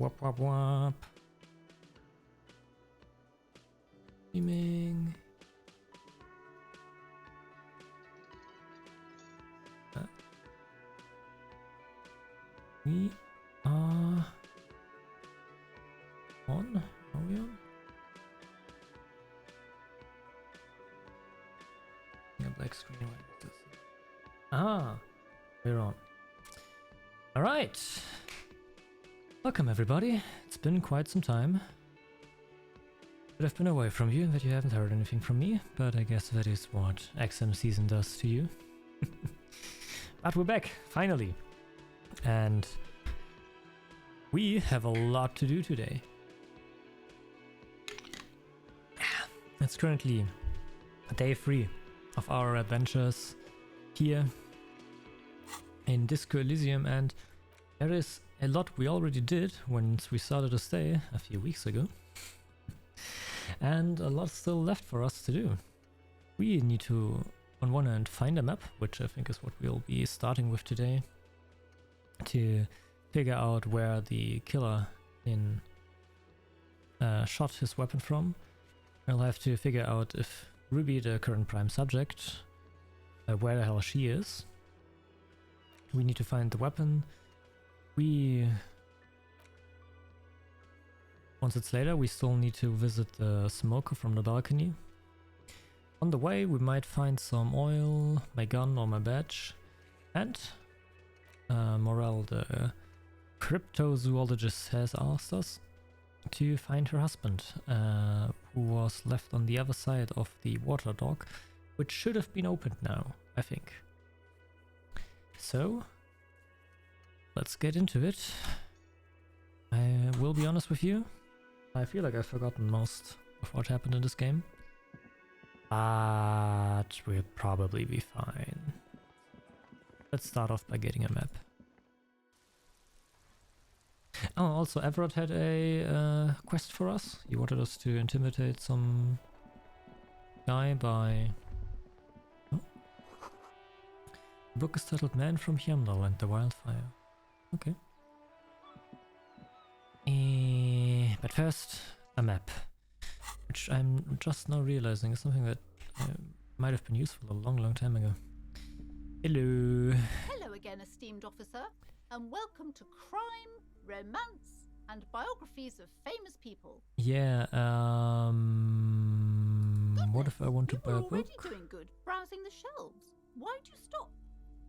Wop wop wop. Streaming. We are on. Are we on? Yeah, black screen. Ah, we're on. All right. Welcome everybody. It's been quite some time that I've been away from you, that you haven't heard anything from me, but I guess that is what XM season does to you. But we're back, finally. And we have a lot to do today. It's currently day 3 of our adventures here in Disco Elysium, and there is a lot we already did once we started to stay a few weeks ago. And a lot still left for us to do. We need to, on one hand, find a map, which I think is what we'll be starting with today, to figure out where the killer shot his weapon from. We'll have to figure out if Ruby, the current prime subject, where the hell she is. We need to find the weapon. Once it's later, we still need to visit the smoker from the balcony. On the way, we might find some oil, my gun or my badge, and Morel, the cryptozoologist, has asked us to find her husband, who was left on the other side of the water dock, which should have been opened now, I think. So, let's get into it. I will be honest with you, I feel like I've forgotten most of what happened in this game, but we'll probably be fine. Let's start off by getting a map. Oh, also Everett had a quest for us. He wanted us to intimidate some guy by... Oh. The book is titled Man from Hyamdal and the Wildfire. Okay. But first, a map, which I'm just now realizing is something that might have been useful a long time ago. Hello. Hello again, esteemed officer, and welcome to Crime, Romance, and Biographies of Famous People. Yeah, what if I want to buy a book? You were already doing good, browsing the shelves. Why'd you stop?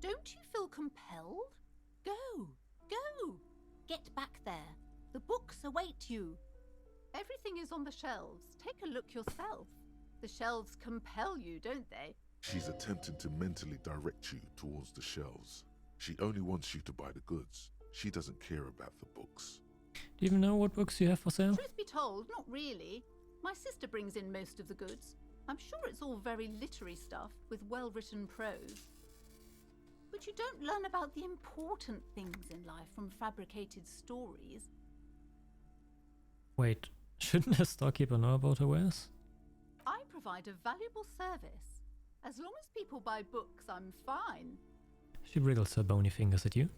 Don't you feel compelled? Go, go, get back there. The books await you. Everything is on the shelves. Take a look yourself. The shelves compel you, don't they? She's attempting to mentally direct you towards the shelves. She only wants you to buy the goods. She doesn't care about the books. Do you even know what books you have for sale? Truth be told, not really. My sister brings in most of the goods. I'm sure it's all very literary stuff with well-written prose. But you don't learn about the important things in life from fabricated stories. Wait, shouldn't a storekeeper know about her wares? I provide a valuable service. As long as people buy books, I'm fine. She wriggles her bony fingers at you.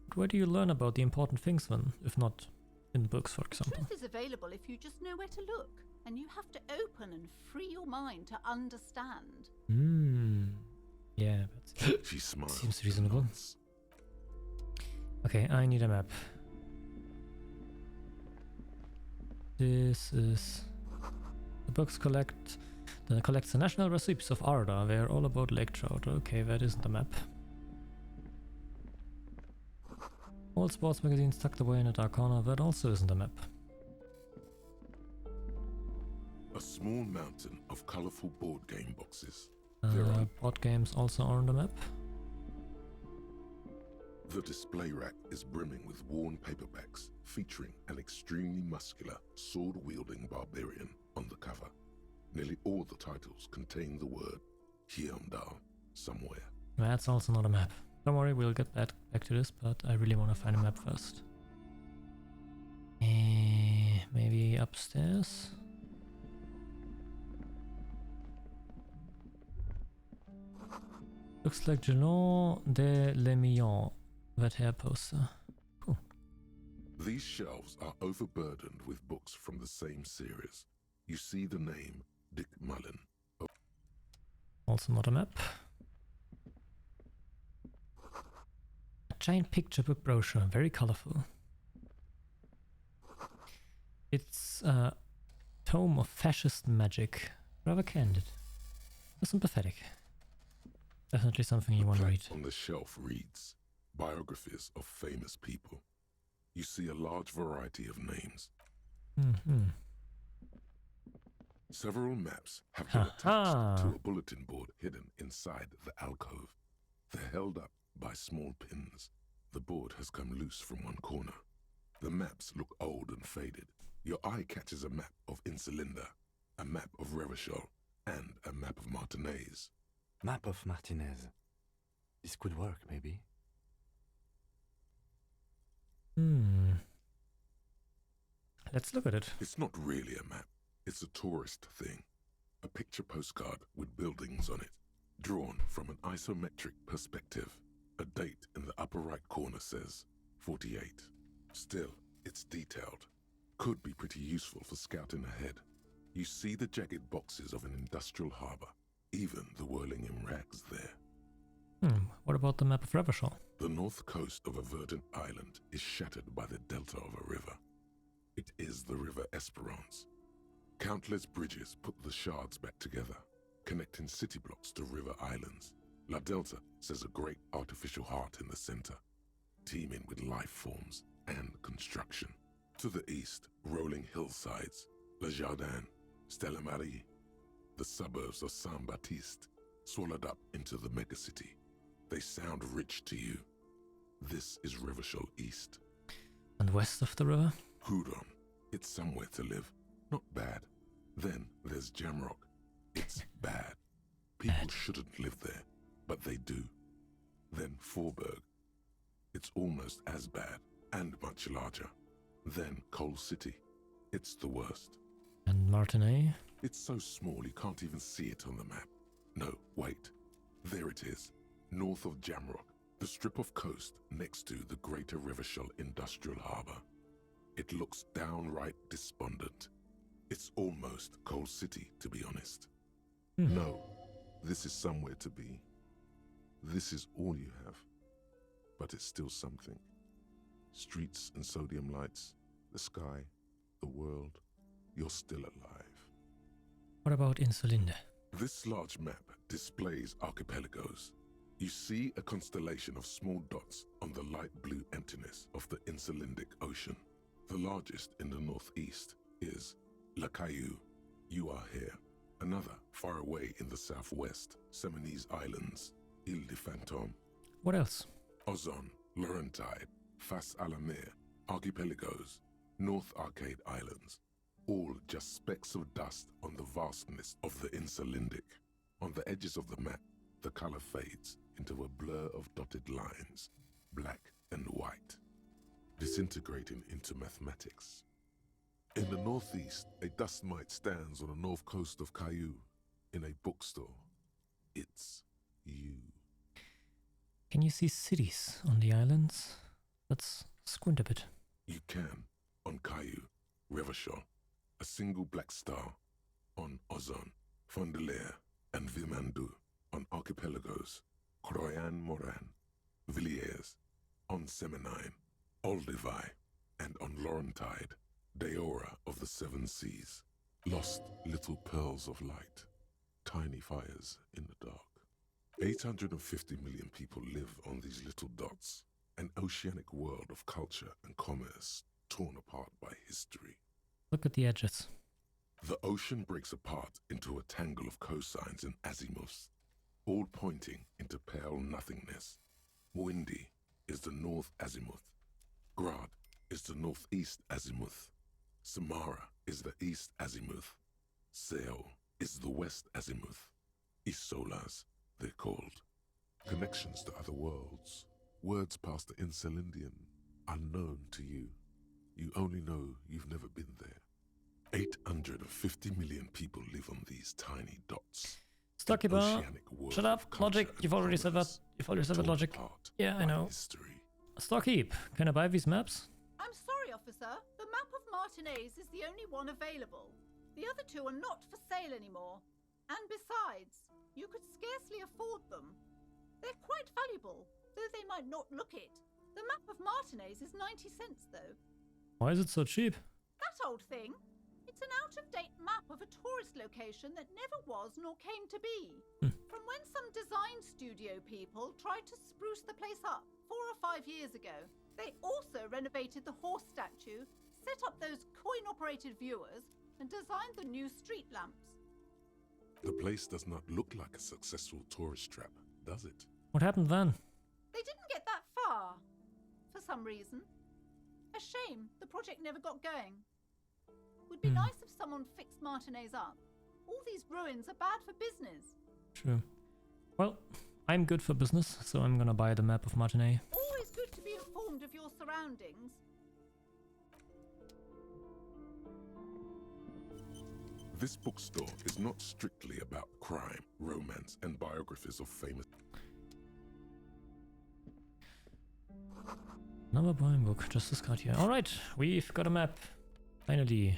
But where do you learn about the important things then, if not in books, for example? Truth is available if you just know where to look, and you have to open and free your mind to understand. Yeah, that She smiles. seems reasonable. Okay, I need a map. This is... The books collects the national recipes of Arda. They are all about lake trout. Okay, that isn't a map. All sports magazines tucked away in a dark corner. That also isn't a map. A small mountain of colorful board game boxes. Board games also are on the map. The display rack is brimming with worn paperbacks featuring an extremely muscular, sword-wielding barbarian on the cover. Nearly all the titles contain the word Hyamdal somewhere. That's also not a map. Don't worry, we'll get back to this, but I really want to find a map first. Maybe upstairs? Looks like Gelon de Lemillon, that hair poster. Cool. These shelves are overburdened with books from the same series. You see the name Dick Mullen. Also not a map. A giant picture book brochure, very colorful. It's a tome of fascist magic. Rather candid. Sympathetic. Definitely something you want to read. On the shelf reads biographies of famous people. You see a large variety of names. Several maps have been attached to a bulletin board hidden inside the alcove. They're held up by small pins. The board has come loose from one corner. The maps look old and faded. Your eye catches a map of Insulinda, a map of Revachol, and a map of Martinez. Map of Martinez. This could work, maybe. Let's look at it. It's not really a map. It's a tourist thing. A picture postcard with buildings on it, drawn from an isometric perspective. A date in the upper right corner says 48. Still, it's detailed. Could be pretty useful for scouting ahead. You see the jagged boxes of an industrial harbor, even the whirling in rags there. What about the map of Revachol? The north coast of a verdant island is shattered by the delta of a river. It is the River Esperance. Countless bridges put the shards back together, connecting city blocks to river islands. La Delta says a great artificial heart in the center, teeming with life forms and construction. To the east, rolling hillsides, Le Jardin, Stella Marie, the suburbs of Saint-Baptiste, swallowed up into the megacity. They sound rich to you. This is Revachol East. And west of the river? Hudon. It's somewhere to live. Not bad. Then there's Jamrock. It's bad. People shouldn't live there, but they do. Then Forberg. It's almost as bad, and much larger. Then Coal City. It's the worst. And Martinez? It's so small you can't even see it on the map. No, wait. There it is. North of Jamrock. The strip of coast next to the Greater Revachol Industrial Harbour. It looks downright despondent. It's almost Coal City, to be honest. No, this is somewhere to be. This is all you have. But it's still something. Streets and sodium lights, the sky, the world. You're still alive. What about Insulinda? This large map displays archipelagos. You see a constellation of small dots on the light blue emptiness of the Insulindic Ocean. The largest in the northeast is La Caillou. You are here. Another far away in the southwest, Seminese Islands, Ile de Fantôme. What else? Ozon, Laurentide, Fas à la Mer, archipelagos, North Arcade Islands. All just specks of dust on the vastness of the Insulindic. On the edges of the map, the color fades into a blur of dotted lines, black and white, disintegrating into mathematics. In the northeast, a dust mite stands on the north coast of Caillou, in a bookstore. It's you. Can you see cities on the islands? Let's squint a bit. You can, on Caillou, Revachol, a single black star, on Ozon, Fondelier, and Vilmandoux, on archipelagos, Croyan Moran, Villiers, on Seminine, Olduvai, and on Laurentide, Deora of the Seven Seas, lost little pearls of light, tiny fires in the dark. 850 million people live on these little dots, an oceanic world of culture and commerce torn apart by history. Look at the edges. The ocean breaks apart into a tangle of cosines and azimuths, all pointing into pale nothingness. Windy is the north azimuth. Grad is the northeast azimuth. Samara is the east azimuth. Seo is the west azimuth. Isolas, they're called. Connections to other worlds. Words past the Insulindian, unknown to you. You only know you've never been there. 850 million people live on these tiny dots. Stockybar, shut up, Logic, you've already said that. You've already said that, Logic. Yeah, I know. Stockheap, can I buy these maps? I'm sorry, officer. The map of Martinez is the only one available. The other two are not for sale anymore. And besides, you could scarcely afford them. They're quite valuable, though they might not look it. The map of Martinez is 90 cents, though. Why is it so cheap? That old thing? It's an out-of-date map of a tourist location that never was nor came to be. From when some design studio people tried to spruce the place up 4 or 5 years ago. They also renovated the horse statue, set up those coin-operated viewers, and designed the new street lamps. The place does not look like a successful tourist trap, does it? What happened then? They didn't get that far, for some reason. A shame the project never got going. Would be nice if someone fixed Martinez up. All these ruins are bad for business. True. Well, I'm good for business, so I'm gonna buy the map of Martinez. Always good to be informed of your surroundings. This bookstore is not strictly about crime, romance, and biographies of famous... Another blind book, just this card here. Alright, we've got a map. Finally.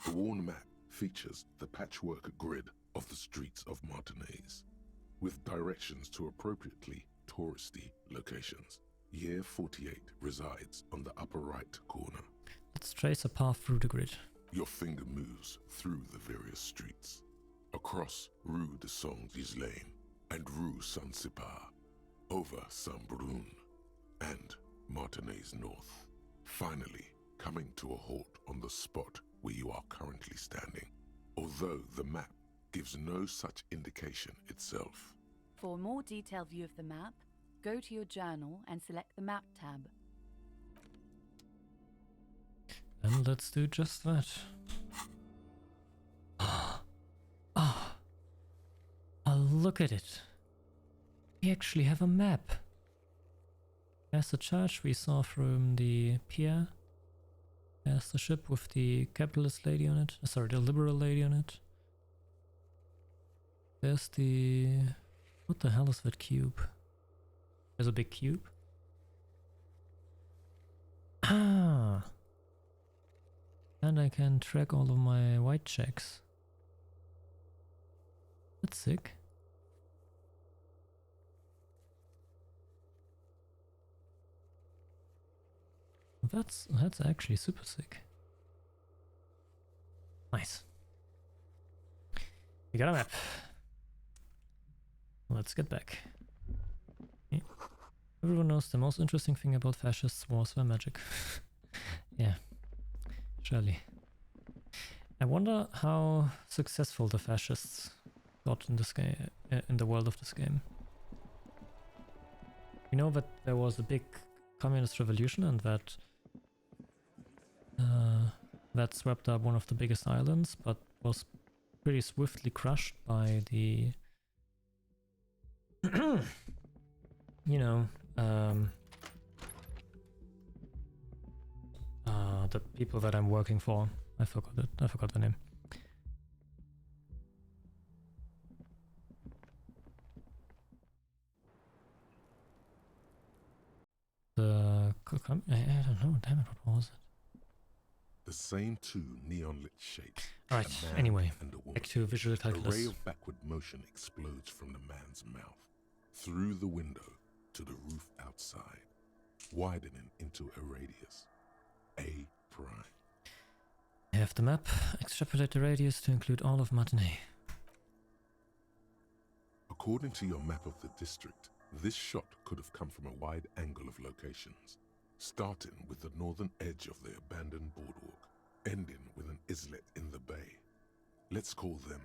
The worn map features the patchwork grid of the streets of Martinez, with directions to appropriately touristy locations. Year 48 resides on the upper right corner. Let's trace a path through the grid. Your finger moves through the various streets, across Rue de Saint-Ghislain and Rue Saint-Cypar, over Saint-Brun and Martinez North, finally coming to a halt on the spot where you are currently standing, although the map gives no such indication itself. For a more detailed view of the map, go to your journal and select the Map tab. And let's do just that. Oh, look at it. We actually have a map. There's the church we saw from the pier. There's the ship with the capitalist lady on it. Sorry, the liberal lady on it. There's the... What the hell is that cube? There's a big cube. Ah! And I can track all of my white checks. That's sick. That's actually super sick. Nice. We got a map. Let's get back. Okay. Everyone knows the most interesting thing about fascists was their magic. Yeah, surely. I wonder how successful the fascists got in this game, in the world of this game. We know that there was a big communist revolution and that that swept up one of the biggest islands, but was pretty swiftly crushed by the you know, the people that I'm working for. I forgot it. I forgot the name. I don't know. Damn it! What was it? The same two neon-lit shapes. All right. a man Anyway, and a woman. back to visual A ray calculus. of backward motion explodes from the man's mouth, through the window to the roof outside, widening into a radius, A prime. I have the map. Extrapolate the radius to include all of Martinez. According to your map of the district, this shot could have come from a wide angle of locations, starting with the northern edge of the abandoned boardwalk, ending with an islet in the bay. Let's call them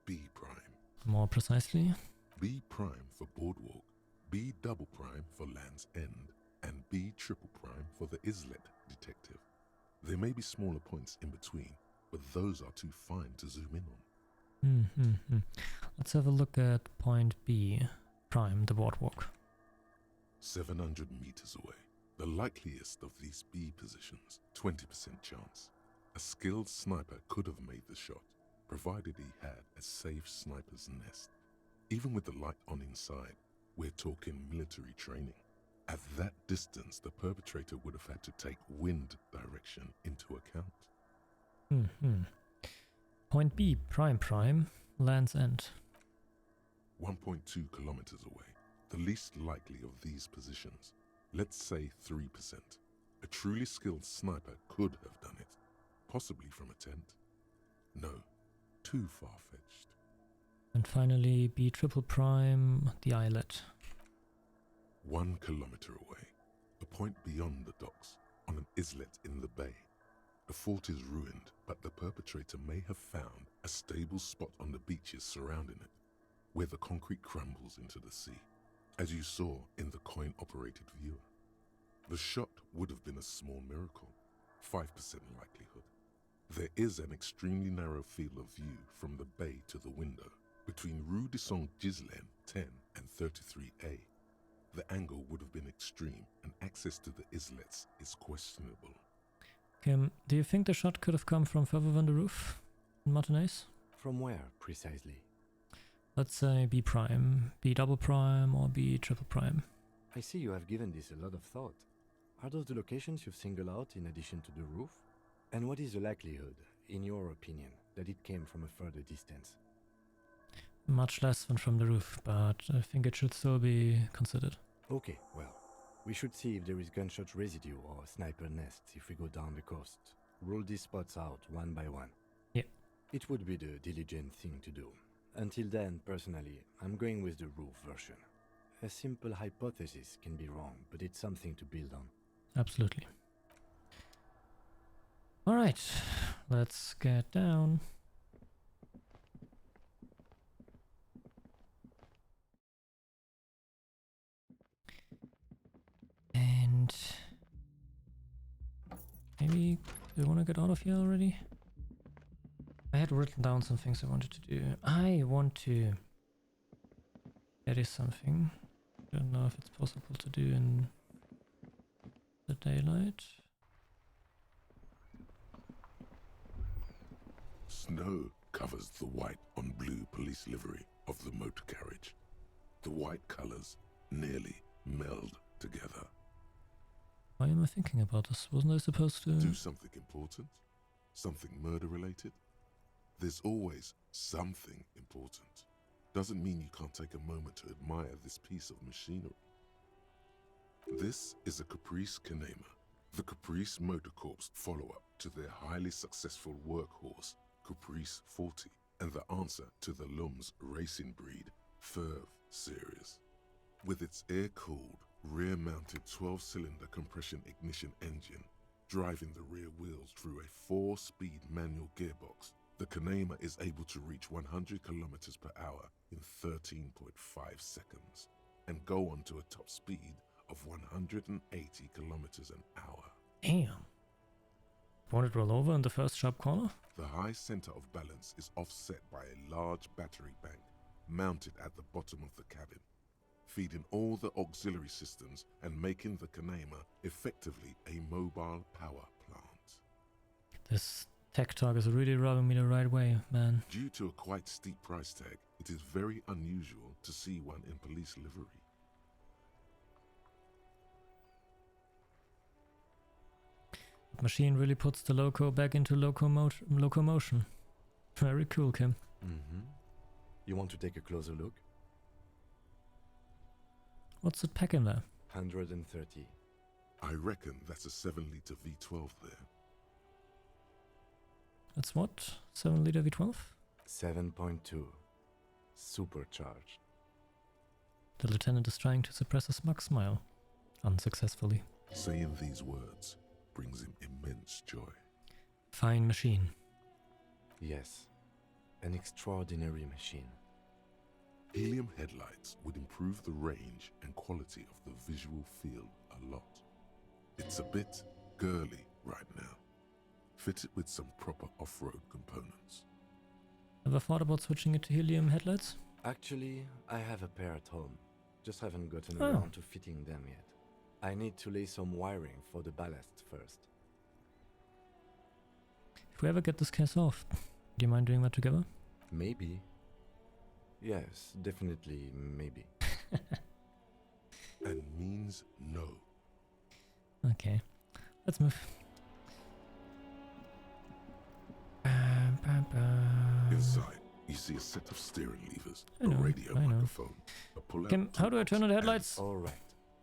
B prime. More precisely, B prime for boardwalk, B double prime for Land's End, and B triple prime for the islet detective. There may be smaller points in between, but those are too fine to zoom in on. Let's have a look at point B prime, the boardwalk. 700 meters away. The likeliest of these B positions, 20% chance. A skilled sniper could have made the shot, provided he had a safe sniper's nest. Even with the light on inside, we're talking military training. At that distance, the perpetrator would have had to take wind direction direction into account. Point B, prime, Land's End. 1.2 kilometers away, the least likely of these positions. Let's say 3%. A truly skilled sniper could have done it, possibly from a tent. No, too far-fetched. And finally, B triple prime, the islet. 1 kilometer away, a point beyond the docks, on an islet in the bay. The fort is ruined, but the perpetrator may have found a stable spot on the beaches surrounding it, where the concrete crumbles into the sea, as you saw in the coin-operated viewer. The shot would have been a small miracle, 5% likelihood. There is an extremely narrow field of view from the bay to the window, between Rue de Saint-Ghislain 10 and 33A. The angle would have been extreme, and access to the islets is questionable. Kim, do you think the shot could have come from further than the roof in Martinez? From where, precisely? Let's say B prime, B double prime, or B triple prime. I see you have given this a lot of thought. Are those the locations you've singled out in addition to the roof? And what is the likelihood, in your opinion, that it came from a further distance? Much less than from the roof, but I think it should still be considered. Okay, well, we should see if there is gunshot residue or sniper nests if we go down the coast. Rule these spots out one by one. Yeah. It would be the diligent thing to do. Until then, personally, I'm going with the roof version. A simple hypothesis can be wrong, but it's something to build on. Absolutely. Alright, let's get down. And maybe do we want to get out of here already? I had written down some things I wanted to do. I want to... That is something. Don't know if it's possible to do in the daylight. Snow covers the white on blue police livery of the motor carriage. The white colors nearly meld together. Why am I thinking about this? Wasn't I supposed to... Do something important? Something murder-related? There's always something important. Doesn't mean you can't take a moment to admire this piece of machinery. This is a Caprice Kanema, the Caprice Motor Corps follow-up to their highly successful workhorse, Caprice 40, and the answer to the Lum's racing breed, Ferv series. With its air-cooled, rear-mounted 12-cylinder compression ignition engine, driving the rear wheels through a 4-speed manual gearbox, the Kanema is able to reach 100 kilometers per hour in 13.5 seconds, and go on to a top speed of 180 kilometers an hour. Damn. Won't it roll over in the first sharp corner? The high center of balance is offset by a large battery bank mounted at the bottom of the cabin, feeding all the auxiliary systems and making the Kanema effectively a mobile power plant. This tech talk is really rubbing me the right way, man. Due to a quite steep price tag, it is very unusual to see one in police livery. The machine really puts the loco back into locomotion. Very cool, Kim. Mm-hmm. You want to take a closer look? What's it packing there? 130. I reckon that's a 7-liter V12 there. That's what? 7-liter V12? 7.2. Supercharged. The lieutenant is trying to suppress a smug smile. Unsuccessfully. Saying these words brings him immense joy. Fine machine. Yes. An extraordinary machine. Helium headlights would improve the range and quality of the visual field a lot. It's a bit girly right now, fitted with some proper off-road components. Ever thought about switching it to helium headlights? Actually, I have a pair at home. Just haven't gotten Oh. around to fitting them yet. I need to lay some wiring for the ballast first. If we ever get this case off, do you mind doing that together? Maybe. Yes, definitely maybe. And means no. Okay, let's move. Inside, you see a set of steering levers, I a know, radio I know. microphone, a pull-out Kim, how do I turn on the toolbox, headlights? All right.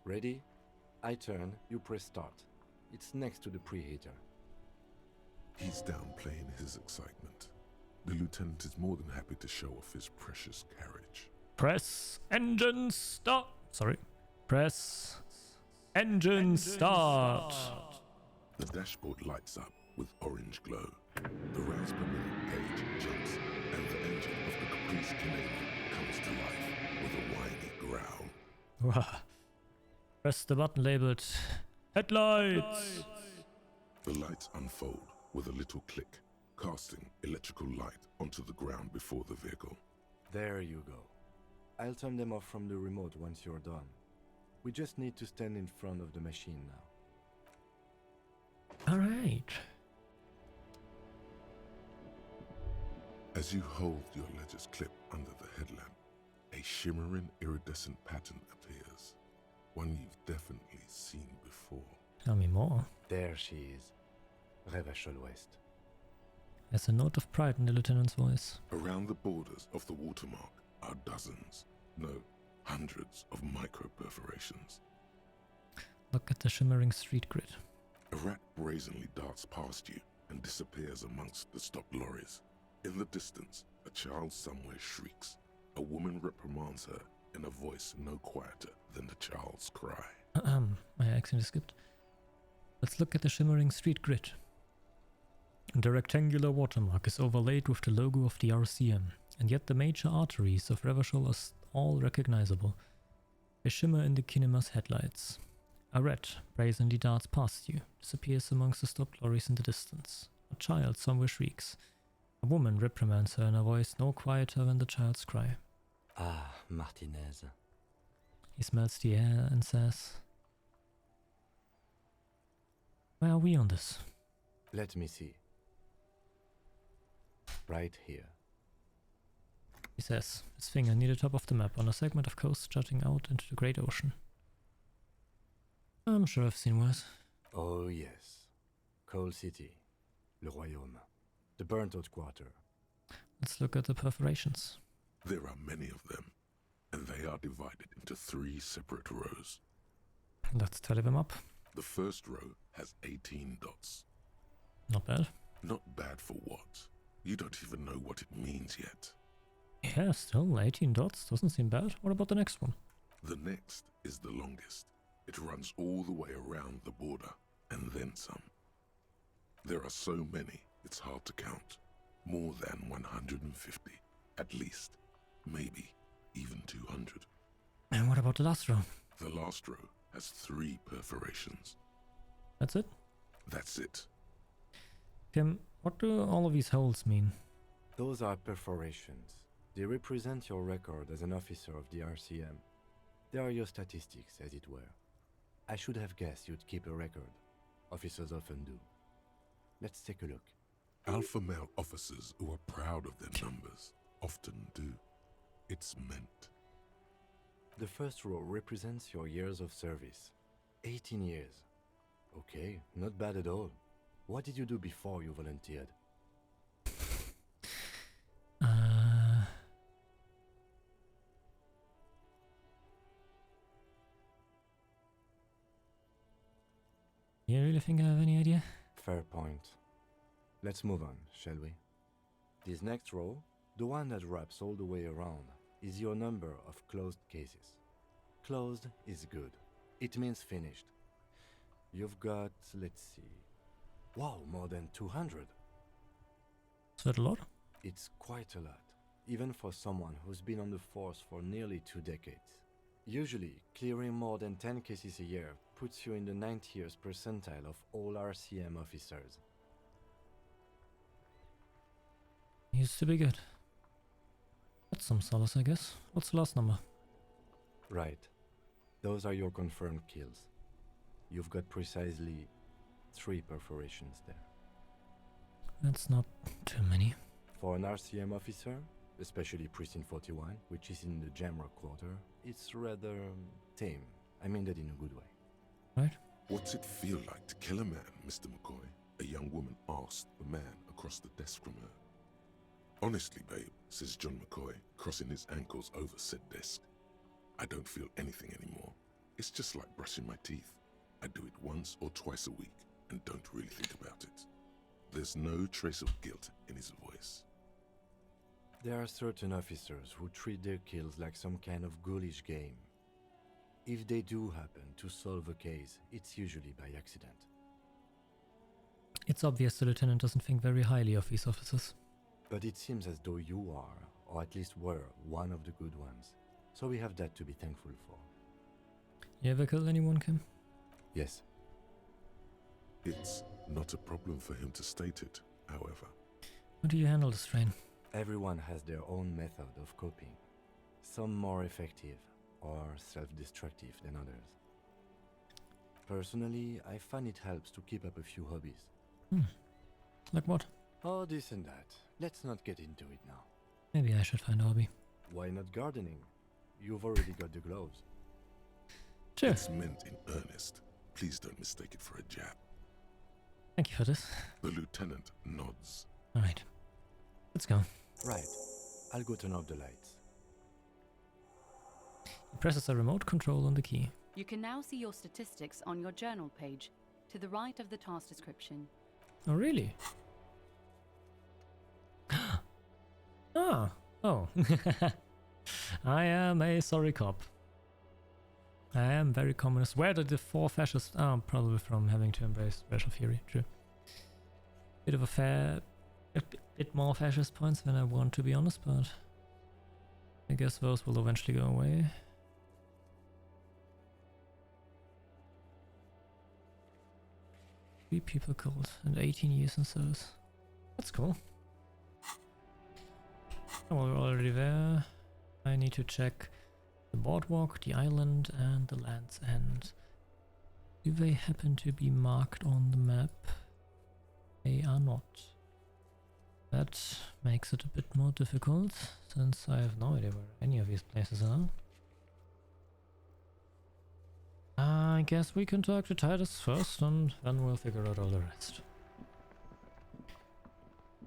Ready? I turn, you press start. It's next to the preheater. He's downplaying his excitement. The lieutenant is more than happy to show off his precious carriage. Press engine start. Sorry. Press engine start. The dashboard lights up with orange glow. The rounds per minute gauge jumps, and the engine of the Caprice Canadian comes to life with a whiny growl. Wow. Press the button labeled headlights. The lights unfold with a little click, casting electrical light onto the ground before the vehicle. There you go. I'll turn them off from the remote once you're done. We just need to stand in front of the machine now. All right. As you hold your ledger's clip under the headlamp, a shimmering iridescent pattern appears. One you've definitely seen before. Tell me more. There she is. Revachol West. There's a note of pride in the lieutenant's voice. Around the borders of the watermark are dozens, no, hundreds of micro-perforations. Look at the shimmering street grid. A rat brazenly darts past you and disappears amongst the stopped lorries. In the distance, a child somewhere shrieks. A woman reprimands her in a voice no quieter than the child's cry. I accidentally skipped. Let's look at the shimmering street grid. The rectangular watermark is overlaid with the logo of the RCM, and yet the major arteries of Revachol are all recognizable. They shimmer in the kinema's headlights. A rat brazenly darts past you, disappears amongst the stopped lorries in the distance. A child somewhere shrieks. A woman reprimands her in a voice no quieter than the child's cry. Ah, Martinez. He smells the air and says, "Where are we on this?" Let me see. Right here. He says, his finger near the top of the map on a segment of coast jutting out into the great ocean. I'm sure I've seen worse. Oh yes. Coal City. Le Royaume. The burnt-out quarter. Let's look at the perforations. There are many of them, and they are divided into 3 separate rows. Let's tally them up. The first row has 18 dots. Not bad. Not bad for what? You don't even know what it means yet. Yeah, still 18 dots. Doesn't seem bad. What about the next one? The next is the longest. It runs all the way around the border, and then some. There are so many, it's hard to count. More than 150, at least. Maybe even 200. And what about the last row? The last row has 3 perforations. That's it? That's it. Kim, what do all of these holes mean? Those are perforations. They represent your record as an officer of the RCM. They are your statistics, as it were. I should have guessed you'd keep a record. Officers often do. Let's take a look. Alpha male officers who are proud of their numbers often do. It's meant. The first row represents your years of service. 18 years. Okay, not bad at all. What did you do before you volunteered? You really think I have any idea? Fair point. Let's move on, shall we? This next row, the one that wraps all the way around, is your number of closed cases. Closed is good. It means finished. You've got, let's see... Wow, more than 200. Is that a lot? It's quite a lot, even for someone who's been on the force for nearly 2 decades. Usually, clearing more than 10 cases a year puts you in the 90th percentile of all RCM officers. Used to be good. That's some solace, I guess. What's the last number? Right. Those are your confirmed kills. You've got precisely 3 perforations there. That's not too many. For an RCM officer, especially Precinct 41, which is in the Jamrock quarter, it's rather tame. I mean that in a good way. Right? What's it feel like to kill a man, Mr. McCoy? A young woman asked the man across the desk from her. Honestly, babe, says John McCoy, crossing his ankles over said desk. I don't feel anything anymore. It's just like brushing my teeth. I do it once or twice a week and don't really think about it. There's no trace of guilt in his voice. There are certain officers who treat their kills like some kind of ghoulish game. If they do happen to solve a case, it's usually by accident. It's obvious the lieutenant doesn't think very highly of these officers. But it seems as though you are, or at least were, one of the good ones. So we have that to be thankful for. You ever killed anyone, Kim? Yes. It's not a problem for him to state it, however. How do you handle the strain? Everyone has their own method of coping. Some more effective or self-destructive than others. Personally, I find it helps to keep up a few hobbies. Like what? Oh, this and that. Let's not get into it now. Maybe I should find a hobby. Why not gardening? You've already got the gloves. Sure. It's meant in earnest. Please don't mistake it for a jab. Thank you for this. The lieutenant nods. Alright. Let's go. Right. I'll go turn off the lights. He presses a remote control on the key. You can now see your statistics on your journal page, to the right of the task description. Oh, really? Ah. Oh. I am a sorry cop. I am very communist. Where did the 4 fascists... Oh, probably from having to embrace racial theory. True. Bit of a bit more fascist points than I want, to be honest, but I guess those will eventually go away. Three people killed and 18 years in service. That's cool. Oh, we're already there. I need to check the boardwalk, the island, and the Land's End. Do they happen to be marked on the map? They are not. That makes it a bit more difficult, since I have no idea where any of these places are. I guess we can talk to Titus first, and then we'll figure out all the rest.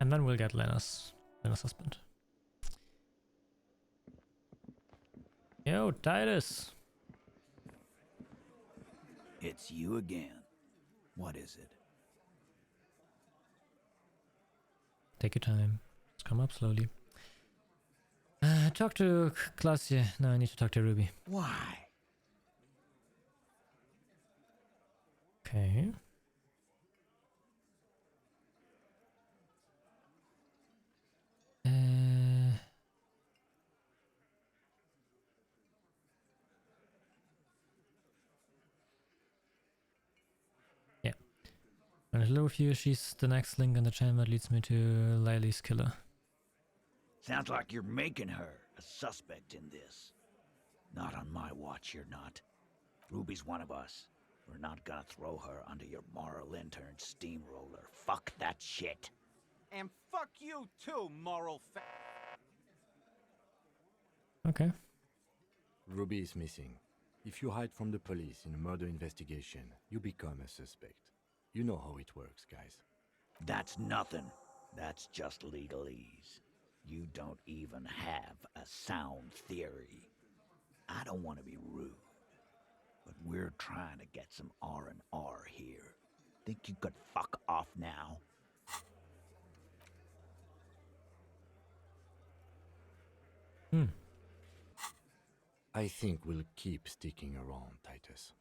And then we'll get Lena's husband. Yo, Titus! It's you again. What is it? Take your time. Just come up slowly. Talk to Klaasje. No, I need to talk to Ruby. Why? Okay. Yeah. When I look you, she's the next link in the chain that leads me to Lily's killer. Sounds like you're making her a suspect in this. Not on my watch, you're not. Ruby's one of us. We're not gonna throw her under your moral intern steamroller. Fuck that shit. And fuck you too, moral Okay. Ruby is missing. If you hide from the police in a murder investigation, you become a suspect. You know how it works, guys. That's nothing. That's just legalese. You don't even have a sound theory. I don't want to be rude, but we're trying to get some R&R here. Think you could fuck off now? I think we'll keep sticking around, Titus.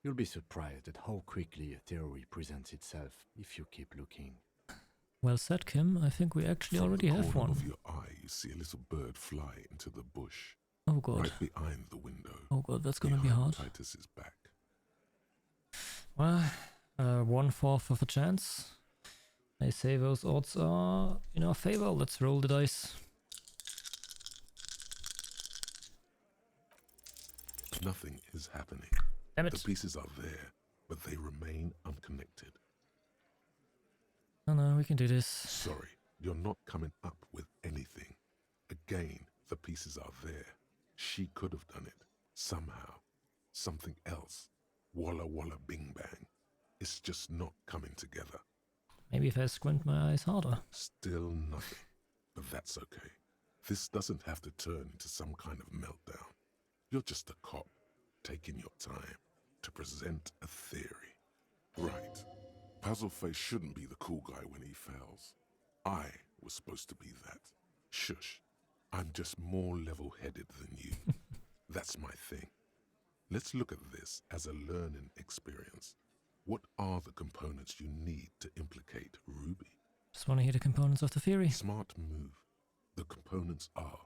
You'll be surprised at how quickly a theory presents itself if you keep looking. Well said, Kim. I think we actually From already the have corner one. of your eye, you see a little bird fly into the bush, Oh god. right behind the window. Oh god, that's gonna be behind hard. Titus's back. Well, 1/4 of a chance. I say those odds are in our favor. Let's roll the dice. Nothing is happening. Damn it. The pieces are there, but they remain unconnected. Oh no, we can do this. Sorry, you're not coming up with anything. Again, the pieces are there. She could have done it. Somehow. Something else. Walla walla bing bang. It's just not coming together. Maybe if I squint my eyes harder. Still nothing. But that's okay. This doesn't have to turn into some kind of meltdown. You're just a cop, taking your time to present a theory. Right. Puzzleface shouldn't be the cool guy when he fails. I was supposed to be that. Shush. I'm just more level-headed than you. That's my thing. Let's look at this as a learning experience. What are the components you need to implicate Ruby? Just want to hear the components of the theory. Smart move. The components are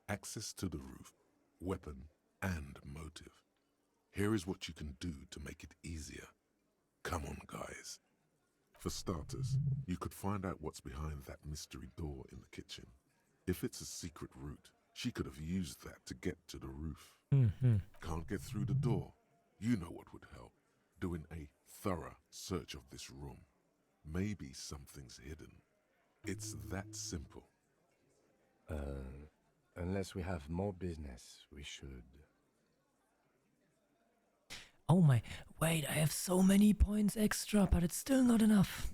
access to the roof, weapon, and motive. Here is what you can do to make it easier. Come on, guys. For starters, you could find out what's behind that mystery door in the kitchen. If it's a secret route, she could have used that to get to the roof. Can't get through the door? You know what would help. Doing a thorough search of this room. Maybe something's hidden. It's that simple. Unless we have more business, we should. Oh my, wait, I have so many points extra, but it's still not enough.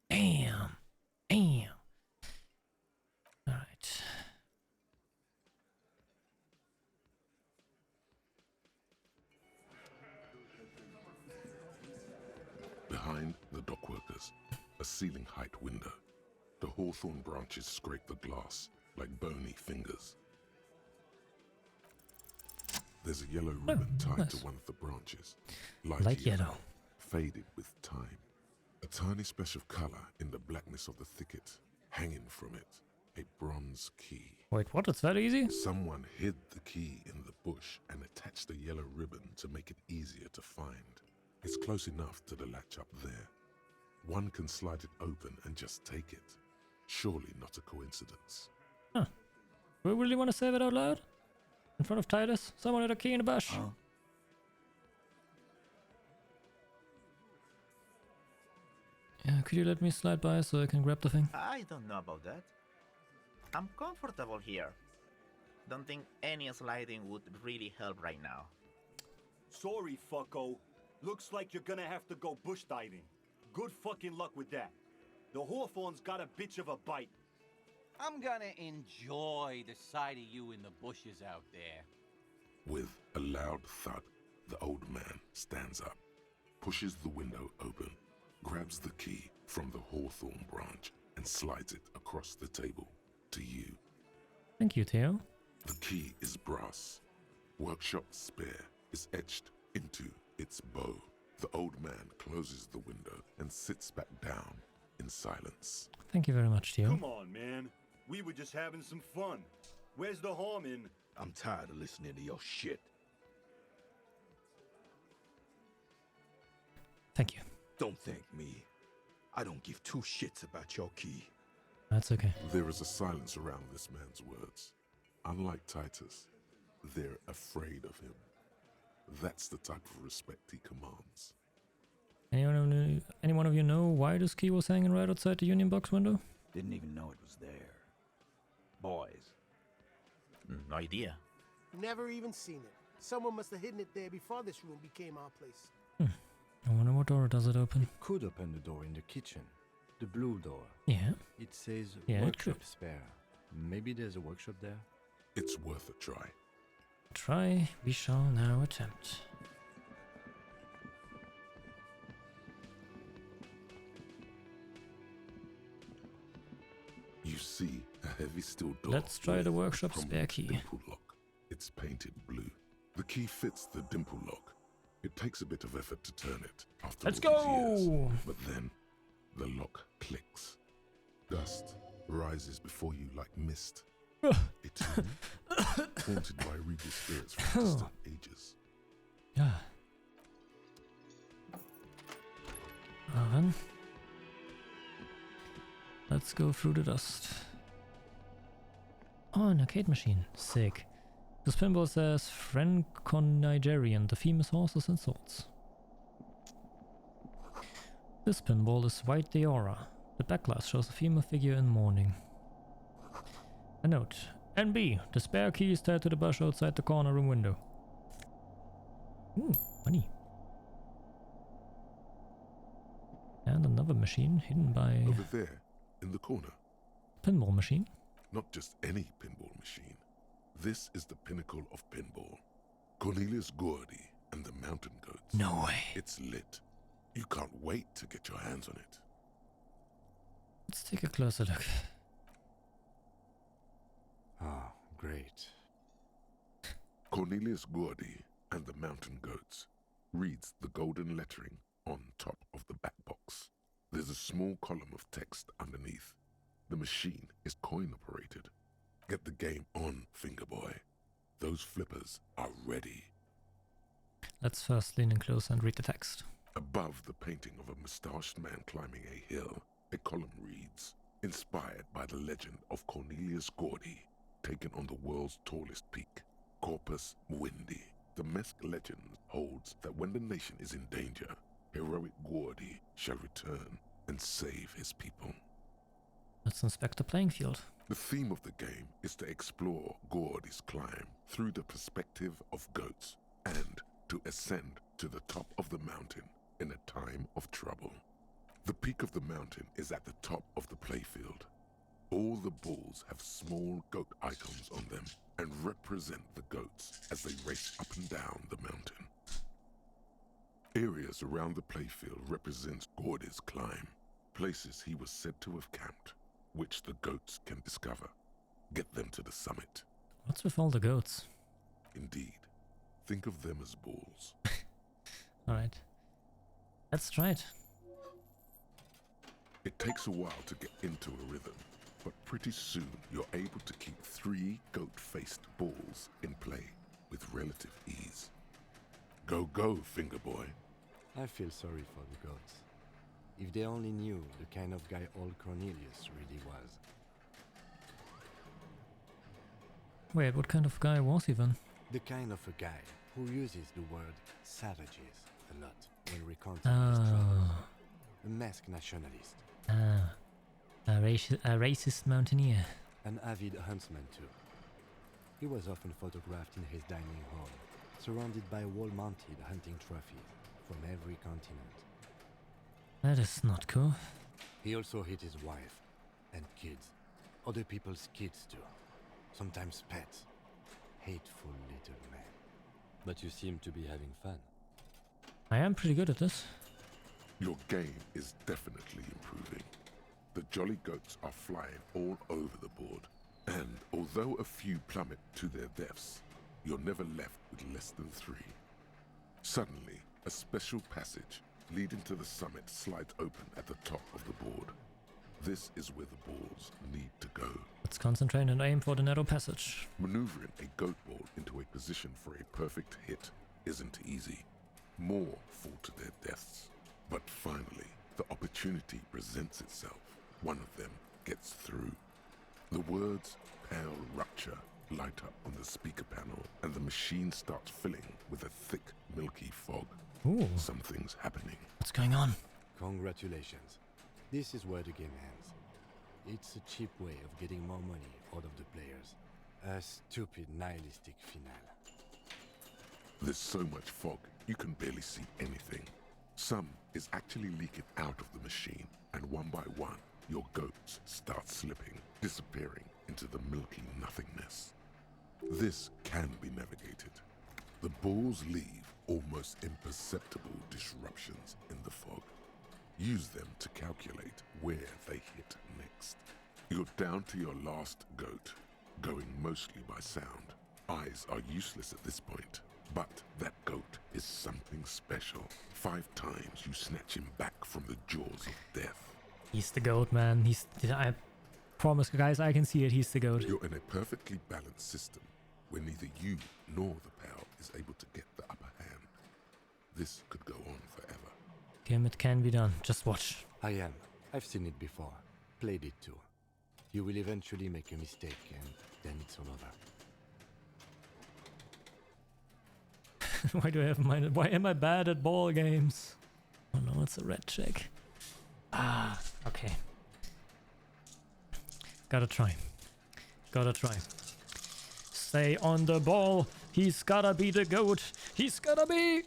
Damn. Alright. Behind the dockworkers, a ceiling height window. The hawthorn branches scrape the glass like bony fingers. There's a yellow ribbon tied to one of the branches. Light yellow. Faded with time. A tiny splash of color in the blackness of the thicket. Hanging from it, a bronze key. Wait, what? It's that easy? Someone hid the key in the bush and attached a yellow ribbon to make it easier to find. It's close enough to the latch up there. One can slide it open and just take it. Surely not a coincidence. Huh. Do we really want to say that out loud? In front of Titus? Someone had a key in the bush? Huh? Yeah, could you let me slide by so I can grab the thing? I don't know about that. I'm comfortable here. Don't think any sliding would really help right now. Sorry, fucko. Looks like you're gonna have to go bush diving. Good fucking luck with that. The Hawthorn's got a bitch of a bite. I'm gonna enjoy the sight of you in the bushes out there. With a loud thud, the old man stands up, pushes the window open, grabs the key from the hawthorn branch and slides it across the table to you. Thank you, Theo. The key is brass. Workshop spare is etched into its bow. The old man closes the window and sits back down in silence. Thank you very much, Theo. Come on, man. We were just having some fun. Where's the harm in... I'm tired of listening to your shit. Thank you. Don't thank me. I don't give two shits about your key. That's okay. There is a silence around this man's words. Unlike Titus, they're afraid of him. That's the type of respect he commands. Anyone of you know why this key was hanging right outside the Union Box window? Didn't even know it was there. Boys. No idea. Never even seen it. Someone must have hidden it there before this room became our place. I wonder what door does it open. Could open the door in the kitchen. The blue door. Yeah. It says Yeah, it workshop could. spare. Maybe there's a workshop there? It's worth a try. Try, we shall now attempt. You see a heavy steel door. Let's try with the a workshop prominent spare key. Dimple lock. It's painted blue. The key fits the dimple lock. It takes a bit of effort to turn it after Let's all these go! years, but then the lock clicks. Dust rises before you like mist. A tomb haunted by regal spirits from distant ages. Yeah. Then. Let's go through the dust. Oh, an arcade machine. Sick. This pinball says Franco-Nigerian, the famous horses and swords. This pinball is White the Aura. The back glass shows a female figure in mourning. A note. NB, the spare key is tied to the bush outside the corner room window. Ooh, money. And another machine hidden by... Over there, in the corner. Pinball machine. Not just any pinball machine. This is the pinnacle of pinball. Cornelius Gordy and the Mountain Goats. No way. It's lit. You can't wait to get your hands on it. Let's take a closer look. Ah, great. Cornelius Gordy and the Mountain Goats reads the golden lettering on top of the back box. There's a small column of text underneath. The machine is coin operated. Get the game on, Fingerboy. Those flippers are ready. Let's first lean in closer and read the text. Above the painting of a mustached man climbing a hill, a column reads, inspired by the legend of Cornelius Gordy, taken on the world's tallest peak, Corpus Muindi. The Mesk legend holds that when the nation is in danger, heroic Gordy shall return and save his people. Let's inspect the playing field. The theme of the game is to explore Gordy's climb through the perspective of goats and to ascend to the top of the mountain in a time of trouble. The peak of the mountain is at the top of the playfield. All the balls have small goat icons on them and represent the goats as they race up and down the mountain. Areas around the playfield represent Gordy's climb, places he was said to have camped, which the goats can discover. Get them to the summit. What's with all the goats? Indeed. Think of them as balls. Alright. Let's try it. It takes a while to get into a rhythm, but pretty soon you're able to keep 3 goat-faced balls in play with relative ease. Go, go, Fingerboy. I feel sorry for the goats. If they only knew the kind of guy old Cornelius really was. Wait, what kind of guy was he then? The kind of a guy who uses the word savages a lot when recounting his troubles. A masked nationalist. A racist mountaineer. An avid huntsman too. He was often photographed in his dining hall, surrounded by wall-mounted hunting trophies from every continent. That is not cool. He also hit his wife and kids. Other people's kids too. Sometimes pets. Hateful little man. But you seem to be having fun. I am pretty good at this. Your game is definitely improving. The jolly goats are flying all over the board, and although a few plummet to their deaths, you're never left with less than 3. Suddenly, a special passage leading to the summit slides open at the top of the board. This is where the balls need to go. Let's concentrate and aim for the narrow passage. Maneuvering a goat ball into a position for a perfect hit isn't easy. More fall to their deaths. But finally, the opportunity presents itself. One of them gets through. The words "Pale Rupture" light up on the speaker panel, and the machine starts filling with a thick, milky fog. Ooh. Something's happening. What's going on? Congratulations. This is where the game ends. It's a cheap way of getting more money out of the players. A stupid nihilistic finale. There's so much fog, you can barely see anything. Some is actually leaking out of the machine, and one by one, your goats start slipping, disappearing into the milky nothingness. This can be navigated. The balls leave almost imperceptible disruptions in the fog. Use them to calculate where they hit next. You're down to your last goat, going mostly by sound. Eyes are useless at this point, but that goat is something special. 5 times you snatch him back from the jaws of death. He's the goat, man. I promise, guys, I can see it. He's the goat. You're in a perfectly balanced system where neither you nor the pal is able to get the upper hand. This could go on forever. Game, it can be done. Just watch. I am. I've seen it before. Played it too. You will eventually make a mistake and then it's all over. Why do I have why am I bad at ball games? Oh no, it's a red check. Ah, okay. Gotta try. Stay on the ball. He's gotta be the goat. He's gotta be.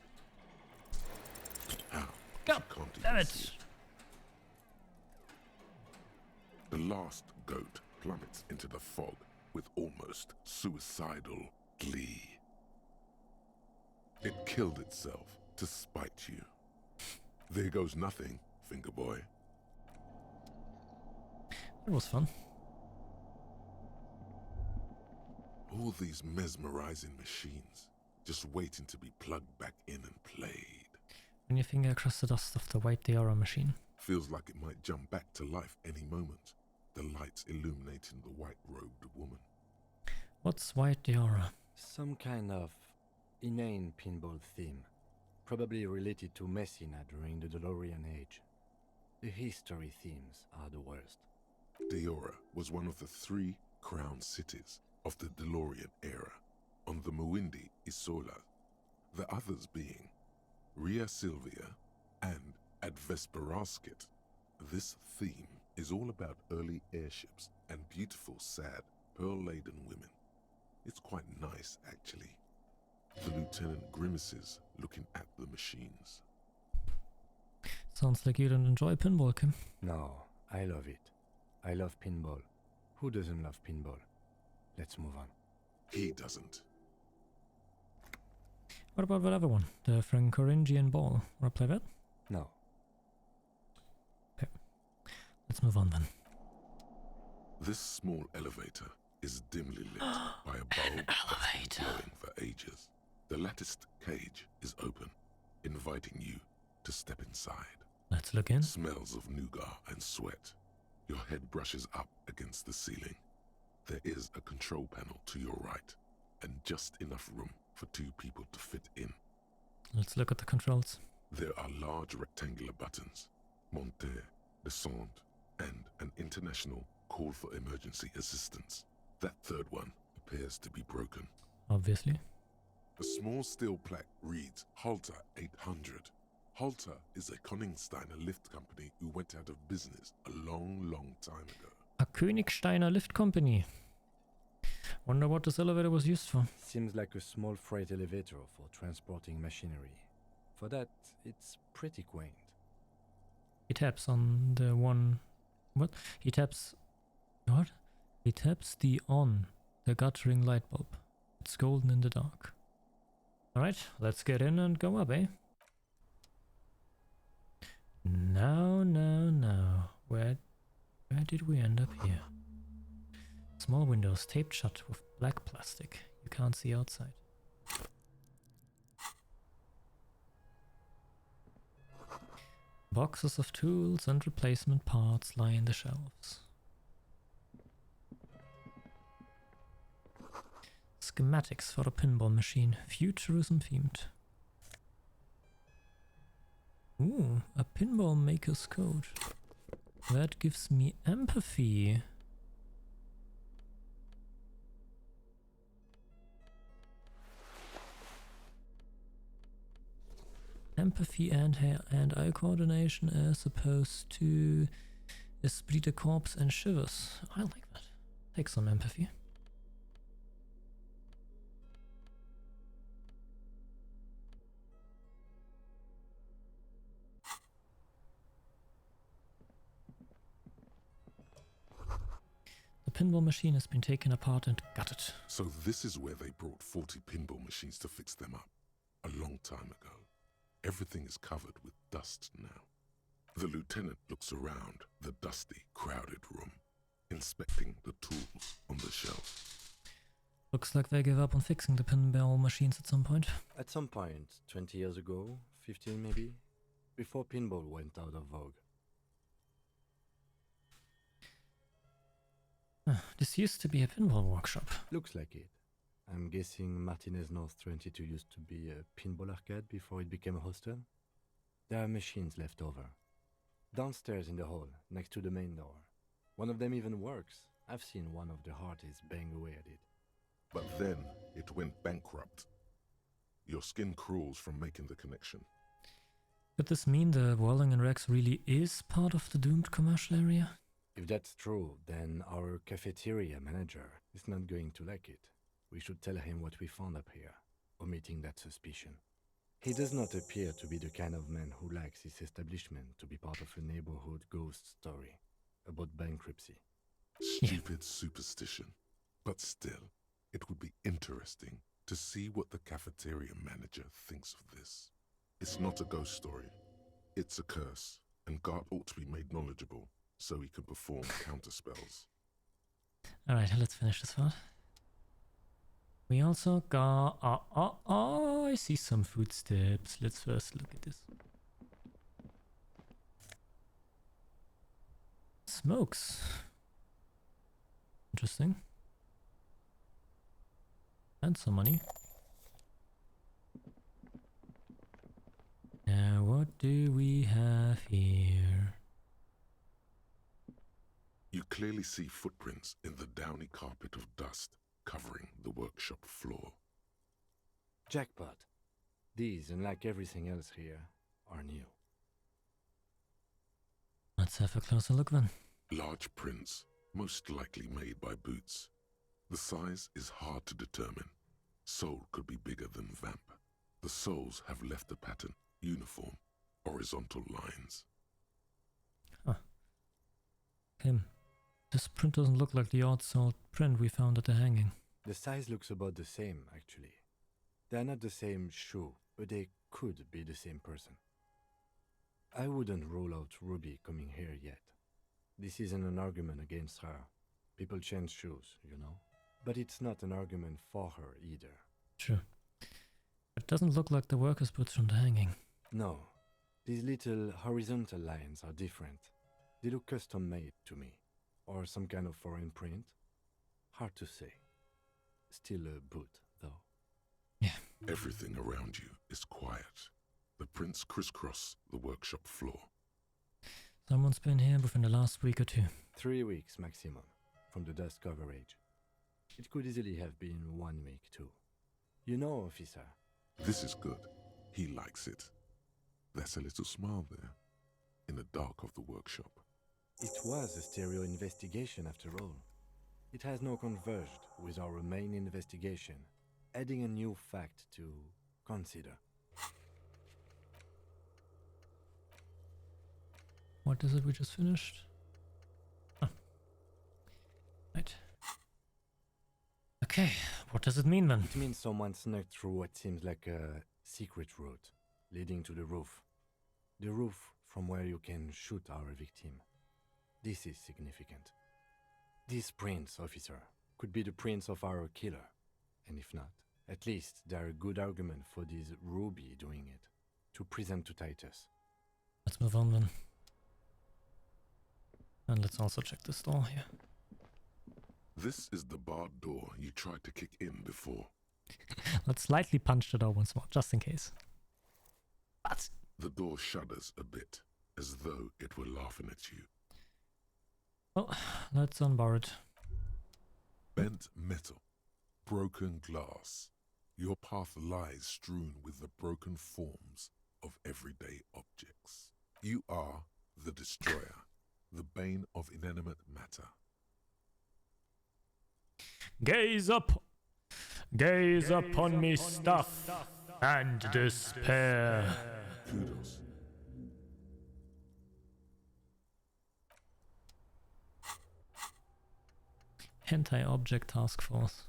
How? God damn it. The last goat plummets into the fog with almost suicidal glee. It killed itself to spite you. There goes nothing, finger boy. It was fun. All these mesmerizing machines, just waiting to be plugged back in and played. Run your finger across the dust of the white Diora machine. Feels like it might jump back to life any moment, the lights illuminating the white-robed woman. What's white Diora? Some kind of inane pinball theme, probably related to Messina during the DeLorean age. The history themes are the worst. Diora was one of the 3 crown cities of the DeLorean era, on the Muindi Isola, the others being Ria Silvia and Advesperasket. This theme is all about early airships and beautiful, sad, pearl-laden women. It's quite nice, actually. The lieutenant grimaces looking at the machines. Sounds like you don't enjoy pinball, Kim. No, I love it. I love pinball. Who doesn't love pinball? Let's move on. He doesn't. What about that other one? The Francoringian ball. Wanna play that? No. Okay. Let's move on then. This small elevator is dimly lit by a bulb that's been glowing for ages. The latticed cage is open, inviting you to step inside. Let's look in. Smells of nougat and sweat. Your head brushes up against the ceiling. There is a control panel to your right, and just enough room for 2 people to fit in. Let's look at the controls. There are large rectangular buttons, monter, descente, and an international call for emergency assistance. That third one appears to be broken. Obviously. A small steel plaque reads Halter 800. Halter is a Koningsteiner lift company who went out of business a long, long time ago. A Königsteiner lift company. Wonder what this elevator was used for. Seems like a small freight elevator for transporting machinery. For that, it's pretty quaint. He taps on the one... What? He taps... What? He taps the guttering light bulb. It's golden in the dark. Alright, let's get in and go up, eh? Now. Where did we end up here? Small windows taped shut with black plastic. You can't see outside. Boxes of tools and replacement parts lie in the shelves. Schematics for a pinball machine, futurism themed. Ooh, a pinball maker's code. That gives me empathy. Empathy and hand-eye coordination as opposed to esprit de corps and shivers. I like that. Take some empathy. The pinball machine has been taken apart and gutted. So this is where they brought 40 pinball machines to fix them up. A long time ago. Everything is covered with dust now. The lieutenant looks around the dusty, crowded room, inspecting the tools on the shelf. Looks like they gave up on fixing the pinball machines at some point. At some point, 20 years ago, 15 maybe, before pinball went out of vogue. This used to be a pinball workshop. Looks like it. I'm guessing Martinez North 22 used to be a pinball arcade before it became a hostel. There are machines left over. Downstairs in the hall, next to the main door. One of them even works. I've seen one of the hearties bang away at it. But then it went bankrupt. Your skin crawls from making the connection. Could this mean the Whirling and Rex really is part of the doomed commercial area? If that's true, then our cafeteria manager is not going to like it. We should tell him what we found up here, omitting that suspicion. He does not appear to be the kind of man who likes his establishment to be part of a neighborhood ghost story. about bankruptcy. Stupid superstition. But still, it would be interesting to see what the cafeteria manager thinks of this. It's not a ghost story. It's a curse, and Gart ought to be made knowledgeable so he can perform counterspells. Alright, let's finish this part. We also got... I see some footsteps. Let's first look at this. Smokes. Interesting. And some money. Now, what do we have here? You clearly see footprints in the downy carpet of dust covering the workshop floor. Jackpot. These, unlike everything else here, are new. Let's have a closer look then. Large prints, most likely made by Boots. The size is hard to determine. Sole could be bigger than Vamp. The soles have left a pattern, uniform, horizontal lines. Huh. Him. This print doesn't look like the odd-soled print we found at the hanging. The size looks about the same, actually. They're not the same shoe, but they could be the same person. I wouldn't rule out Ruby coming here yet. This isn't an argument against her. People change shoes, you know? But it's not an argument for her either. True. It doesn't look like the workers' boots from the hanging. No. These little horizontal lines are different. They look custom-made to me. Or some kind of foreign print. Hard to say. Still a boot, though. Yeah. Everything around you is quiet. The prints crisscross the workshop floor. Someone's been here within the last week or two. 3 weeks maximum, from the dust coverage. It could easily have been 1 week too. You know, officer. This is good. He likes it. There's a little smile there, in the dark of the workshop. It was a stereo investigation after all. It has now converged with our main investigation, adding a new fact to consider. What is it we just finished? Oh. Right. Okay, what does it mean then? It means someone snuck through what seems like a secret route leading to the roof. The roof from where you can shoot our victim. This is significant. These prints, officer, could be the prints of our killer. And if not, at least they're a good argument for this Ruby doing it, to present to Titus. Let's move on then. And let's also check this door here. This is the barred door you tried to kick in before. Let's slightly punch the door once more, just in case. But The door shudders a bit, as though it were laughing at you. well, let's unbar it. Bent metal, broken glass. Your path lies strewn with the broken forms of everyday objects. You are the destroyer, the bane of inanimate matter. Gaze upon me stuff and despair. Kudos. Hentai Object Task Force.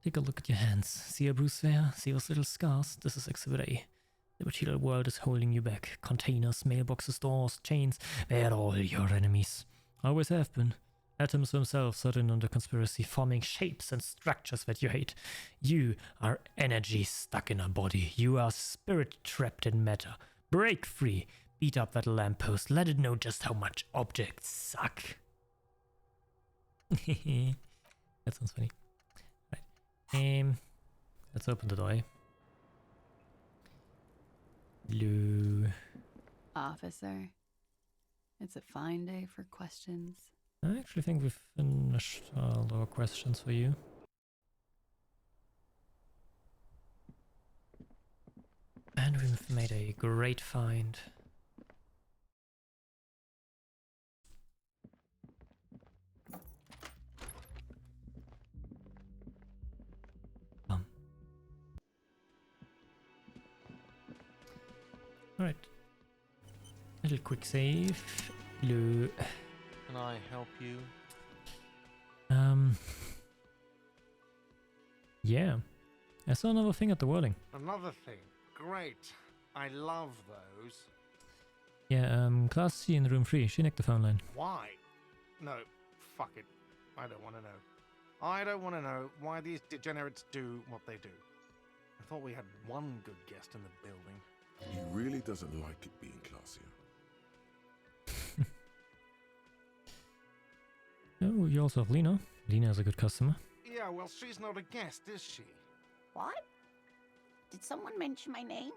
Take a look at your hands. See a bruise there? See those little scars? This is Exhibit A. The material world is holding you back. Containers, mailboxes, doors, chains, they're all your enemies. Always have been. Atoms themselves are in on the conspiracy, forming shapes and structures that you hate. You are energy stuck in a body. You are spirit trapped in matter. Break free. Beat up that lamppost. Let it know just how much objects suck. That sounds funny. Right. Let's open the door. Hello. Officer, it's a fine day for questions. I actually think we've finished all our questions for you. And we've made a great find. Alright. Little quick save. Hello. Can I help you? Yeah. I saw another thing at the whirling. Another thing. Great. I love those. Yeah, Class C in room 3. She nicked the phone line. Why? No, fuck it. I don't want to know. I don't want to know why these degenerates do what they do. I thought we had one good guest in the building. He really doesn't like it being classier. Oh, you also have Lena. Lena is a good customer. Yeah, well, she's not a guest, is she? What? Did someone mention my name?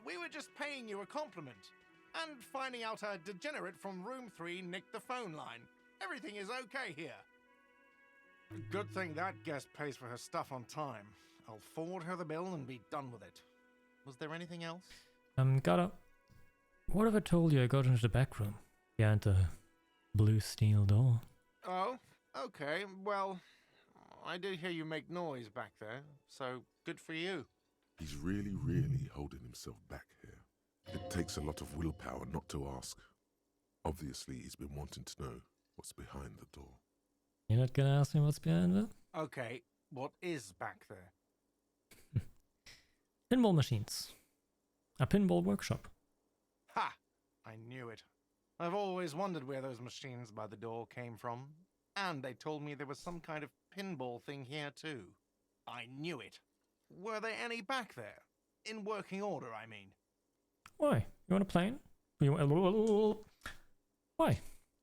We were just paying you a compliment. And finding out a degenerate from room 3 nicked the phone line. Everything is okay here. Good thing that guest pays for her stuff on time. I'll forward her the bill and be done with it. Was there anything else? What if I told you I got into the back room? Behind the blue steel door. Oh, okay. Well, I did hear you make noise back there, so good for you. He's really, really holding himself back here. It takes a lot of willpower not to ask. Obviously, he's been wanting to know what's behind the door. You're not gonna ask me what's behind it? Okay, what is back there? Pinball machines. A pinball workshop. Ha! I knew it. I've always wondered where those machines by the door came from. And they told me there was some kind of pinball thing here too. I knew it. Were there any back there? In working order, I mean. Why? You wanna play? Why?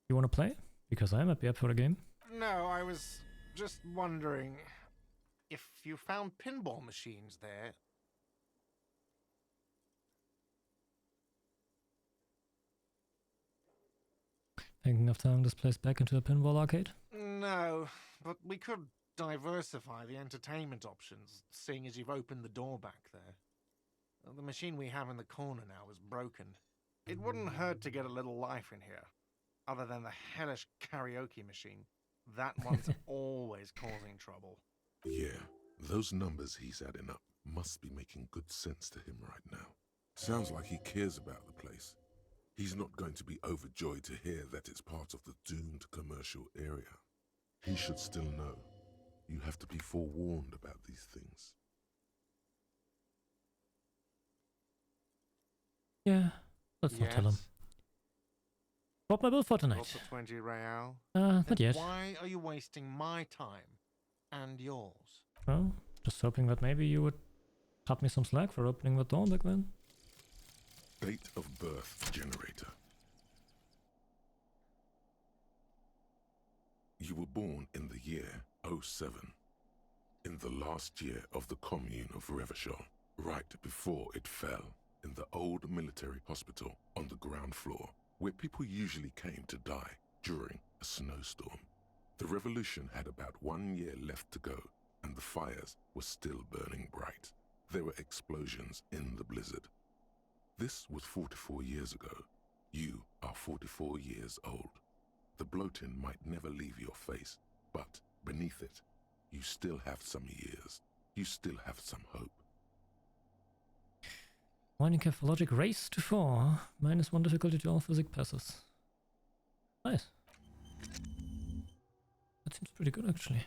You wanna play? Because I might be up for a game. No, I was just wondering if you found pinball machines there. Thinking of turning this place back into a pinball arcade? No, but we could diversify the entertainment options, seeing as you've opened the door back there. The machine we have in the corner now is broken. It wouldn't hurt to get a little life in here, other than the hellish karaoke machine. That one's always causing trouble. Yeah, those numbers he's adding up must be making good sense to him right now. Sounds like he cares about the place. He's not going to be overjoyed to hear that it's part of the doomed commercial area. He should still know. You have to be forewarned about these things. Yeah, let's not tell him. What my bill for tonight? Also 20 real. Not yet. Why are you wasting my time and yours? Well, just hoping that maybe you would cut me some slack for opening the door back then. Date of birth generator. You were born in the year 07. In the last year of the commune of Revachol, right before it fell, in the old military hospital on the ground floor, where people usually came to die during a snowstorm. The revolution had about 1 year left to go, and the fires were still burning bright. There were explosions in the blizzard. This was 44 years ago. You are 44 years old. The bloating might never leave your face, but beneath it, you still have some years. You still have some hope. Winding for logic race to 4. -1 difficulty to all physics passes. Nice. That seems pretty good actually.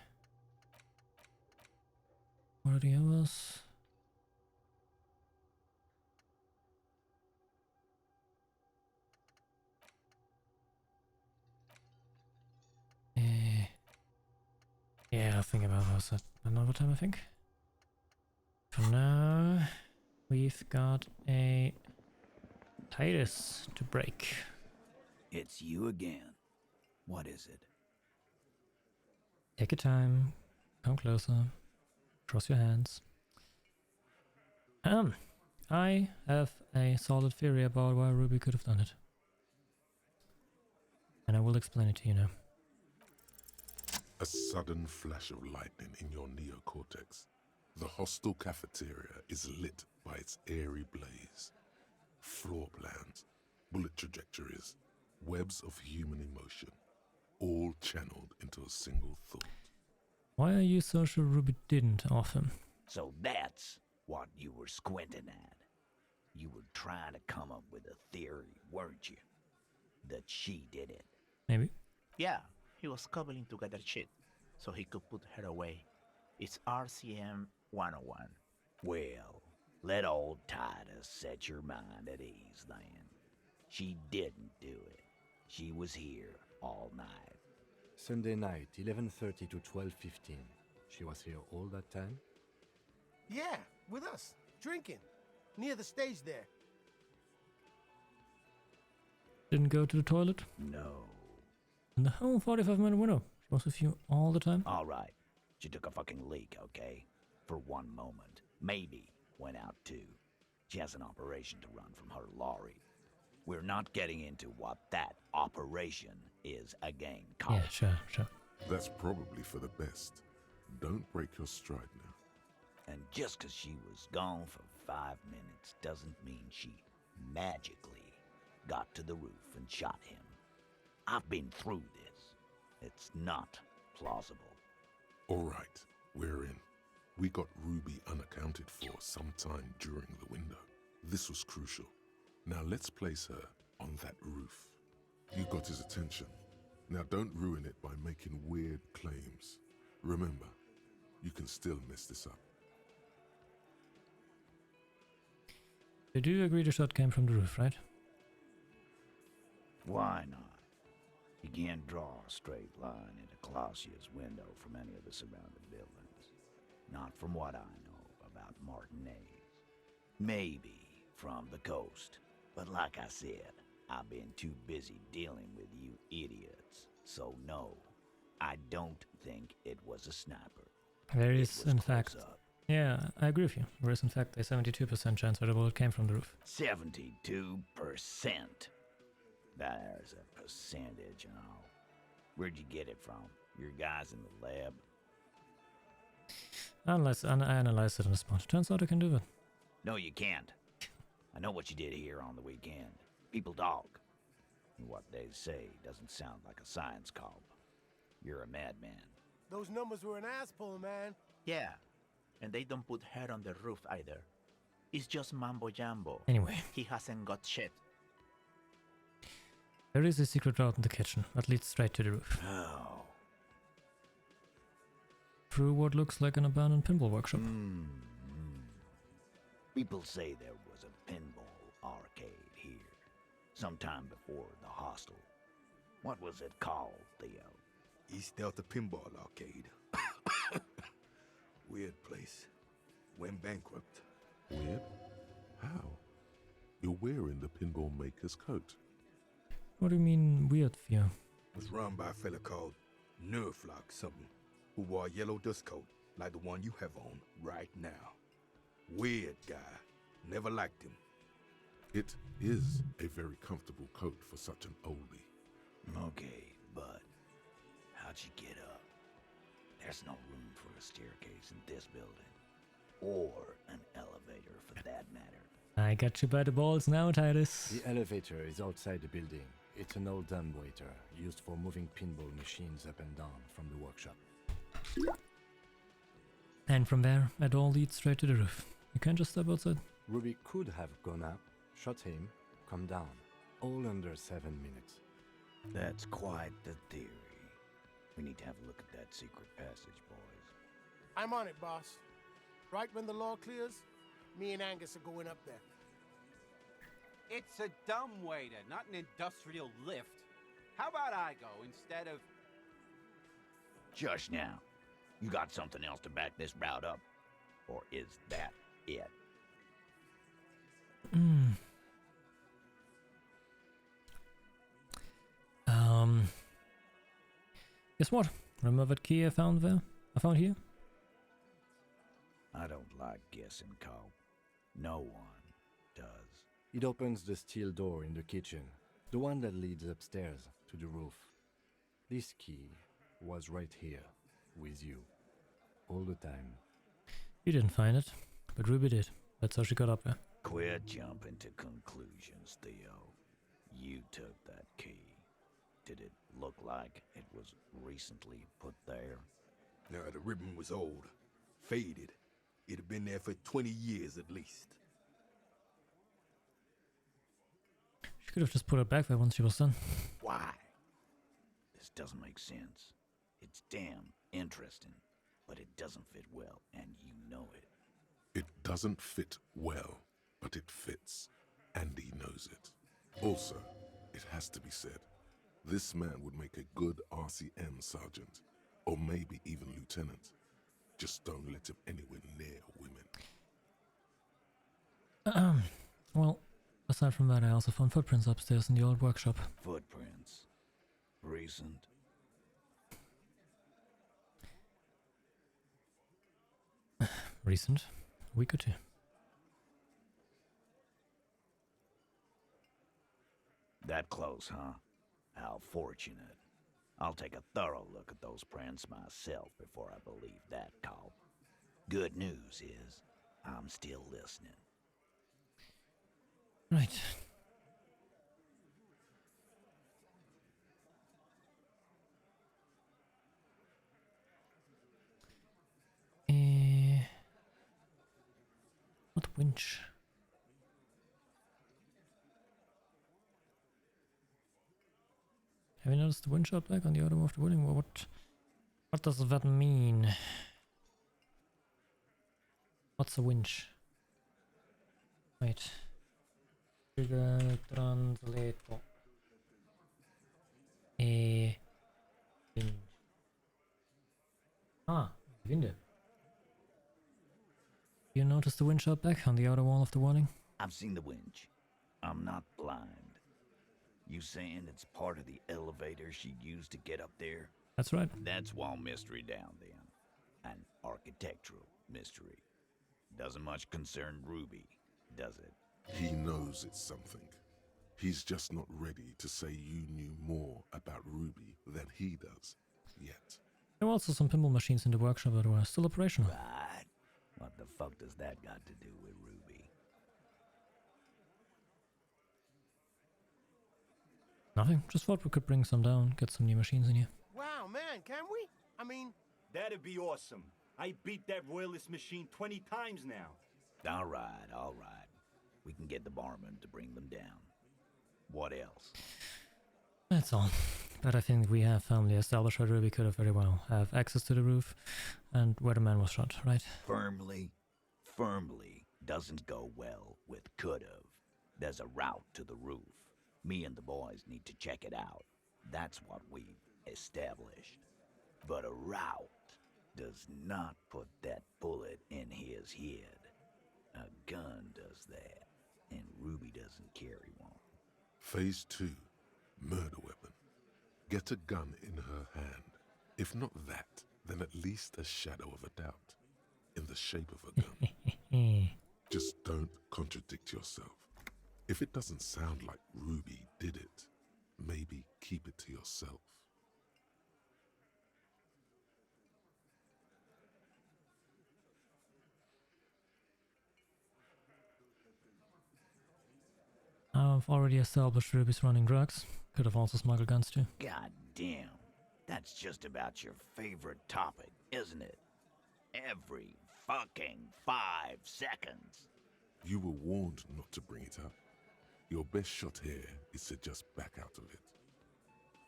What are the hours? Yeah, I'll think about this at another time, I think. For now, we've got a Titus to break. It's you again. What is it? Take your time. Come closer. Cross your hands. I have a solid theory about why Ruby could have done it. And I will explain it to you now. A sudden flash of lightning in your neocortex. The hostel cafeteria is lit by its airy blaze. Floor plans, bullet trajectories, webs of human emotion, all channeled into a single thought. Why are you so sure Ruby didn't off him? So that's what you were squinting at. You were trying to come up with a theory, weren't you? That she did it. Maybe. Yeah, he was cobbling together shit so he could put her away. It's RCM 101. Well, let old Titus set your mind at ease then. She didn't do it. She was here all night. Sunday night, 11:30 to 12:15. She was here all that time? Yeah, with us, drinking, near the stage there. Didn't go to the toilet? No. In the whole 45-minute window. She was with you all the time? All right. She took a fucking leak, okay? For one moment. Maybe went out too. She has an operation to run from her lorry. We're not getting into what that operation is again, Carl. Yeah, sure. That's probably for the best. Don't break your stride now. And just because she was gone for 5 minutes doesn't mean she magically got to the roof and shot him. I've been through this. It's not plausible. All right, we're in. We got Ruby unaccounted for sometime during the window. This was crucial. Now let's place her on that roof. You got his attention. Now don't ruin it by making weird claims. Remember, you can still mess this up. They do agree the shot came from the roof, right? Why not? You can't draw a straight line into Clausia's window from any of the surrounding buildings. Not from what I know about Martinez. Maybe from the coast. But like I said, I've been too busy dealing with you idiots. So no, I don't think it was a sniper. There is, in fact... Yeah, I agree with you. There is, in fact, a 72% chance that the bullet came from the roof. 72%. There's a percentage and all. Where'd you get it from? Your guys in the lab? I analyzed it on the spot. Turns out I can do it. No, you can't. I know what you did here on the weekend. People talk. And what they say doesn't sound like a science call. You're a madman. Those numbers were an ass pull, man. Yeah, and they don't put her on the roof either. It's just mambo jumbo. Anyway. He hasn't got shit. There is a secret route in the kitchen that leads straight to the roof. Oh. Through what looks like an abandoned pinball workshop. People say there was a pinball arcade here, sometime before the hostel. What was it called, Theo? East Delta Pinball Arcade. Weird place. Went bankrupt. Weird? How? You're wearing the pinball maker's coat. What do you mean weird, Theo? Was run by a fella called Nerflock something, who wore a yellow dust coat like the one you have on right now. Weird guy. Never liked him. It is a very comfortable coat for such an oldie. Okay, but how'd you get up? There's no room for a staircase in this building. Or an elevator, for that matter. I got you by the balls now, Titus. The elevator is outside the building. It's an old dumbwaiter used for moving pinball machines up and down from the workshop. And from there, it all leads straight to the roof. You can't just step outside. Ruby could have gone up, shot him, come down. All under 7 minutes. That's quite the theory. We need to have a look at that secret passage, boys. I'm on it, boss. Right when the law clears, me and Angus are going up there. It's a dumbwaiter, not an industrial lift. How about I go instead of... Shush now. You got something else to back this route up? Or is that it? Guess what? Remember that key I found there? I found here? I don't like guessing, Cole. No one does. It opens the steel door in the kitchen, the one that leads upstairs to the roof. This key was right here, with you, all the time. You didn't find it, but Ruby did. That's how she got up there. Quit jumping to conclusions, Theo. You took that key. Did it look like it was recently put there? No, the ribbon was old, faded. It had been there for 20 years at least. She could have just put it back there once she was done. Why? This just doesn't make sense. It's damn interesting, but it doesn't fit well, and you know it. It doesn't fit well, but it fits, and he knows it. Also, it has to be said, this man would make a good RCM sergeant, or maybe even lieutenant. Just don't let him anywhere near women. Well, aside from that, I also found footprints upstairs in the old workshop. Footprints. Recent. Recent. A week or two. That close, huh? How fortunate. I'll take a thorough look at those prints myself before I believe that call. Good news is, I'm still listening. Right. What winch? Have you noticed the winch up back on the other of the building? What does that mean? What's a winch? Wait. Google Translator. A winch. Ah, Winde. You noticed the winch up back on the outer wall of the warning? I've seen the winch. I'm not blind. You saying it's part of the elevator she used to get up there? That's right. That's one mystery down then. An architectural mystery. Doesn't much concern Ruby, does it? He knows it's something. He's just not ready to say you knew more about Ruby than he does, yet. There were also some pinball machines in the workshop that were still operational. Right. What the fuck does that got to do with Ruby? Nothing. Just thought we could bring some down, get some new machines in here. Wow, man, can we? I mean... That'd be awesome. I beat that royalist machine 20 times now. All right. We can get the barman to bring them down. What else? That's all. But I think we have firmly established that Ruby could have very well have access to the roof and where the man was shot, right? Firmly doesn't go well with could've. There's a route to the roof. Me and the boys need to check it out. That's what we've established. But a route does not put that bullet in his head. A gun does that, and Ruby doesn't carry one. Phase 2, murder weapon. Get a gun in her hand. If not that, then at least a shadow of a doubt. In the shape of a gun. Just don't contradict yourself. If it doesn't sound like Ruby did it, maybe keep it to yourself. I've already established Ruby's running drugs. Could have also smuggled guns too. God damn. That's just about your favorite topic, isn't it? Every fucking 5 seconds. You were warned not to bring it up. Your best shot here is to just back out of it.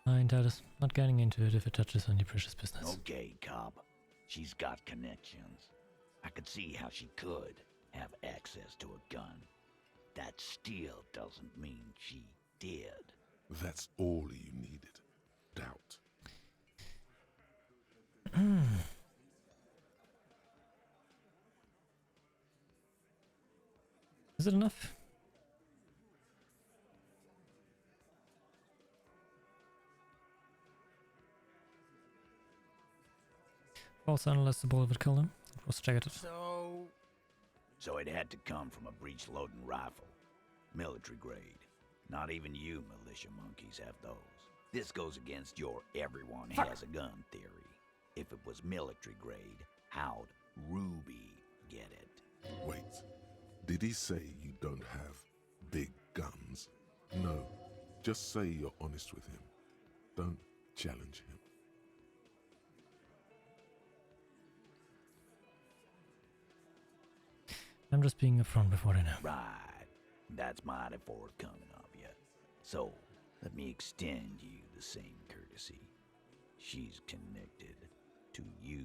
Fine, Titus. Not getting into it if it touches on your precious business. Okay, cop. She's got connections. I could see how she could have access to a gun. That still doesn't mean she did. That's all you needed. Doubt. Is it enough? False analyst the bullet would kill him. Let's check it. So it had to come from a breech-loading rifle. Military grade. Not even you militia monkeys have those. This goes against your everyone has a gun theory. If it was military grade, how'd Ruby get it? Wait. Did he say you don't have big guns? No. Just say you're honest with him. Don't challenge him. I'm just being upfront before I know. Right. That's mighty forthcoming of you. So, let me extend you the same courtesy. She's connected to you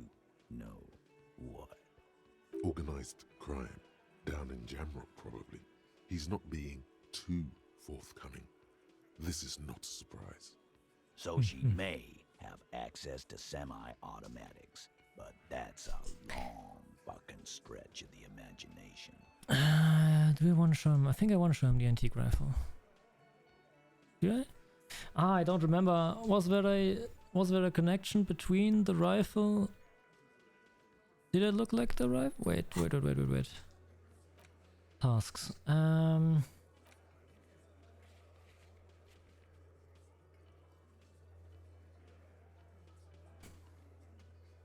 know what. Organized crime. Down in Jamrock, probably. He's not being too forthcoming. This is not a surprise. So she may have access to semi-automatics, but that's a long fucking stretch of the imagination. Do we want to show him? I think I want to show him the antique rifle. Do I? I don't remember. Was there a connection between the rifle? Did it look like the rifle? Wait. Tasks.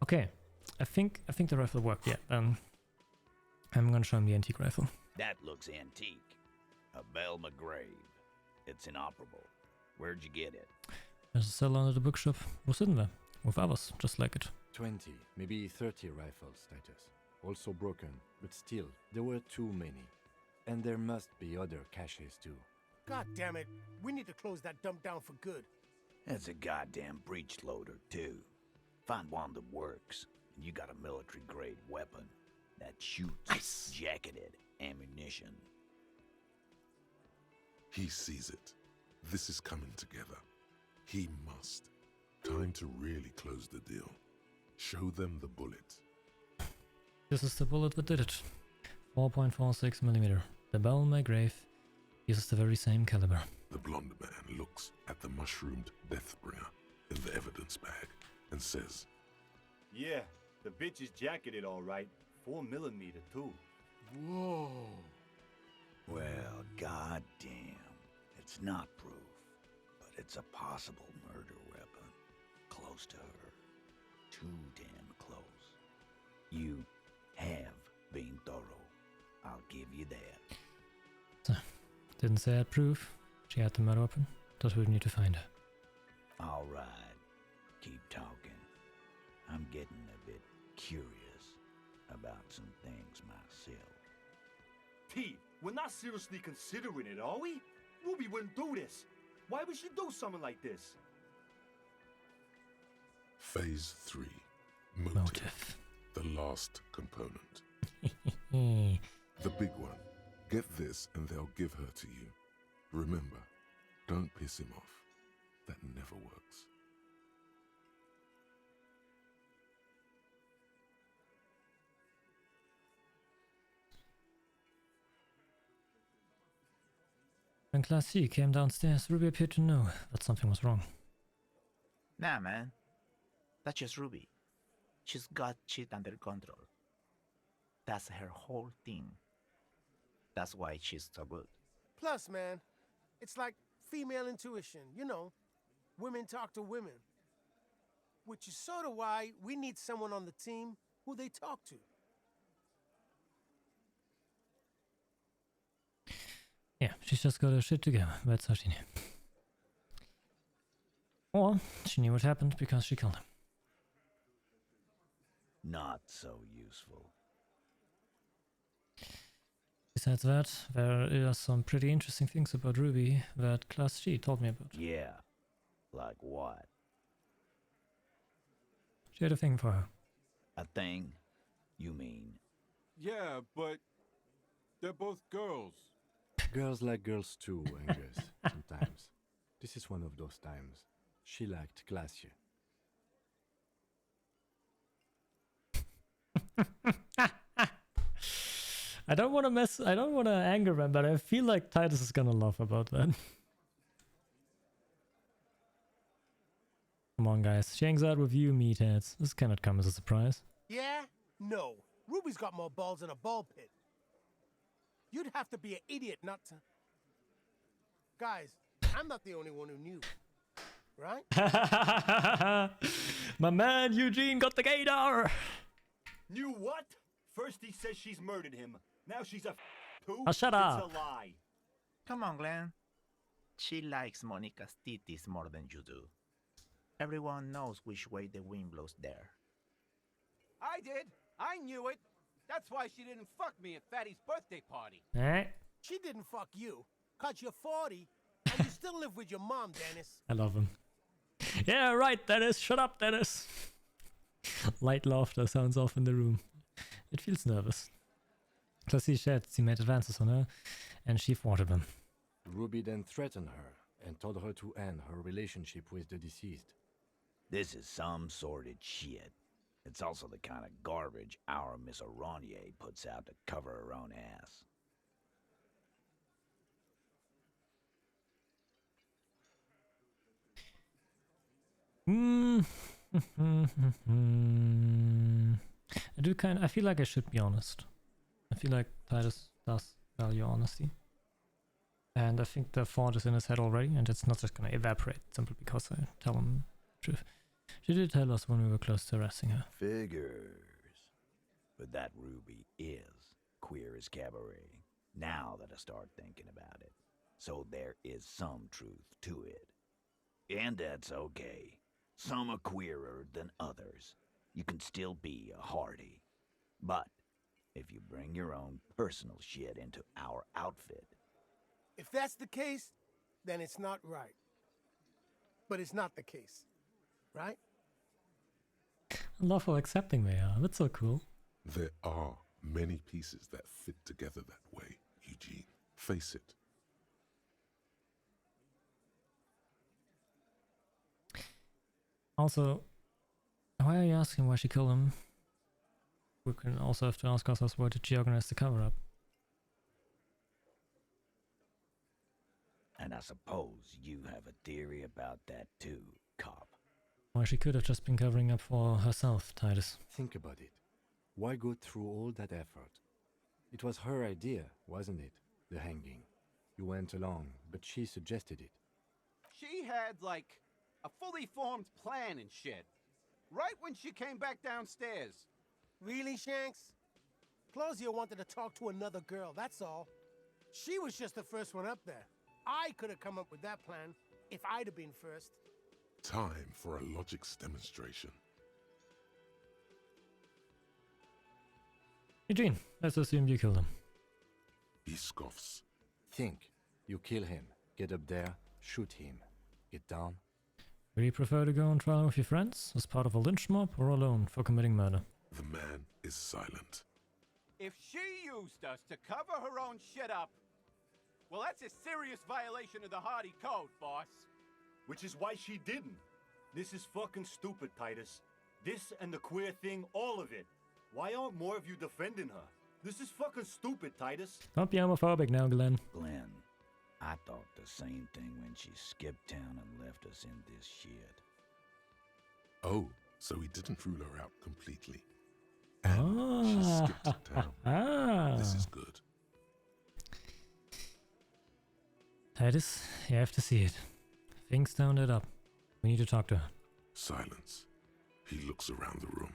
Okay. I think the rifle worked. Yeah. I'm gonna show him the antique rifle. That looks antique. A Belle McGrave. It's inoperable. Where'd you get it? There's a cell under the bookshop. We're sitting there with others, just like it. 20, maybe 30 rifles, Titus. Also broken, but still, there were too many. And there must be other caches too. God damn it. We need to close that dump down for good. That's a goddamn breech loader, too. Find one that works, and you got a military-grade weapon that shoots jacketed ammunition. He sees it. This is coming together. He must. Time to really close the deal. Show them the bullet. This is the bullet that did it. 4.46 millimeter. The Belle McGrave uses the very same caliber. The blonde man looks at the mushroomed Deathbringer in the evidence bag and says, Yeah, the bitch is jacketed all right. 4mm too. Whoa. Well, goddamn. It's not proof, but it's a possible murder weapon. Close to her. Too damn close. You have been thorough. I'll give you that. So, didn't say I had proof. She had the murder weapon. Thought we'd need to find her. All right. Keep talking. I'm getting a bit curious about some things myself. T, we're not seriously considering it, are we? Ruby wouldn't do this. Why would she do something like this? Phase 3. Motive. The last component. The big one. Get this and they'll give her to you. Remember, don't piss him off. That never works. When Class C came downstairs, Ruby appeared to know that something was wrong. Nah, man. That's just Ruby. She's got shit under control. That's her whole thing. That's why she's so good. Plus, man, it's like female intuition, you know. Women talk to women. Which is sort of why we need someone on the team who they talk to. Yeah, she's just got her shit together. That's how she knew. Or she knew what happened because she killed him. Not so useful. Besides that, there are some pretty interesting things about Ruby that Class G told me about. Yeah. Like what? She had a thing for her. A thing? You mean? Yeah, but they're both girls. Girls like girls too, Angus, sometimes. This is one of those times. She liked Glacier. I don't want to anger him, but I feel like Titus is gonna laugh about that. Come on, guys. She hangs out with you, meatheads. This cannot come as a surprise. Yeah? No. Ruby's got more balls in a ball pit. You'd have to be an idiot not to... Guys, I'm not the only one who knew. Right? My man Eugene got the gator! Knew what? First he says she's murdered him. Now she's a too? Oh, shut up. It's a lie. Come on, Glenn. She likes Monica's titties more than you do. Everyone knows which way the wind blows there. I did. I knew it. That's why she didn't fuck me at Fatty's birthday party. Eh? She didn't fuck you, 'cause you're 40, and you still live with your mom, Dennis. I love him. Yeah, right, Dennis. Shut up, Dennis. Light laughter sounds off in the room. It feels nervous. Classy said she made advances on her, and she thwarted them. Ruby then threatened her and told her to end her relationship with the deceased. This is some sordid shit. It's also the kind of garbage our Miss Aronier puts out to cover her own ass. I feel like I should be honest. I feel like Titus does value honesty. And I think the thought is in his head already, and it's not just gonna evaporate simply because I tell him the truth. She did tell us when we were close to arresting her. Figures. But that Ruby is queer as cabaret, now that I start thinking about it. So there is some truth to it. And that's okay. Some are queerer than others. You can still be a Hardy. But if you bring your own personal shit into our outfit... If that's the case, then it's not right. But it's not the case, right? I love how accepting they are. That's so cool. There are many pieces that fit together that way, Eugene. Face it. Also, why are you asking why she killed him? We can also have to ask ourselves, why did she organize the cover-up? And I suppose you have a theory about that too, cop. Why she could have just been covering up for herself, Titus. Think about it. Why go through all that effort? It was her idea, wasn't it? The hanging. You went along, but she suggested it. She had, like, a fully formed plan and shit. Right when she came back downstairs. Really, Shanks? Claudia wanted to talk to another girl, that's all. She was just the first one up there. I could have come up with that plan if I'd have been first. Time for a logics demonstration. Eugene, let's assume you killed him. He scoffs. Think. You kill him. Get up there. Shoot him. Get down. Would you prefer to go on trial with your friends, as part of a lynch mob, or alone for committing murder? The man is silent. If she used us to cover her own shit up, well, that's a serious violation of the Hardy Code, boss. Which is why she didn't. This is fucking stupid, Titus. This and the queer thing, all of it. Why aren't more of you defending her? This is fucking stupid, Titus. Don't be homophobic now, Glenn. Glenn, I thought the same thing when she skipped town and left us in this shit. Oh, so he didn't rule her out completely. And she skipped town. This is good. Titus, you have to see it. Things don't add up. We need to talk to her. Silence. He looks around the room.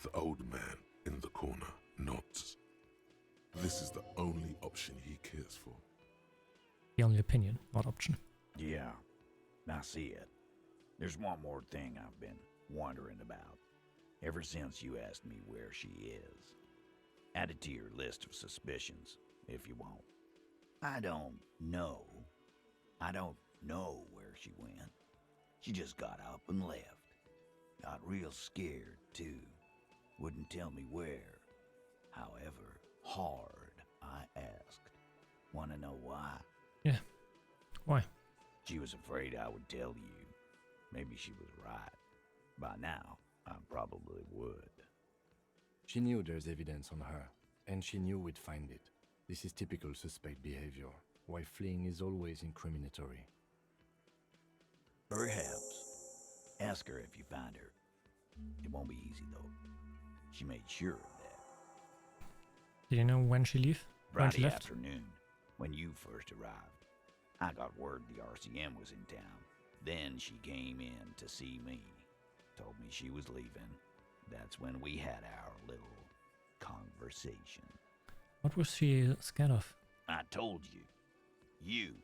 The old man in the corner nods. This is the only option he cares for. The only opinion, not option. Yeah, I see it. There's one more thing I've been wondering about. Ever since you asked me where she is. Add it to your list of suspicions, if you want. I don't know where she went. She just got up and left. Got real scared, too. Wouldn't tell me where. However hard I asked. Wanna know why? Yeah. Why? She was afraid I would tell you. Maybe she was right. By now, I probably would. She knew there's evidence on her, and she knew we'd find it. This is typical suspect behavior, why fleeing is always incriminatory. Perhaps. Ask her if you find her. It won't be easy, though. She made sure of that. Do you know when she left? Friday afternoon, when you first arrived. I got word the RCM was in town. Then she came in to see me. Told me she was leaving. That's when we had our little conversation. What was she scared of? I told you. You.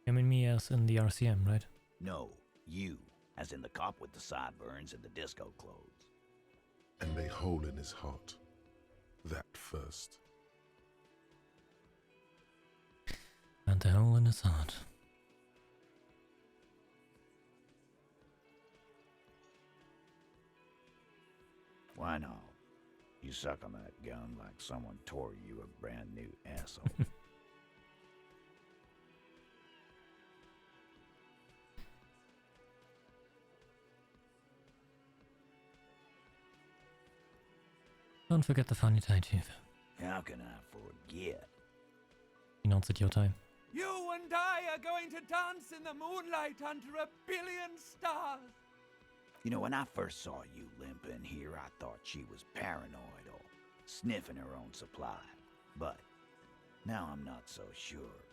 I mean me as in the RCM, right? No, you. As in the cop with the sideburns and the disco clothes. And a hole in his heart. That first. And the hole in his heart. Why not? You suck on that gun like someone tore you a brand new asshole. Don't forget the funny tie tooth. How can I forget? He nods at your time. You and I are going to dance in the moonlight under 1 billion stars. You know, when I first saw you limping here, I thought she was paranoid or sniffing her own supply. But now I'm not so sure.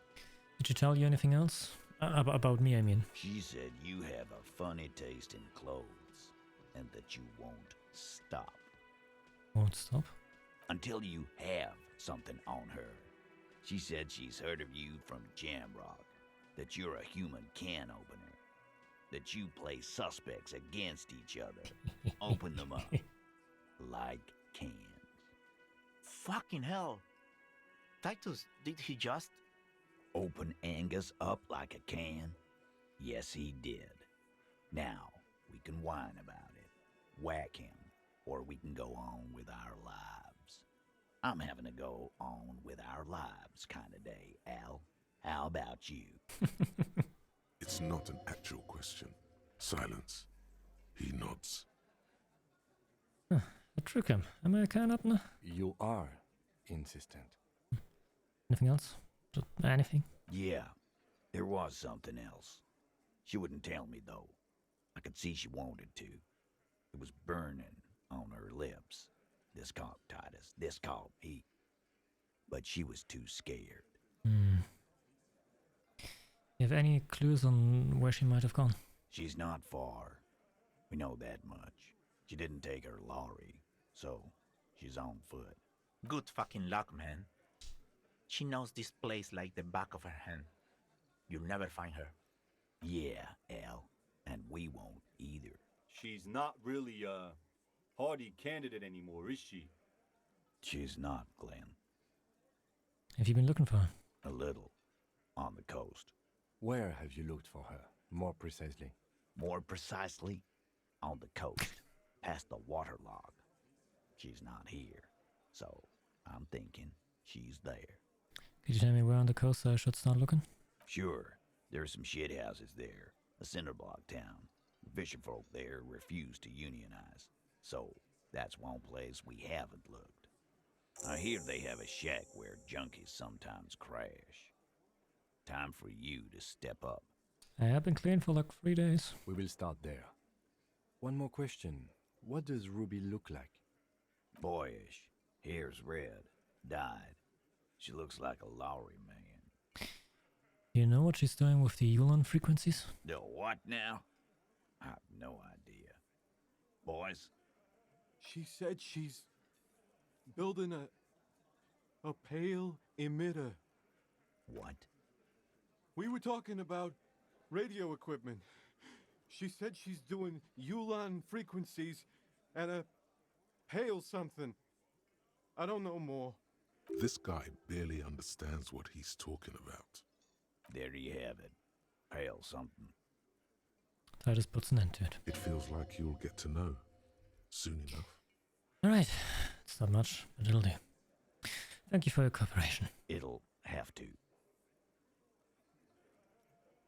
Did she tell you anything else? About me, I mean. She said you have a funny taste in clothes and that you won't stop. Won't stop? Until you have something on her. She said she's heard of you from Jamrock, that you're a human can opener, that you play suspects against each other, open them up like cans. Fucking hell. Titus, did he just... Open Angus up like a can? Yes, he did. Now, we can whine about it, whack him, or we can go on with our lives. I'm having to go on with our lives kind of day, Al. How about you? It's not an actual question. Silence. He nods. Huh, I trick him. Am I a can opener? You are insistent. Anything else? Just anything? Yeah, there was something else. She wouldn't tell me, though. I could see she wanted to. It was burning on her lips. This caught Titus. This caught me. But she was too scared. You have any clues on where she might have gone? She's not far. We know that much. She didn't take her lorry, so she's on foot. Good fucking luck, man. She knows this place like the back of her hand. You'll never find her. Yeah, Al. And we won't either. She's not really a hardy candidate anymore, is she? She's not, Glenn. Have you been looking for her? A little. On the coast. Where have you looked for her, more precisely? More precisely, on the coast, past the waterlog. She's not here, so I'm thinking she's there. Could you tell me where on the coast I should start looking? Sure, there's some shit houses there, a cinder block town. The fisherfolk there refuse to unionize, so that's one place we haven't looked. I hear they have a shack where junkies sometimes crash. Time for you to step up. I have been clean for like 3 days. We will start there. One more question. What does Ruby look like? Boyish, hair's red, dyed. She looks like a Lowry man. Do you know what she's doing with the Yulon frequencies? The what now? I have no idea. Boys? She said she's building a pale emitter. What? We were talking about radio equipment. She said she's doing Yulon frequencies and a pale something. I don't know more. This guy barely understands what he's talking about. There you have it. Pale something. Titus puts an end to it. It feels like you'll get to know soon enough. Alright, it's not much, but it'll do. Thank you for your cooperation. It'll have to.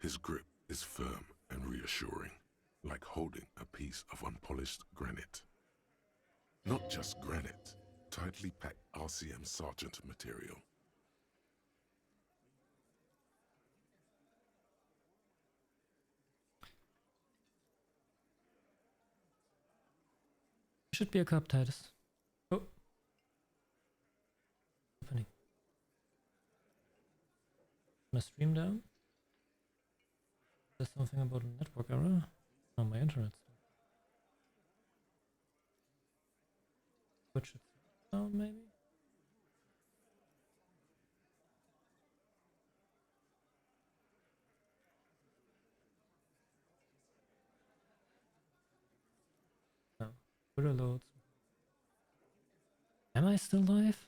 His grip is firm and reassuring, like holding a piece of unpolished granite. Not just granite, tightly packed RCM Sergeant material. Should be a cup, Titus. Oh. Happening. My stream down? There's something about a network error on my internet. Switch it down, maybe? No. Twitter loads. Am I still live?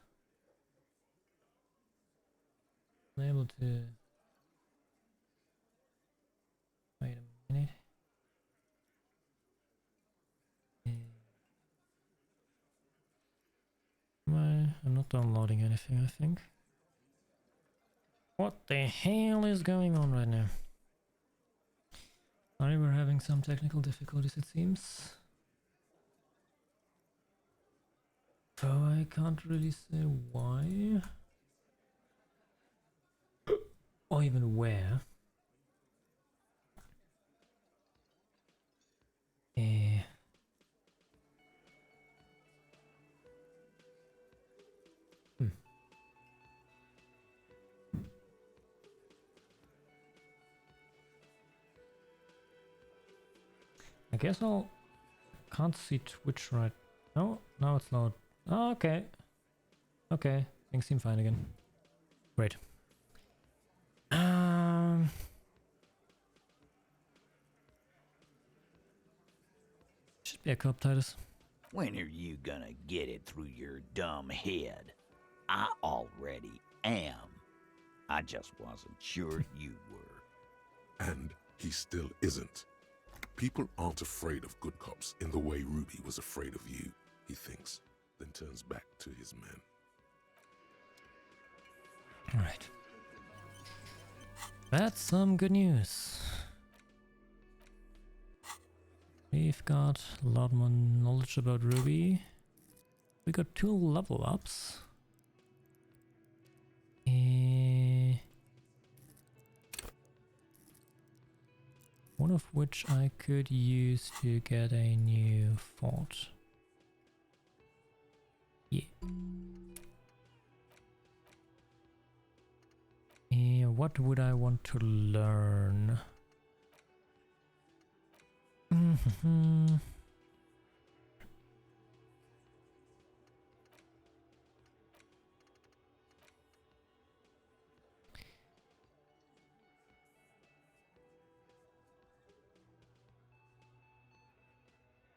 I'm able to... Wait a minute. I'm not downloading anything, I think. What the hell is going on right now? Sorry, we're having some technical difficulties, it seems. So I can't really say why. Or even where. I guess I'll... Can't see Twitch right... No, now it's loud. Oh, okay. Okay, things seem fine again. Great. Should be a cup, Titus. When are you gonna get it through your dumb head? I already am. I just wasn't sure you were. And he still isn't. People aren't afraid of good cops in the way Ruby was afraid of you, he thinks, then turns back to his men. Alright. That's some good news. We've got a lot more knowledge about Ruby. We got 2 level ups. One of which I could use to get a new fort. Yeah. What would I want to learn?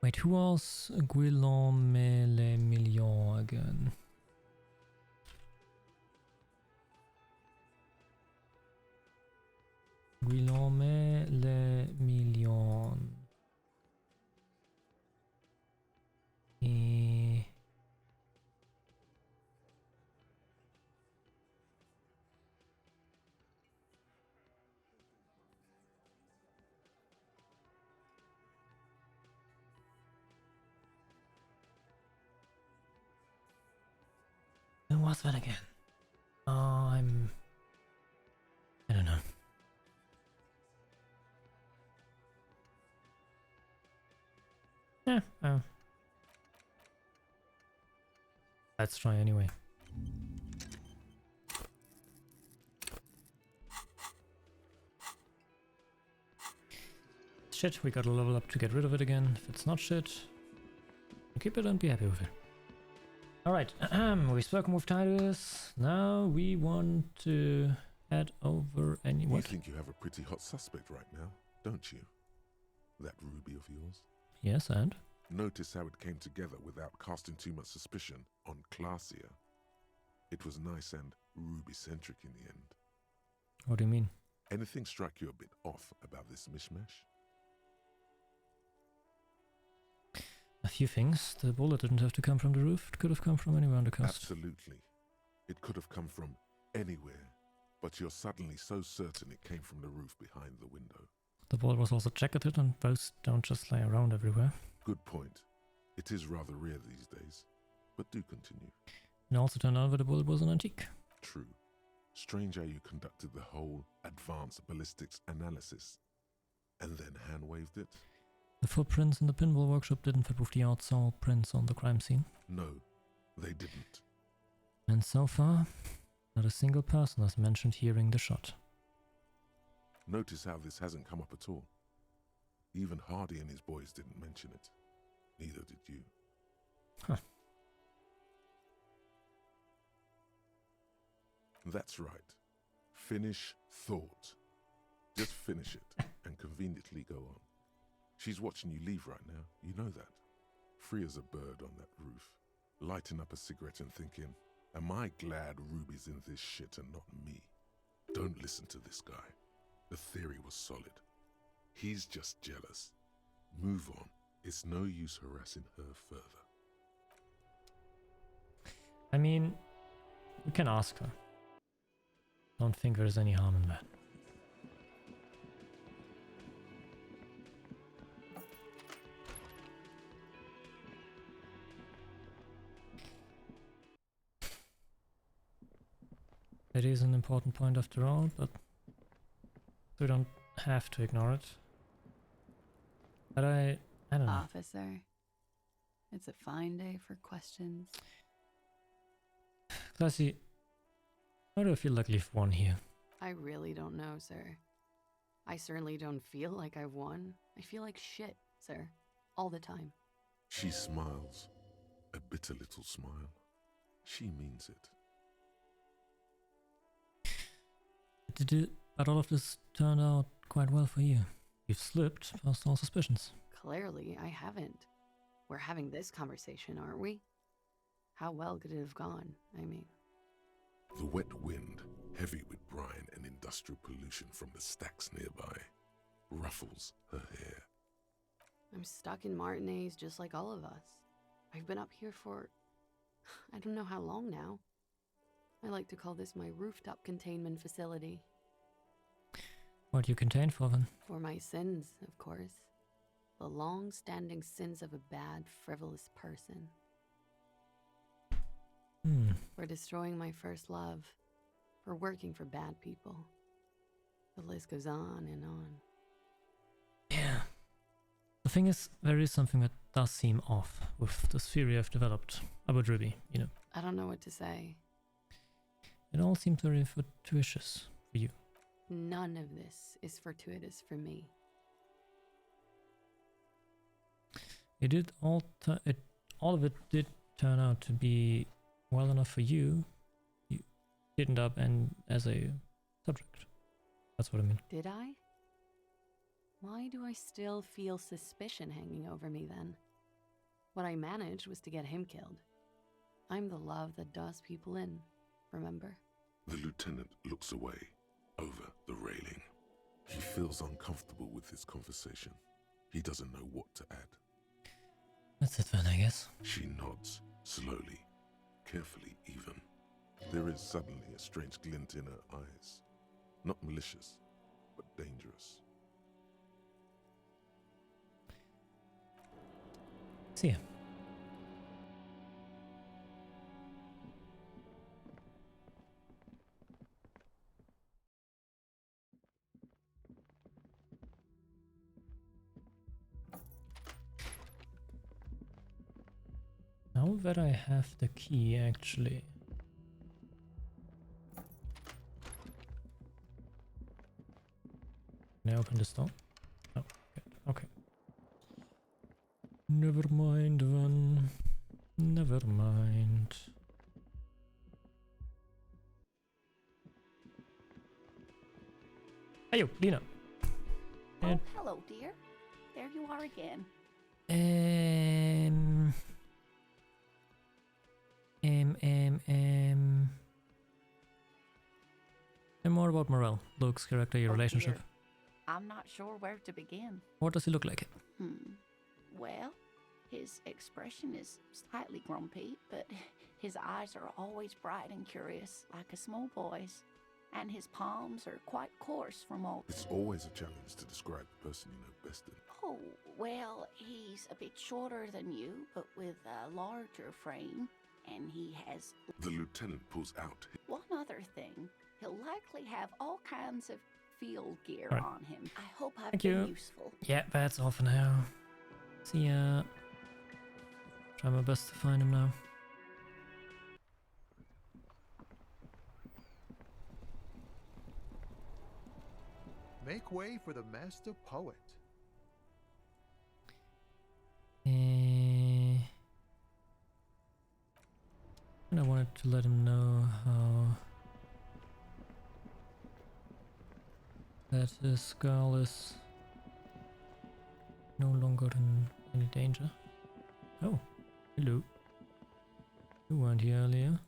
Wait, who was Guillaume le Million again? Guillaume le Million. Who was that again? I don't know. Yeah, let's try anyway. Shit, we gotta level up to get rid of it again. If it's not shit, keep it and be happy with it. Alright, we've spoken with Titus. Now we want to head over You think you have a pretty hot suspect right now, don't you? That Ruby of yours? Yes, and? Notice how it came together without casting too much suspicion on Clasia. It was nice and Ruby-centric in the end. What do you mean? Anything struck you a bit off about this mishmash? A few things. The bullet didn't have to come from the roof. It could have come from anywhere on the coast. Absolutely. It could have come from anywhere, but you're suddenly so certain it came from the roof behind the window. The bullet was also jacketed and bows don't just lie around everywhere. Good point. It is rather rare these days, but do continue. It also turned out that the bullet was an antique. True. Strange how you conducted the whole advanced ballistics analysis and then hand-waved it? The footprints in the pinball workshop didn't fit with the outsole prints on the crime scene. No, they didn't. And so far, not a single person has mentioned hearing the shot. Notice how this hasn't come up at all. Even Hardy and his boys didn't mention it. Neither did you. Huh. That's right. Finish thought. Just finish it and conveniently go on. She's watching you leave right now. You know that. Free as a bird on that roof, lighting up a cigarette and thinking, am I glad Ruby's in this shit and not me? Don't listen to this guy. The theory was solid. He's just jealous. Move on. It's no use harassing her further. I mean, we can ask her. Don't think there's any harm in that. It is an important point after all, but we don't have to ignore it. But I don't know. Officer, it's a fine day for questions. Classy, how do I feel like Leaf won here? I really don't know, sir. I certainly don't feel like I've won. I feel like shit, sir. All the time. She smiles, a bitter little smile. She means it. But all of this turned out quite well for you. You've slipped past all suspicions. Clearly, I haven't. We're having this conversation, aren't we? How well could it have gone? I mean... The wet wind, heavy with brine and industrial pollution from the stacks nearby, ruffles her hair. I'm stuck in Martinez just like all of us. I've been up here for... I don't know how long now. I like to call this my rooftop containment facility. What do you contain for them? For my sins, of course. The long-standing sins of a bad, frivolous person. For destroying my first love. For working for bad people. The list goes on and on. Yeah. The thing is, there is something that does seem off with this theory I've developed about Ruby, you know. I don't know what to say. It all seems very fortuitous for you. None of this is fortuitous for me. It did all of it did turn out to be well enough for you. You didn't up and as a subject. That's what I mean. Did I? Why do I still feel suspicion hanging over me then? What I managed was to get him killed. I'm the love that does people in, remember? The lieutenant looks away, over the railing. He feels uncomfortable with this conversation. He doesn't know what to add. That's it then, I guess. She nods, slowly, carefully even. There is suddenly a strange glint in her eyes. Not malicious, but dangerous. See ya. Now that I have the key, actually. Can I open this door? Oh, okay. Never mind then. Never mind. Hey, you, Lena. Oh, hello, dear. There you are again. And more about Morel, Luke's character, your relationship. Dear. I'm not sure where to begin. What does he look like? Well, his expression is slightly grumpy, but his eyes are always bright and curious, like a small boy's. And his palms are quite coarse from all... It's always a challenge to describe the person you know best in. Oh, well, he's a bit shorter than you, but with a larger frame. And he has... The lieutenant pulls out. One other thing. He'll likely have all kinds of field gear Right. on him. I hope I've Thank been you. useful. Yeah, that's all for now. See ya. Try my best to find him now. Make way for the master poet. And I wanted to let him know how that this girl is no longer in any danger. Oh, hello. You weren't here earlier.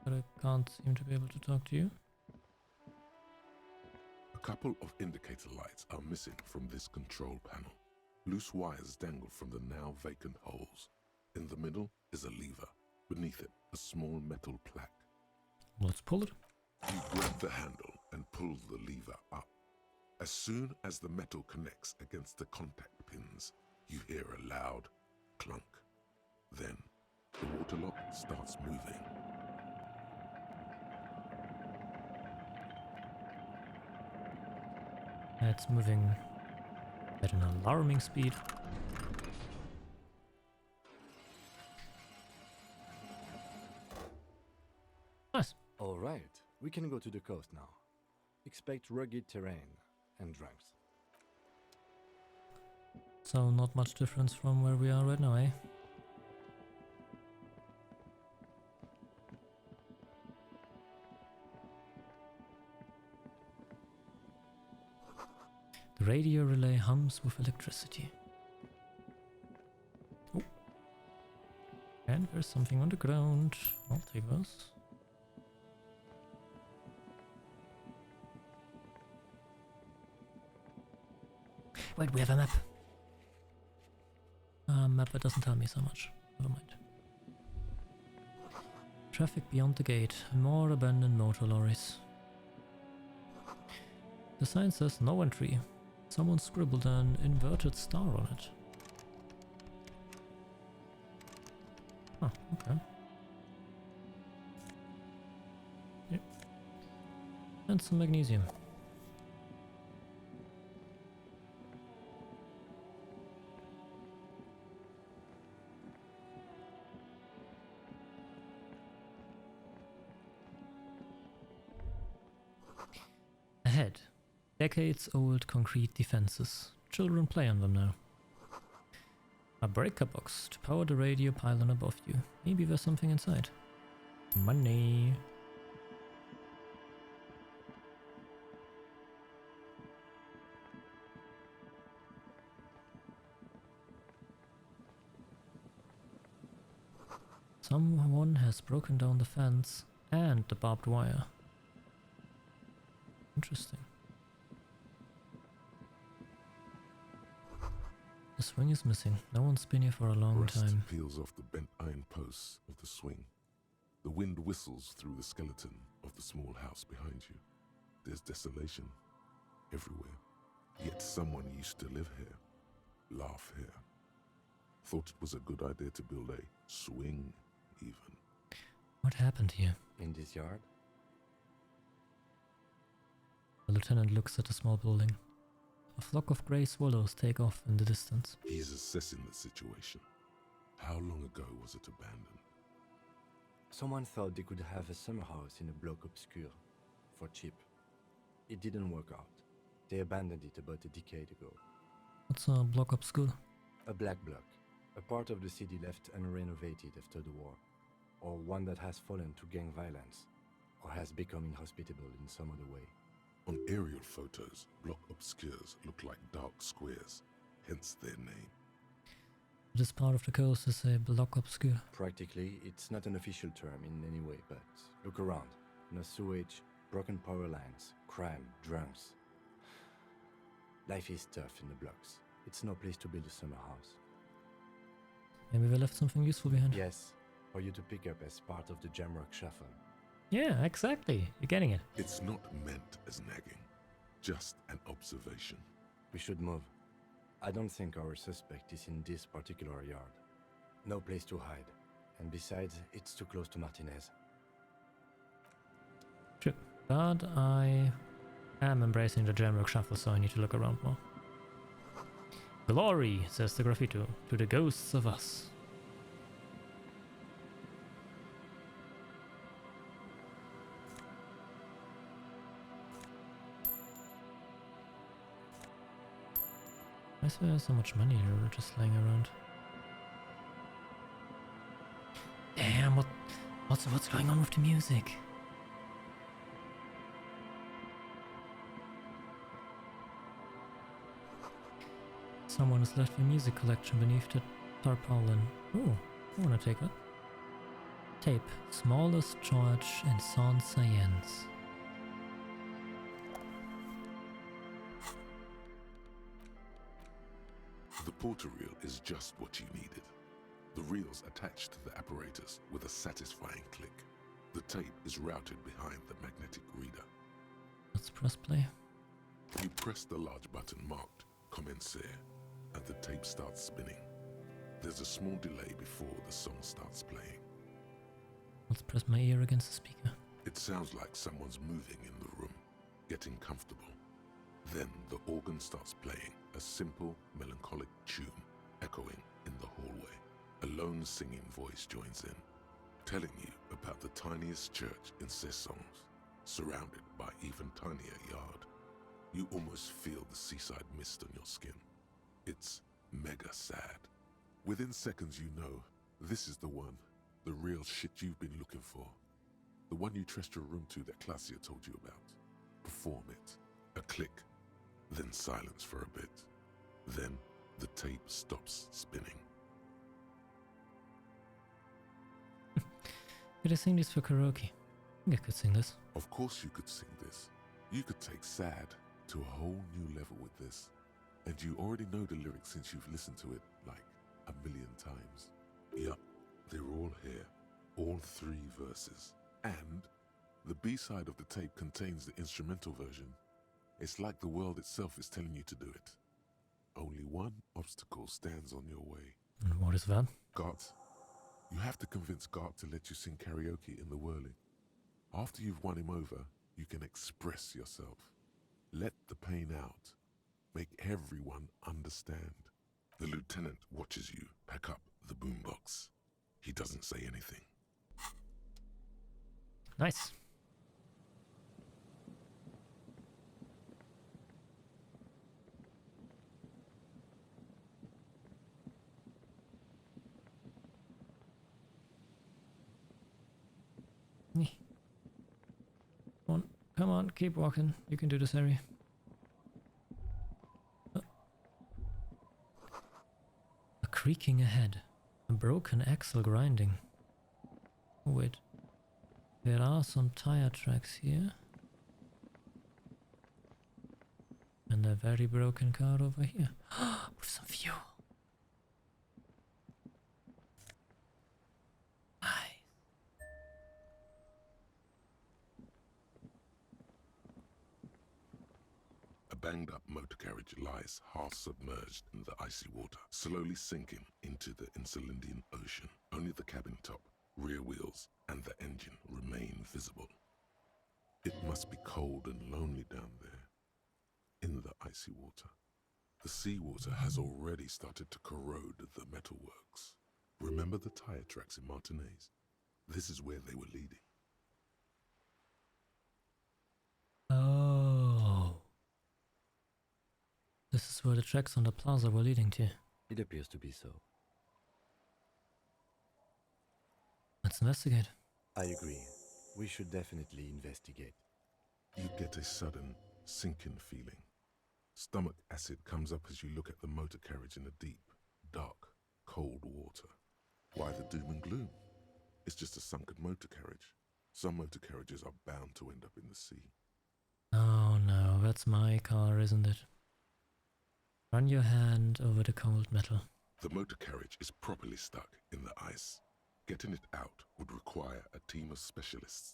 But I can't seem to be able to talk to you. A couple of indicator lights are missing from this control panel. Loose wires dangle from the now vacant holes. In the middle is a lever. Beneath it, a small metal plaque. Let's pull it. You grab the handle and pull the lever up. As soon as the metal connects against the contact pins, you hear a loud clunk. Then, the water lock starts moving. It's moving at an alarming speed. Nice. All right, we can go to the coast now. Expect rugged terrain and drunks. So not much difference from where we are right now, eh? The radio relay hums with electricity. Oh. And there's something on the ground. I'll take those. Wait, we have a map. A map that doesn't tell me so much. Never mind. Traffic beyond the gate. More abandoned motor lorries. The sign says no entry. Someone scribbled an inverted star on it. Oh, okay. Yep. And some magnesium. Ahead. Decades-old concrete defenses. Children play on them now. A breaker box to power the radio pylon above you. Maybe there's something inside. Money. Someone has broken down the fence and the barbed wire. Interesting. The swing is missing. No one's been here for a long Rust time. peels off the bent iron posts of the swing. The wind whistles through the skeleton of the small house behind you. There's desolation everywhere. Yet someone used to live here, laugh here. Thought it was a good idea to build a swing, even. What happened here? In this yard? The lieutenant looks at the small building. A flock of grey swallows take off in the distance. He's assessing the situation. How long ago was it abandoned? Someone thought they could have a summer house in a bloc obscure for cheap. It didn't work out. They abandoned it about a decade ago. What's a block obscure? A black bloc, a part of the city left unrenovated after the war, or one that has fallen to gang violence, or has become inhospitable in some other way. On aerial photos, block obscures look like dark squares, hence their name. This part of the coast is a block obscure. Practically, it's not an official term in any way, but look around. No sewage, broken power lines, crime, drunks. Life is tough in the blocks. It's no place to build a summer house. Maybe they left something useful behind. Yes, for you to pick up as part of the Jamrock Shuffle. Yeah, exactly. You're getting it. It's not meant as nagging, just an observation. We should move. I don't think our suspect is in this particular yard. No place to hide. And besides, it's too close to Martinez. True. But I am embracing the Jamrock Shuffle, so I need to look around more. Glory, says the graffito, to the ghosts of us. Why is there so much money here just laying around? Damn, what's going on with the music? Someone has left the music collection beneath the tarpaulin. Oh, I wanna take that. Tape, smallest church in Saint-Saëns. The porter reel is just what you needed. The reel's attached to the apparatus with a satisfying click. The tape is routed behind the magnetic reader. Let's press play. You press the large button marked Commencer, and the tape starts spinning. There's a small delay before the song starts playing. Let's press my ear against the speaker. It sounds like someone's moving in the room, getting comfortable. Then the organ starts playing a simple, melancholic tune echoing in the hallway. A lone singing voice joins in, telling you about the tiniest church in Cessons, surrounded by even tinier yard. You almost feel the seaside mist on your skin. It's mega sad. Within seconds you know, this is the one, the real shit you've been looking for. The one you trust your room to that Claudia told you about. Perform it. A click, then silence for a bit. Then the tape stops spinning. Could I sing this for karaoke? I think I could sing this. Of course you could sing this. You could take sad to a whole new level with this. And you already know the lyrics since you've listened to it like a million times. Yup, they're all here. All 3 verses. And the B-side of the tape contains the instrumental version. It's like the world itself is telling you to do it. Only one obstacle stands on your way. And what is that? Gart. You have to convince Gart to let you sing karaoke in the whirling. After you've won him over, you can express yourself. Let the pain out. Make everyone understand. The lieutenant watches you pack up the boombox. He doesn't say anything. Nice. Come on, keep walking. You can do this, Harry. A creaking ahead. A broken axle grinding. Oh, wait. There are some tire tracks here. And a very broken car over here. With some fuel. A banged-up motor carriage lies half submerged in the icy water, slowly sinking into the Insulindian Ocean. Only the cabin top, rear wheels, and the engine remain visible. It must be cold and lonely down there, in the icy water. The seawater has already started to corrode the metalworks. Remember the tire tracks in Martinez? This is where they were leading. Oh. This is where the tracks on the plaza were leading to. It appears to be so. Let's investigate. I agree. We should definitely investigate. You get a sudden sinking feeling. Stomach acid comes up as you look at the motor carriage in the deep, dark, cold water. Why the doom and gloom? It's just a sunken motor carriage. Some motor carriages are bound to end up in the sea. Oh no, that's my car, isn't it? Run your hand over the cold metal. The motor carriage is properly stuck in the ice. Getting it out would require a team of specialists.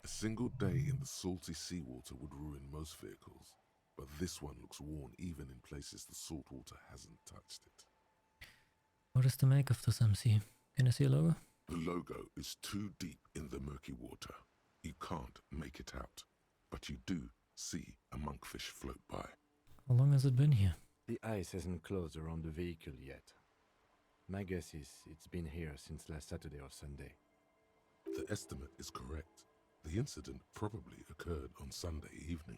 A single day in the salty seawater would ruin most vehicles, but this one looks worn even in places the salt water hasn't touched it. What is the make of this MC? Can I see a logo? The logo is too deep in the murky water. You can't make it out, but you do see a monkfish float by. How long has it been here? The ice hasn't closed around the vehicle yet. My guess is it's been here since last Saturday or Sunday. The estimate is correct. The incident probably occurred on Sunday evening.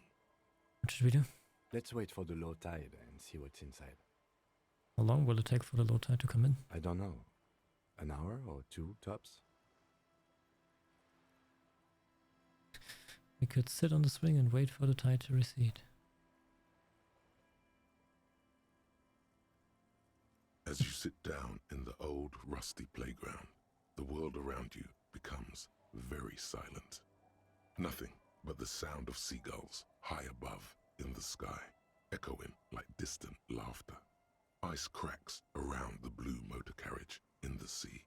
What should we do? Let's wait for the low tide and see what's inside. How long will it take for the low tide to come in? I don't know. An hour or 2 tops? We could sit on the swing and wait for the tide to recede. As you sit down in the old, rusty playground, the world around you becomes very silent. Nothing but the sound of seagulls high above in the sky, echoing like distant laughter. Ice cracks around the blue motor carriage in the sea.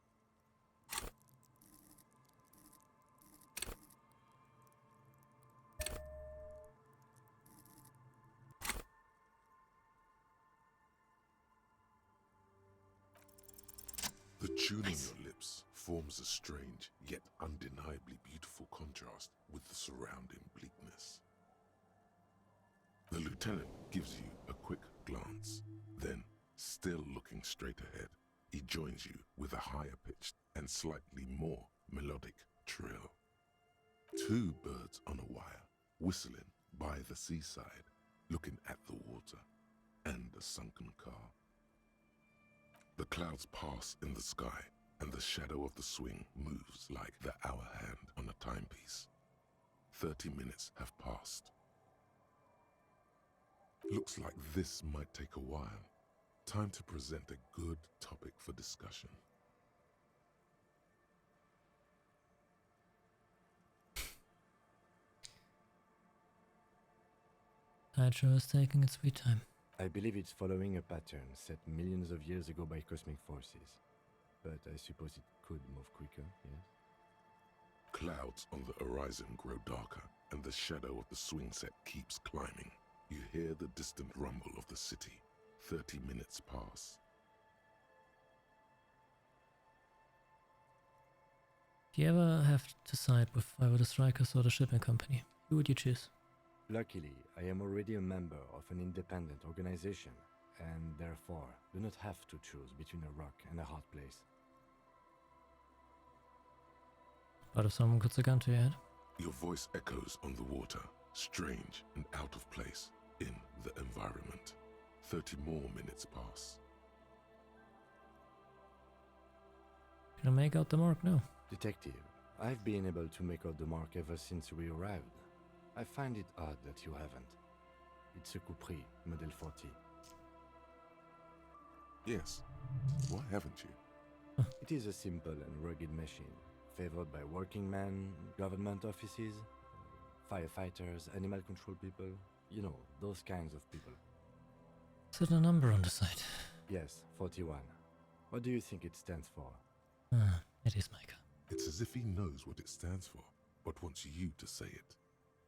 The tune on your lips forms a strange yet undeniably beautiful contrast with the surrounding bleakness. The lieutenant gives you a quick glance, then, still looking straight ahead, he joins you with a higher pitched and slightly more melodic trill. Two birds on a wire, whistling by the seaside, looking at the water and the sunken car. The clouds pass in the sky, and the shadow of the swing moves like the hour hand on a timepiece. 30 minutes have passed. Looks like this might take a while. Time to present a good topic for discussion. Hydra is taking its sweet time. I believe it's following a pattern set millions of years ago by cosmic forces. But I suppose it could move quicker, yes? Clouds on the horizon grow darker, and the shadow of the swing set keeps climbing. You hear the distant rumble of the city. 30 minutes pass. If you ever have to decide with either the strikers or the shipping company, who would you choose? Luckily, I am already a member of an independent organization, and therefore do not have to choose between a rock and a hard place. But if someone puts a gun to your head? Your voice echoes on the water, strange and out of place in the environment. 30 more minutes pass. Can I make out the mark now? Detective, I've been able to make out the mark ever since we arrived. I find it odd that you haven't. It's a Capri, Model 40. Yes. Why haven't you? It is a simple and rugged machine, favored by working men, government offices, firefighters, animal control people, you know, those kinds of people. Is there a number on the side? Yes, 41. What do you think it stands for? It is Micah. It's as if he knows what it stands for, but wants you to say it.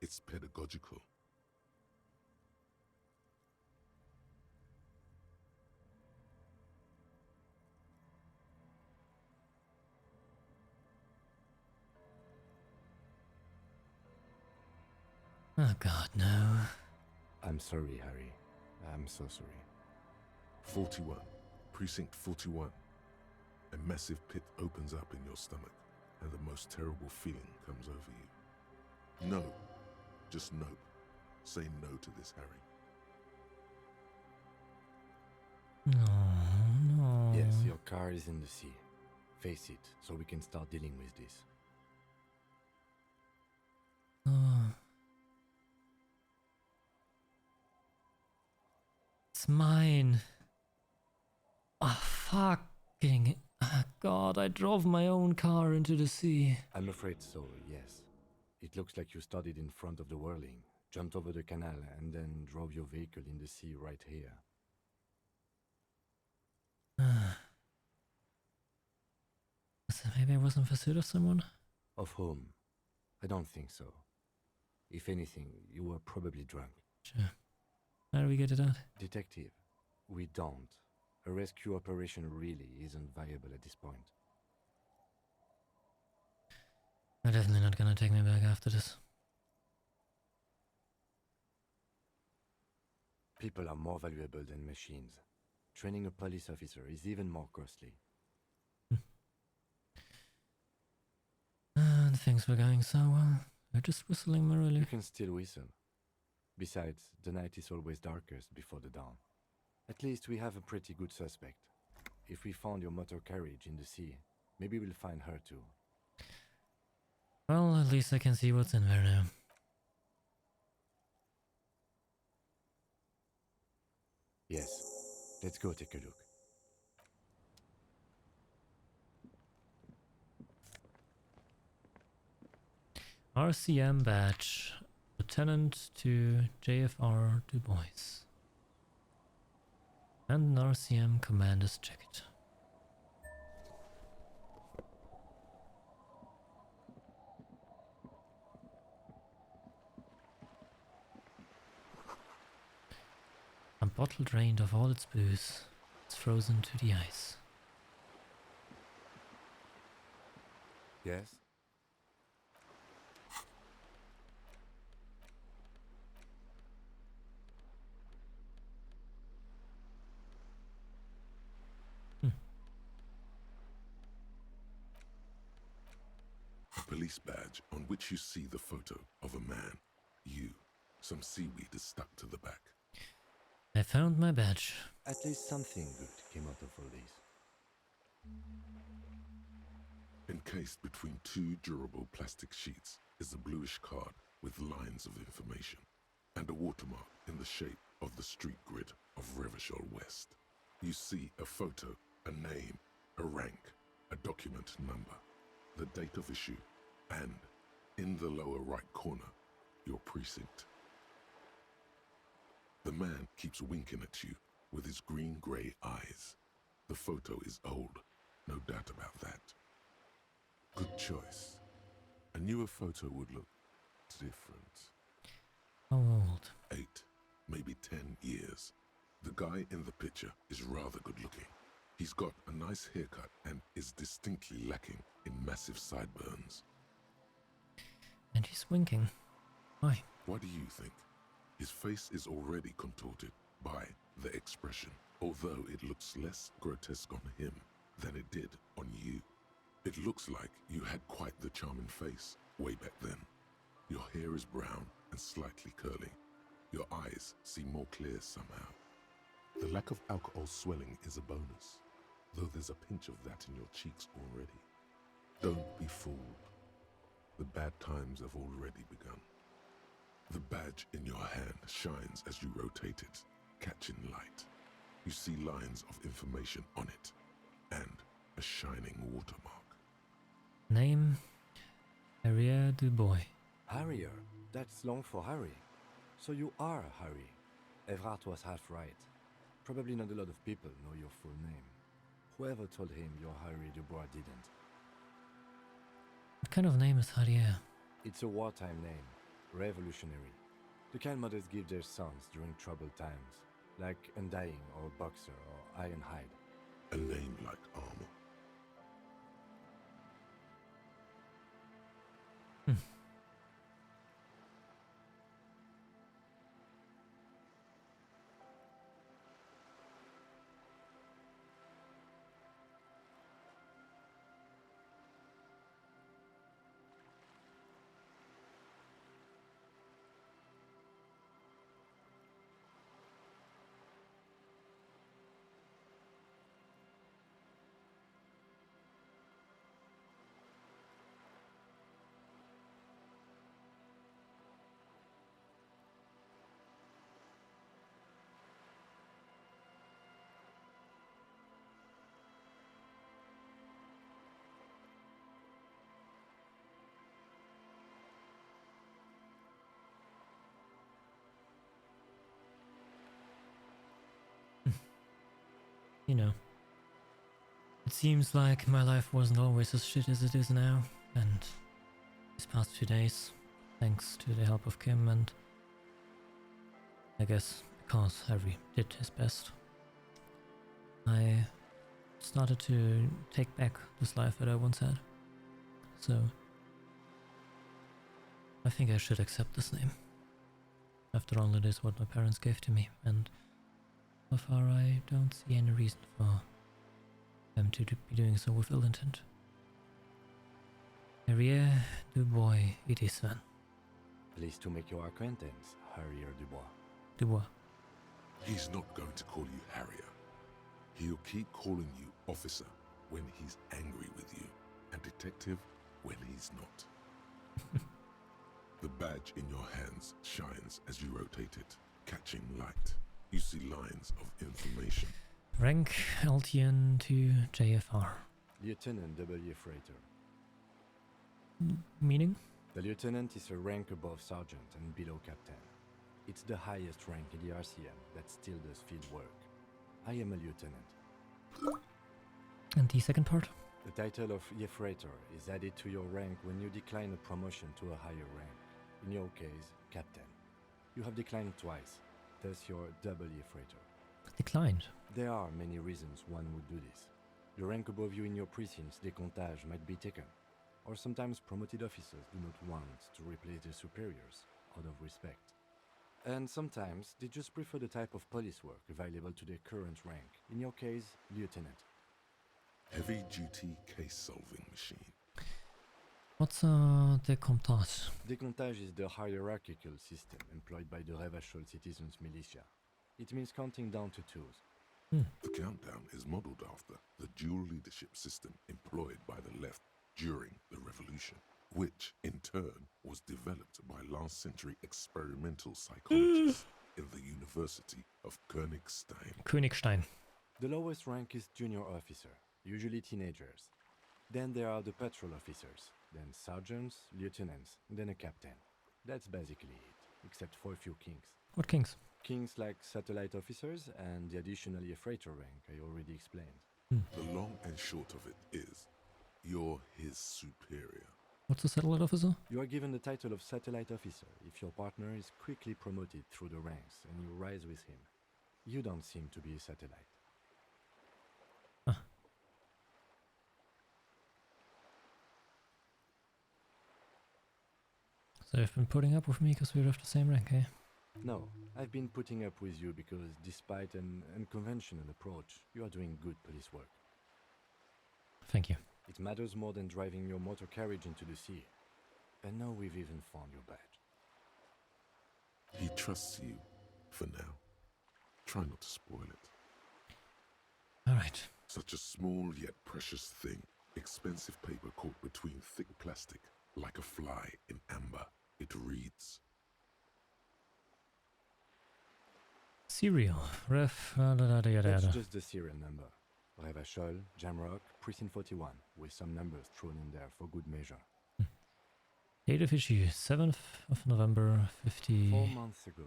It's pedagogical. Oh God, no. I'm sorry, Harry. I'm so sorry. 41. Precinct 41. A massive pit opens up in your stomach, and the most terrible feeling comes over you. No. Just nope. Say no to this, Harry. No. Yes, your car is in the sea. Face it, so we can start dealing with this. It's mine. Oh, fucking... God, I drove my own car into the sea. I'm afraid so, yes. It looks like you started in front of the whirling, jumped over the canal, and then drove your vehicle in the sea right here. So maybe I was in pursuit of someone? Of whom? I don't think so. If anything, you were probably drunk. Sure. How do we get it out? Detective, we don't. A rescue operation really isn't viable at this point. They're definitely not gonna take me back after this. People are more valuable than machines. Training a police officer is even more costly. And things were going so well. They're just whistling merrily. You can still whistle. Besides, the night is always darkest before the dawn. At least we have a pretty good suspect. If we found your motor carriage in the sea, maybe we'll find her too. Well, at least I can see what's in there now. Yes, let's go take a look. RCM badge. Lieutenant to JFR Du Bois. And an RCM commander's jacket. A bottle drained of all its booze. It's frozen to the ice. Yes? A police badge on which you see the photo of a man. You. Some seaweed is stuck to the back. I found my badge. At least something good came out of all this. Encased between two durable plastic sheets is a bluish card with lines of information and a watermark in the shape of the street grid of Revachol West. You see a photo, a name, a rank, a document number, the date of issue, and, in the lower right corner, your precinct. The man keeps winking at you with his green-grey eyes. The photo is old, no doubt about that. Good choice. A newer photo would look different. How old? 8, maybe 10 years. The guy in the picture is rather good looking. He's got a nice haircut and is distinctly lacking in massive sideburns. And he's winking. Why? What do you think? His face is already contorted by the expression, although it looks less grotesque on him than it did on you. It looks like you had quite the charming face way back then. Your hair is brown and slightly curly. Your eyes seem more clear somehow. The lack of alcohol swelling is a bonus, though there's a pinch of that in your cheeks already. Don't be fooled. The bad times have already begun. The badge in your hand shines as you rotate it, catching light. You see lines of information on it, and a shining watermark. Name? Harrier Dubois. Harrier? That's long for Harry. So you are Harry. Evrard was half right. Probably not a lot of people know your full name. Whoever told him you're Harry Dubois didn't. What kind of name is Harrier? It's a wartime name. Revolutionary. The kind mothers give their sons during troubled times. Like Undying or Boxer or Ironhide. A name like armor. You know. It seems like my life wasn't always as shit as it is now, and these past few days, thanks to the help of Kim and I guess because Harry did his best, I started to take back this life that I once had. So I think I should accept this name. After all, it is what my parents gave to me, and so far I don't see any reason for them to be doing so with ill intent. Harrier Dubois it is then. Pleased to make your acquaintance, Harrier Dubois. Dubois. He's not going to call you Harrier. He'll keep calling you officer when he's angry with you, and detective when he's not. The badge in your hands shines as you rotate it, catching light. You see lines of information. Rank LTN to JFR. Lieutenant W. Freighter. Meaning? The lieutenant is a rank above sergeant and below captain. It's the highest rank in the RCM that still does field work. I am a lieutenant. And the second part? The title of Yefreitor is added to your rank when you decline a promotion to a higher rank. In your case, Captain. You have declined twice, thus you're double Yefreitor. Declined? There are many reasons one would do this. The rank above you in your precinct's decomptage might be taken, or sometimes promoted officers do not want to replace their superiors out of respect. And sometimes they just prefer the type of police work available to their current rank. In your case, Lieutenant. Heavy-duty case-solving machine. What's decomptage? Decomptage is the hierarchical system employed by the Revachol citizens' militia. It means counting down to twos. The countdown is modeled after the dual leadership system employed by the left during the revolution, which in turn was developed by last century experimental psychologists in the University of Königstein. The lowest rank is junior officer, usually teenagers. Then there are the patrol officers, then sergeants, lieutenants, then a captain. That's basically it, except for a few kings. What kings? Kings like satellite officers and the additional Yefreitor rank I already explained. The long and short of it is, you're his superior. What's a satellite officer? You are given the title of satellite officer if your partner is quickly promoted through the ranks and you rise with him. You don't seem to be a satellite. So you've been putting up with me because we're of the same rank, eh? No, I've been putting up with you because despite an unconventional approach, you are doing good police work. Thank you. It matters more than driving your motor carriage into the sea. And now we've even found your badge. He trusts you, for now. Try not to spoil it. Alright. Such a small yet precious thing. Expensive paper caught between thick plastic, like a fly in amber. It reads... Serial. Ref. That's just the serial number. Revachol, Jamrock, Precinct 41, with some numbers thrown in there for good measure. Date of issue, 7th of November, 50... 4 months ago.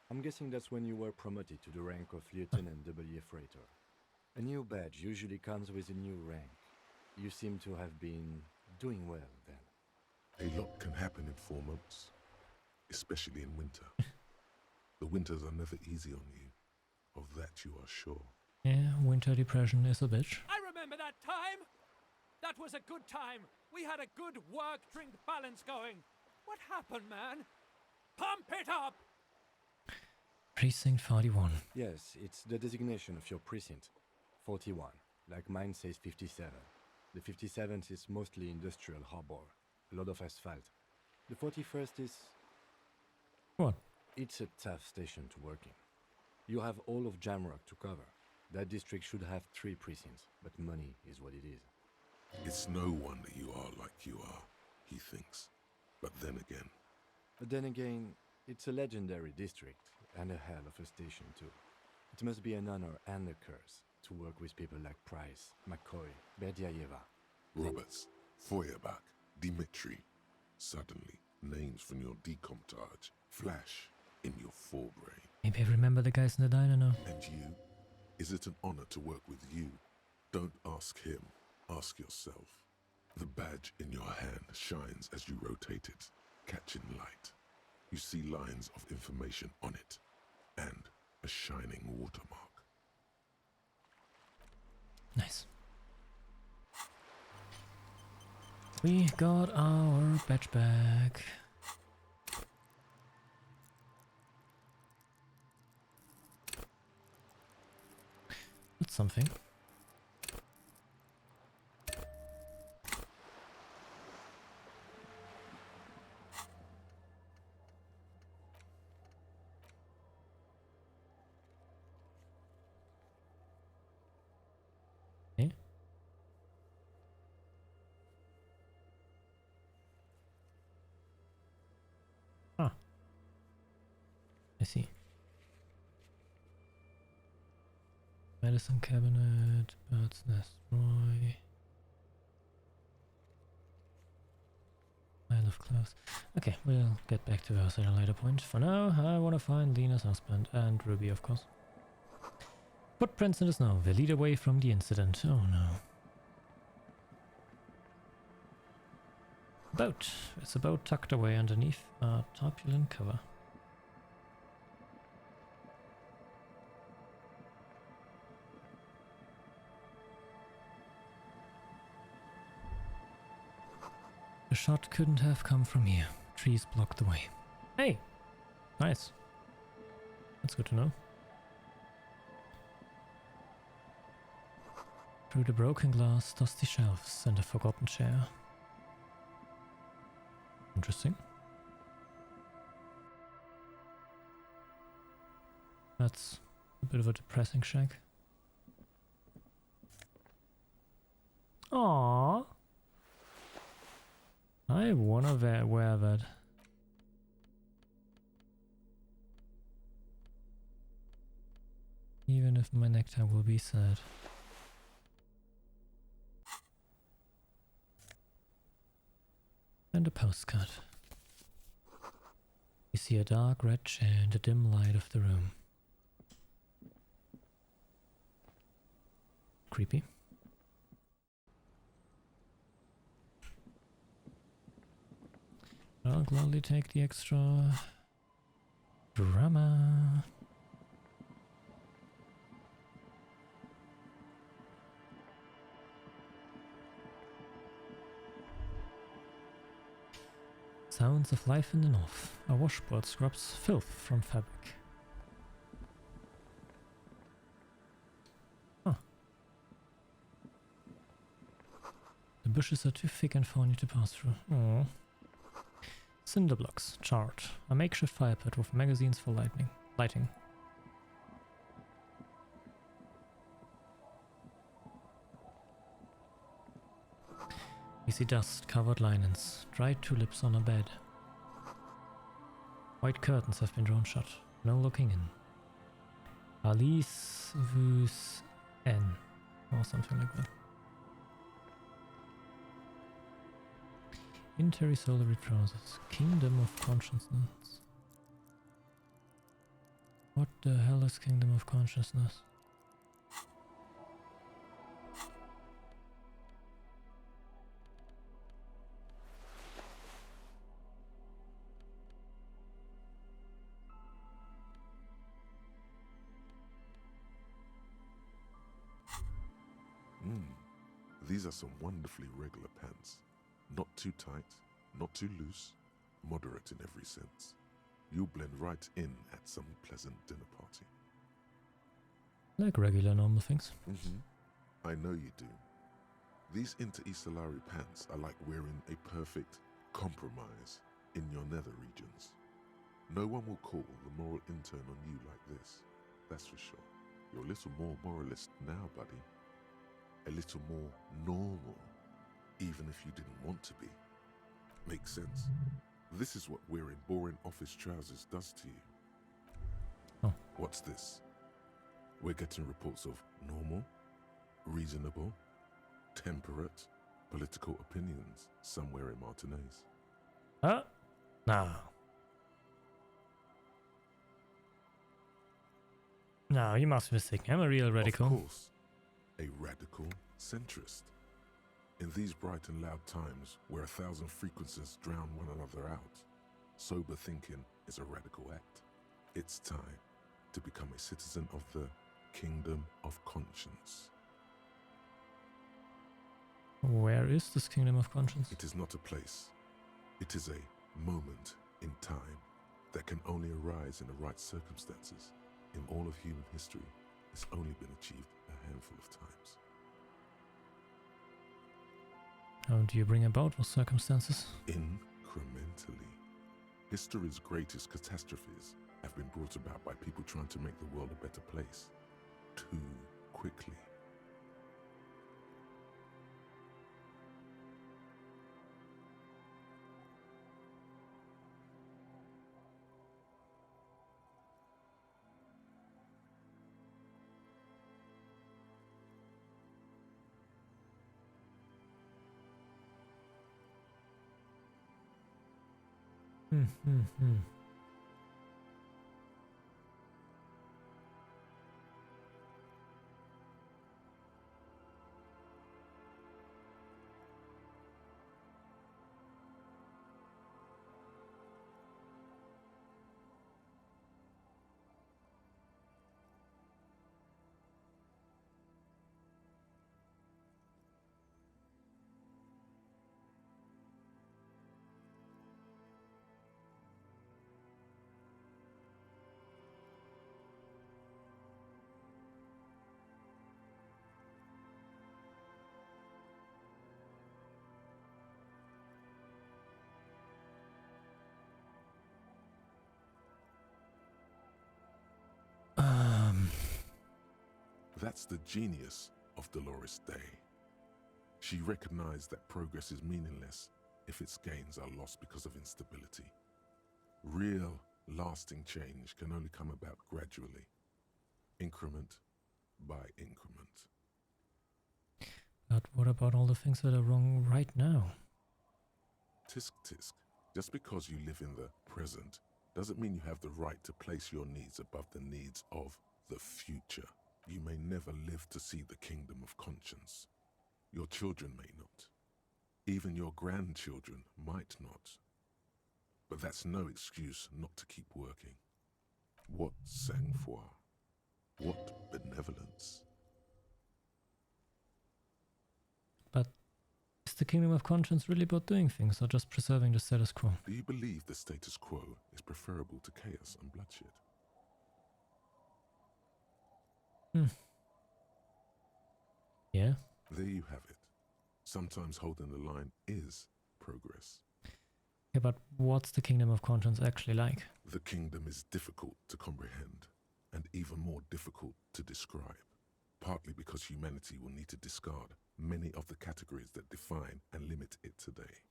I'm guessing that's when you were promoted to the rank of Lieutenant W. Freighter. A new badge usually comes with a new rank. You seem to have been doing well then. A lot can happen in 4 months, especially in winter. The winters are never easy on you. Of that you are sure. Yeah, winter depression is a bitch. I remember that time! That was a good time! We had a good work-drink balance going! What happened, man? Pump it up! Precinct 41. Yes, it's the designation of your precinct. 41. Like mine says 57. The 57th is mostly industrial harbor. A lot of asphalt. The 41st is... What? It's a tough station to work in. You have all of Jamrock to cover. That district should have 3 precincts, but money is what it is. It's no wonder you are like you are, he thinks. But then again, it's a legendary district, and a hell of a station too. It must be an honor and a curse to work with people like Price, McCoy, Berdiaeva. Roberts, Feuerbach, Dimitri. Suddenly, names from your decomptage flash in your forebrain. Maybe I remember the guys in the diner now. And you? Is it an honor to work with you? Don't ask him. Ask yourself. The badge in your hand shines as you rotate it, catching light. You see lines of information on it, and a shining watermark. Nice. We got our badge back. That's something. Okay. Ah. I see. Medicine cabinet, bird's nest, Roy. Pile of clothes. Okay, we'll get back to us at a later point. For now, I want to find Lena's husband and Ruby, of course. Footprints in the snow. They lead away from the incident. Oh no. Boat. It's a boat tucked away underneath a tarpaulin cover. The shot couldn't have come from here. Trees blocked the way. Hey! Nice. That's good to know. Through the broken glass, dusty shelves, and a forgotten chair. Interesting. That's a bit of a depressing shack. Aww. I wanna wear that. Even if my necktie will be sad. And a postcard. You see a dark red chair in the dim light of the room. Creepy. I'll gladly take the extra drama. Sounds of life in the north. A washboard scrubs filth from fabric. Huh. The bushes are too thick and thorny to pass through. Aww. Cinder blocks, charred. A makeshift fire pit with magazines for lighting. You see dust-covered linens, dried tulips on a bed. White curtains have been drawn shut. No looking in. Alice vus N, or something like that. Intersolary trousers. Kingdom of Consciousness. What the hell is Kingdom of Consciousness? These are some wonderfully regular pants. Not too tight, not too loose, moderate in every sense. You'll blend right in at some pleasant dinner party. Like regular normal things. I know you do. These inter-Isolari pants are like wearing a perfect compromise in your nether regions. No one will call the moral intern on you like this, that's for sure. You're a little more moralist now, buddy. A little more normal, even if you didn't want to be. Makes sense. This is what wearing boring office trousers does to you. Oh. What's this? We're getting reports of normal, reasonable, temperate, political opinions somewhere in Martinez. Huh? No. No, you must be mistaken. I'm a real radical. Of course. A radical centrist. In these bright and loud times where 1,000 frequencies drown one another out, sober thinking is a radical act. It's time to become a citizen of the Kingdom of Conscience. Where is this Kingdom of Conscience? It is not a place. It is a moment in time that can only arise in the right circumstances. In all of human history, it's only been achieved a handful of times. How do you bring about those circumstances? Incrementally. History's greatest catastrophes have been brought about by people trying to make the world a better place. Too quickly. That's the genius of Dolores Day. She recognized that progress is meaningless if its gains are lost because of instability. Real, lasting change can only come about gradually, increment by increment. But what about all the things that are wrong right now? Tisk tisk. Just because you live in the present doesn't mean you have the right to place your needs above the needs of the future. You may never live to see the kingdom of conscience. Your children may not. Even your grandchildren might not. But that's no excuse not to keep working. What sang-froid? What benevolence? But is the kingdom of conscience really about doing things or just preserving the status quo? Do you believe the status quo is preferable to chaos and bloodshed? Yeah. There you have it. Sometimes holding the line is progress. Yeah, but what's the kingdom of conscience actually like? The kingdom is difficult to comprehend and even more difficult to describe, partly because humanity will need to discard many of the categories that define and limit it today.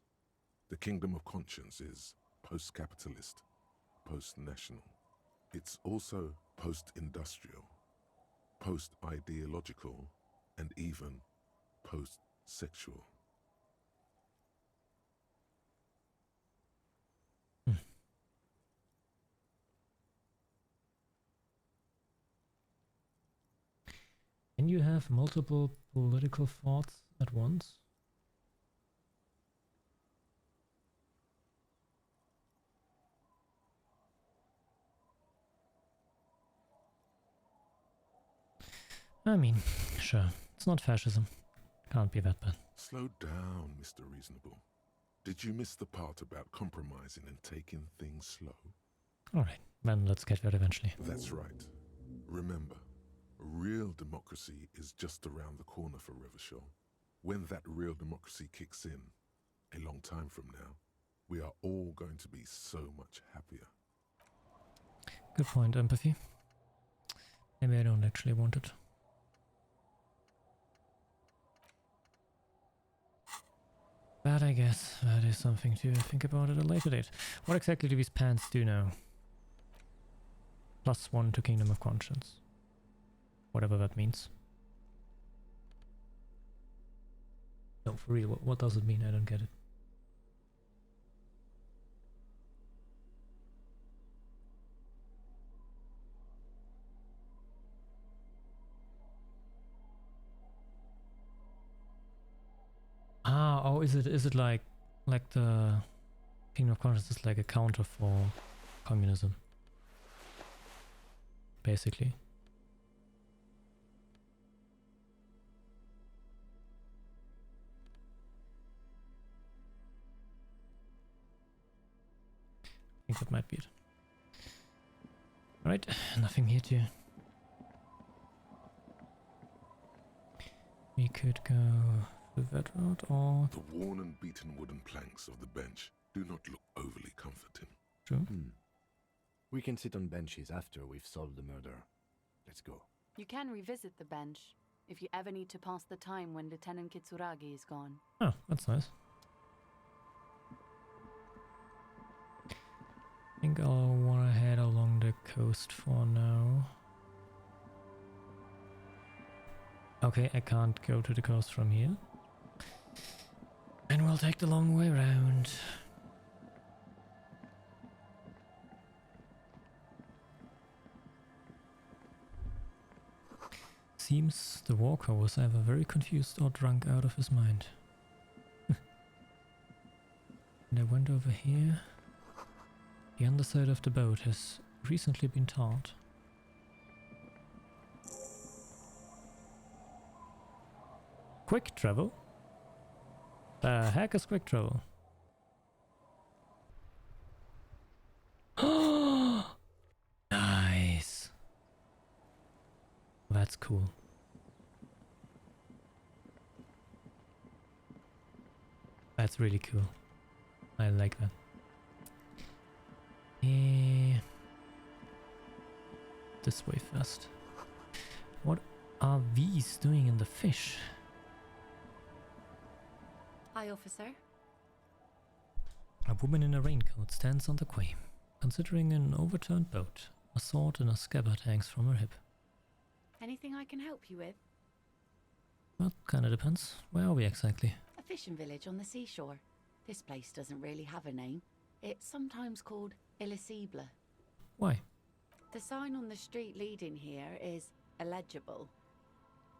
The kingdom of conscience is post-capitalist, post-national. It's also post-industrial, post-ideological, and even post-sexual. Can you have multiple political thoughts at once? I mean, sure, it's not fascism. Can't be that bad. Slow down, Mr. Reasonable. Did you miss the part about compromising and taking things slow? Alright, then let's get there eventually. That's right. Remember, real democracy is just around the corner for Revachol. When that real democracy kicks in, a long time from now, we are all going to be so much happier. Good point, empathy. Maybe I don't actually want it. But I guess that is something to think about at a later date. What exactly do these pants do now? +1 to Kingdom of Conscience. Whatever that means. No, for real, what does it mean? I don't get it. Ah, oh, is it like the Kingdom of Conscience is like a counter for communism, basically. I think that might be it. Alright, nothing here to... We could go through that route or... The worn and beaten wooden planks of the bench do not look overly comforting. True. We can sit on benches after we've solved the murder. Let's go. You can revisit the bench if you ever need to pass the time when Lieutenant Kitsuragi is gone. Oh, that's nice. I think I'll want to head along the coast for now. Okay, I can't go to the coast from here. And we'll take the long way around. Seems the walker was either very confused or drunk out of his mind. And I went over here. The underside of the boat has recently been tarred. Quick travel? The heck is quick travel? Nice. That's cool. That's really cool. I like that. This way first. What are these doing in the fish? Hi, officer. A woman in a raincoat stands on the quay, considering an overturned boat. A sword and a scabbard hangs from her hip. Anything I can help you with? Well, kinda depends. Where are we exactly? A fishing village on the seashore. This place doesn't really have a name. It's sometimes called Elysium. Why? The sign on the street leading here is illegible.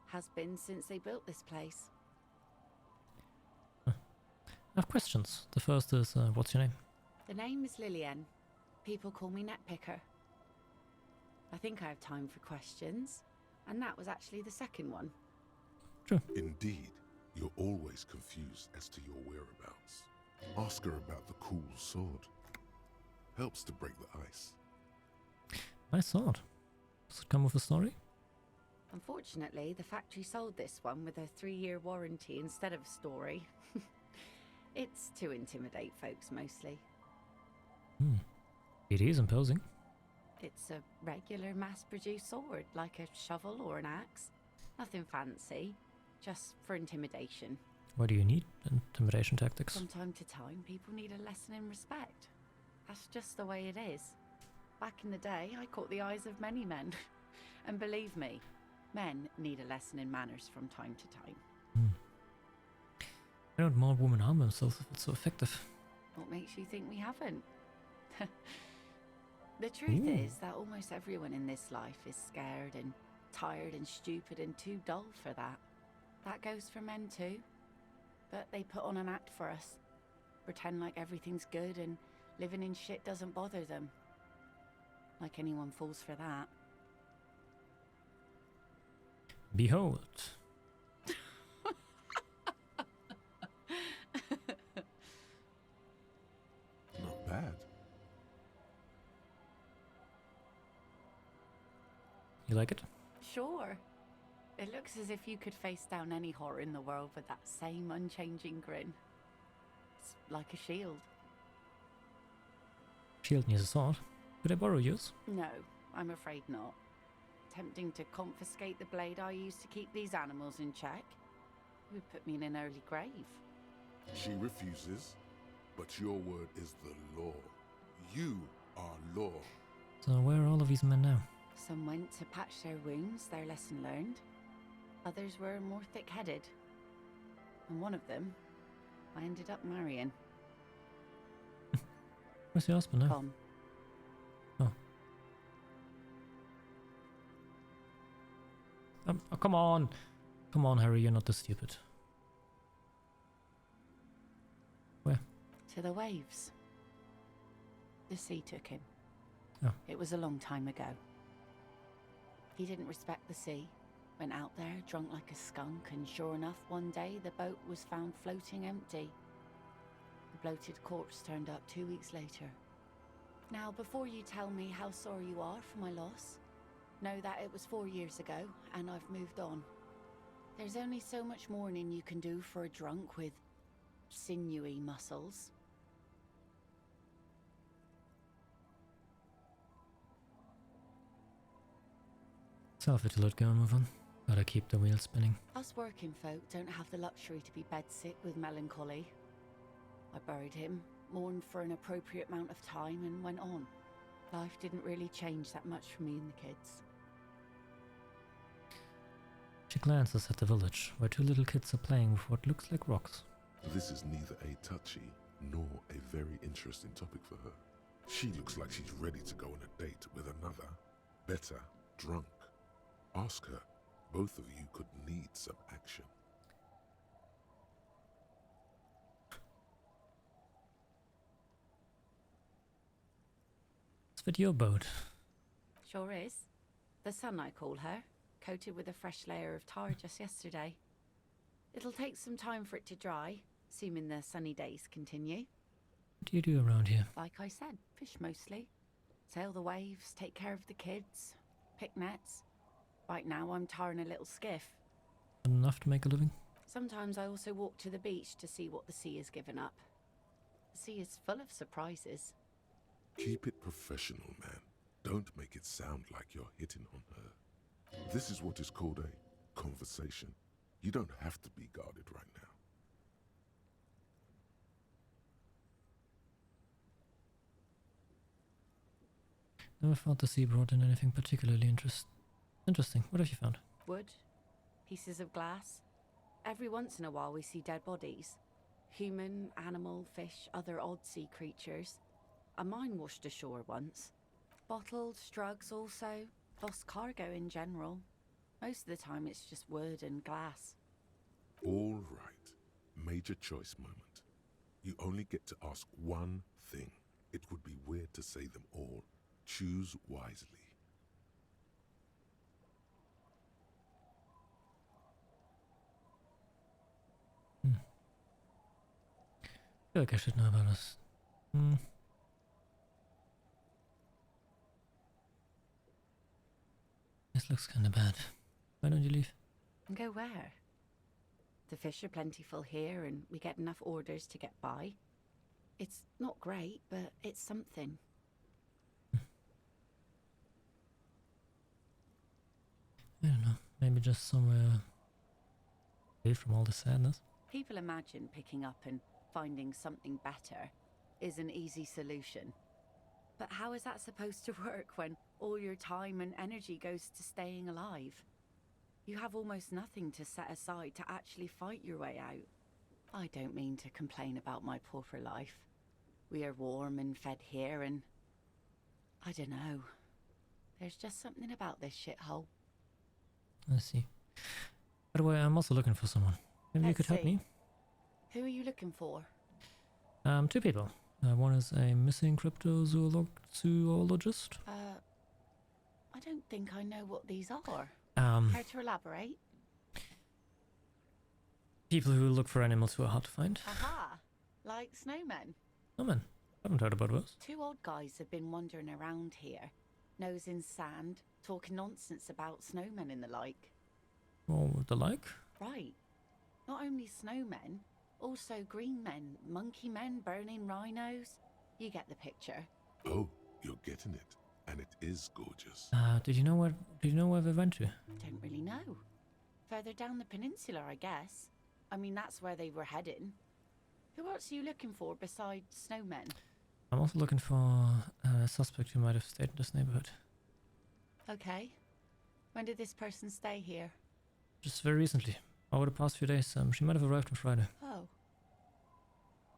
Has been since they built this place. I have questions. The first is, what's your name? The name is Lillian. People call me Netpicker. I think I have time for questions. And that was actually the second one. True. Indeed, you're always confused as to your whereabouts. Ask her about the cool sword. Helps to break the ice. Nice sword. Does it come with a story? Unfortunately, the factory sold this one with a 3-year warranty instead of a story. It's to intimidate folks mostly. It is imposing. It's a regular mass-produced sword, like a shovel or an axe. Nothing fancy, just for intimidation. Why do you need intimidation tactics? From time to time, people need a lesson in respect. That's just the way it is. Back in the day, I caught the eyes of many men. And believe me, men need a lesson in manners from time to time. Why don't more women harm themselves if it's so effective? What makes you think we haven't? The truth is that almost everyone in this life is scared and tired and stupid and too dull for that. That goes for men too. But they put on an act for us. Pretend like everything's good and living in shit doesn't bother them. Like anyone falls for that. Behold. Not bad. You like it? Sure. It looks as if you could face down any horror in the world with that same unchanging grin. It's like a shield. Shield needs a sword. Could I borrow yours? No, I'm afraid not. Tempting to confiscate the blade I used to keep these animals in check. It would put me in an early grave. She refuses, but your word is the law. You are law. So where are all of these men now? Some went to patch their wounds, their lesson learned. Others were more thick-headed. And one of them, I ended up marrying. Where's your husband now? Gone. Oh. Oh, come on! Come on, Harry, you're not this stupid. Where? To the waves. The sea took him. Oh. It was a long time ago. He didn't respect the sea. Went out there, drunk like a skunk, and sure enough, one day the boat was found floating empty. The bloated corpse turned up 2 weeks later. Now, before you tell me how sorry you are for my loss, know that it was 4 years ago, and I've moved on. There's only so much mourning you can do for a drunk with sinewy muscles. Self to let go and move on. Gotta keep the wheel spinning. Us working folk don't have the luxury to be bedsick with melancholy. I buried him, mourned for an appropriate amount of time, and went on. Life didn't really change that much for me and the kids. She glances at the village, where 2 little kids are playing with what looks like rocks. This is neither a touchy nor a very interesting topic for her. She looks like she's ready to go on a date with another, better, drunk. Ask her. Both of you could need some action. Is that your boat? Sure is. The sun, I call her, coated with a fresh layer of tar just yesterday. It'll take some time for it to dry, assuming the sunny days continue. What do you do around here? Like I said, fish mostly. Sail the waves, take care of the kids, pick nets. Right now I'm tarring a little skiff. Enough to make a living? Sometimes I also walk to the beach to see what the sea has given up. The sea is full of surprises. Keep it professional, man. Don't make it sound like you're hitting on her. This is what is called a conversation. You don't have to be guarded right now. Never thought the sea brought in anything particularly interesting. What have you found? Wood, pieces of glass. Every once in a while we see dead bodies. Human, animal, fish, other odd sea creatures. A mine washed ashore once. Bottles, drugs also. Lost cargo in general. Most of the time it's just wood and glass. All right. Major choice moment. You only get to ask one thing. It would be weird to say them all. Choose wisely. I feel like I should know about this. This looks kinda bad. Why don't you leave? And go where? The fish are plentiful here and we get enough orders to get by. It's not great, but it's something. I don't know. Maybe just somewhere away from all the sadness. People imagine picking up and finding something better is an easy solution. But how is that supposed to work when all your time and energy goes to staying alive? You have almost nothing to set aside to actually fight your way out. I don't mean to complain about my pauper life. We are warm and fed here and... I don't know. There's just something about this shithole. I see. By the way, I'm also looking for someone. Maybe you could help me? Who are you looking for? Two people. One is a missing cryptozoologist. I don't think I know what these are. Care to elaborate? People who look for animals who are hard to find. Aha! Like snowmen. Snowmen. Haven't heard about those. Two odd guys have been wandering around here. Nose in sand, talking nonsense about snowmen and the like. Oh, the like? Right. Not only snowmen, also green men, monkey men, burning rhinos. You get the picture. Oh, you're getting it. And it is gorgeous. Did you know where they went to? Don't really know. Further down the peninsula, I guess. I mean, that's where they were heading. Who else are you looking for besides snowmen? I'm also looking for a suspect who might have stayed in this neighborhood. Okay. When did this person stay here? Just very recently. Over the past few days. She might have arrived on Friday. Oh.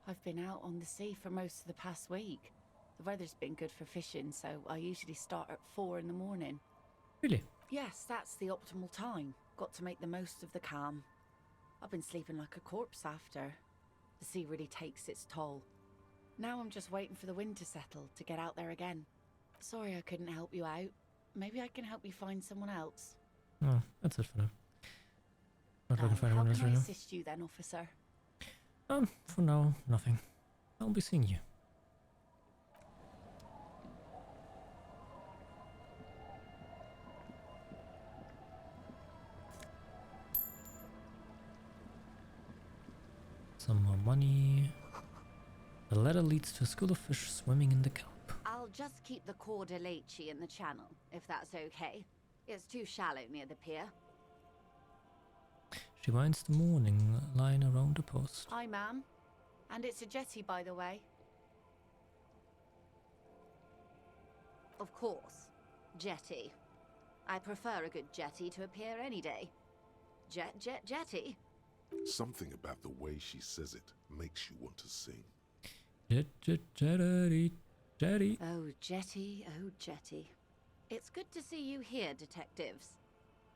I've been out on the sea for most of the past week. The weather's been good for fishing, so I usually start at 4 in the morning. Really? Yes, that's the optimal time. Got to make the most of the calm. I've been sleeping like a corpse after. The sea really takes its toll. Now I'm just waiting for the wind to settle to get out there again. Sorry I couldn't help you out. Maybe I can help you find someone else. Oh, that's it for now. Not looking for anyone else right now. How can I assist you then, officer? For now, nothing. I'll be seeing you. Some more money. The ladder leads to a school of fish swimming in the kelp. I'll just keep the Corda Lacey in the channel, if that's okay. It's too shallow near the pier. She winds the mooring line around the post. Hi, ma'am. And it's a jetty, by the way. Of course. Jetty. I prefer a good jetty to a pier any day. Jetty? Something about the way she says it makes you want to sing. Jetty. Oh, jetty. It's good to see you here, detectives.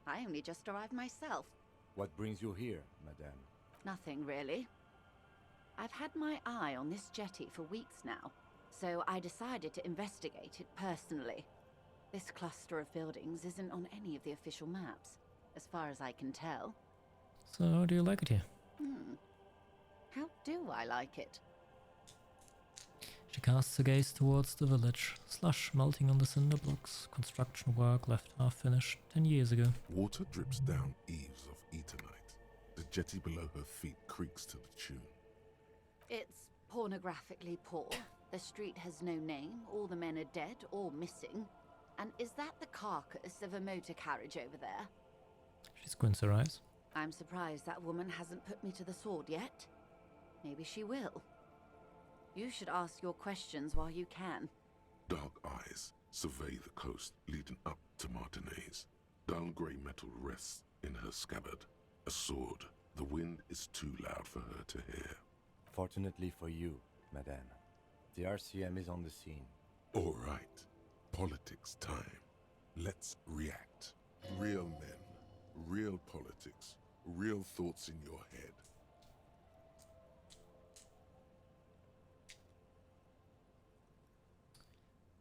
I only just arrived myself. What brings you here, madame? Nothing, really. I've had my eye on this jetty for weeks now, so I decided to investigate it personally. This cluster of buildings isn't on any of the official maps, as far as I can tell. So, how do you like it here? How do I like it? She casts a gaze towards the village. Slush melting on the cinder blocks. Construction work left half finished 10 years ago. Water drips down eaves of Eternite. The jetty below her feet creaks to the tune. It's pornographically poor. The street has no name. All the men are dead or missing. And is that the carcass of a motor carriage over there? She squints her eyes. I'm surprised that woman hasn't put me to the sword yet. Maybe she will. You should ask your questions while you can. Dark eyes survey the coast leading up to Martinez. Dull grey metal rests in her scabbard. A sword. The wind is too loud for her to hear. Fortunately for you, madame, the RCM is on the scene. All right. Politics time. Let's react. Real men, real politics, real thoughts in your head.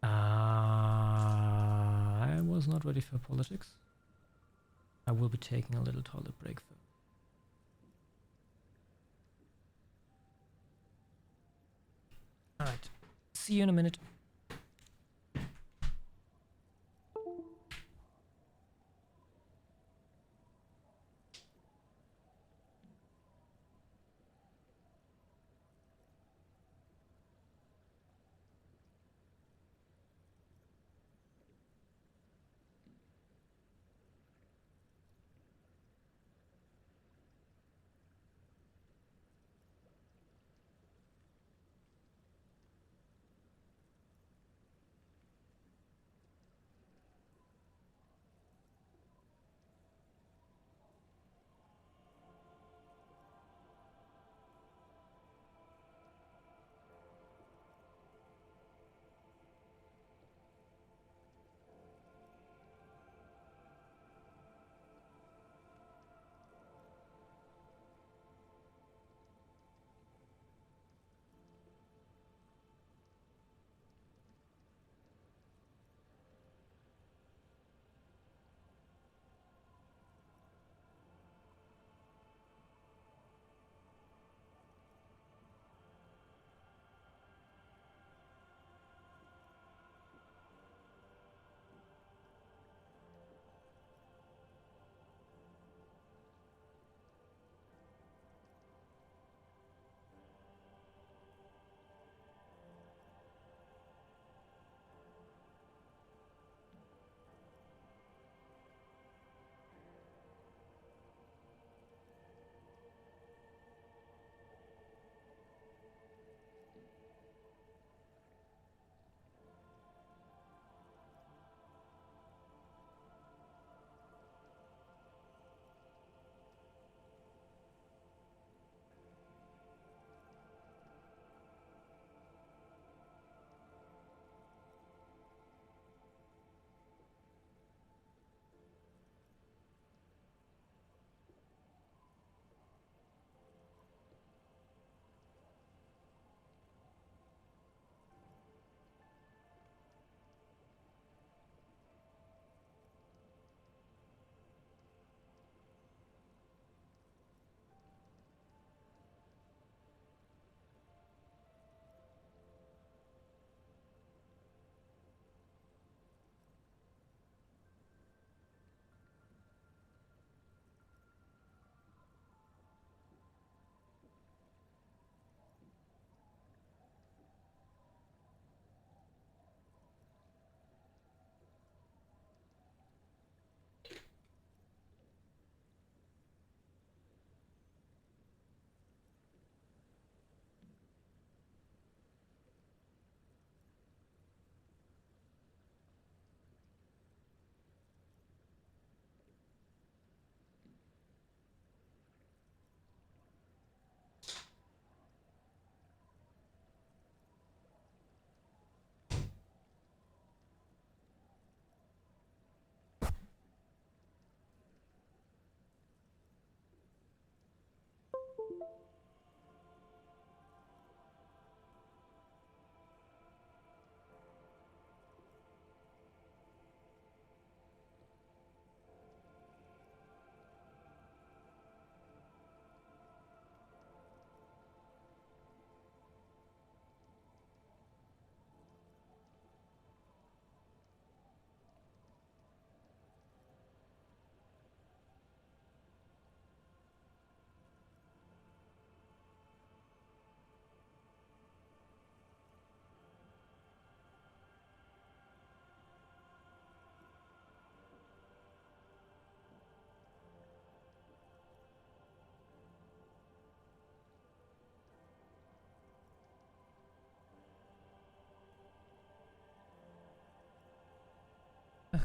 I was not ready for politics. I will be taking a little toilet break though. Alright. See you in a minute.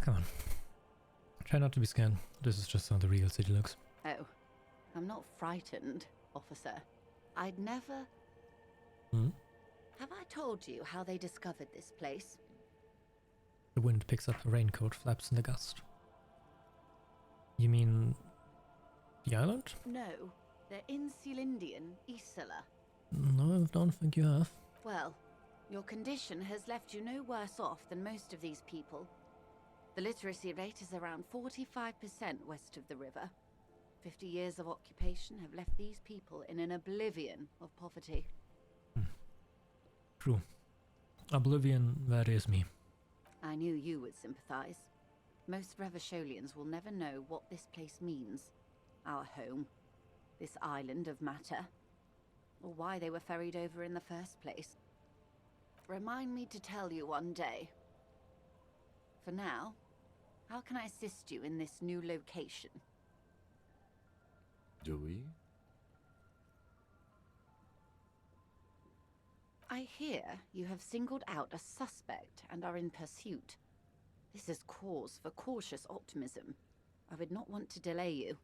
come on. Try not to be scared. This is just how the real city looks. Oh, I'm not frightened, officer. I'd never... Hmm? Have I told you how they discovered this place? The wind picks up a raincoat, flaps in the gust. You mean... the island? No, they're in Celindian, Isla. No, I don't think you have. Well, your condition has left you no worse off than most of these people. The literacy rate is around 45% west of the river. 50 years of occupation have left these people in an oblivion of poverty. True. Oblivion, that is me. I knew you would sympathize. Most Revacholians will never know what this place means. Our home. This island of matter. Or why they were ferried over in the first place. Remind me to tell you one day. For now, how can I assist you in this new location? Do we? I hear you have singled out a suspect and are in pursuit. This is cause for cautious optimism. I would not want to delay you.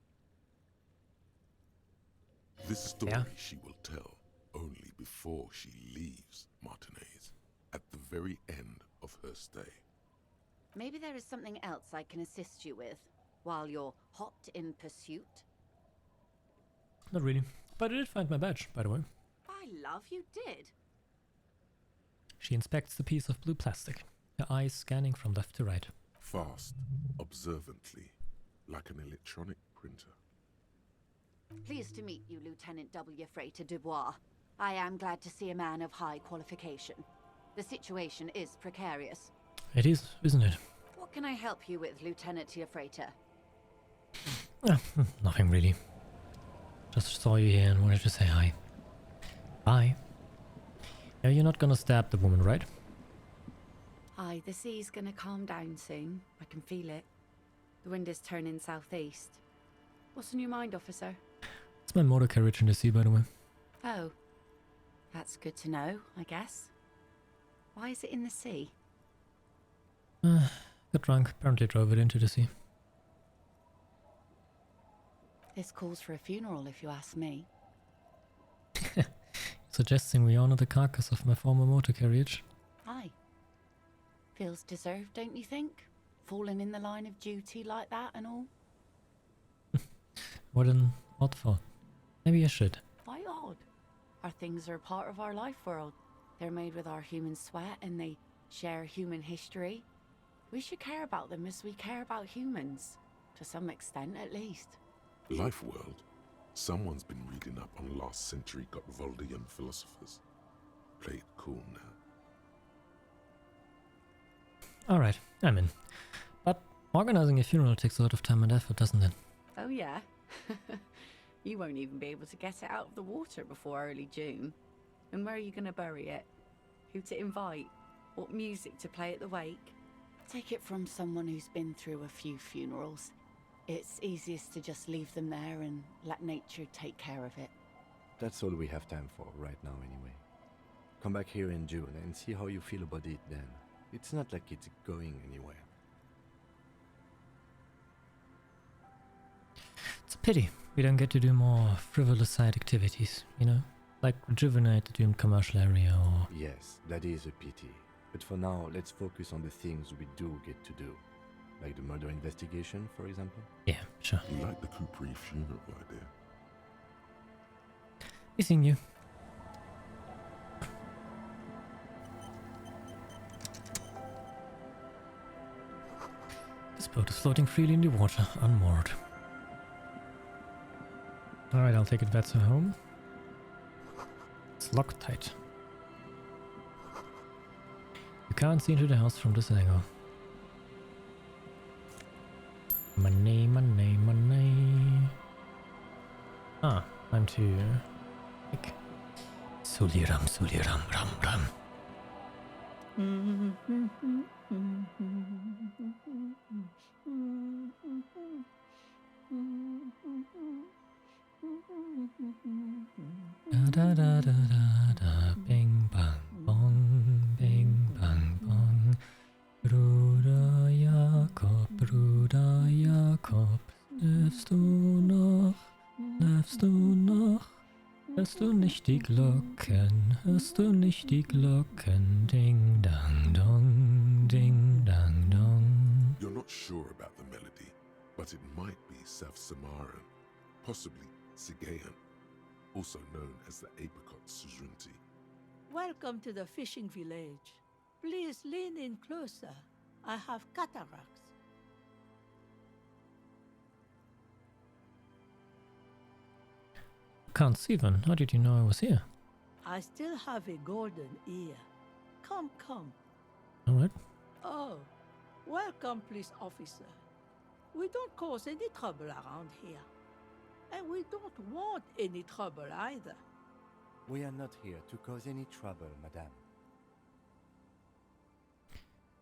This story she will tell only before she leaves Martinez, at the very end of her stay. Maybe there is something else I can assist you with, while you're hot in pursuit? Not really. But I did find my badge, by the way. By love, you did. She inspects the piece of blue plastic, her eyes scanning from left to right. Fast, observantly, like an electronic printer. Pleased to meet you, Lieutenant W. Frater Dubois. I am glad to see a man of high qualification. The situation is precarious. It is, isn't it? What can I help you with, Lieutenant Frater? Nothing really. Just saw you here and wanted to say hi. Bye. Yeah, you're not gonna stab the woman, right? Aye, the sea's gonna calm down soon. I can feel it. The wind is turning southeast. What's on your mind, officer? It's my motor carriage in the sea, by the way. Oh. That's good to know, I guess. Why is it in the sea? Got drunk, apparently drove it into the sea. This calls for a funeral, if you ask me. Suggesting we honor the carcass of my former motor carriage. Aye. Feels deserved, don't you think? Falling in the line of duty like that and all? What for? Maybe I should. Why odd? Our things are a part of our life world. They're made with our human sweat and they share human history. We should care about them as we care about humans. To some extent, at least. Life world? Someone's been reading up on last century Gottwaldian philosophers. Play it cool now. Alright, I'm in. But organizing a funeral takes a lot of time and effort, doesn't it? Oh yeah? You won't even be able to get it out of the water before early June. And where are you going to bury it? Who to invite? What music to play at the wake? Take it from someone who's been through a few funerals. It's easiest to just leave them there and let nature take care of it. That's all we have time for right now anyway. Come back here in June and see how you feel about it then. It's not like it's going anywhere. It's a pity we don't get to do more frivolous side activities, you know? Like rejuvenate the doomed commercial area or... Yes, that is a pity. But for now, let's focus on the things we do get to do. Like the murder investigation, for example? Yeah, sure. You like the Capri funeral idea? Missing you. This boat is floating freely in the water, unmoored. Alright, I'll take it back to home. It's locked tight. You can't see into the house from this angle. Money, money, money. Ah, time to... Like... Suliram, suliram, ram, ram. Da da da da da, bing bang bong, bing bang bong. Ruda Jakob. Schlafst du noch? Hörst du nicht die Glocken? Hörst du nicht die Glocken? Ding dang dong, ding dang dong. You're not sure about the melody, but it might be South Samaran, possibly Sigayan, also known as the Apricot Suzrunti. Welcome to the fishing village. Please lean in closer. I have cataracts. Can't see then. How did you know I was here? I still have a golden ear. Come, come. Alright. Oh, welcome, police officer. We don't cause any trouble around here. And we don't want any trouble either. We are not here to cause any trouble, madame.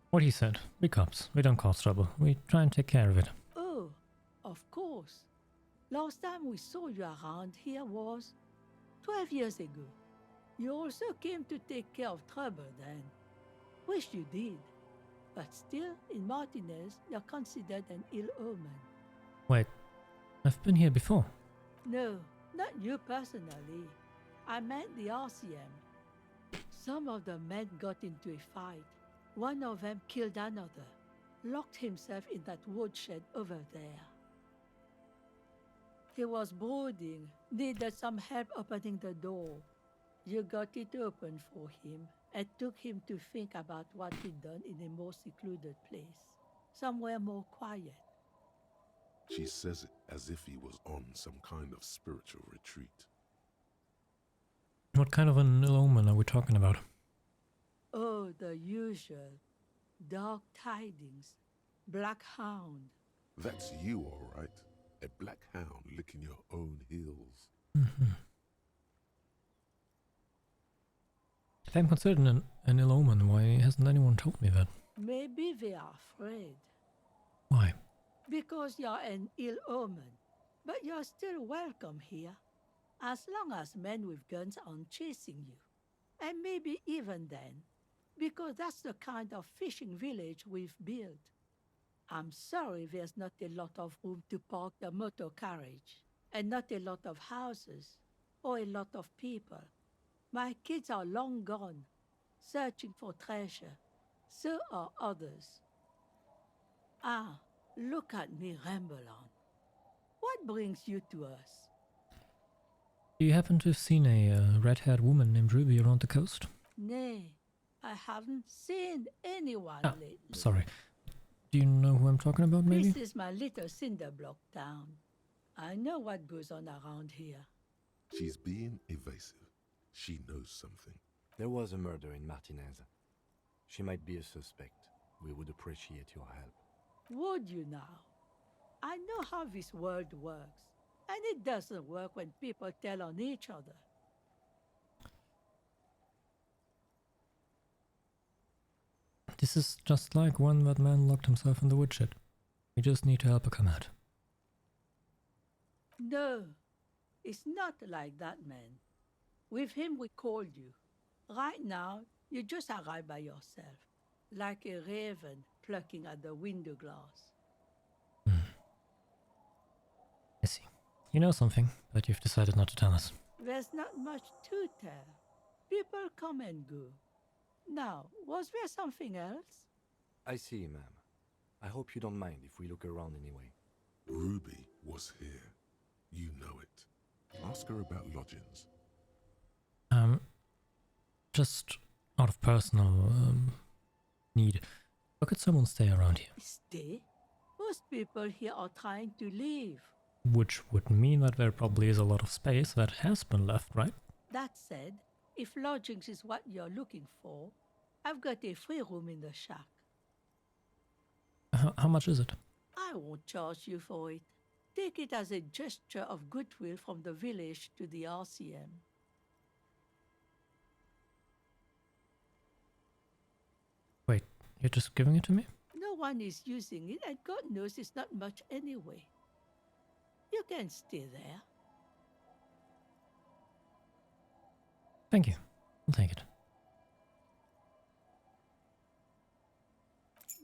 What he said. We cops. We don't cause trouble. We try and take care of it. Oh, of course. Last time we saw you around here was 12 years ago. You also came to take care of trouble then. Wish you did. But still, in Martinez, you're considered an ill omen. Wait. I've been here before. No, not you personally. I meant the RCM. Some of the men got into a fight. One of them killed another, locked himself in that woodshed over there. He was brooding, needed some help opening the door. You got it open for him and took him to think about what he'd done in a more secluded place, somewhere more quiet. She says it as if he was on some kind of spiritual retreat. What kind of an ill omen are we talking about? Oh, the usual. Dark tidings. Black hound. That's you, all right. A black hound licking your own heels. Mm-hmm. If I'm considered an ill omen, why hasn't anyone told me that? Maybe they are afraid. Why? Because you're an ill omen. But you're still welcome here. As long as men with guns aren't chasing you. And maybe even then. Because that's the kind of fishing village we've built. I'm sorry there's not a lot of room to park the motor carriage. And not a lot of houses. Or a lot of people. My kids are long gone. Searching for treasure. So are others. Ah, look at me ramble on. What brings you to us? Do you happen to have seen a red-haired woman named Ruby around the coast? Nay, I haven't seen anyone lately. Sorry. Do you know who I'm talking about, maybe? This is my little cinder block town. I know what goes on around here. She's being evasive. She knows something. There was a murder in Martinez. She might be a suspect. We would appreciate your help. Would you now? I know how this world works. And it doesn't work when people tell on each other. This is just like when that man locked himself in the woodshed. We just need to help her come out. No, it's not like that, man. With him we called you. Right now, you just arrived by yourself, like a raven plucking at the window glass. I see. You know something, but you've decided not to tell us. There's not much to tell. People come and go. Now, was there something else? I see, ma'am. I hope you don't mind if we look around anyway. Ruby was here. You know it. Ask her about lodgings. Just out of personal need. How could someone stay around here? Stay? Most people here are trying to leave. Which would mean that there probably is a lot of space that has been left, right? That said, if lodgings is what you're looking for, I've got a free room in the shack. How much is it? I won't charge you for it. Take it as a gesture of goodwill from the village to the RCM. Wait, you're just giving it to me? No one is using it, and God knows it's not much anyway. You can stay there. Thank you. I'll take it.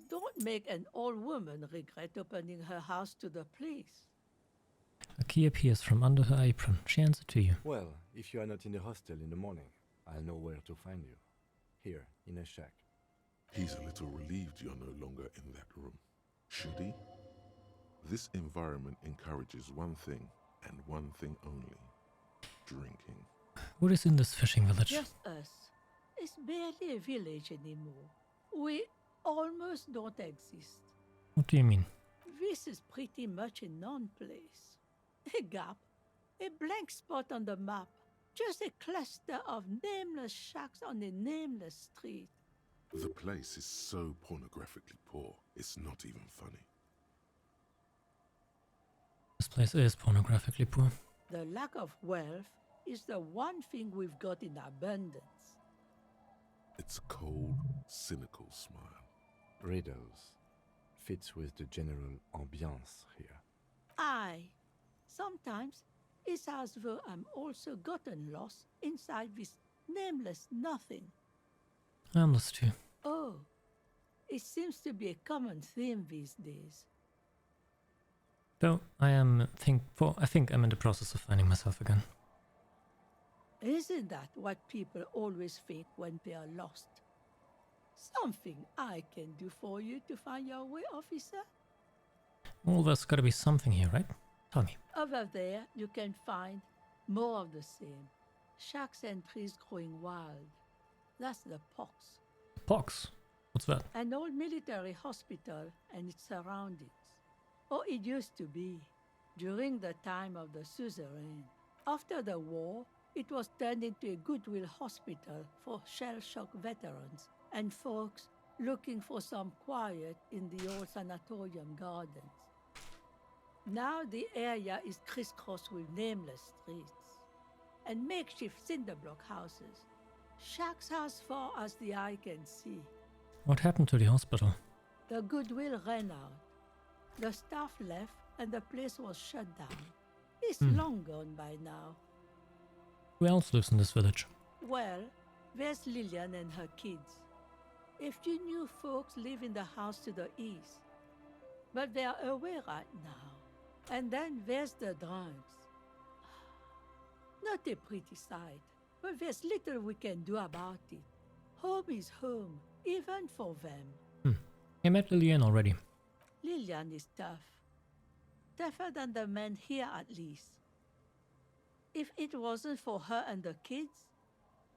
Don't make an old woman regret opening her house to the police. key appears from under her apron. She hands it to you. Well, if you are not in the hostel in the morning, I'll know where to find you. Here, in a shack. He's a little relieved you're no longer in that room. Should he? This environment encourages one thing, and one thing only. Drinking. What is in this fishing village? Just us. It's barely a village anymore. We almost don't exist. What do you mean? This is pretty much a non-place. A gap. A blank spot on the map. Just a cluster of nameless shacks on a nameless street. The place is so pornographically poor, it's not even funny. This place is pornographically poor. The lack of wealth is the one thing we've got in abundance. It's a cold, cynical smile. Riddles. Fits with the general ambiance here. Aye. Sometimes it's as though I'm also gotten lost inside this nameless nothing. I'm lost too. Oh, it seems to be a common theme these days. Though I think I'm in the process of finding myself again. Isn't that what people always think when they are lost? Something I can do for you to find your way, officer? Well, there's gotta be something here, right? Tell me. Over there, you can find more of the same. Shacks and trees growing wild. That's the pox. Pox? What's that? An old military hospital and its surroundings. Or it used to be, during the time of the suzerain. After the war, it was turned into a goodwill hospital for shell-shock veterans and folks looking for some quiet in the old sanatorium gardens. Now the area is crisscrossed with nameless streets and makeshift cinder block houses. Shacks as far as the eye can see. What happened to the hospital? The goodwill ran out. The staff left and the place was shut down. It's long gone by now. Who else lives in this village? Well, there's Lillian and her kids. A few new folks live in the house to the east, but they are away right now. And then there's the drunks. Not a pretty sight, but there's little we can do about it. Home is home, even for them. I met Lillian already. Lillian is tough. Tougher than the men here, at least. If it wasn't for her and the kids,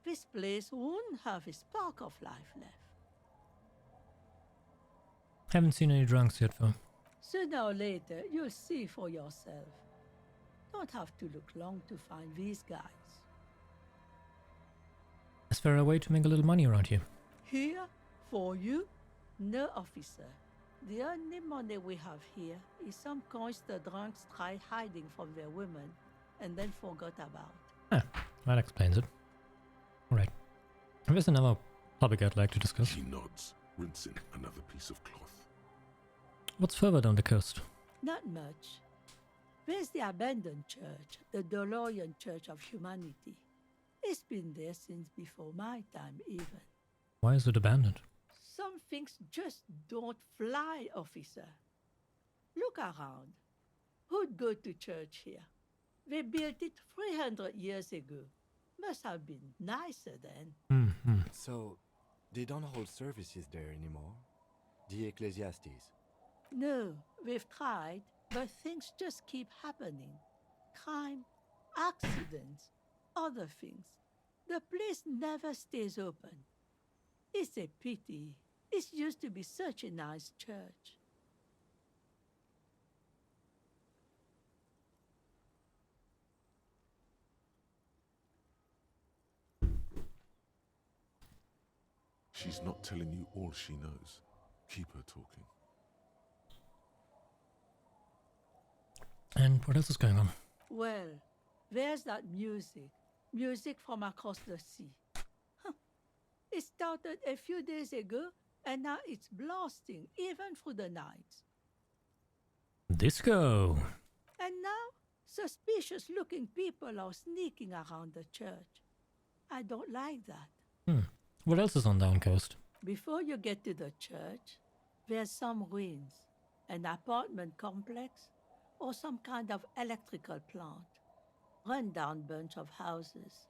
this place wouldn't have a spark of life left. Haven't seen any drunks yet, though. Sooner or later, you'll see for yourself. Don't have to look long to find these guys. Is there a way to make a little money around here? Here? For you? No, officer. The only money we have here is some coins the drunks tried hiding from their women and then forgot about. Ah, that explains it. Alright. There's another topic I'd like to discuss. She nods, rinsing another piece of cloth. What's further down the coast? Not much. There's the abandoned church, the DeLorean Church of Humanity. It's been there since before my time, even. Why is it abandoned? Some things just don't fly, officer. Look around. Who'd go to church here? They built it 300 years ago. Must have been nicer then. So, they don't hold services there anymore? The Ecclesiastes? No, we've tried, but things just keep happening. Crime, accidents, other things. The place never stays open. It's a pity. It used to be such a nice church. She's not telling you all she knows. Keep her talking. And what else is going on? Well, there's that music. Music from across the sea. It started a few days ago, and now it's blasting, even through the night. Disco! And now, suspicious-looking people are sneaking around the church. I don't like that. What else is on down coast? Before you get to the church, there's some ruins. An apartment complex or some kind of electrical plant. Run-down bunch of houses,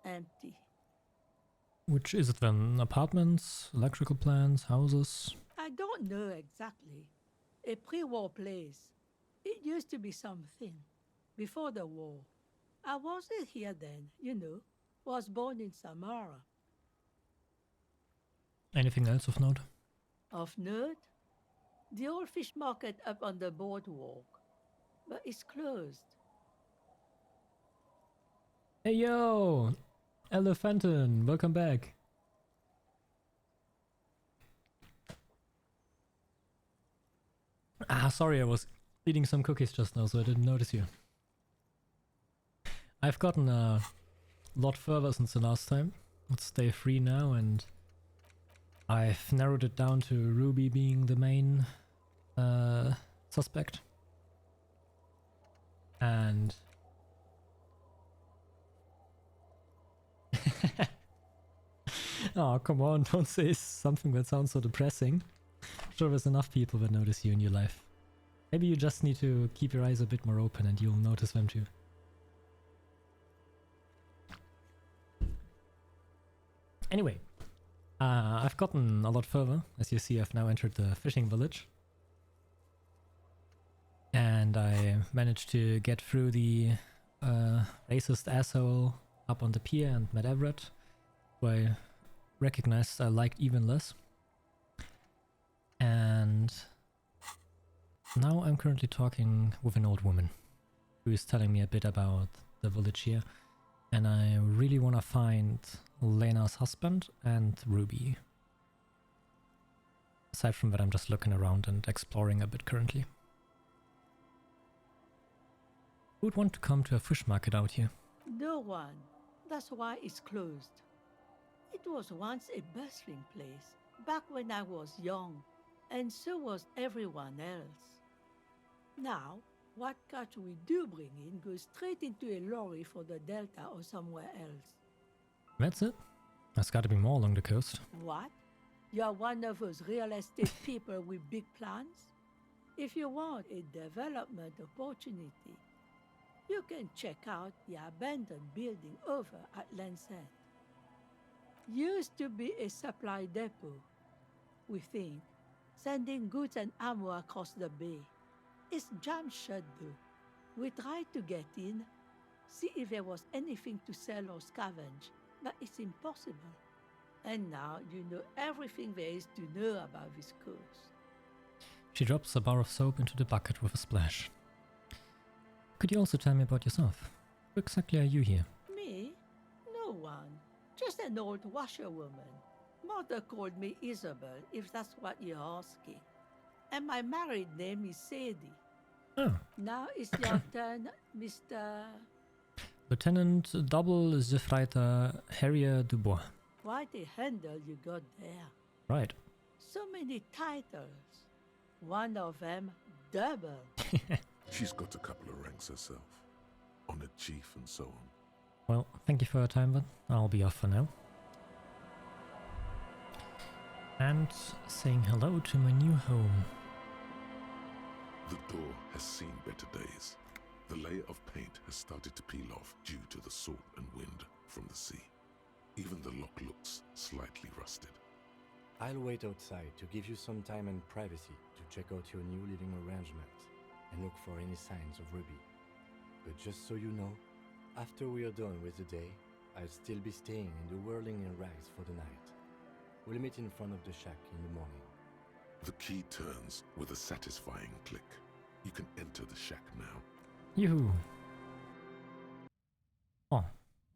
empty. Which is it then? Apartments, electrical plants, houses? I don't know exactly. A pre-war place. It used to be something. Before the war. I wasn't here then, you know. Was born in Samara. Anything else of note? Of note? The old fish market up on the boardwalk. But it's closed. Hey yo! Elephanton, welcome back. Ah, sorry, I was eating some cookies just now, so I didn't notice you. I've gotten a lot further since the last time. It's day 3 now, and I've narrowed it down to Ruby being the main suspect. And oh, come on, don't say something that sounds so depressing. I'm sure there's enough people that notice you in your life. Maybe you just need to keep your eyes a bit more open and you'll notice them too. Anyway, I've gotten a lot further. As you see, I've now entered the fishing village. And I managed to get through the racist asshole up on the pier and met Everett, who I recognized I liked even less. And now I'm currently talking with an old woman who is telling me a bit about the village here. And I really want to find Lena's husband and Ruby. Aside from that, I'm just looking around and exploring a bit currently. Who would want to come to a fish market out here? No one. That's why it's closed. It was once a bustling place, back when I was young, and so was everyone else. Now, what catch we do bring in goes straight into a lorry for the Delta or somewhere else. That's it? There's gotta be more along the coast. What? You're one of those real estate people with big plans? If you want a development opportunity, you can check out the abandoned building over at Land's End. Used to be a supply depot, we think, sending goods and ammo across the bay. It's jammed shut though. We tried to get in, see if there was anything to sell or scavenge, but it's impossible. And now you know everything there is to know about this coast. She drops a bar of soap into the bucket with a splash. Could you also tell me about yourself? Who exactly are you here? Me? No one. Just an old washerwoman. Mother called me Isabel, if that's what you're asking. And my married name is Sadie. Oh. Now it's your turn, Mr. Lieutenant Double Gefreiter Harrier Dubois. Quite a handle you got there. Right. So many titles. One of them, double. She's got a couple of ranks herself. Honored chief and so on. Well, thank you for your time then. I'll be off for now. And saying hello to my new home. The door has seen better days. The layer of paint has started to peel off due to the salt and wind from the sea. Even the lock looks slightly rusted. I'll wait outside to give you some time and privacy to check out your new living arrangement and look for any signs of Ruby. But just so you know, after we are done with the day, I'll still be staying in the whirling in rags for the night. We'll meet in front of the shack in the morning. The key turns with a satisfying click. You can enter the shack now. Yoo-hoo. Oh,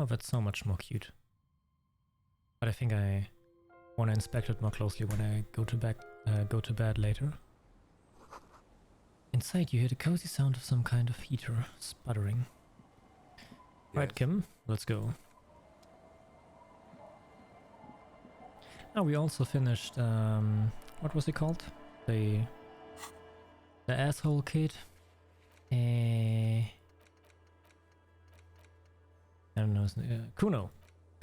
that's so much more cute. But I think I want to inspect it more closely when I go to bed later. Inside you hear the cozy sound of some kind of heater sputtering. Yes. Right, Kim, let's go. Oh, we also finished, what was it called? The asshole kid? I don't know, Kuno.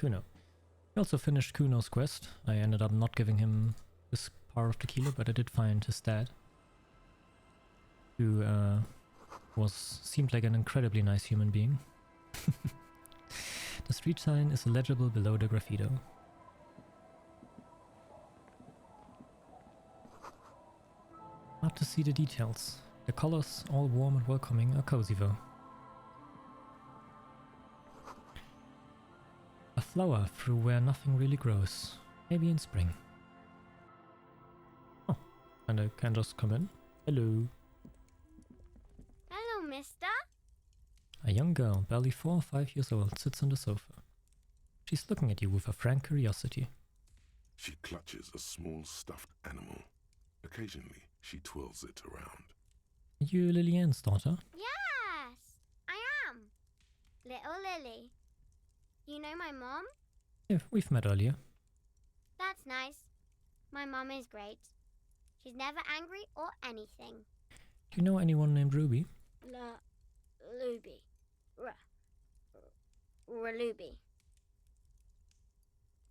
We also finished Kuno's quest. I ended up not giving him this part of the kilo, but I did find his dad, who seemed like an incredibly nice human being. The street sign is illegible below the graffito. Hard to see the details. The colors, all warm and welcoming, are cozy though. A flower through where nothing really grows. Maybe in spring. Oh, and I can just come in. Hello. Hello, mister. A young girl, barely 4 or 5 years old, sits on the sofa. She's looking at you with a frank curiosity. She clutches a small stuffed animal. Occasionally, she twirls it around. Are you Lillian's daughter? Yes, I am. Little Lily. You know my mom? Yeah, we've met earlier. That's nice. My mom is great. She's never angry or anything. Do you know anyone named Ruby? Luby. Luby.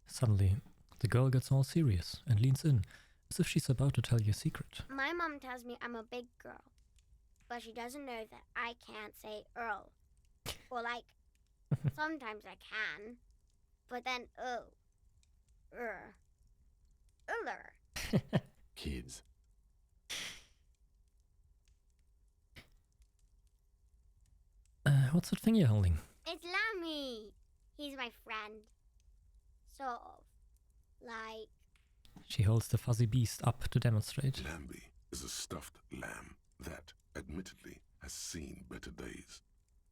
Suddenly, the girl gets all serious and leans in, as if she's about to tell you a secret. My mom tells me I'm a big girl, but she doesn't know that I can't say Earl. Or like, sometimes I can, but then Uller. Kids. What's that thing you're holding? It's Lammy. He's my friend. Sort of. Like... She holds the fuzzy beast up to demonstrate. Lambie is a stuffed lamb that, admittedly, has seen better days.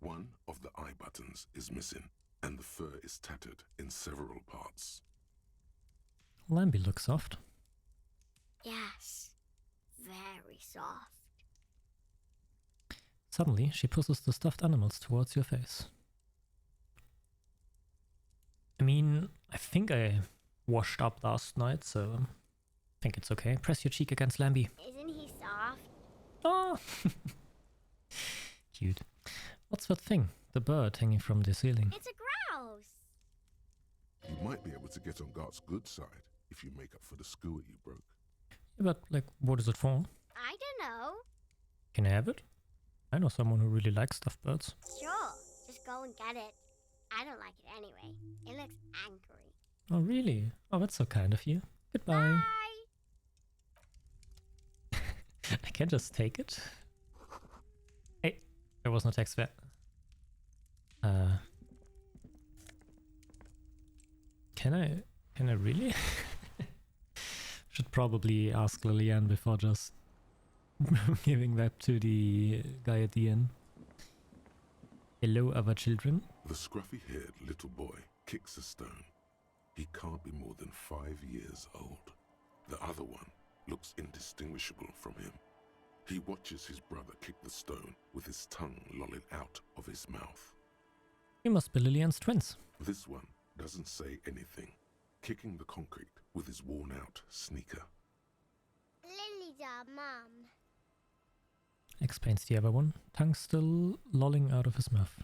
One of the eye buttons is missing, and the fur is tattered in several parts. Lambie looks soft. Yes. Very soft. Suddenly, she pushes the stuffed animals towards your face. I mean, I think I washed up last night, so I think it's okay. Press your cheek against Lambie. Isn't he soft? Oh! Cute. What's that thing? The bird hanging from the ceiling. It's a grouse! You might be able to get on Gart's good side if you make up for the skewer you broke. Yeah, but, like, what is it for? I don't know. Can I have it? I know someone who really likes stuffed birds. Sure, just go and get it. I don't like it anyway. It looks angry. Oh, really? Oh, that's so kind of you. Goodbye. Bye! I can't just take it. Hey, there was no text there. Can I really? Should probably ask Lillian before just giving that to the guy at the inn. Hello, other children. The scruffy-haired little boy kicks a stone. He can't be more than 5 years old. The other one looks indistinguishable from him. He watches his brother kick the stone with his tongue lolling out of his mouth. You must be Lillian's twins. This one doesn't say anything, kicking the concrete with his worn-out sneaker. Lily's our mum. Explains the other one, tongue still lolling out of his mouth.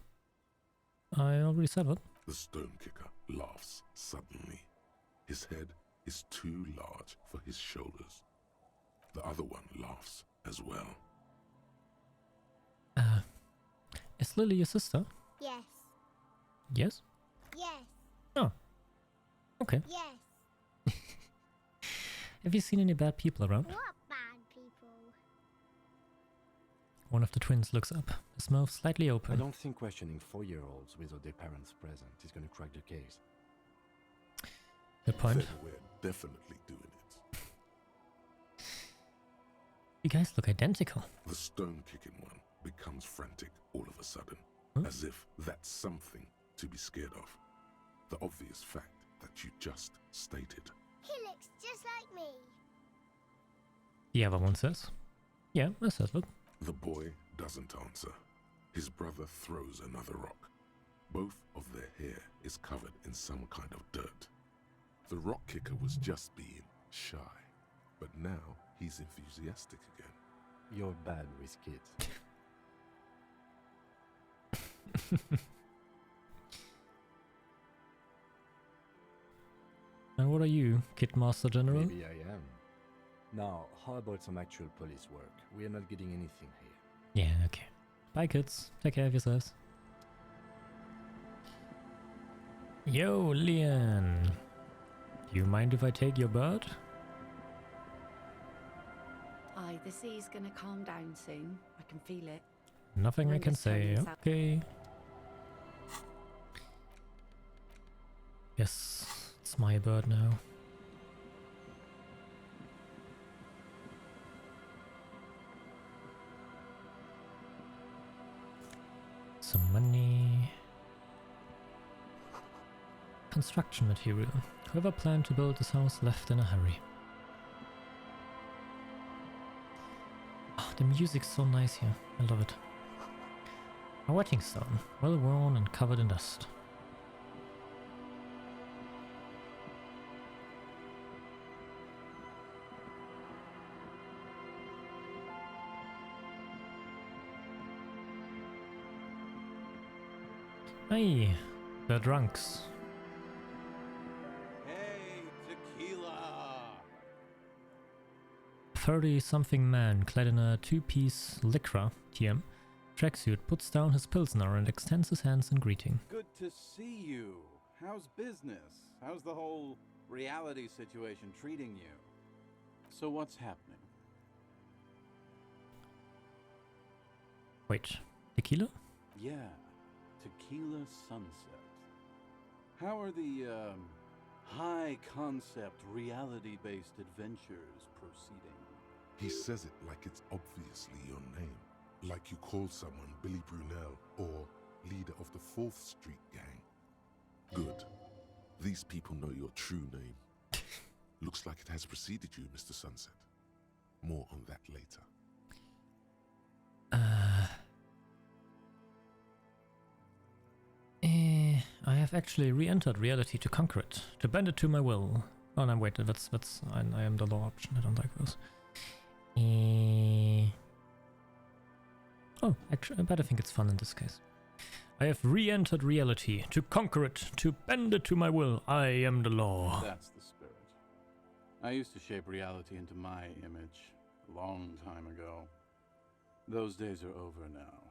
I already said that. The stone kicker laughs suddenly. His head is too large for his shoulders. The other one laughs as well. Is Lily your sister? Yes. Yes? Yes. Oh. Okay. Yes. Have you seen any bad people around? What bad people? One of the twins looks up, his mouth slightly open. I don't think questioning 4-year-olds without their parents present is going to crack the case. Good point. Then we're definitely doing it. You guys look identical. The stone-kicking one becomes frantic all of a sudden, as if that's something to be scared of. The obvious fact that you just stated. He looks just like me. The other one says, yeah, I said it. The boy doesn't answer. His brother throws another rock. Both of their hair is covered in some kind of dirt. The rock kicker was just being shy, but now he's enthusiastic again. You're bad with kids. And what are you, Kid Master General? Maybe I am. Now, how about some actual police work? We are not getting anything here. Yeah, okay. Bye, kids. Take care of yourselves. Yo, Leon. Do you mind if I take your bird? Aye, the sea's gonna calm down soon. I can feel it. Nothing I Wind can is turning say. south. Okay. Yes, it's my bird now. Some money. Construction material. Whoever planned to build this house left in a hurry. Oh, the music's so nice here. I love it. A wetting stone, well worn and covered in dust. Hey, the drunks. Hey, tequila! 30-something man clad in a two-piece lycra TM tracksuit puts down his pilsner and extends his hands in greeting. Good to see you. How's business? How's the whole reality situation treating you? So what's happening? Wait, tequila? Yeah, Tequila Sunset. How are the, high-concept, reality-based adventures proceeding? He says it like it's obviously your name. Like you call someone Billy Brunel or leader of the 4th Street Gang. Good. These people know your true name. Looks like it has preceded you, Mr. Sunset. More on that later. I have actually re-entered reality to conquer it, to bend it to my will. Oh no, wait, that's I am the law option. I don't like those. Oh, actually, but I think it's fun in this case. I have re-entered reality to conquer it, to bend it to my will. I am the law. That's the spirit. I used to shape reality into my image a long time ago. Those days are over now.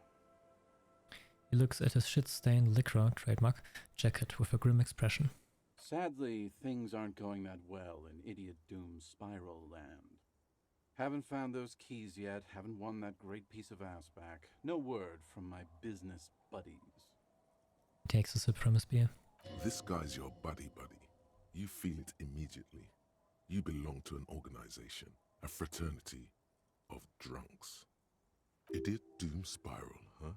He looks at his shit-stained lycra trademark jacket with a grim expression. Sadly, things aren't going that well in Idiot Doom's spiral land. Haven't found those keys yet, haven't won that great piece of ass back. No word from my business buddies. He takes a sip from his beer. This guy's your buddy. You feel it immediately. You belong to an organization, a fraternity of drunks. Idiot Doom Spiral, huh?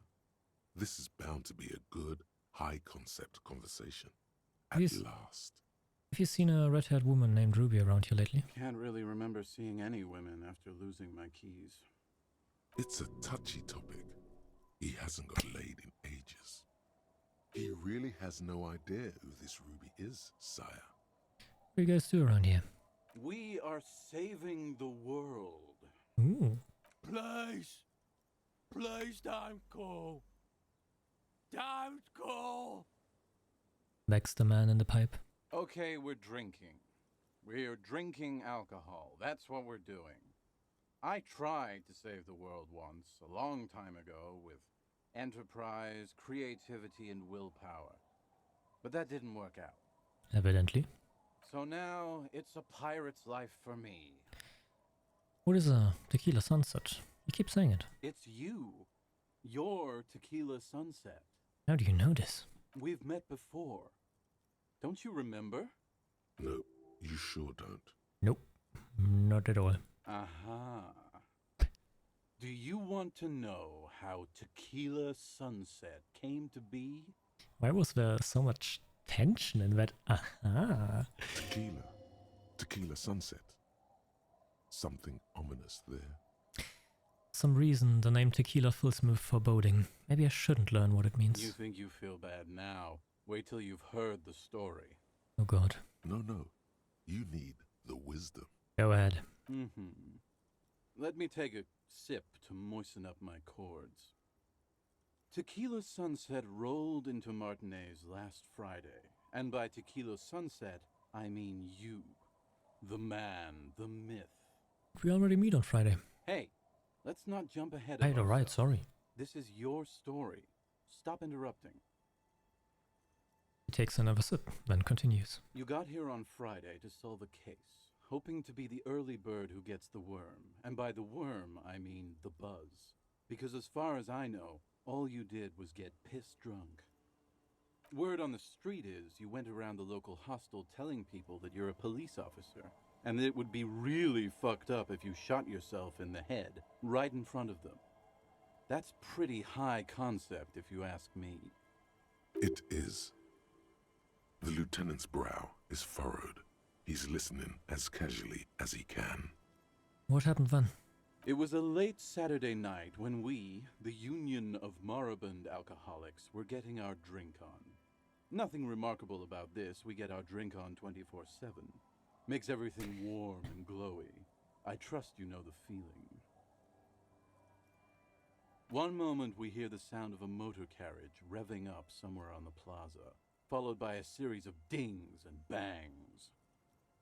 This is bound to be a good, high-concept conversation. At last. Have you seen a red-haired woman named Ruby around here lately? Can't really remember seeing any women after losing my keys. It's a touchy topic. He hasn't got laid in ages. He really has no idea who this Ruby is, sire. What do you guys do around here? We are saving the world. Ooh. Please don't go. Don't go. Begs the man in the pipe. Okay, we're drinking. We're drinking alcohol. That's what we're doing. I tried to save the world once, a long time ago, with enterprise, creativity, and willpower. But that didn't work out. Evidently. So now, it's a pirate's life for me. What is a Tequila Sunset? You keep saying it. It's you. Your Tequila Sunset. How do you know this? We've met before. Don't you remember? No, you sure don't. Nope, not at all. Aha. Do you want to know how Tequila Sunset came to be? Why was there so much tension in that? Aha. Tequila Sunset. Something ominous there. Some reason the name Tequila fills me with foreboding. Maybe I shouldn't learn what it means. You think you feel bad now. Wait till you've heard the story. Oh god. No. You need the wisdom. Go ahead. Let me take a sip to moisten up my cords. Tequila Sunset rolled into Martinez last Friday. And by Tequila Sunset, I mean you. The man, the myth. We already meet on Friday. Hey, let's not jump ahead of Right, alright, ourselves. sorry. This is your story. Stop interrupting. He takes another sip, then continues. You got here on Friday to solve a case, hoping to be the early bird who gets the worm. And by the worm, I mean the buzz. Because as far as I know, all you did was get piss drunk. Word on the street is you went around the local hostel telling people that you're a police officer, and that it would be really fucked up if you shot yourself in the head, right in front of them. That's pretty high concept, if you ask me. It is. The lieutenant's brow is furrowed. He's listening as casually as he can. What happened then? It was a late Saturday night when we, the Union of Moribund Alcoholics, were getting our drink on. Nothing remarkable about this. We get our drink on 24/7. Makes everything warm and glowy. I trust you know the feeling. One moment we hear the sound of a motor carriage revving up somewhere on the plaza, followed by a series of dings and bangs.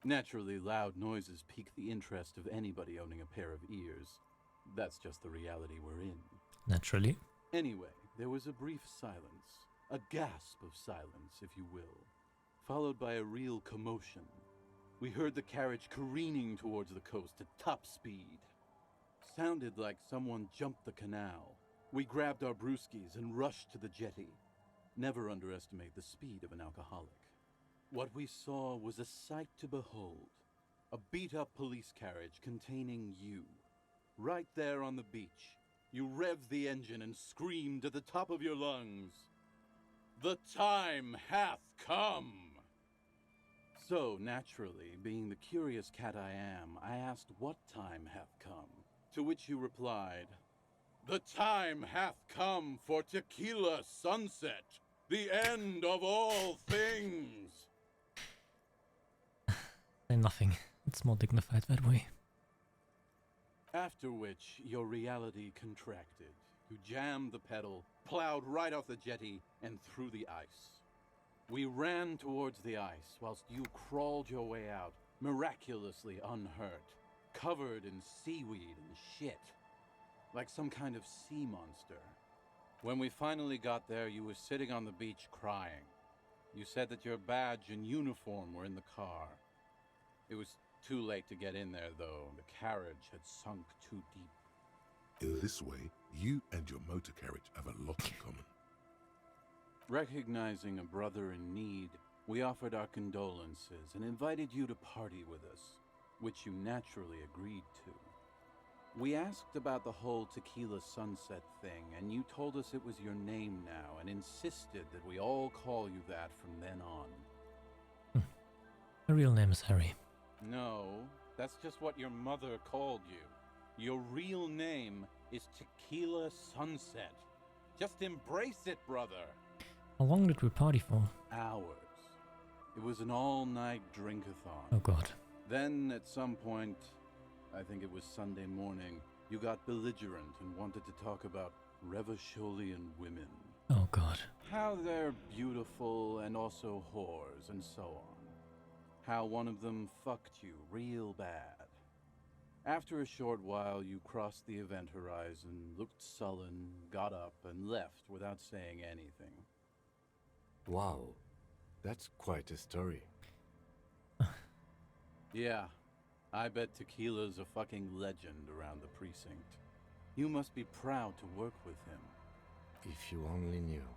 Naturally, loud noises pique the interest of anybody owning a pair of ears. That's just the reality we're in. Naturally. Anyway, there was a brief silence. A gasp of silence, if you will, followed by a real commotion. We heard the carriage careening towards the coast at top speed. Sounded like someone jumped the canal. We grabbed our brewskis and rushed to the jetty. Never underestimate the speed of an alcoholic. What we saw was a sight to behold. A beat-up police carriage containing you. Right there on the beach. You revved the engine and screamed at the top of your lungs. The time hath come! So, naturally, being the curious cat I am, I asked what time hath come, to which you replied, the time hath come for tequila sunset, the end of all things! Say nothing. It's more dignified that way. After which, your reality contracted. You jammed the pedal, plowed right off the jetty, and through the ice. We ran towards the ice, whilst you crawled your way out, miraculously unhurt, covered in seaweed and shit, like some kind of sea monster. When we finally got there, you were sitting on the beach crying. You said that your badge and uniform were in the car. It was too late to get in there, though. The carriage had sunk too deep. In this way, you and your motor carriage have a lot in common. Recognizing a brother in need, we offered our condolences and invited you to party with us, which you naturally agreed to. We asked about the whole tequila sunset thing, and you told us it was your name now and insisted that we all call you that from then on. My real name is Harry. No, that's just what your mother called you. Your real name is Tequila Sunset. Just embrace it, brother. How long did we party for? Hours. It was an all-night drink-a-thon. Oh god. Then, at some point, I think it was Sunday morning, you got belligerent and wanted to talk about Revacholian women. Oh god. How they're beautiful and also whores and so on. How one of them fucked you real bad. After a short while, you crossed the event horizon, looked sullen, got up, and left without saying anything. Wow, that's quite a story. Yeah, I bet Tequila's a fucking legend around the precinct. You must be proud to work with him. If you only knew.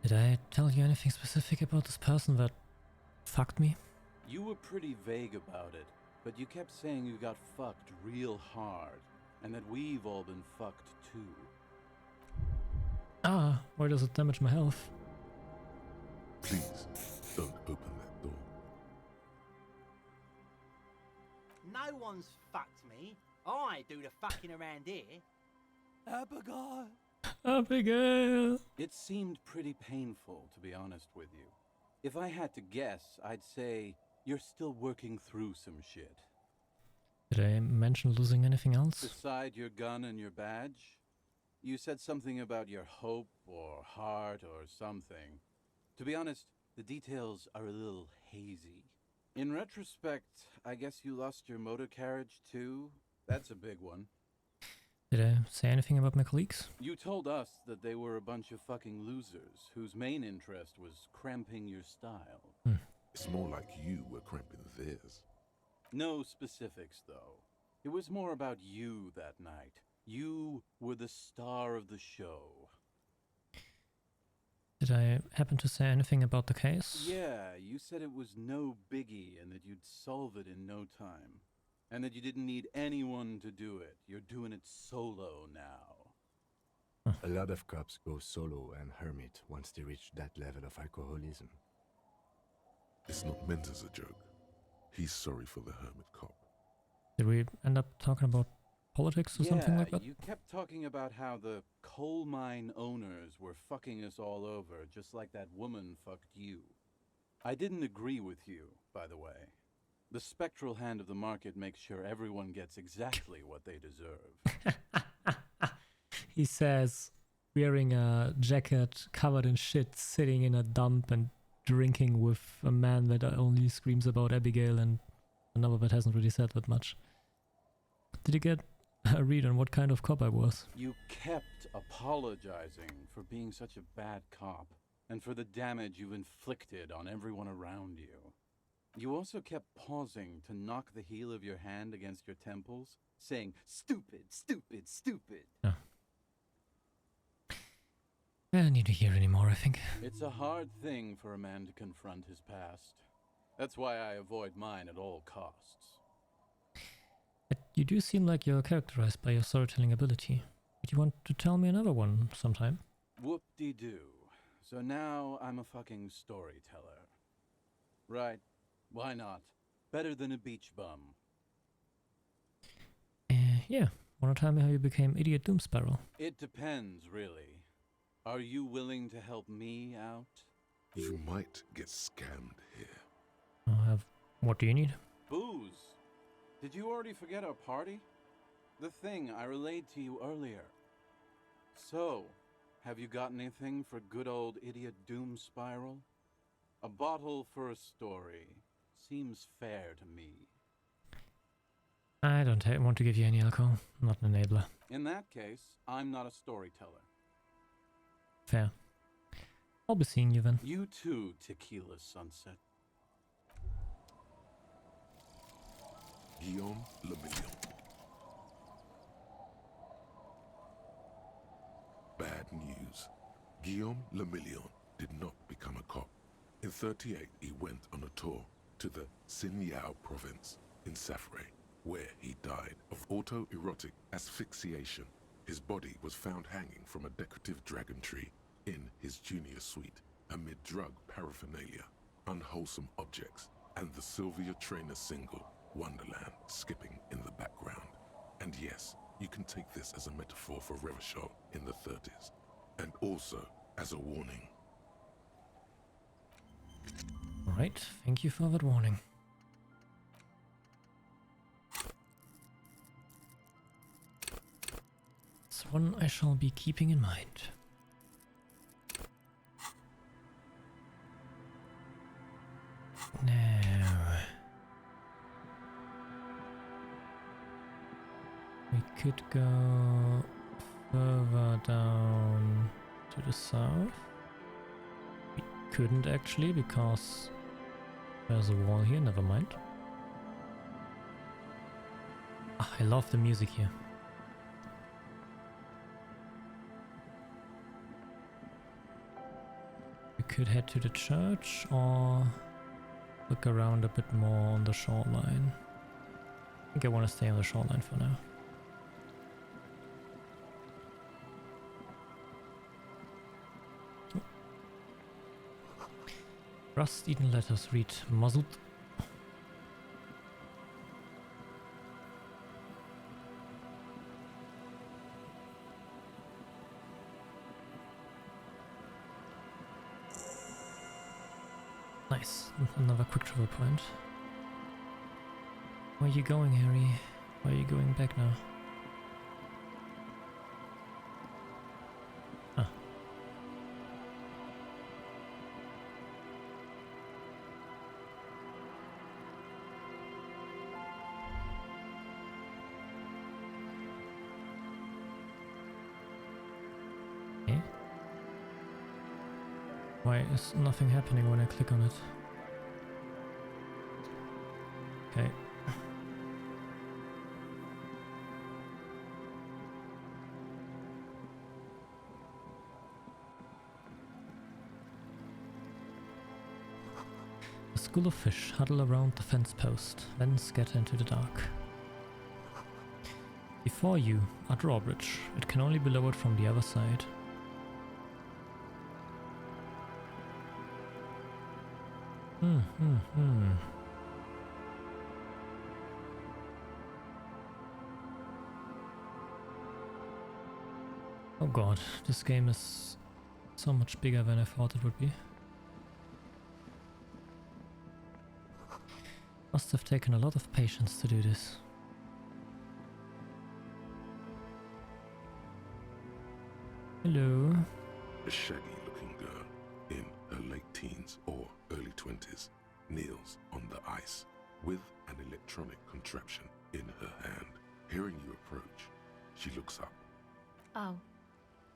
Did I tell you anything specific about this person that fucked me? You were pretty vague about it, but you kept saying you got fucked real hard, and that we've all been fucked too. Ah, why does it damage my health? Please, don't open that door. No one's fucked me. I do the fucking around here. Abigail! Abigail! It seemed pretty painful, to be honest with you. If I had to guess, I'd say you're still working through some shit. Did I mention losing anything else? Beside your gun and your badge? You said something about your hope or heart or something. To be honest, the details are a little hazy. In retrospect, I guess you lost your motor carriage too? That's a big one. Did I say anything about my colleagues? You told us that they were a bunch of fucking losers whose main interest was cramping your style. It's more like you were cramping theirs. No specifics, though. It was more about you that night. You were the star of the show. Did I happen to say anything about the case? Yeah, you said it was no biggie and that you'd solve it in no time. And that you didn't need anyone to do it. You're doing it solo now. A lot of cops go solo and hermit once they reach that level of alcoholism. It's not meant as a joke. He's sorry for the hermit cop. Did we end up talking about politics or something like that? You kept talking about how the coal mine owners were fucking us all over, just like that woman fucked you. I didn't agree with you, by the way. The spectral hand of the market makes sure everyone gets exactly what they deserve. He says, wearing a jacket covered in shit, sitting in a dump and drinking with a man that only screams about Abigail and another that hasn't really said that much. Did you get a read on what kind of cop I was? You kept apologizing for being such a bad cop and for the damage you inflicted on everyone around you. You also kept pausing to knock the heel of your hand against your temples, saying, "Stupid, stupid, stupid." Oh. I don't need to hear anymore, I think. It's a hard thing for a man to confront his past. That's why I avoid mine at all costs. But you do seem like you're characterized by your storytelling ability. Would you want to tell me another one sometime? Whoop-de-doo. So now I'm a fucking storyteller. Right. Why not? Better than a beach bum. Yeah. Wanna tell me how you became Idiot Doom Sparrow? It depends, really. Are you willing to help me out? You might get scammed here. What do you need? Booze. Did you already forget our party? The thing I relayed to you earlier. So, have you got anything for good old Idiot Doom Spiral? A bottle for a story. Seems fair to me. I don't want to give you any alcohol. I'm not an enabler. In that case, I'm not a storyteller. Fair. I'll be seeing you then. You too, Tequila Sunset. Guillaume Le Million. Bad news. Guillaume Le Million did not become a cop. In 38, he went on a tour to the Sinyao province in Safre, where he died of autoerotic asphyxiation. His body was found hanging from a decorative dragon tree in his junior suite amid drug paraphernalia, unwholesome objects, and the Sylvia Trainer single, Wonderland, skipping in the background. And yes, you can take this as a metaphor for Revachol in the 30s, and also as a warning. Alright, thank you for that warning. It's one I shall be keeping in mind. Now, we could go further down to the south. We couldn't actually because there's a wall here, never mind. Ah, I love the music here. We could head to the church or look around a bit more on the shoreline. I think I want to stay on the shoreline for now. Rust-eaten letters read muzzled. Nice, another quick travel point. Where are you going, Harry? Why are you going back now? Ah. Why is nothing happening when I click on it? Okay. A school of fish huddle around the fence post, then scatter into the dark. Before you, a drawbridge. It can only be lowered from the other side. Oh god, this game is so much bigger than I thought it would be. Must have taken a lot of patience to do this. Hello. A shaggy-looking girl in her late teens or early 20s kneels on the ice with an electronic contraption in her hand. Hearing you approach, she looks up. Oh,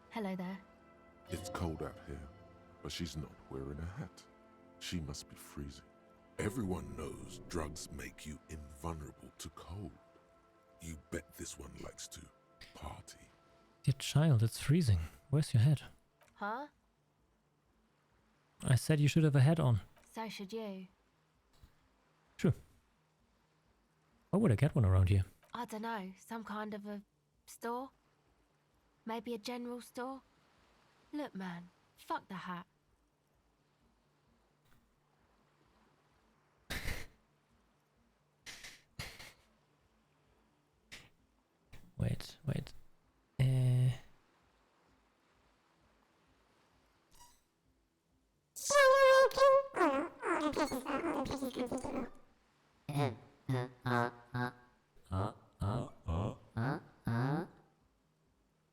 hello there. It's cold out here, but she's not wearing a hat. She must be freezing. Everyone knows drugs make you invulnerable to cold. You bet this one likes to party. Dear child, it's freezing. Where's your head? Huh? I said you should have a hat on. So should you. Sure. Why would I get one around here? I don't know, some kind of a store? Maybe a general store? Look, man, fuck the hat. Wait.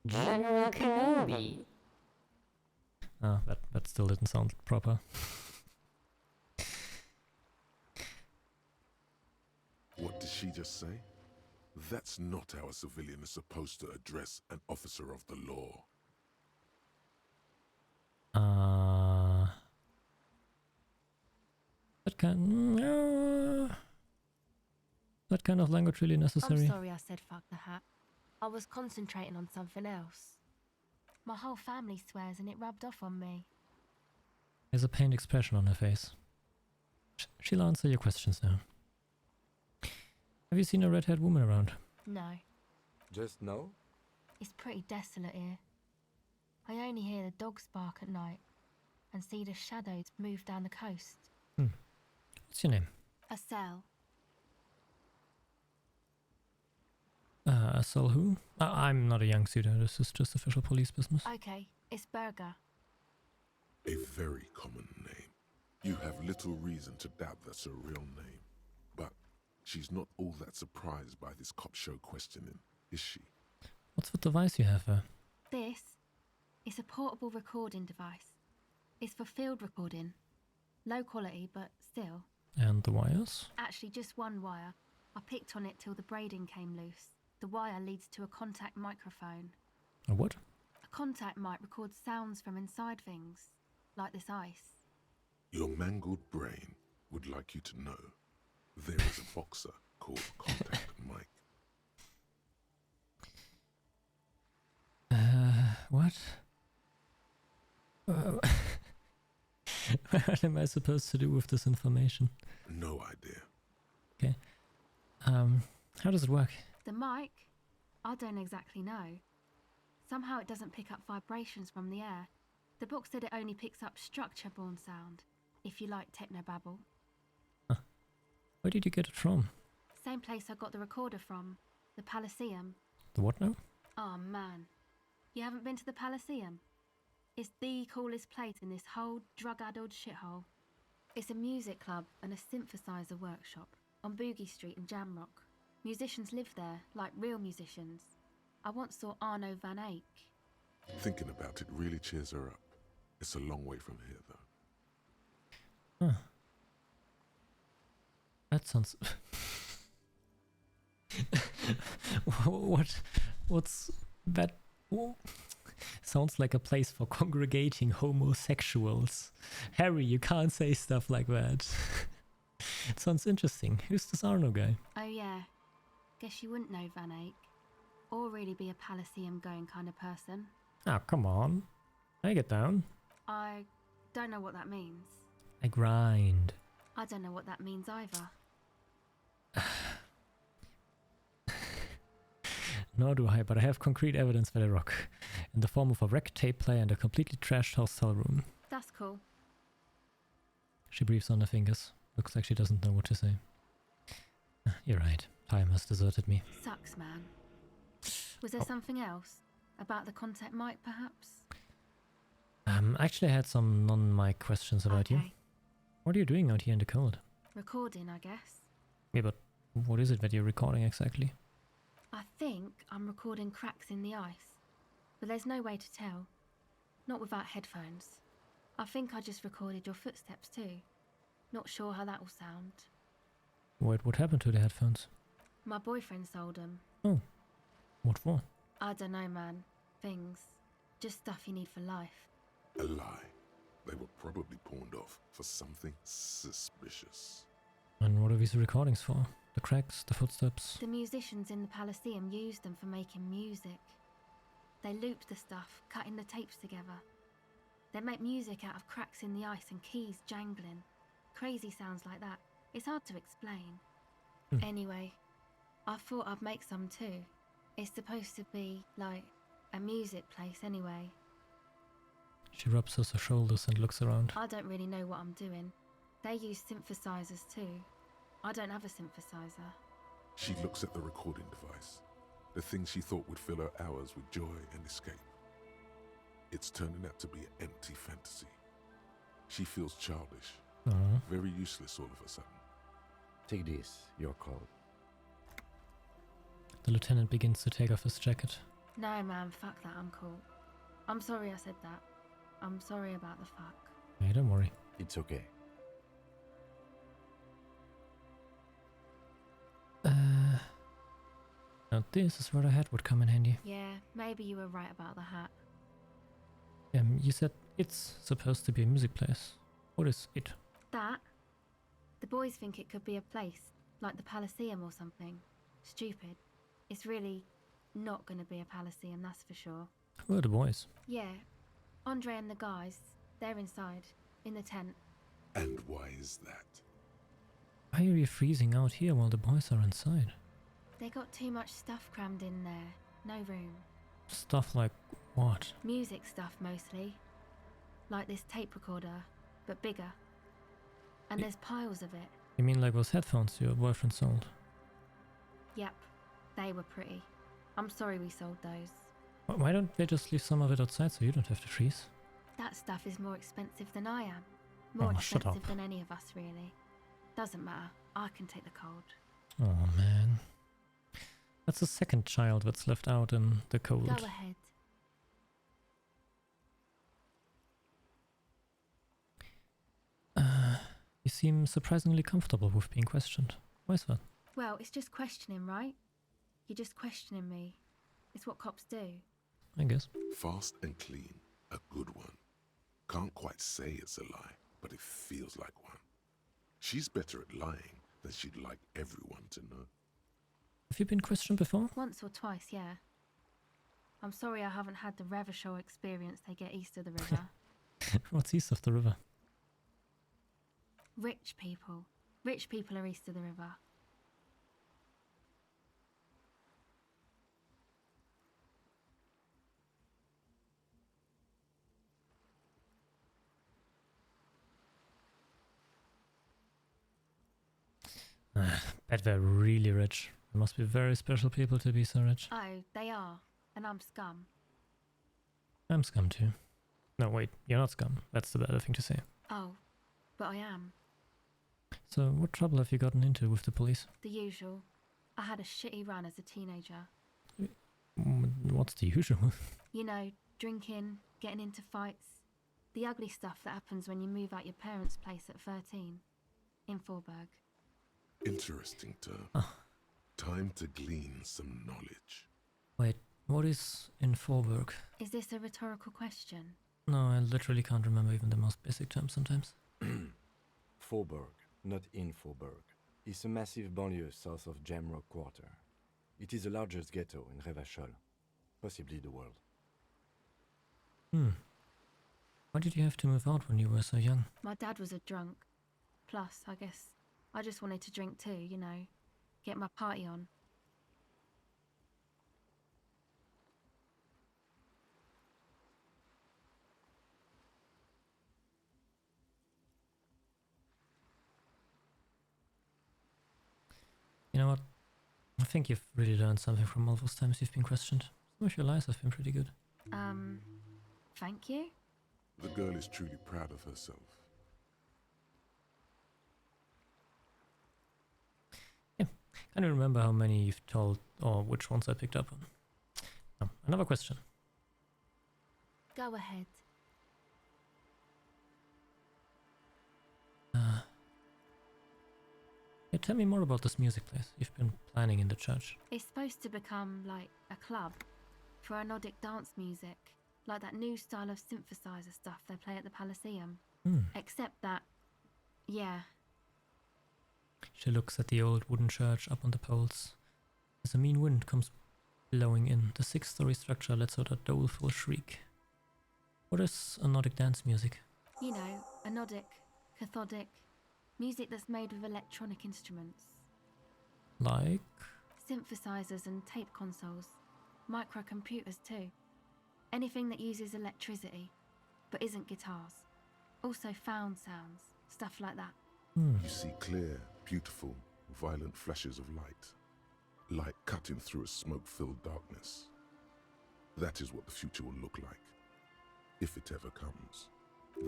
General Kenobi. Ah, that still didn't sound proper. What did she just say? That's not how a civilian is supposed to address an officer of the law. That kind of language really necessary? I'm sorry I said fuck the hat. I was concentrating on something else. My whole family swears and it rubbed off on me. There's a pained expression on her face. She'll answer your questions now. Have you seen a red-haired woman around? No. Just no? It's pretty desolate here. I only hear the dogs bark at night and see the shadows move down the coast. What's your name? A cell. So who? I'm not a young pseudo, this is just official police business. Okay, it's Burger. A very common name. You have little reason to doubt that's her real name. But she's not all that surprised by this cop show questioning, is she? What's the device you have there? This is a portable recording device. It's for field recording. Low quality, but still. And the wires? Actually, just one wire. I picked on it till the braiding came loose. The wire leads to a contact microphone. A what? A contact mic records sounds from inside things, like this ice. Your mangled brain would like you to know there is a boxer called Contact Mike. What? What am I supposed to do with this information? No idea. Okay. How does it work? The mic? I don't exactly know. Somehow it doesn't pick up vibrations from the air. The book said it only picks up structure-borne sound, if you like technobabble. Where did you get it from? Same place I got the recorder from, the Palaceum. The what now? Oh man, you haven't been to the Palaceum? It's the coolest place in this whole drug-addled shithole. It's a music club and a synthesizer workshop on Boogie Street in Jamrock. Musicians live there, like real musicians. I once saw Arno van Eyck. Thinking about it really cheers her up. It's a long way from here, though. Huh. That sounds... What's that? Sounds like a place for congregating homosexuals. Harry, you can't say stuff like that. It sounds interesting. Who's this Arno guy? Oh yeah, guess you wouldn't know Van Eyck. Or really be a Palaceum going kind of person. Oh, come on. I get down. I don't know what that means. I grind. I don't know what that means either. Nor do I, but I have concrete evidence that I rock. In the form of a wrecked tape player and a completely trashed hotel room. That's cool. She breathes on her fingers. Looks like she doesn't know what to say. You're right. Time has deserted me. Sucks, man. Was there something else? About the contact mic, perhaps? Actually I had some non-mic questions about you. What are you doing out here in the cold? Recording, I guess. Yeah, but what is it that you're recording exactly? I think I'm recording cracks in the ice. But there's no way to tell. Not without headphones. I think I just recorded your footsteps too. Not sure how that will sound. Wait, what happened to the headphones? My boyfriend sold them. Oh. What for? I don't know, man. Things. Just stuff you need for life. A lie. They were probably pawned off for something suspicious. And what are these recordings for? The cracks, the footsteps? The musicians in the Palaceum used them for making music. They looped the stuff, cutting the tapes together. They make music out of cracks in the ice and keys jangling. Crazy sounds like that. It's hard to explain. Anyway, I thought I'd make some too. It's supposed to be, like, a music place anyway. She rubs her shoulders and looks around. I don't really know what I'm doing. They use synthesizers too. I don't have a synthesizer. She looks at the recording device. The thing she thought would fill her hours with joy and escape. It's turning out to be an empty fantasy. She feels childish. Very useless all of a sudden. Take this, your code. The lieutenant begins to take off his jacket. No, man, fuck that, I'm cool. I'm sorry I said that. I'm sorry about the fuck. Hey, don't worry. It's okay. Now this is where a hat would come in handy. Yeah, maybe you were right about the hat. You said it's supposed to be a music place. What is it? That? The boys think it could be a place, like the Palaceum or something. Stupid. It's really not going to be a Palaceum, that's for sure. Who are the boys? Yeah, Andre and the guys, they're inside, in the tent. And why is that? Why are you freezing out here while the boys are inside? They got too much stuff crammed in there. No room. Stuff like what? Music stuff mostly. Like this tape recorder, but bigger. And there's piles of it. You mean like those headphones your boyfriend sold? Yep, they were pretty. I'm sorry we sold those. Why don't they just leave some of it outside so you don't have to freeze? That stuff is more expensive than I am. More shut expensive up. than any of us, really. Doesn't matter. I can take the cold. Oh man. That's the second child that's left out in the cold. Go ahead. You seem surprisingly comfortable with being questioned. Why is that? Well, it's just questioning, right? You're just questioning me. It's what cops do. I guess. Fast and clean. A good one. Can't quite say it's a lie, but it feels like one. She's better at lying than she'd like everyone to know. Have you been questioned before? Once or twice, yeah. I'm sorry I haven't had the Revershaw experience they get east of the river. What's east of the river? Rich people. Rich people are east of the river. Bet they're really rich. They must be very special people to be so rich. Oh, they are. And I'm scum. I'm scum too. No, wait, you're not scum. That's the better thing to say. Oh, but I am. So, what trouble have you gotten into with the police? The usual. I had a shitty run as a teenager. What's the usual? You know, drinking, getting into fights. The ugly stuff that happens when you move out your parents' place at 13. In Forberg. Interesting term. Time to glean some knowledge. Wait, What is in Forberg? Is this a rhetorical question? No, I literally can't remember even the most basic terms sometimes. Forberg, not in Forberg, is a massive banlieue south of Jamrock Quarter. It is the largest ghetto in Revachol, possibly the world. Why did you have to move out when you were so young? My dad was a drunk. Plus, I guess I just wanted to drink too, you know, get my party on. You know what? I think you've really learned something from all those times you've been questioned. Some of your lies have been pretty good. Thank you? The girl is truly proud of herself. Can you remember how many you've told or which ones I picked up on? Oh, another question. Go ahead. Yeah, tell me more about this music place you've been planning in the church. It's supposed to become like a club for anodic dance music, like that new style of synthesizer stuff they play at the Palaceum. Except that, yeah. She looks at the old wooden church up on the poles. As a mean wind comes blowing in, the 6-story structure lets out a doleful shriek. What is anodic dance music? You know, anodic, cathodic, music that's made with electronic instruments. Like? Synthesizers and tape consoles. Microcomputers too. Anything that uses electricity, but isn't guitars. Also found sounds, stuff like that. You see clear, beautiful, violent flashes of light. Light cutting through a smoke-filled darkness. That is what the future will look like, if it ever comes.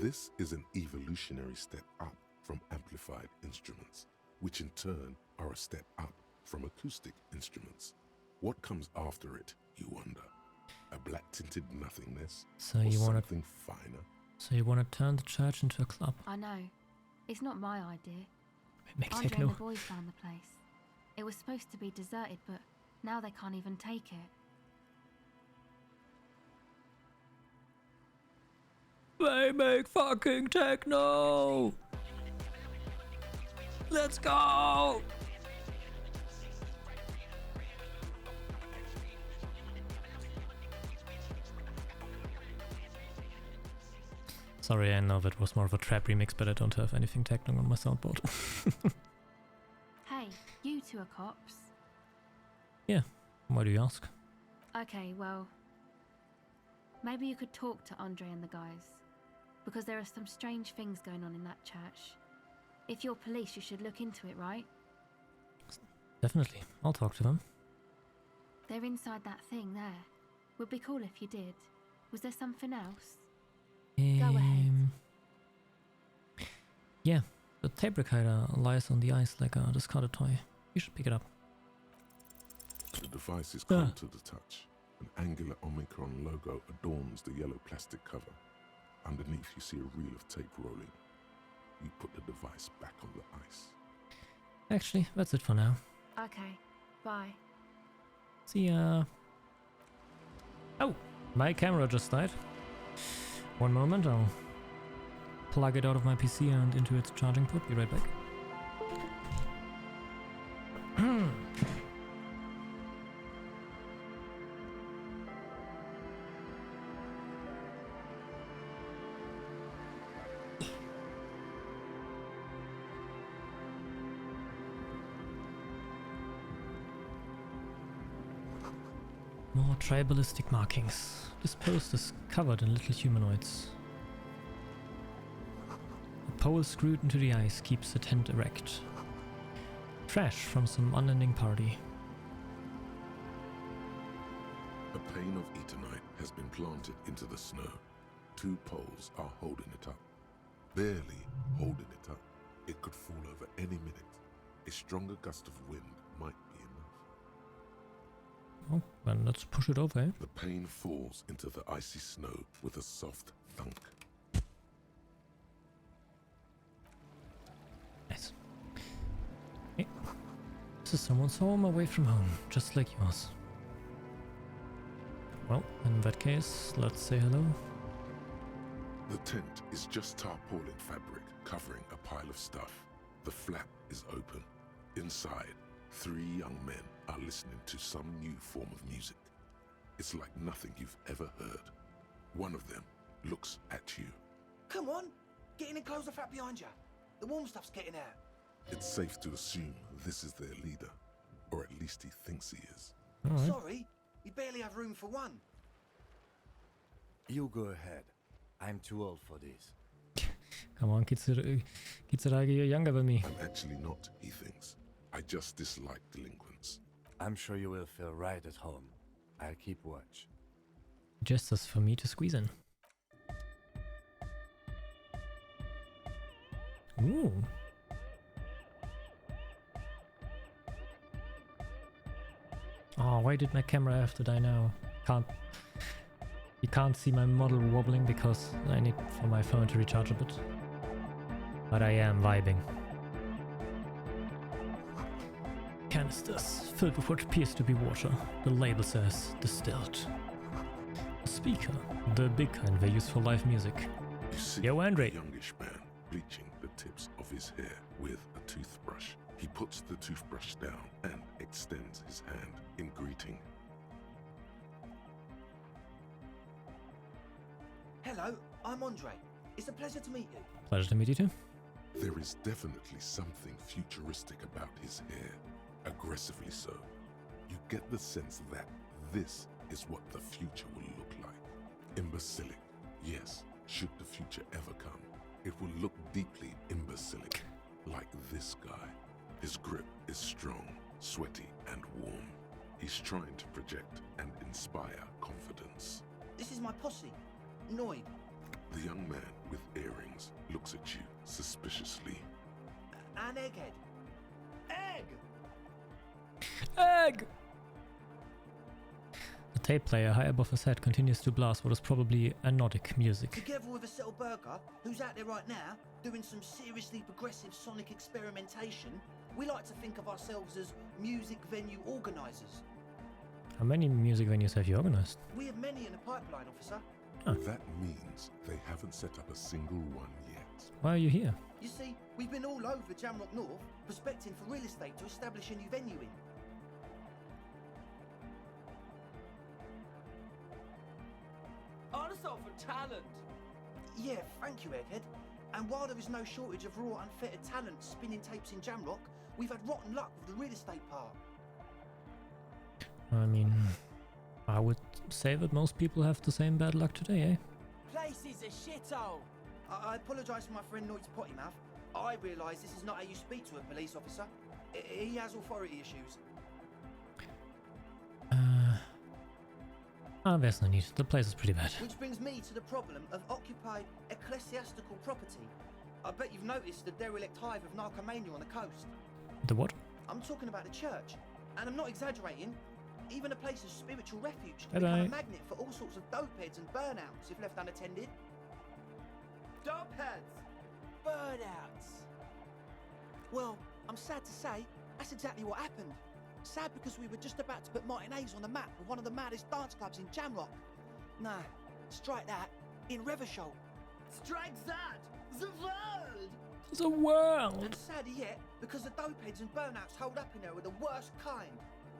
This is an evolutionary step up from amplified instruments, which in turn are a step up from acoustic instruments. What comes after it, you wonder? A black-tinted nothingness? So or you want something finer? So you want to turn the church into a club? I know. It's not my idea. Make Andre techno. and the boys found the place. It was supposed to be deserted, but now they can't even take it. They make fucking techno! Let's go! Sorry, I know that was more of a trap remix, but I don't have anything techno on my soundboard. Hey, you two are cops. Yeah, why do you ask? Okay, well, maybe you could talk to Andre and the guys, because there are some strange things going on in that church. If you're police, you should look into it, right? Definitely, I'll talk to them. They're inside that thing there. Would be cool if you did. Was there something else? Go ahead. Yeah, the tape recorder lies on the ice like a discarded toy. You should pick it up. The device is cold to the touch. An angular Omicron logo adorns the yellow plastic cover. Underneath you see a reel of tape rolling. You put the device back on the ice. Actually, that's it for now. Okay, bye. See ya. Oh, my camera just died. One moment, I'll plug it out of my PC and into its charging port. Be right back. More tribalistic markings. This post is covered in little humanoids. A pole screwed into the ice keeps the tent erect. Trash from some unending party. A pane of eternite has been planted into the snow. 2 poles are holding it up. Barely holding it up. It could fall over any minute. A stronger gust of wind might be enough. Oh, then let's push it over, eh? The pane falls into the icy snow with a soft thunk. Nice. Hey. This is someone's home away from home, just like yours. Well, in that case, let's say hello. The tent is just tarpaulin fabric covering a pile of stuff. The flap is open. Inside, 3 young men are listening to some new form of music. It's like nothing you've ever heard. One of them looks at you. Come on, get in and close the flap behind you. The warm stuff's getting out. It's safe to assume this is their leader, or at least he thinks he is. Right. Sorry, we barely have room for one. You go ahead. I'm too old for this. Come on, Kitsuragi, you're younger than me. I'm actually not, he thinks. I just dislike delinquents. I'm sure you will feel right at home. I'll keep watch. Just as for me to squeeze in. Ooh. Oh, why did my camera have to die now? You can't see my model wobbling because I need for my phone to recharge a bit. But I am vibing. Canisters filled with what appears to be water. The label says distilled. A speaker, the big kind they use for live music. You see Yo, Andre. a youngish man bleaching the tips of his hair with a toothbrush. He puts the toothbrush down and extends his hand in greeting. Hello, I'm Andre. It's a pleasure to meet you. Pleasure to meet you too. There is definitely something futuristic about his hair, aggressively so. You get the sense that this is what the future will look like. Imbecilic, yes, should the future ever come, it will look deeply imbecilic, like this guy. His grip is strong, sweaty, and warm. He's trying to project and inspire confidence. This is my posse, Noid. The young man with earrings looks at you suspiciously. And Egghead. Egg! Egg! The tape player high above his head continues to blast what is probably anodic music. Together with a Settle Burger, who's out there right now, doing some seriously progressive sonic experimentation, we like to think of ourselves as music venue organisers. How many music venues have you organized? We have many in the pipeline, officer. Huh. That means they haven't set up a single one yet. Why are you here? You see, we've been all over Jamrock North, prospecting for real estate to establish a new venue in. Also for talent. Yeah, thank you, Egghead. And while there is no shortage of raw, unfettered talent spinning tapes in Jamrock, we've had rotten luck with the real estate part. I mean, I would say that most people have the same bad luck today, eh? Place is a shithole. I apologise for my friend Noid's potty mouth. I realise this is not how you speak to a police officer. He has authority issues. There's no need. The place is pretty bad. Which brings me to the problem of occupied ecclesiastical property. I bet you've noticed the derelict hive of narcomania on the coast. The what? I'm talking about the church. And I'm not exaggerating. Even a place of spiritual refuge can Bye-bye. become a magnet for all sorts of dopeheads and burnouts if left unattended. Dopeheads. Burnouts. Well, I'm sad to say, that's exactly what happened. Sad because we were just about to put Martinez on the map with one of the maddest dance clubs in Jamrock. Nah, strike that, in Reversholt. Strike that! The world! The world! And sadder yet, because the dopeheads and burnouts holed up in there were the worst kind.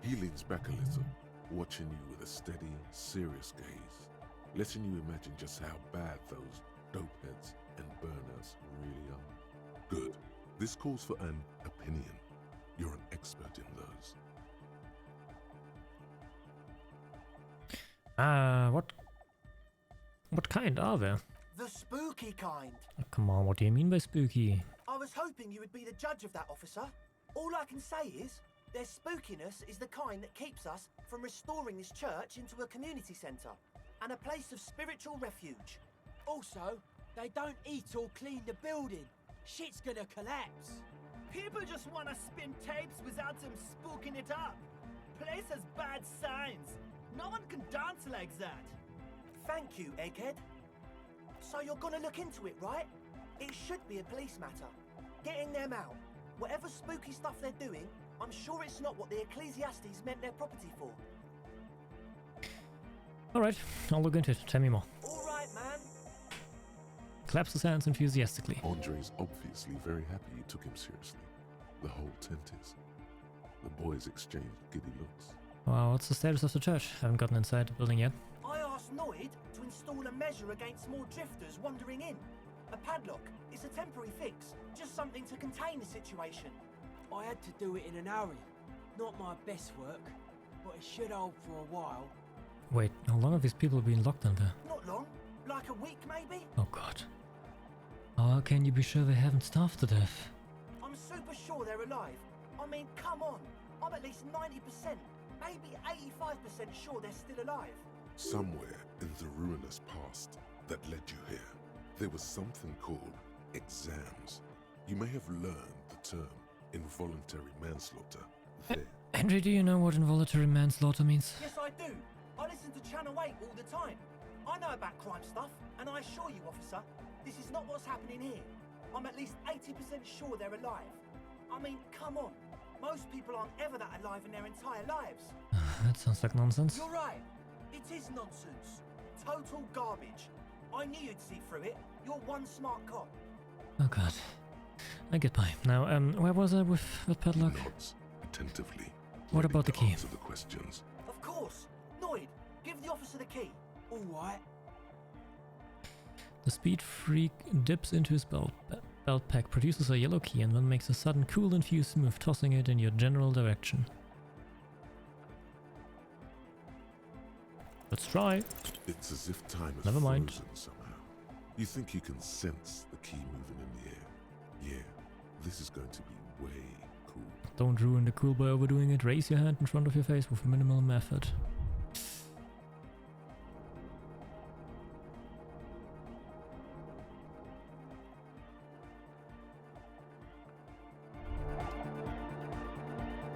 He leans back a little, watching you with a steady, serious gaze, letting you imagine just how bad those dopeheads and burnouts really are. Good. This calls for an opinion. You're an expert in those. What kind are there? The spooky kind. Oh, come on, what do you mean by spooky? I was hoping you would be the judge of that, officer. All I can say is, their spookiness is the kind that keeps us from restoring this church into a community centre and a place of spiritual refuge. Also, they don't eat or clean the building. Shit's gonna collapse. People just want to spin tapes without them spooking it up. Place has bad signs. No one can dance like that. Thank you, Egghead. So you're gonna look into it, right? It should be a police matter. Getting them out. Whatever spooky stuff they're doing, I'm sure it's not what the Ecclesiastes meant their property for. Alright, I'll look into it. Tell me more. All right, man. Claps his hands enthusiastically. Andre's obviously very happy you took him seriously. The whole tent is. The boys exchanged giddy looks. Wow, what's the status of the church? Haven't gotten inside the building yet. I asked Noid to install a measure against more drifters wandering in. A padlock. It's a temporary fix. Just something to contain the situation. I had to do it in an hurry. Not my best work, but it should hold for a while. Wait, how long have these people been locked in there? Not long. Like a week, maybe? Oh god. How can you be sure they haven't starved to death? I'm super sure they're alive. I mean, come on. I'm at least 90%, maybe 85% sure they're still alive. Somewhere in the ruinous past that led you here, there was something called exams. You may have learned the term involuntary manslaughter there. Henry, do you know what involuntary manslaughter means? Yes, I do. I listen to Channel 8 all the time. I know about crime stuff, and I assure you, officer, this is not what's happening here. I'm at least 80% sure they're alive. I mean, come on. Most people aren't ever that alive in their entire lives. That sounds like nonsense. You're right. It is nonsense. Total garbage. I knew you'd see through it. You're one smart cop. Oh god. I get by. Now, where was I with the padlock? Nods attentively. What about the key? Answer the questions. Of course. Noid, give the officer the key. All right. The speed freak dips into his belt pack, produces a yellow key, and then makes a sudden cool and fused move, tossing it in your general direction. Let's try. It's as if time is Never mind. frozen somehow. You think you can sense the key moving in the air. Yeah, this is going to be way cool. Don't ruin the cool by overdoing it. Raise your hand in front of your face with minimal effort.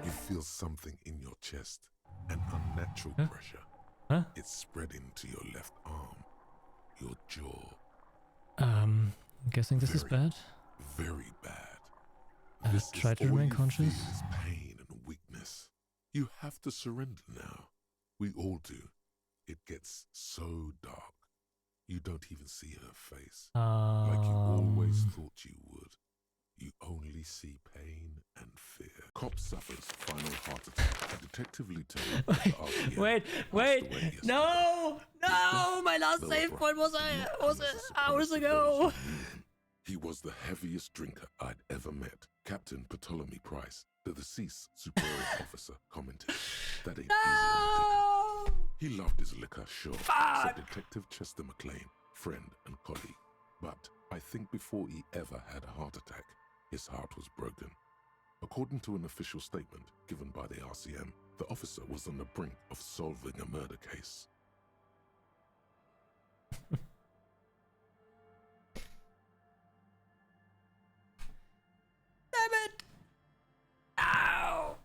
You feel something in your chest, an unnatural pressure. Huh? It's spreading to your left arm, your jaw. I'm guessing this is bad. Very bad. Try to all remain you conscious. feel is pain and weakness. You have to surrender now. We all do. It gets so dark. You don't even see her face. Like you always thought you would. You only see pain and fear. Cop suffers final heart attack. A detective lieutenant. of the RPM passed away yesterday. No! My last Though save abrupt, point was not hours necessarily ago. He was the heaviest drinker I'd ever met. Captain Ptolemy Price, the deceased superior officer, commented, "That ain't easy on a dicker." He loved his liquor, sure, said Detective Chester McLean, friend and colleague. But I think before he ever had a heart attack, his heart was broken. According to an official statement given by the RCM, the officer was on the brink of solving a murder case. Damn it! Ow!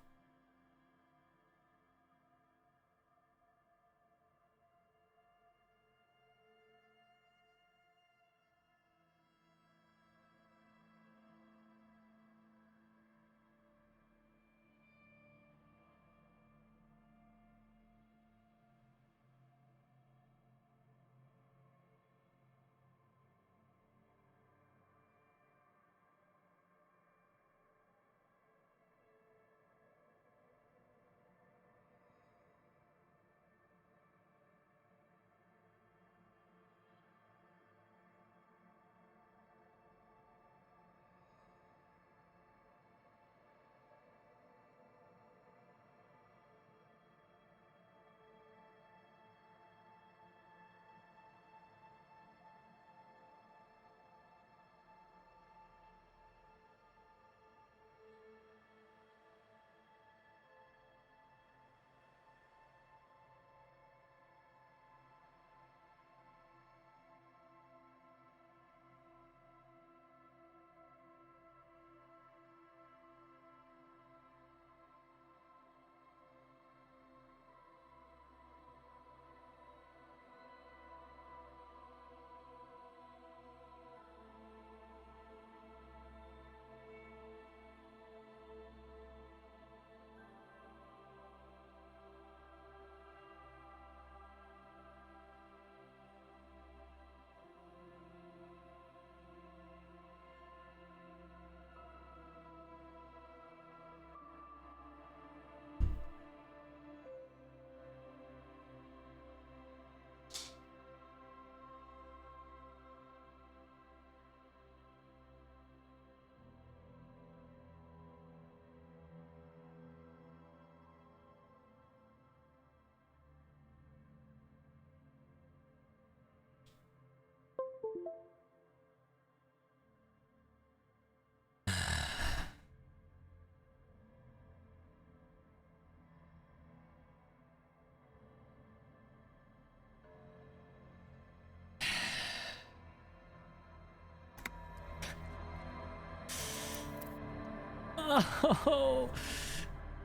No!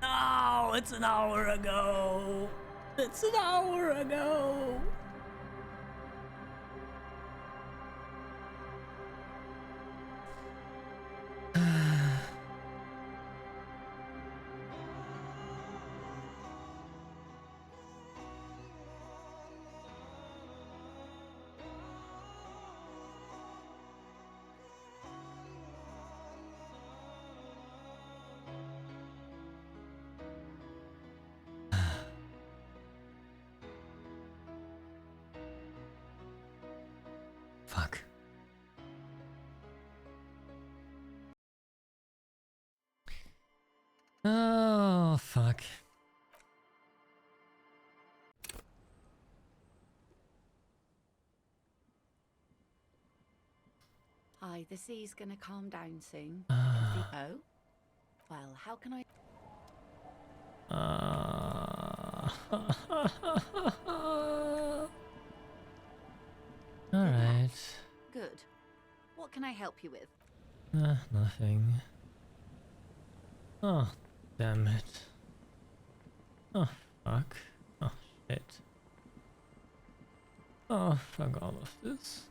No! It's an hour ago! It's an hour ago! Fuck. Oh, fuck. Hi, the sea's gonna calm down soon. Ah. Oh? Well, how can I... Alright. Good. What can I help you with? Nothing. Oh, damn it. Oh, fuck. Oh, shit. Oh, fuck all of this.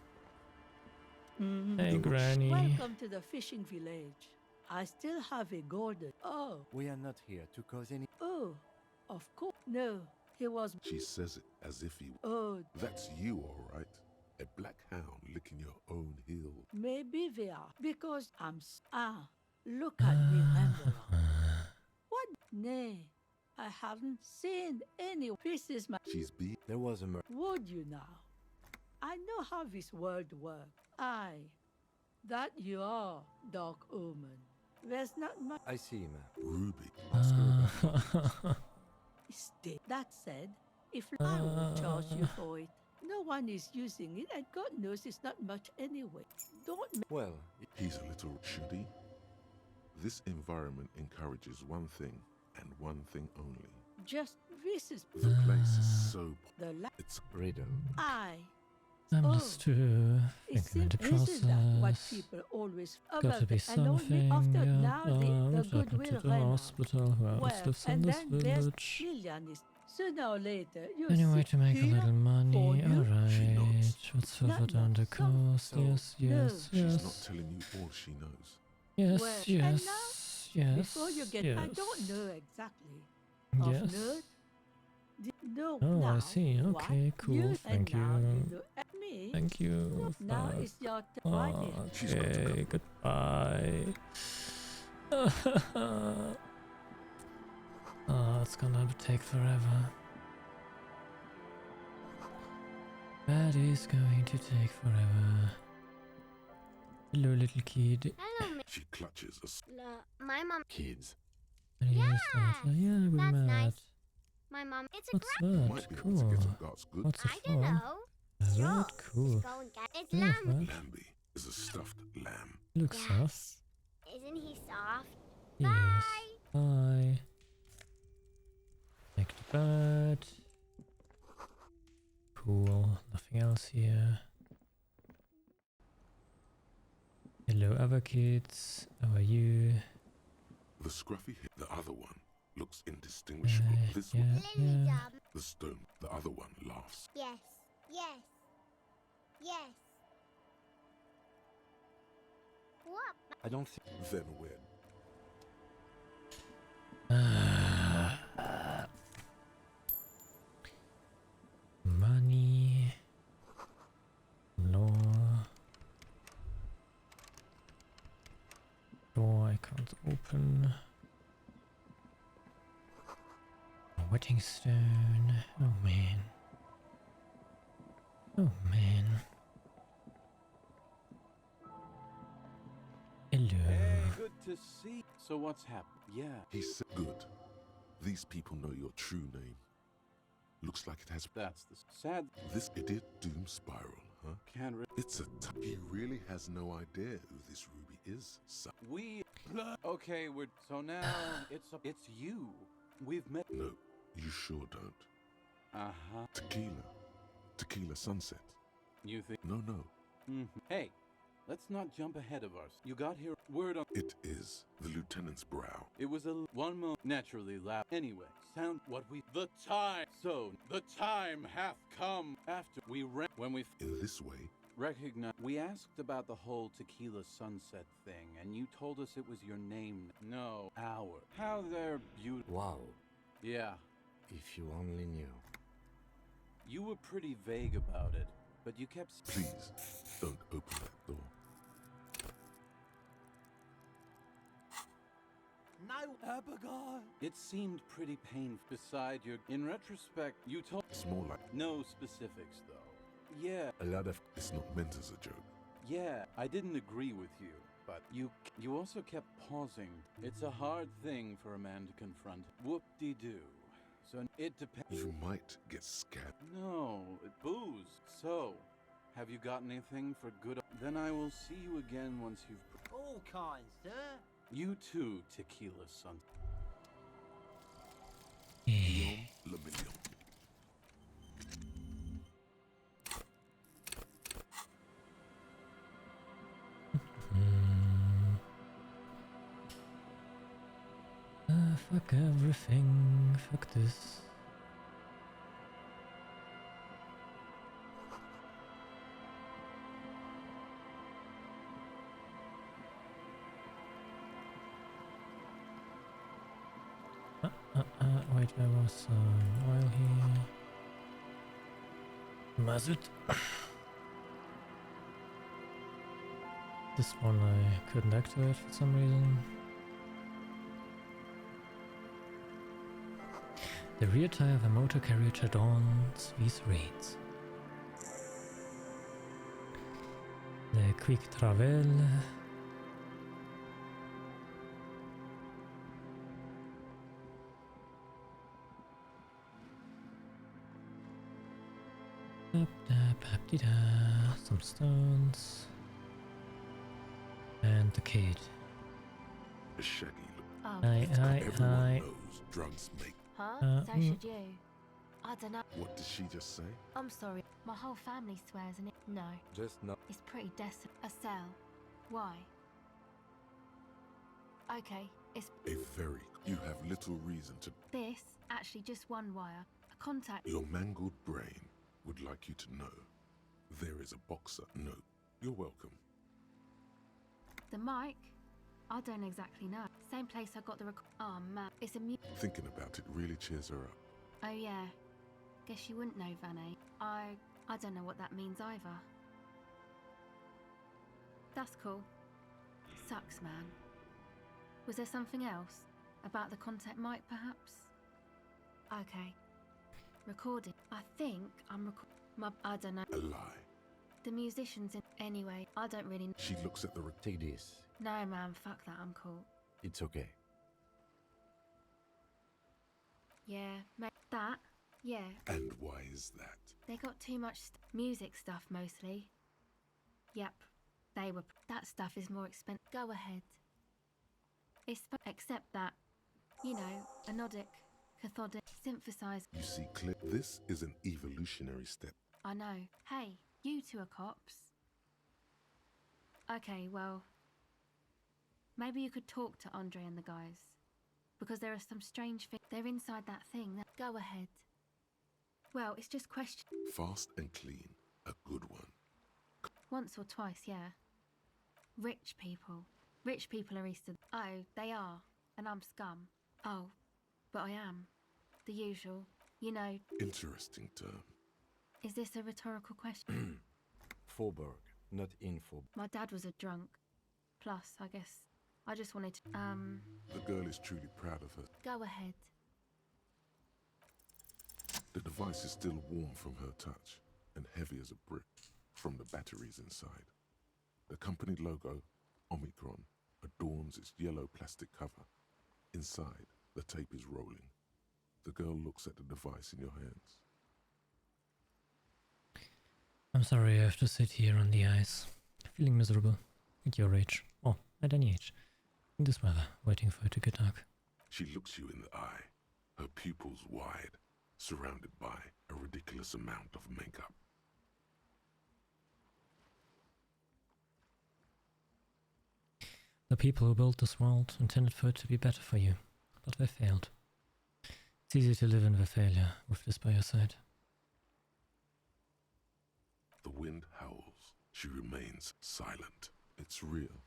Hey, Granny. Welcome to the fishing village. I still have a golden. Oh. We are not here to cause any. Oh, of course. No, he was. She says it as if he. Oh. That's you, all right. A black hound licking your own heel. Maybe they are because look at me, remember. What? Nay, I haven't seen any. This is my. She's be. There was a murder. Would you now? I know how this world works. That you are, Dark Omen. There's not much. I see, ma'am. Ruby. That said, if I will charge you for it, no one is using it, and God knows it's not much anyway. Don't. Well, he's a little shitty. This environment encourages one thing and one thing only. Just this is. The place is so. It's riddle. I'm just too thinking process. Isn't that what people always Got to be something. After Yeah. now the What's happened goodwill to the ran out. hospital? Who else Well, lives in and this then there's village? Lillian is. Sooner or later, you Any way to make a little money? Alright. What's further down the coast? Yes, yes, She's yes. not telling you all she knows. Yes, Well, and yes, now, yes. Before you get, yes. I don't know exactly. Yes. Of nerd? No, Oh, now, I see. Okay, what? cool. You, Thank and now you. do me. Thank you. Now Fuck. it's your turn. Okay, goodbye. Oh, it's gonna take forever. That is going to take forever. Hello, little kid. Hello, She clutches us. my mom. Kids. Yeah, we that's met. nice. My mom. It's a What's gra- that? Cool. What's it I don't for? know. Is Sure. that cool? Just go and get It's Yeah, lamb. right. Lambie is a stuffed lamb. Looks soft. Isn't he soft? Yes. Bye. Make the bed. Cool. Nothing else here. Hello, other kids. How are you? The scruffy hit, the other one, looks indistinguishable. This yeah, one, yeah. the stone, the other one laughs. Yes. Yes. Yes. What? I don't think. Then when? Money. Law. Door I can't open. A wetting stone. Oh man. Oh man. Hello. Hey, good to see. So what's happened? Yeah. He said, good. These people know your true name. Looks like it has. That's the sad. This idiot doom spiral, huh? Can't. It's a. He really has no idea who this Ruby is. Okay, we're so now it's you. We've met. No, you sure don't. Uh-huh. Tequila. Tequila sunset. You think? No, no. Hey, Let's not jump ahead of us. You got here word on... It is the lieutenant's brow. It was one moment naturally loud. Anyway, sound what we... The time! So, the time hath come after we ran... When we... In this way... Recognize... We asked about the whole Tequila Sunset thing, and you told us it was your name. No, our. How they're beautiful. Wow. Yeah. If you only knew. You were pretty vague about it, but you kept... Please, don't open that door. No, Abigail. It seemed pretty painful. Beside your... In retrospect, you told... It's more like... No specifics, though. Yeah. A lot of... It's not meant as a joke. Yeah, I didn't agree with you, but you also kept pausing. It's a hard thing for a man to confront. Whoop-de-doo. So it depends. You might get scared. No, booze. So, have you got anything for good? Then I will see you again once you've... All kinds, sir. You too, Tequila Sun. Million, le million. Fuck everything. Fuck this. Wait, there was oil here. Mazut. This one I couldn't activate for some reason. The rear tire of a motor carriage adorns these reeds. The quick travel. Some stones. And the kid. A shaggy look. Oh, Everyone knows drugs make. Huh? So should you. I don't know. What did she just say? I'm sorry. My whole family swears and it... No. Just not... It's pretty desolate. A cell. Why? Okay, it's... A very... You have little reason to... This, actually just one wire. A contact... Your mangled brain would like you to know. There is a boxer. No, you're welcome. The mic? I don't exactly know. Same place I got the Oh man, it's a Thinking about it really cheers her up. Oh yeah. Guess you wouldn't know, Vanny. I don't know what that means either. That's cool. Sucks, man. Was there something else? About the contact mic, perhaps? Okay. Recording. I think I'm I don't know. A lie. The musicians in... Anyway, I don't really... She looks at the... Take this. No, man, fuck that, I'm cool. It's okay. Yeah, that? Yeah. And why is that? They got too much music stuff, mostly. Yep, they were... That stuff is more expensive. Go ahead. Except that, you know, anodic, cathodic, synthesized... You see, Clip, this is an evolutionary step. I know. Hey, you two are cops. Okay, well... Maybe you could talk to Andre and the guys. Because there are some strange things. They're inside that thing. Go ahead. Well, it's just question... Fast and clean. A good one. Once or twice, yeah. Rich people. Rich people are Easter... Oh, they are. And I'm scum. Oh, but I am. The usual. You know... Interesting term. Is this a rhetorical question? Faubourg, not info. My dad was a drunk. Plus, I guess... I just wanted to... The girl is truly proud of her. Go ahead. The device is still warm from her touch and heavy as a brick from the batteries inside. The company logo, Omicron, adorns its yellow plastic cover. Inside, the tape is rolling. The girl looks at the device in your hands. I'm sorry I have to sit here on the ice, feeling miserable at your age, or at any age, in this weather, waiting for it to get dark. She looks you in the eye, her pupils wide, surrounded by a ridiculous amount of makeup. The people who built this world intended for it to be better for you, but they failed. It's easy to live in their failure with this by your side. The wind howls. She remains silent. It's real.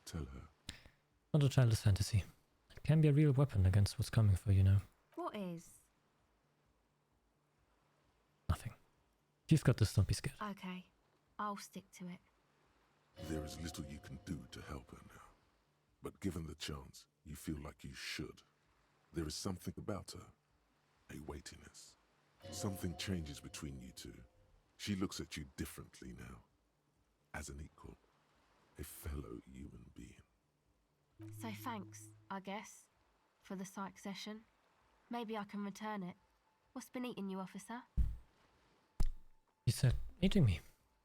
Tell her. Not a childish fantasy. It can be a real weapon against what's coming for you now. What is? Nothing. You've got this, don't be scared. Okay, I'll stick to it. There is little you can do to help her now. But given the chance, you feel like you should. There is something about her. A weightiness. Something changes between you two. She looks at you differently now. As an equal. A fellow human being. So thanks, I guess, for the psych session. Maybe I can return it. What's been eating you, officer? You said eating me.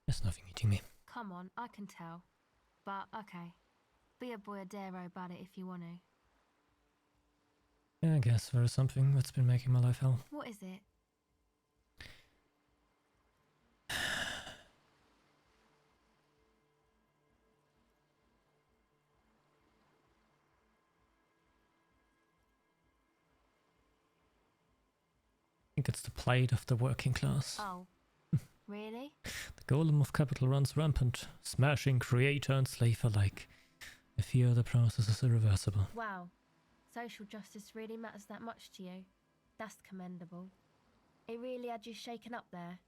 There's nothing eating me. Come on, I can tell. But, okay. Be a boyadero about it if you want to. Yeah, I guess there is something that's been making my life hell. What is it? I think it's the plight of the working class. Oh, really? The golem of capital runs rampant, smashing creator and slave alike. I fear the process is irreversible. Wow. Social justice really matters that much to you? That's commendable. It really had you shaken up there.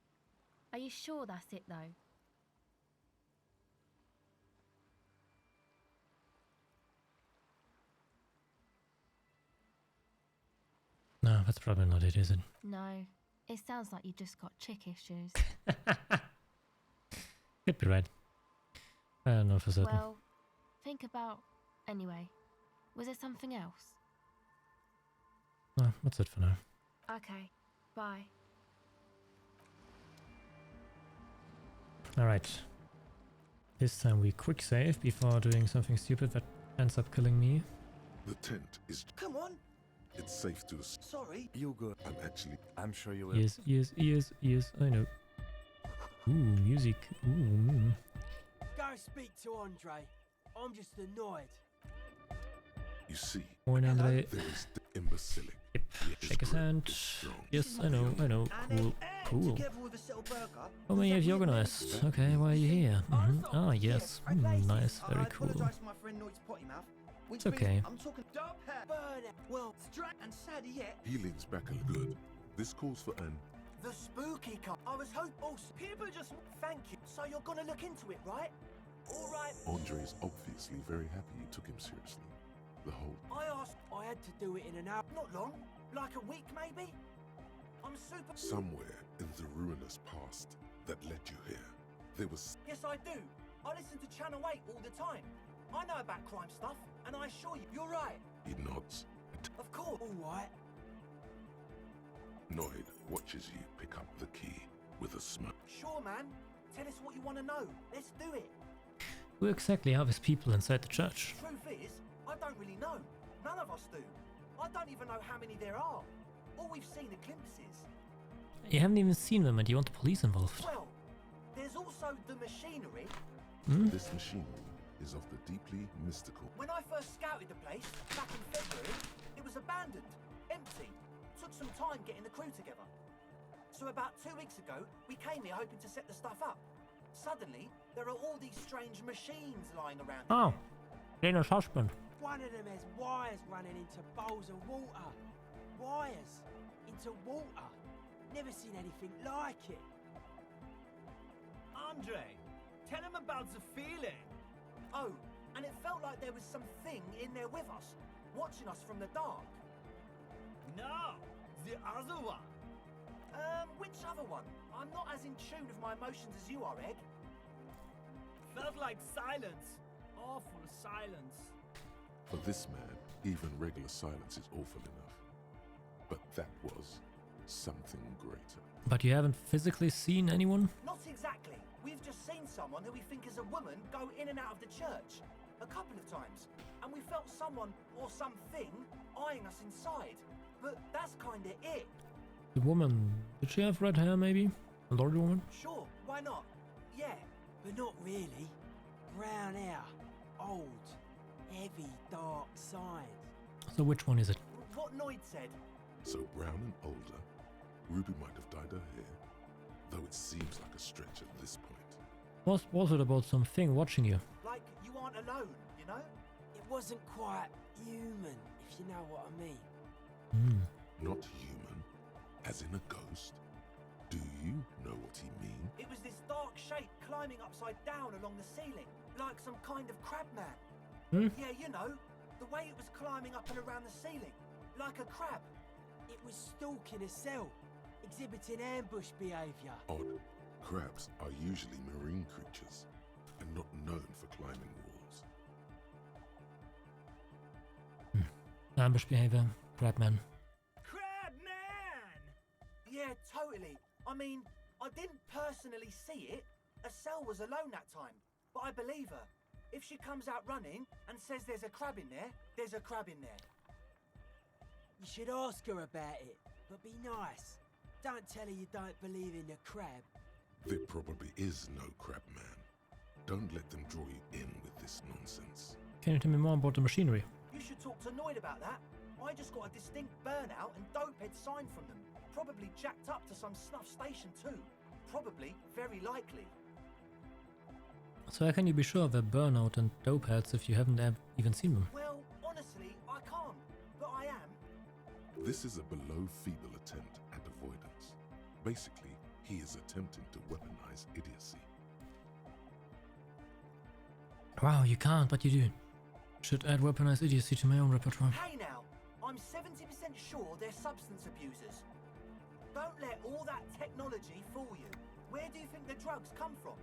Are you sure that's it, though? No, that's probably not it, is it? No. It sounds like you just got chick issues. Could be right. I don't know for certain. Well, think about... Anyway, was there something else? No, that's it for now. Okay, bye. Alright. This time we quick save before doing something stupid that ends up killing me. The tent is... Come on. It's safe to... Sorry. You good. I'm sure you will. Yes, yes, yes, yes, I know. Ooh, music. Ooh. Go speak to Andre. I'm just annoyed. You see, Morning, Andre. there is the imbecilic. Yep. Shake his hand. Yes, I know. Cool, cool. How many have you organized? Okay, why are you here? Ah, yes. Nice, very cool. It's okay. I'm talking well, and sadder yet. He leans back a good. This calls for an... The spooky car. I was hoping... Oh, people just... Thank you. So you're gonna look into it, right? All right. Andre is obviously very happy you took him seriously. The whole... I asked... I had to do it in an hour. Not long. Like a week, maybe? I'm super... Somewhere in the ruinous past that led you here, there was... Yes, I do. I listen to Channel 8 all the time. I know about crime stuff, and I assure you, you're right. He nods. Of course. All right. Noid watches you pick up the key with a smirk. Sure, man. Tell us what you want to know. Let's do it. Who exactly are these people inside the church? Truth is, I don't really know. None of us do. I don't even know how many there are. All we've seen are glimpses. You haven't even seen them and you want the police involved. Well, there's also the machinery. This machinery is of the deeply mystical. When I first scouted the place, back in February, it was abandoned, empty. Took some time getting the crew together. So about 2 weeks ago, we came here hoping to set the stuff up. Suddenly, there are all these strange machines lying around. Oh, Lena's husband. One of them has wires running into bowls of water. Wires into water. Never seen anything like it. Andre, tell him about the feeling. Oh, and it felt like there was something in there with us, watching us from the dark. No, the other one. Which other one? I'm not as in tune with my emotions as you are, Egg. Felt like silence. Awful silence. For this man, even regular silence is awful enough. But that was something greater. But you haven't physically seen anyone? Not exactly. We've just seen someone who we think is a woman go in and out of the church. A couple of times. And we felt someone or something eyeing us inside. But that's kinda it. The woman, did she have red hair maybe? A lordy woman? Sure, why not? Yeah. But not really. Brown hair. Old. heavy, dark side. So which one is it? What Noid said. So brown and older, Ruby might have dyed her hair, though it seems like a stretch at this point. Was it about something watching you? Like you aren't alone, you know? It wasn't quite human, if you know what I mean. Not human, as in a ghost. Do you know what he means? It was this dark shape climbing upside down along the ceiling, like some kind of crab man. Yeah, you know, the way it was climbing up and around the ceiling, like a crab. It was stalking a cell, exhibiting ambush behaviour. Odd. Crabs are usually marine creatures, and not known for climbing walls. Ambush behavior, Crabman. Crab man! Yeah, totally. I mean, I didn't personally see it. A cell was alone that time, but I believe her. If she comes out running and says there's a crab in there, there's a crab in there. You should ask her about it, but be nice. Don't tell her you don't believe in the crab. There probably is no crab man. Don't let them draw you in with this nonsense. Can you tell me more about the machinery? You should talk to Noid about that. I just got a distinct burnout and dopehead sign from them. Probably jacked up to some snuff station too. Probably, very likely. So how can you be sure they're burnout and dope heads if you haven't even seen them? Well, honestly, I can't, but I am. This is a below feeble attempt at avoidance. Basically, he is attempting to weaponize idiocy. Wow, you can't, but you do. Should add weaponized idiocy to my own repertoire. Hey now, I'm 70% sure they're substance abusers. Don't let all that technology fool you. Where do you think the drugs come from?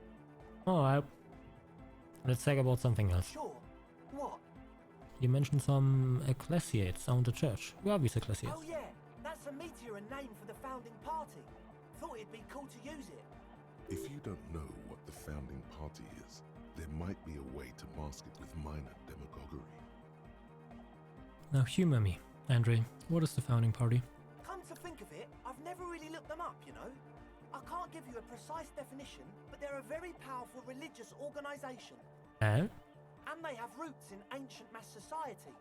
Alright. Let's talk about something else. Sure. What? You mentioned some ecclesiates on the church. Who are these ecclesiates? Oh yeah, that's a meteor name for the founding party. Thought it'd be cool to use it. If you don't know what the founding party is, there might be a way to mask it with minor demagoguery. Now humor me, Andre. What is the founding party? Come to think of it, I've never really looked them up, you know? I can't give you a precise definition, but they're a very powerful religious organisation. Oh? And they have roots in ancient mass society.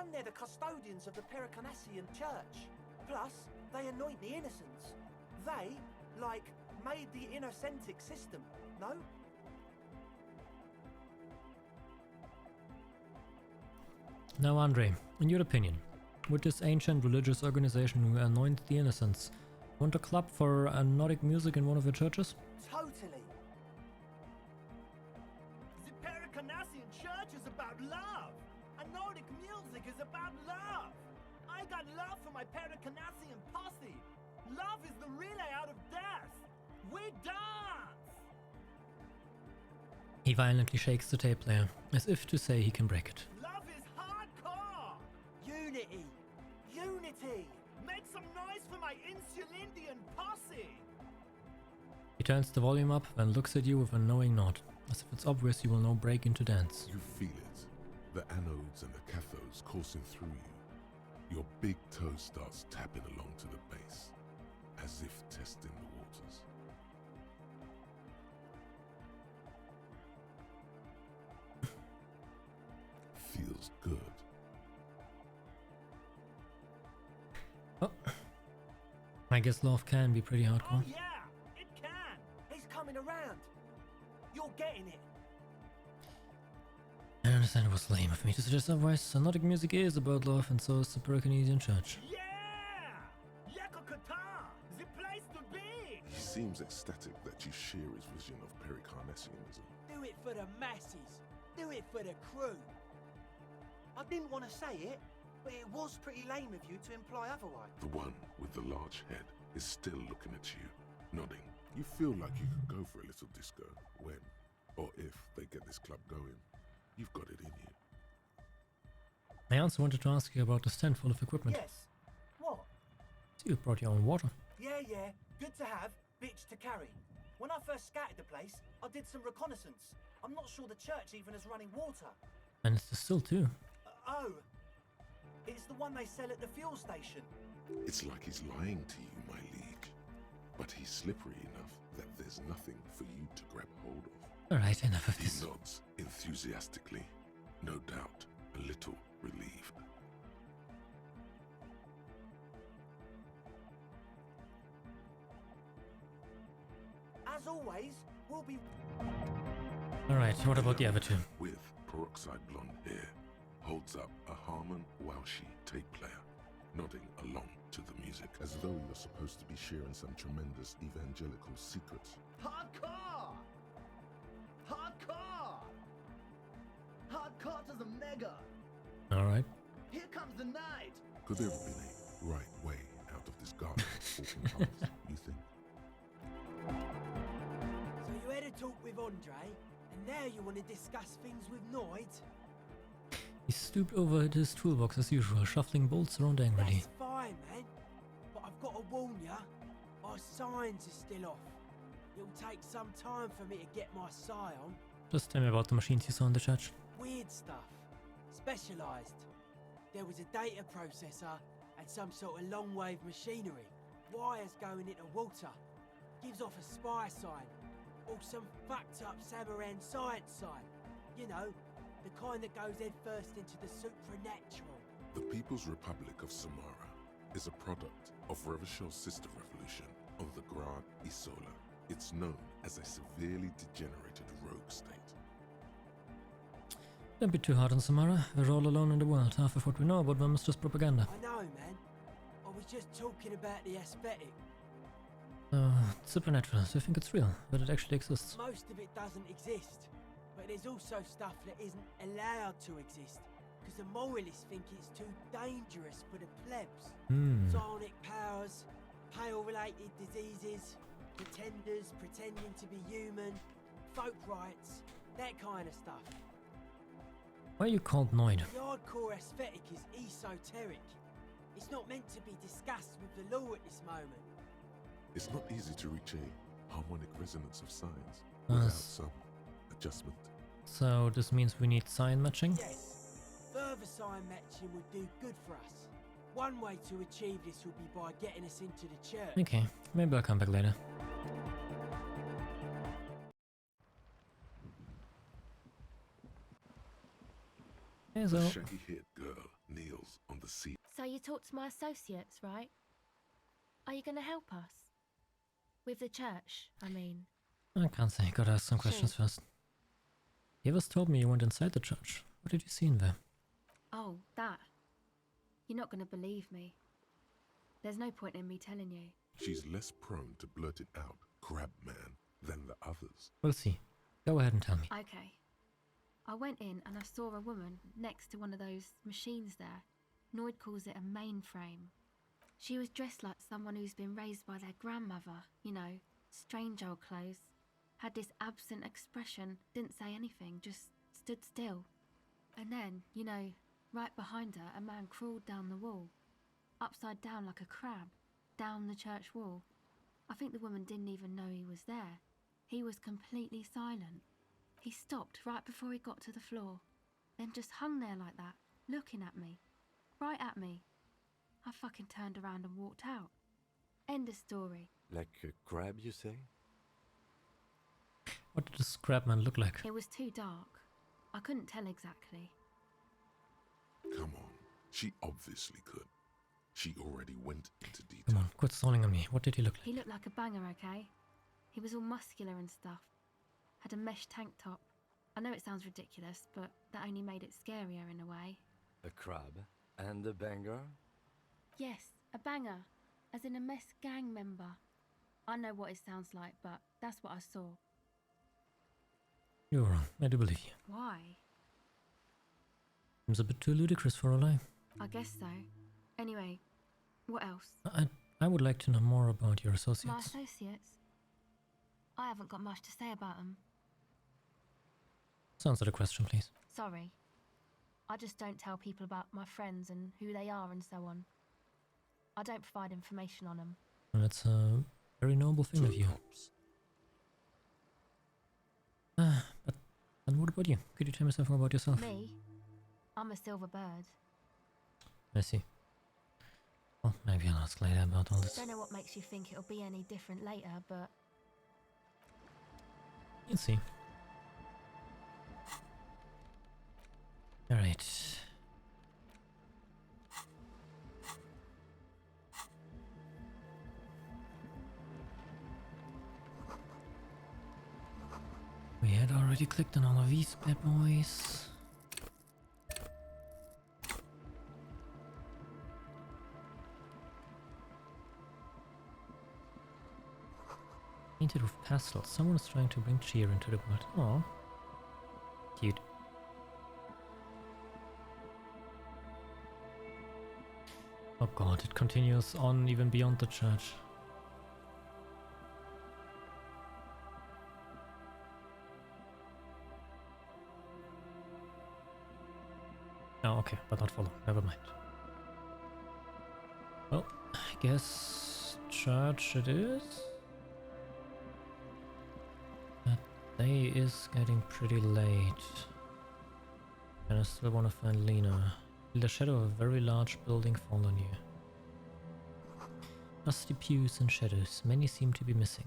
And they're the custodians of the Pericanassian church. Plus, they anoint the innocents. They, like, made the innocentic system, no? Now Andre, in your opinion, would this ancient religious organization who anoints the innocents want a club for Nordic music in one of your churches? Totally. The Pericanassian church is about love. And Nordic music is about love. I got love for my Pericanassian posse. Love is the relay out of death. We dance! He violently shakes the tape player, as if to say he can break it. Love is hardcore! Unity! Unity! Make some noise for my Insulindian posse! He turns the volume up and looks at you with a knowing nod, as if it's obvious you will now break into dance. You feel it. The anodes and the cathodes coursing through you. Your big toe starts tapping along to the base, as if testing the waters. Feels good. Oh. I guess love can be pretty hardcore. Oh yeah, it can. He's coming around. You're getting it. I understand it was lame of me to suggest otherwise. Nordic music is about love, and so is the Pericanassian church. Yeah! Yakokata! The place to be! He seems ecstatic that you share his vision of Pericanassianism. Do it for the masses. Do it for the crew. I didn't want to say it, but it was pretty lame of you to imply otherwise. The one with the large head is still looking at you, nodding. You feel like you could go for a little disco when, or if, they get this club going. You've got it in you. I also wanted to ask you about the stand full of equipment. Yes. What? So you brought your own water. Yeah, good to have, bitch to carry. When I first scouted the place, I did some reconnaissance. I'm not sure the church even is running water. And it's distilled too. Oh, it's the one they sell at the fuel station. It's like he's lying to you, my liege. But he's slippery enough that there's nothing for you to grab hold of. Alright, enough of this. He nods enthusiastically. No doubt, a little relieved. As always, we'll be... Alright, what about the other two? With peroxide blonde hair, holds up a Harman Welshi tape player, nodding along to the music as though you're supposed to be sharing some tremendous evangelical secrets. Hardcore! Hardcore! Hardcore to the mega! Alright. Here comes the night! Could there have been a right way out of this garden of open paths, you think? So you had a talk with Andre, and now you want to discuss things with Noid? He stooped over at his toolbox as usual, shuffling bolts around angrily. That's fine, man. But I've got to warn ya, our signs are still off. It'll take some time for me to get my on. Just tell me about the machines you saw in the church. Weird stuff. Specialised. There was a data processor and some sort of long-wave machinery. Wires going into water. Gives off a spy sign. Or some fucked up Samaran science sign. You know, the kind that goes head first into the supernatural. The People's Republic of Samara is a product of Revachel's sister revolution on the Grand Isola. It's known as a severely degenerated rogue state. Don't be too hard on Samara. We're all alone in the world. Half of what we know about them is just propaganda. I know, man. I was just talking about the aesthetic. Supernatural. So you think it's real, that it actually exists? Most of it doesn't exist. But there's also stuff that isn't allowed to exist. Because the moralists think it's too dangerous for the plebs. Psionic powers, pale-related diseases, pretenders pretending to be human, folk rights, that kind of stuff. Why are you called Noid? The hardcore aesthetic is esoteric. It's not meant to be discussed with the law at this moment. It's not easy to reach a harmonic resonance of signs without some adjustment. So this means we need sign matching? Yes. Further sign matching would do good for us. One way to achieve this would be by getting us into the church. Okay, maybe I'll come back later. The shaggy-haired girl kneels on the seat. So you talked to my associates, right? Are you going to help us? With the church, I mean. I can't say. Gotta ask some questions first. You just told me you went inside the church. What did you see in there? Oh, that. You're not going to believe me. There's no point in me telling you. She's less prone to blurt it out, crab man, than the others. We'll see. Go ahead and tell me. Okay. I went in and I saw a woman next to one of those machines there. Noid calls it a mainframe. She was dressed like someone who's been raised by their grandmother, you know, strange old clothes. Had this absent expression, didn't say anything, just stood still. And then, you know, right behind her, a man crawled down the wall, upside down like a crab, down the church wall. I think the woman didn't even know he was there. He was completely silent. He stopped right before he got to the floor, then just hung there like that, looking at me, right at me. I fucking turned around and walked out. End of story. Like a crab, you say? What did this crab man look like? It was too dark. I couldn't tell exactly. Come on, she obviously could. She already went into detail. Come on, quit stalling on me. What did he look like? He looked like a banger, okay? He was all muscular and stuff. Had a mesh tank top. I know it sounds ridiculous, but that only made it scarier in a way. A crab and a banger? Yes, a banger. As in a mess gang member. I know what it sounds like, but that's what I saw. You're wrong. I do believe you. Why? Seems a bit too ludicrous for a lie. I guess so. Anyway, what else? I would like to know more about your associates. My associates? I haven't got much to say about them. Answer the question, please. Sorry. I just don't tell people about my friends and who they are and so on. I don't provide information on them. And that's a very noble thing of you. But and what about you? Could you tell me something about yourself? Me? I'm a silver bird. I see. Well, maybe I'll ask later about all this. Don't know what makes you think it'll be any different later, but... You'll see. Alright. already clicked on all of these bad boys. Painted with pastels. Someone is trying to bring cheer into the world. Oh, cute. Oh god, it continues on even beyond the church. Oh, okay, but not for long. Never mind. Well, I guess church it is. That day is getting pretty late. And I still want to find Lena. Feel the shadow of a very large building fall on you. Dusty pews and shadows, many seem to be missing.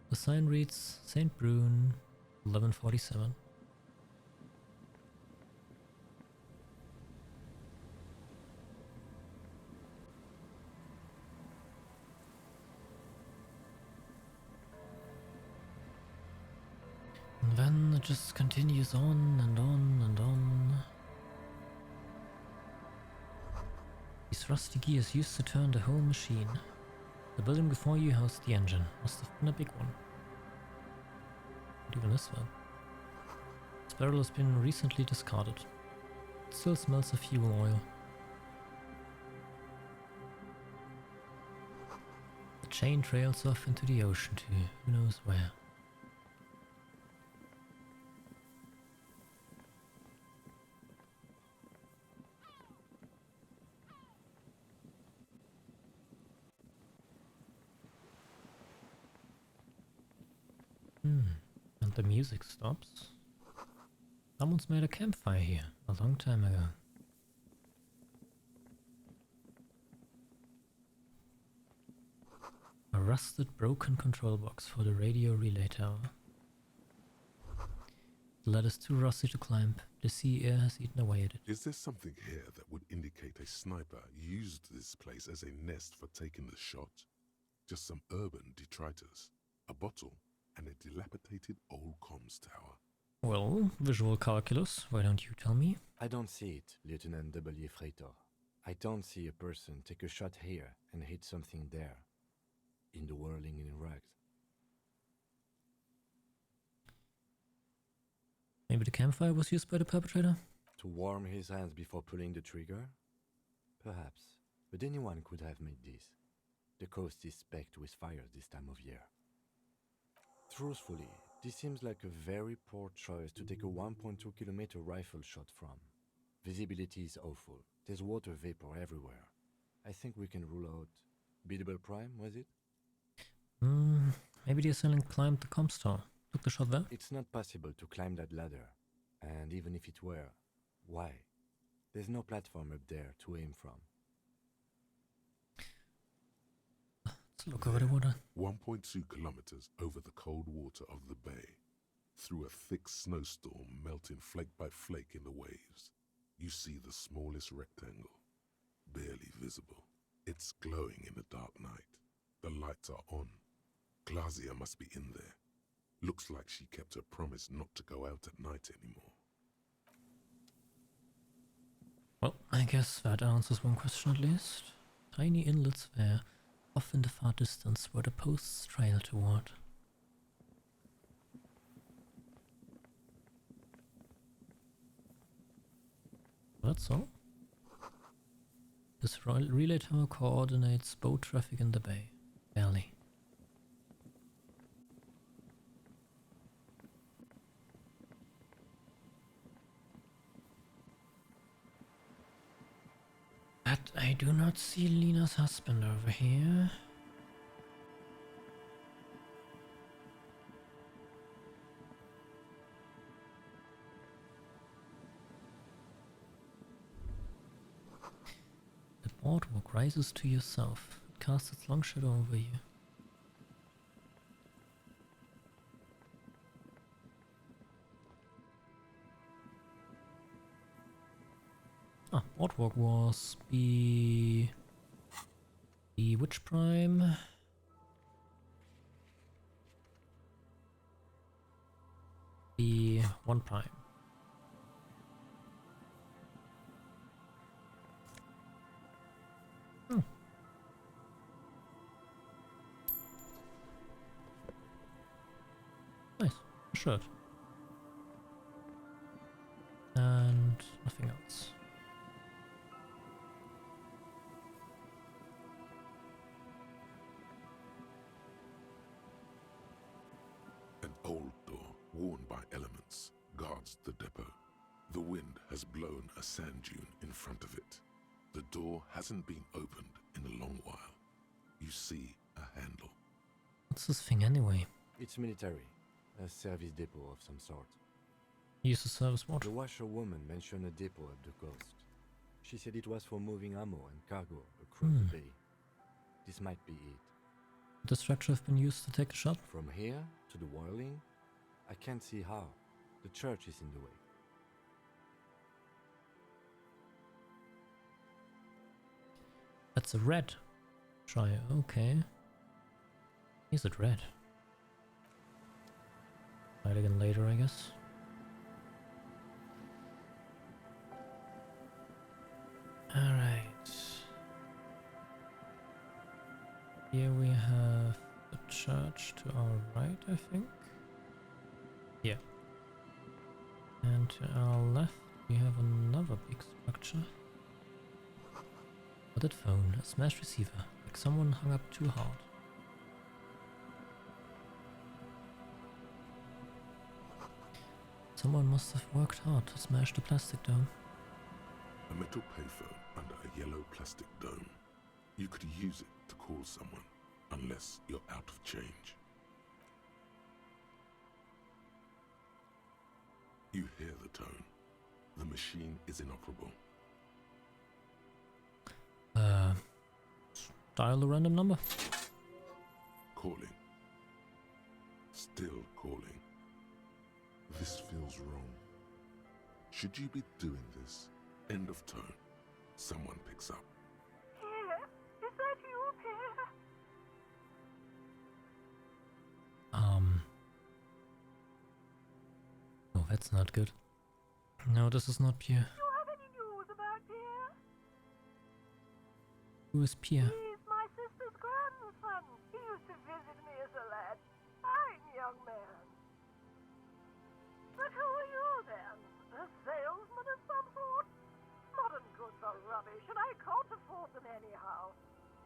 The sign reads St. Brune, 1147. And then it just continues on and on and on. These rusty gears used to turn the whole machine. The building before you housed the engine. Must have been a big one. What even is that? This barrel has been recently discarded. It still smells of fuel oil. The chain trails off into the ocean too. Who knows where? And the music stops. Someone's made a campfire here a long time ago. A rusted, broken control box for the radio relay tower. The ladder's too rusty to climb. The sea air has eaten away at it. Is there something here that would indicate a sniper used this place as a nest for taking the shot? Just some urban detritus, a bottle, and a dilapidated old comms tower. Well, visual calculus, why don't you tell me? I don't see it, Lieutenant W. Freitor. I don't see a person take a shot here and hit something there, in the whirling in rags. Maybe the campfire was used by the perpetrator? To warm his hands before pulling the trigger? Perhaps, but anyone could have made this. The coast is specked with fires this time of year. Truthfully, this seems like a very poor choice to take a 1.2 kilometer rifle shot from. Visibility is awful. There's water vapor everywhere. I think we can rule out Biddable Prime, was it? Maybe the assailant climbed the comms tower. Took the shot there? It's not possible to climb that ladder. And even if it were, why? There's no platform up there to aim from. Let's look over the water. 1.2 kilometers over the cold water of the bay, through a thick snowstorm melting flake by flake in the waves, you see the smallest rectangle, barely visible. It's glowing in the dark night. The lights are on. Glazia must be in there. Looks like she kept her promise not to go out at night anymore. Well, I guess that answers one question at least. Tiny inlets there, off in the far distance where the posts trail toward. That's all. This relay tower coordinates boat traffic in the bay. Barely. But I do not see Lena's husband over here. The boardwalk rises to your south. It casts its long shadow over you. Boardwalk was the which prime? the 1 prime. Hmm. Nice. A shirt. And nothing else. An old door, worn by elements, guards the depot. The wind has blown a sand dune in front of it. The door hasn't been opened in a long while. You see a handle. What's this thing anyway? It's military. A service depot of some sort. Use the service what? The washerwoman mentioned a depot at the coast. She said it was for moving ammo and cargo across the bay. This might be it. Would the structure have been used to take a shot? From here to the whirling, I can't see how. The church is in the way. That's a red. Try it. Okay. Is it red? Try it again later, I guess. Alright. Here we have the church to our right, I think. Yeah. And to our left, we have another big structure. But that phone, a smashed receiver, like someone hung up too hard. Someone must have worked hard to smash the plastic dome. A metal payphone under a yellow plastic dome. You could use it to call someone, unless you're out of change. You hear the tone. The machine is inoperable. Dial a random number. Calling. Still calling. This feels wrong. Should you be doing this? End of tone. Someone picks up. Pierre, is that you, Pierre? Oh, that's not good. No, this is not Pierre. Do you have any news about Pierre? Who is Pierre? He's my sister's grandson. He used to visit me as a lad. Fine young man. But who are you then? A salesman of some sort? Modern goods are rubbish, and I can't afford them anyhow.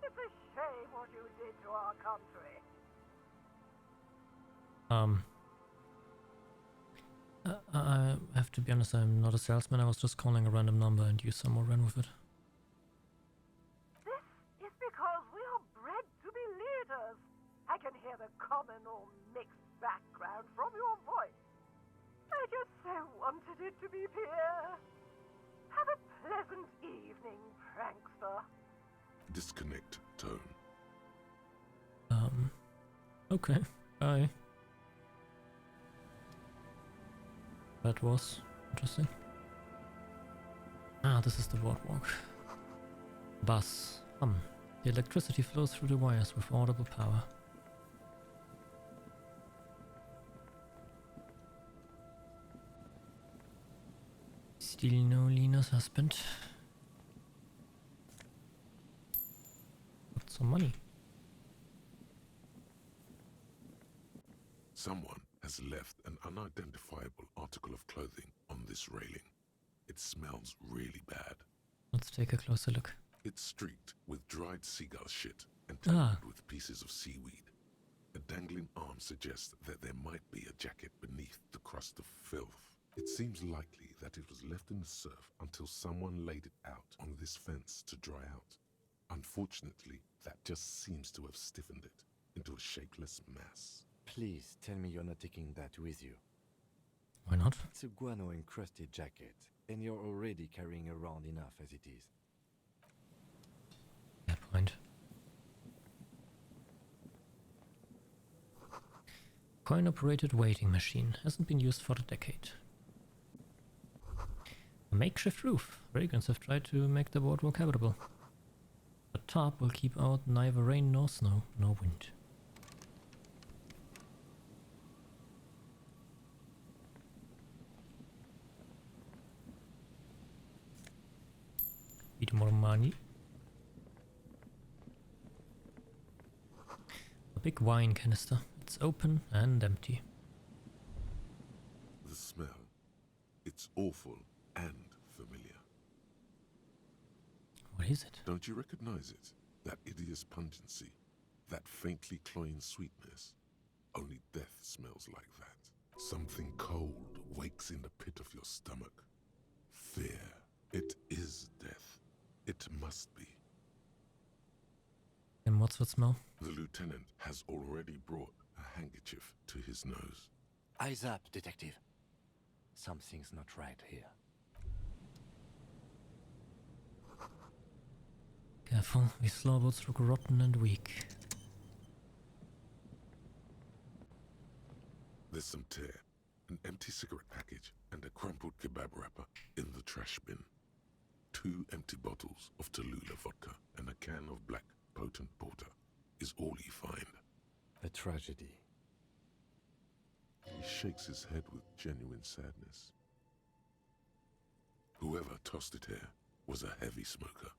It's a shame what you did to our country. I have to be honest, I'm not a salesman. I was just calling a random number and you somehow ran with it. This is because we are bred to be leaders. I can hear the common or mixed background from your voice. I just so wanted it to be Pierre. Have a pleasant evening, prankster. Disconnect tone. Okay, bye. That was interesting. Ah, this is the boardwalk. Bus. The electricity flows through the wires with audible power. Still no Lena's husband. Got some money. Someone has left an unidentifiable article of clothing on this railing. It smells really bad. Let's take a closer look. It's streaked with dried seagull shit and tangled with pieces of seaweed. A dangling arm suggests that there might be a jacket beneath the crust of filth. It seems likely that it was left in the surf until someone laid it out on this fence to dry out. Unfortunately, that just seems to have stiffened it into a shapeless mass. Please tell me you're not taking that with you. Why not? It's a guano-encrusted jacket, and you're already carrying around enough as it is. Fair point. Coin-operated weighting machine. Hasn't been used for a decade. A makeshift roof. Vagrants have tried to make the boardwalk habitable. The top will keep out neither rain nor snow, nor wind. Need more money. A big wine canister. It's open and empty. The smell. It's awful and familiar. What is it? Don't you recognize it? That hideous pungency. That faintly cloying sweetness. Only death smells like that. Something cold wakes in the pit of your stomach. Fear. It is death. It must be. And what's that smell? The lieutenant has already brought a handkerchief to his nose. Eyes up, detective. Something's not right here. Careful, these slowboats look rotten and weak. There's some tear, an empty cigarette package, and a crumpled kebab wrapper in the trash bin. 2 empty bottles of Tallulah vodka and a can of black potent porter is all you find. A tragedy. He shakes his head with genuine sadness. Whoever tossed it here was a heavy smoker.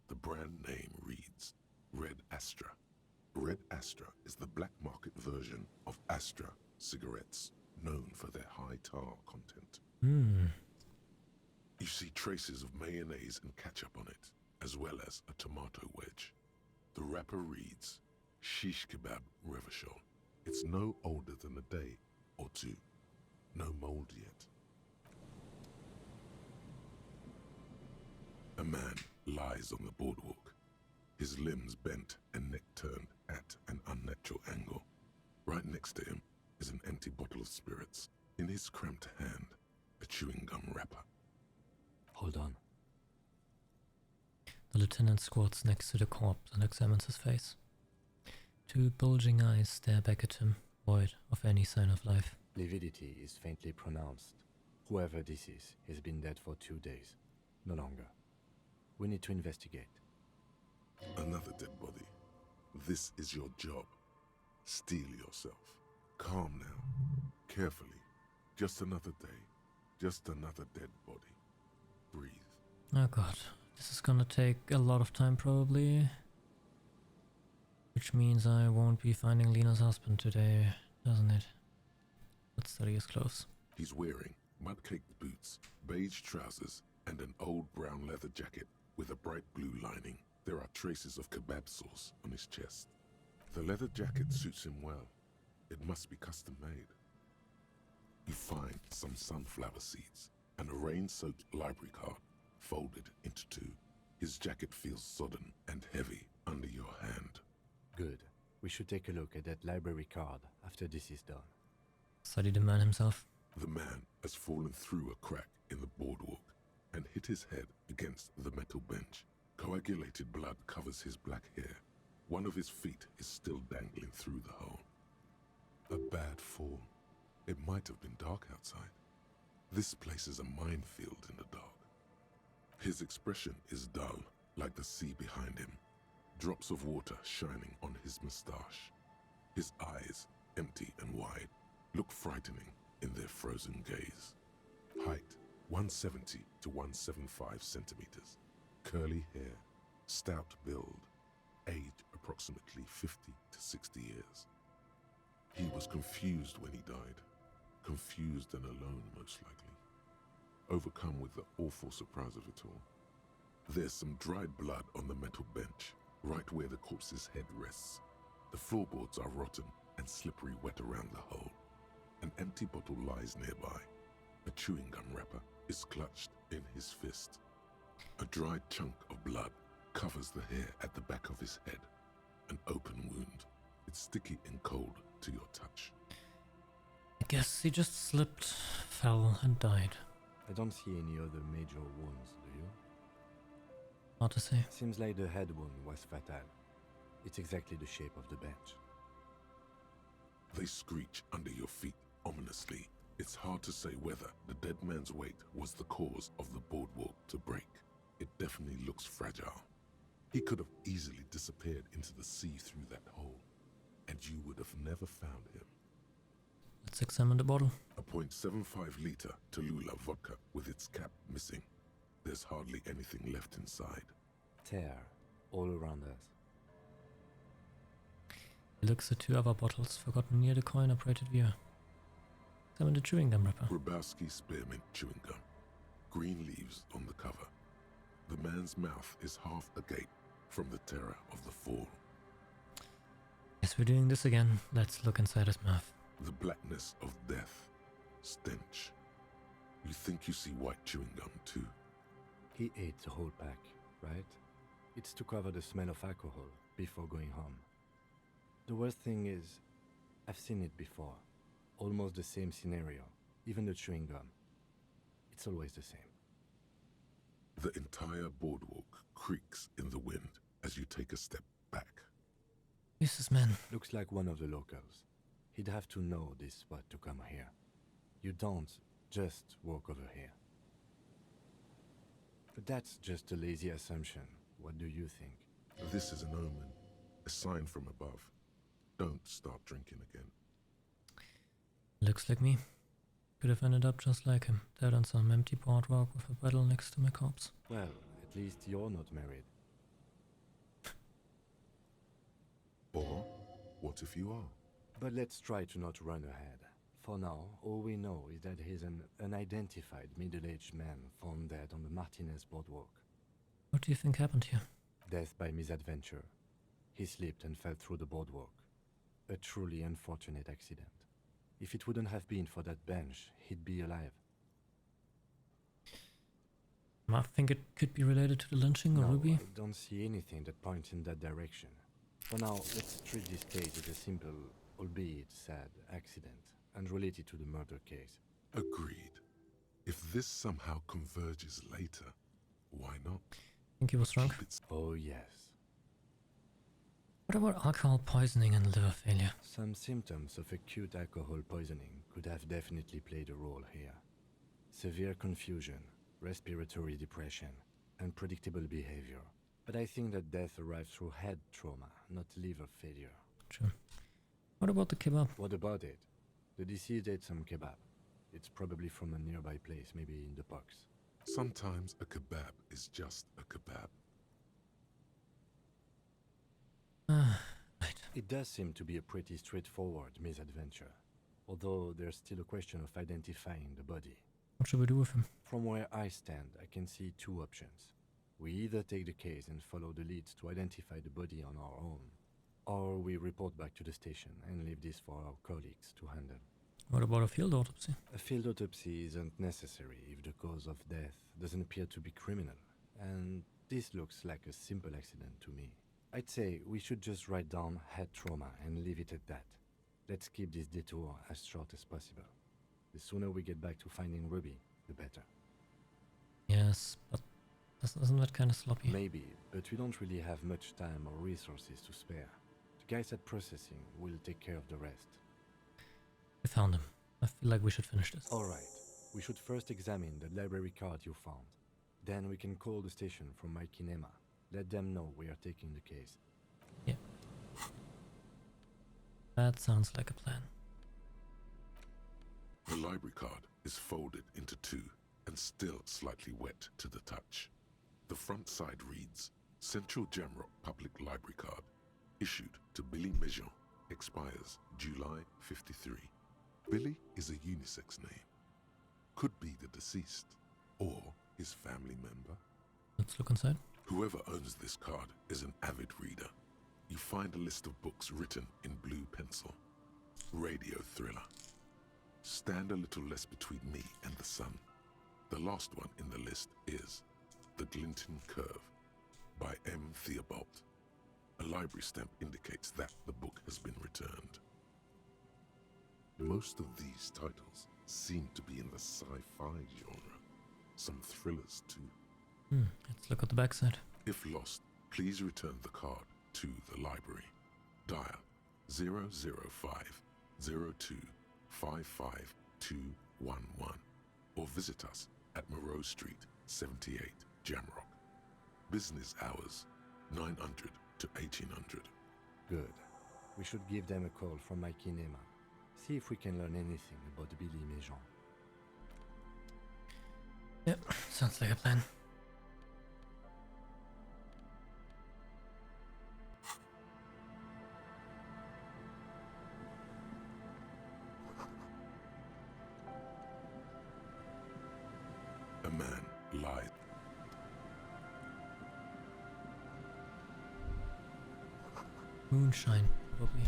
The brand name reads Red Astra. Red Astra is the black market version of Astra cigarettes, known for their high tar content. You see traces of mayonnaise and ketchup on it, as well as a tomato wedge. The wrapper reads Shish Kebab Revachol. It's no older than a day or two. No mold yet. A man lies on the boardwalk, his limbs bent and neck turned at an unnatural angle. Right next to him is an empty bottle of spirits. In his cramped hand, a chewing gum wrapper. Hold on. The lieutenant squats next to the corpse and examines his face. 2 bulging eyes stare back at him, void of any sign of life. Lividity is faintly pronounced. Whoever this is has been dead for 2 days. No longer. We need to investigate. Another dead body. This is your job. Steel yourself. Calm now. Carefully. Just another day. Just another dead body. Breathe. Oh god, this is gonna take a lot of time probably. Which means I won't be finding Lena's husband today, doesn't it? Let's study his clothes. He's wearing mud-caked boots, beige trousers, and an old brown leather jacket with a bright blue lining. There are traces of kebab sauce on his chest. The leather jacket suits him well. It must be custom made. You find some sunflower seeds and a rain-soaked library card folded into 2. His jacket feels sodden and heavy under your hand. Good. We should take a look at that library card after this is done. Study the man himself. The man has fallen through a crack in the boardwalk and hit his head against the metal bench. Coagulated blood covers his black hair. One of his feet is still dangling through the hole. A bad fall. It might have been dark outside. This place is a minefield in the dark. His expression is dull, like the sea behind him. Drops of water shining on his mustache. His eyes, empty and wide, look frightening in their frozen gaze. Height, 170 to 175 centimeters. Curly hair, stout build. Age, approximately 50 to 60 years. He was confused when he died. Confused and alone, most likely. Overcome with the awful surprise of it all. There's some dried blood on the metal bench, right where the corpse's head rests. The floorboards are rotten and slippery wet around the hole. An empty bottle lies nearby. A chewing gum wrapper is clutched in his fist. A dried chunk of blood covers the hair at the back of his head. An open wound. It's sticky and cold to your touch. I guess he just slipped, fell, and died. I don't see any other major wounds, do you? Hard to say. Seems like the head wound was fatal. It's exactly the shape of the bench. They screech under your feet ominously. It's hard to say whether the dead man's weight was the cause of the boardwalk to break. It definitely looks fragile. He could have easily disappeared into the sea through that hole, and you would have never found him. Let's examine the bottle. A .75 liter Tallulah vodka with its cap missing. There's There's hardly anything left inside. Tear all around us. He looks at 2 other bottles forgotten near the coin-operated viewer. Some in the chewing gum wrapper. Grabowski spearmint chewing gum. Green leaves on the cover. The man's mouth is half agape from the terror of the fall. Yes, we're doing this again. Let's look inside his mouth. The blackness of death. Stench. You think you see white chewing gum too? He ate the whole pack, right? It's to cover the smell of alcohol before going home. The worst thing is, I've seen it before. Almost the same scenario, even the chewing gum. It's always the same. The entire boardwalk creaks in the wind as you take a step back. Who's this man? Looks like one of the locals. He'd have to know this spot to come here. You don't just walk over here. But that's just a lazy assumption. What do you think? This is an omen, a sign from above. Don't start drinking again. Looks like me. Could have ended up just like him, dead on some empty boardwalk with a bottle next to my corpse. Well, at least you're not married. Or, what if you are? But let's try to not run ahead. For now, all we know is that he's an unidentified middle-aged man found dead on the Martinez boardwalk. What do you think happened here? Death by misadventure. He slipped and fell through the boardwalk. A truly unfortunate accident. If it wouldn't have been for that bench, he'd be alive. I think it could be related to the lynching or Ruby. I don't see anything that points in that direction. For now, let's treat this case as a simple, albeit sad, accident, unrelated to the murder case. Agreed. If this somehow converges later, why not? Think he was drunk? Oh yes. What about alcohol poisoning and liver failure? Some symptoms of acute alcohol poisoning could have definitely played a role here. Severe confusion, respiratory depression, unpredictable behavior. But I think that death arrived through head trauma, not liver failure. True. What about the kebab? What about it? The deceased ate some kebab. It's probably from a nearby place, maybe in the box. Sometimes a kebab is just a kebab. Right. It does seem to be a pretty straightforward misadventure, although there's still a question of identifying the body. What should we do with him? From where I stand, I can see 2 options. We either take the case and follow the leads to identify the body on our own, or we report back to the station and leave this for our colleagues to handle. What about a field autopsy? A field autopsy isn't necessary if the cause of death doesn't appear to be criminal, and this looks like a simple accident to me. I'd say we should just write down head trauma and leave it at that. Let's keep this detour as short as possible. The sooner we get back to finding Ruby, the better. Yes, but isn't that kind of sloppy? Maybe, but we don't really have much time or resources to spare. The guys at processing will take care of the rest. We found him. I feel like we should finish this. Alright, we should first examine the library card you found. Then we can call the station from Mikey and Emma. Let them know we are taking the case. Yeah. That sounds like a plan. The library card is folded into 2 and still slightly wet to the touch. The front side reads, Central Jamrock Public Library Card, issued to Billy Mejean, expires July 53. Billy is a unisex name. Could be the deceased, or his family member. Let's look inside. Whoever owns this card is an avid reader. You find a list of books written in blue pencil. Radio thriller. Stand a little less between me and the sun. The last one in the list is The Glinton Curve by M. Theobald. A library stamp indicates that the book has been returned. Most of these titles seem to be in the sci-fi genre. Some thrillers too. Let's look at the backside. If lost, please return the card to the library. Dial 005 02 55211 or visit us at Moreau Street, 78, Jamrock. Business hours, 900 to 1800. Good. We should give them a call from Mikey and Emma. See if we can learn anything about Billy Mejean. Yep, sounds like a plan. A man lies. Moonshine, probably.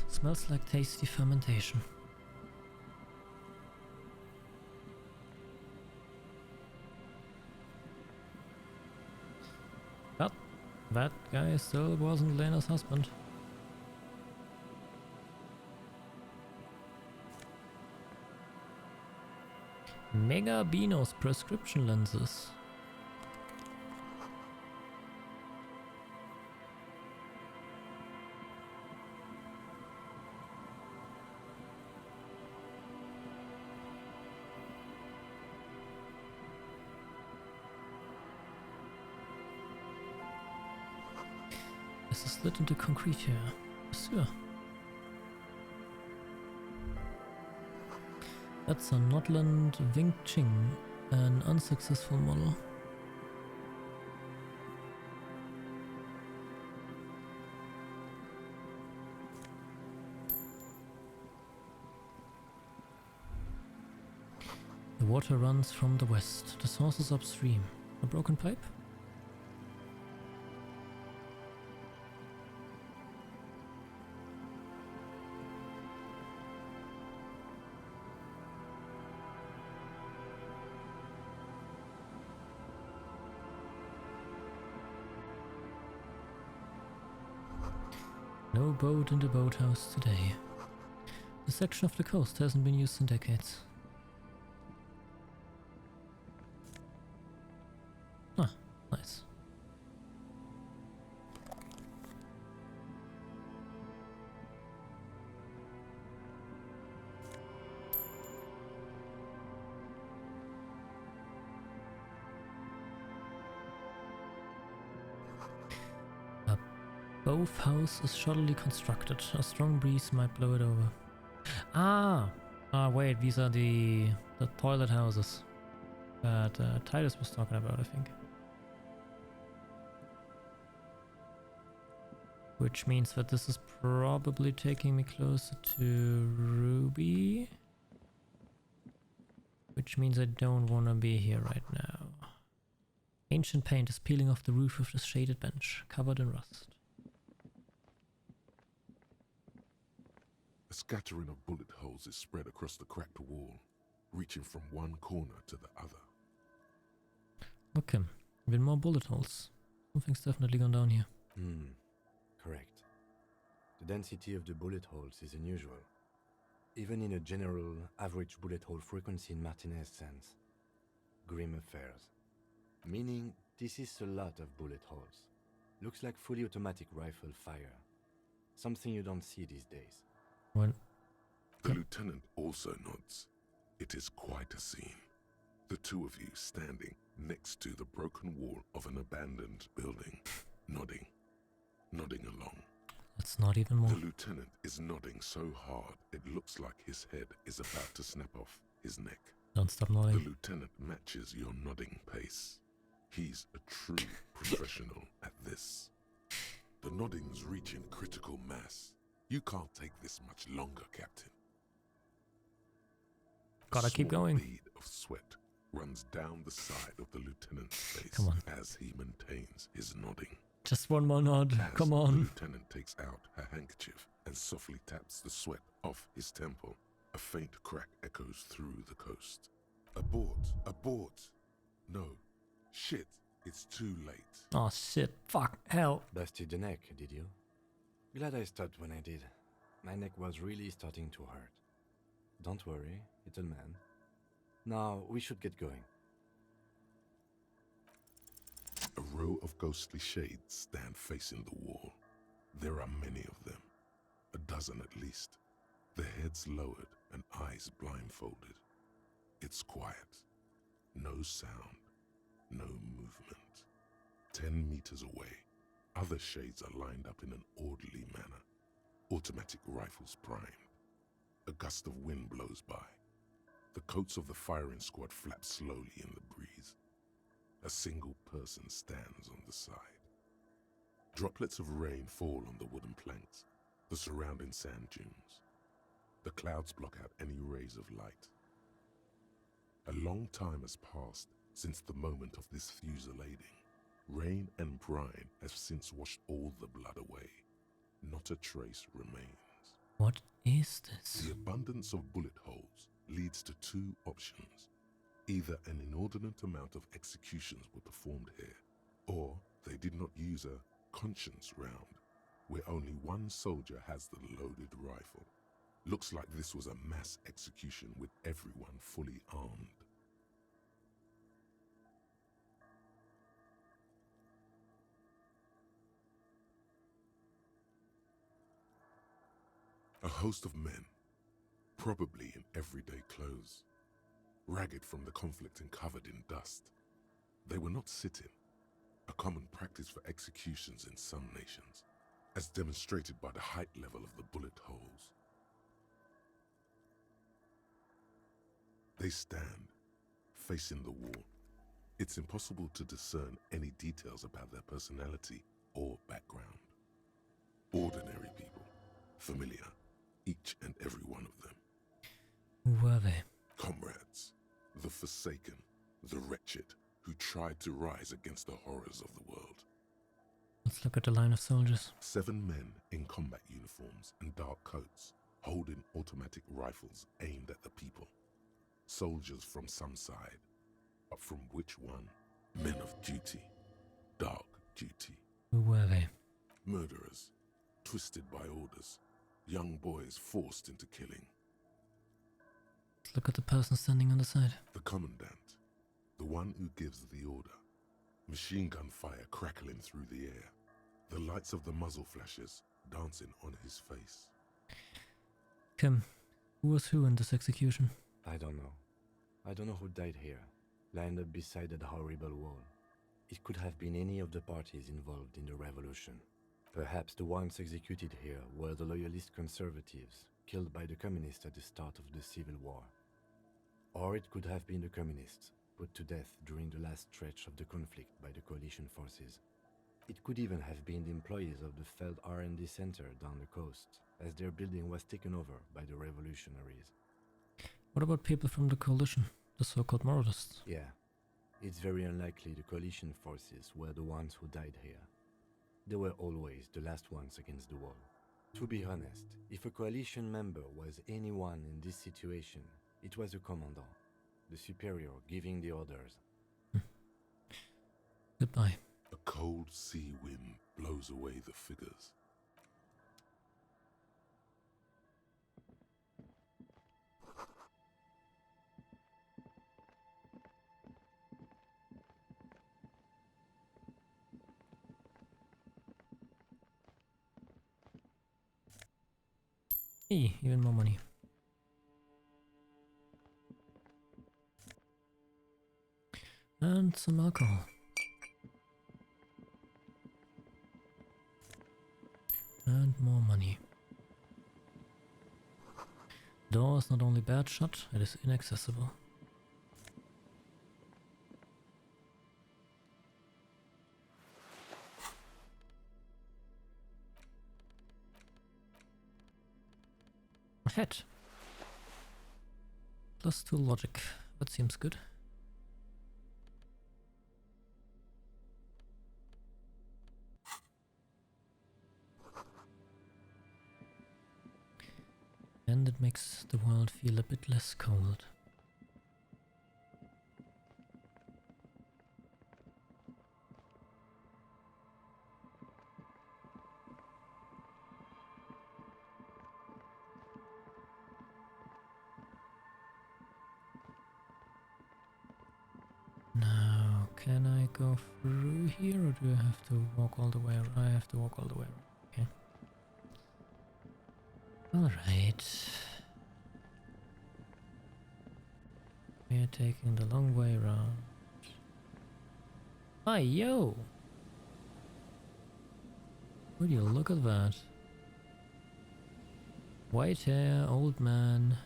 Smells like tasty fermentation. But that guy still wasn't Lena's husband. Mega Beano's prescription lenses. This is slid into concrete here. Sure. That's a Nordland Wing Ching, an unsuccessful model. The water runs from the west. The source is upstream. A broken pipe? No boat in the boathouse today. The section of the coast hasn't been used in decades. Ah, nice. Both house is shoddily constructed. A strong breeze might blow it over. Wait, these are the toilet houses that Titus was talking about, I think. Which means that this is probably taking me closer to Ruby. Which means I don't want to be here right now. Ancient paint is peeling off the roof of this shaded bench, covered in rust. A scattering of bullet holes is spread across the cracked wall, reaching from one corner to the other. Okay, even more bullet holes. Something's definitely gone down here. Correct. The density of the bullet holes is unusual, even in a general average bullet hole frequency in Martinez sense. Grim affairs. Meaning, this is a lot of bullet holes. Looks like fully automatic rifle fire. Something you don't see these days. Well, the lieutenant also nods. It is quite a scene. The two of you standing next to the broken wall of an abandoned building, nodding along. That's not even more. The lieutenant is nodding so hard it looks like his head is about to snap off his neck. Don't stop nodding. The lieutenant matches your nodding pace. He's a true professional at this. The nodding's reaching critical mass. You can't take this much longer, Captain. Gotta keep going. A bead of sweat runs down the side of the lieutenant's face. Come on. As he maintains his nodding. Just one more nod. Come on. The lieutenant takes out her handkerchief and softly taps the sweat off his temple. A faint crack echoes through the coast. Abort! Abort! No. Shit. It's too late. Oh shit. Fuck. Hell. Busted the neck, did you? Glad I stopped when I did. My neck was really starting to hurt. Don't worry, little man. Now we should get going. A row of ghostly shades stand facing the wall. There are many of them. A dozen at least. Their heads lowered and eyes blindfolded. It's quiet. No sound. No movement. 10 meters away, other shades are lined up in an orderly manner. Automatic rifles primed. A gust of wind blows by. The coats of the firing squad flap slowly in the breeze. A single person stands on the side. Droplets of rain fall on the wooden planks, the surrounding sand dunes. The clouds block out any rays of light. A long time has passed since the moment of this fusillading. Rain and brine have since washed all the blood away. Not a trace remains. What is this? The abundance of bullet holes leads to two options. Either an inordinate amount of executions were performed here, or they did not use a conscience round, where only one soldier has the loaded rifle. Looks like this was a mass execution with everyone fully armed. A host of men, probably in everyday clothes, ragged from the conflict and covered in dust. They were not sitting, a common practice for executions in some nations, as demonstrated by the height level of the bullet holes. They stand, facing the wall. It's impossible to discern any details about their personality or background. Ordinary people, familiar, each and every one of them. Who were they? Comrades, the forsaken, the wretched, who tried to rise against the horrors of the world. Let's look at the line of soldiers. 7 men in combat uniforms and dark coats, holding automatic rifles aimed at the people. Soldiers from some side, but from which one? Men of duty, dark duty. Who were they? Murderers, twisted by orders, young boys forced into killing. Let's look at the person standing on the side. The commandant, the one who gives the order. Machine gun fire crackling through the air. The lights of the muzzle flashes dancing on his face. Kim, who was who in this execution? I don't know. I don't know who died here, lined up beside that horrible wall. It could have been any of the parties involved in the revolution. Perhaps the ones executed here were the loyalist conservatives, killed by the communists at the start of the Civil War. Or it could have been the communists, put to death during the last stretch of the conflict by the coalition forces. It could even have been the employees of the failed R&D center down the coast, as their building was taken over by the revolutionaries. What about people from the coalition, the so-called moralists? Yeah, it's very unlikely the coalition forces were the ones who died here. They were always the last ones against the wall. To be honest, if a coalition member was anyone in this situation, it was the commandant, the superior giving the orders. Goodbye. A cold sea wind blows away the figures. Hey, even more money. And some alcohol. And more money. Door is not only bad shot, it is inaccessible. Head. +2 logic. That seems good. And it makes the world feel a bit less cold. Now, can I go through here or do I have to walk all the way around? I have to walk all the way around. Okay. Alright. We're taking the long way around. Hi, yo! Would you look at that? White hair, old man.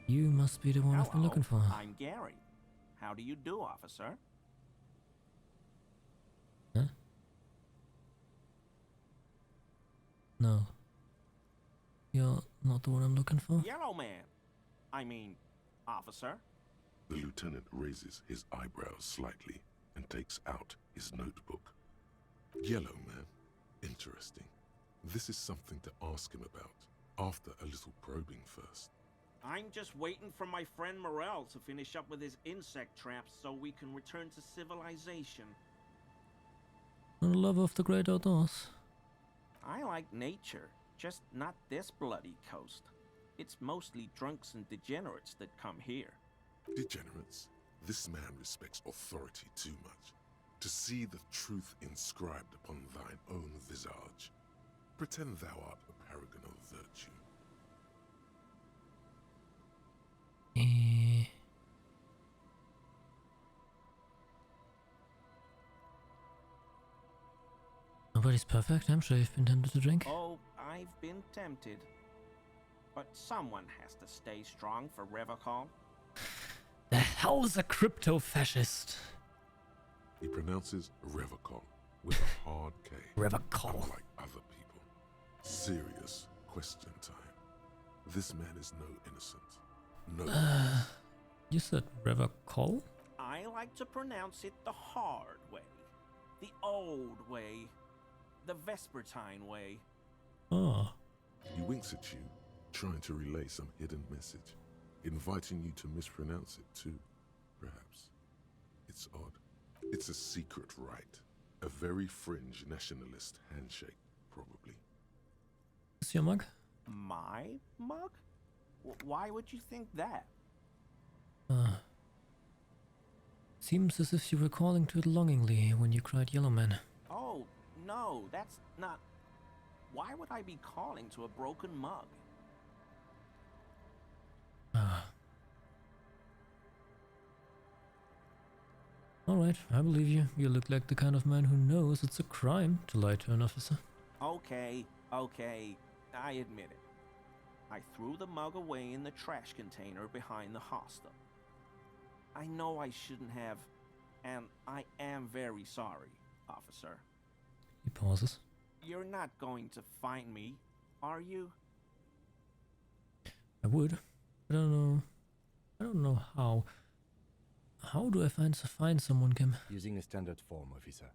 You must be the one I've been looking for. I'm Gary. How do you do, officer? Huh? No. You're not the one I'm looking for. Yellow man. I mean, officer. The lieutenant raises his eyebrows slightly and takes out his notebook. Yellow man. Interesting. This is something to ask him about, after a little probing first. I'm just waiting for my friend Morel to finish up with his insect traps so we can return to civilization. A lover of the great outdoors. I like nature, just not this bloody coast. It's mostly drunks and degenerates that come here. Degenerates? This man respects authority too much. To see the truth inscribed upon thine own visage. Pretend thou art a paragon of virtue. Nobody's perfect. I'm sure you've been tempted to drink. Oh, I've been tempted. But someone has to stay strong for Revocol. The hell is a crypto-fascist? He pronounces Revocol with a hard K. Revocol. Unlike other people. Serious question time. This man is no innocent. No. You said Revocol? I like to pronounce it the hard way. The old way. The Vespertine way. Oh. He winks at you, trying to relay some hidden message, inviting you to mispronounce it too, perhaps. It's odd. It's a secret rite. A very fringe nationalist handshake, probably. Is your mug? My mug? Why would you think that? Seems as if you were calling to it longingly when you cried Yellow Man. Oh, no, that's not... Why would I be calling to a broken mug? Alright, I believe you. You look like the kind of man who knows it's a crime to lie to an officer. Okay, I admit it. I threw the mug away in the trash container behind the hostel. I know I shouldn't have, and I am very sorry, officer. He pauses. You're not going to find me, are you? I would. I don't know how. How do I find someone, Kim? Using a standard form, officer.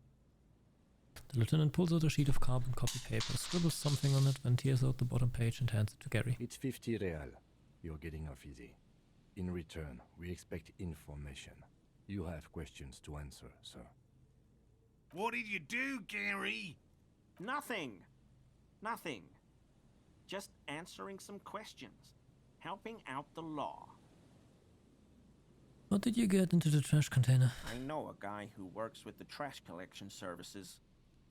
The lieutenant pulls out a sheet of carbon copy paper, scribbles something on it, then tears out the bottom page and hands it to Gary. It's 50 real. You're getting off easy. In return, we expect information. You have questions to answer, sir. What did you do, Gary? Nothing. Just answering some questions. Helping out the law. What did you get into the trash container? I know a guy who works with the trash collection services.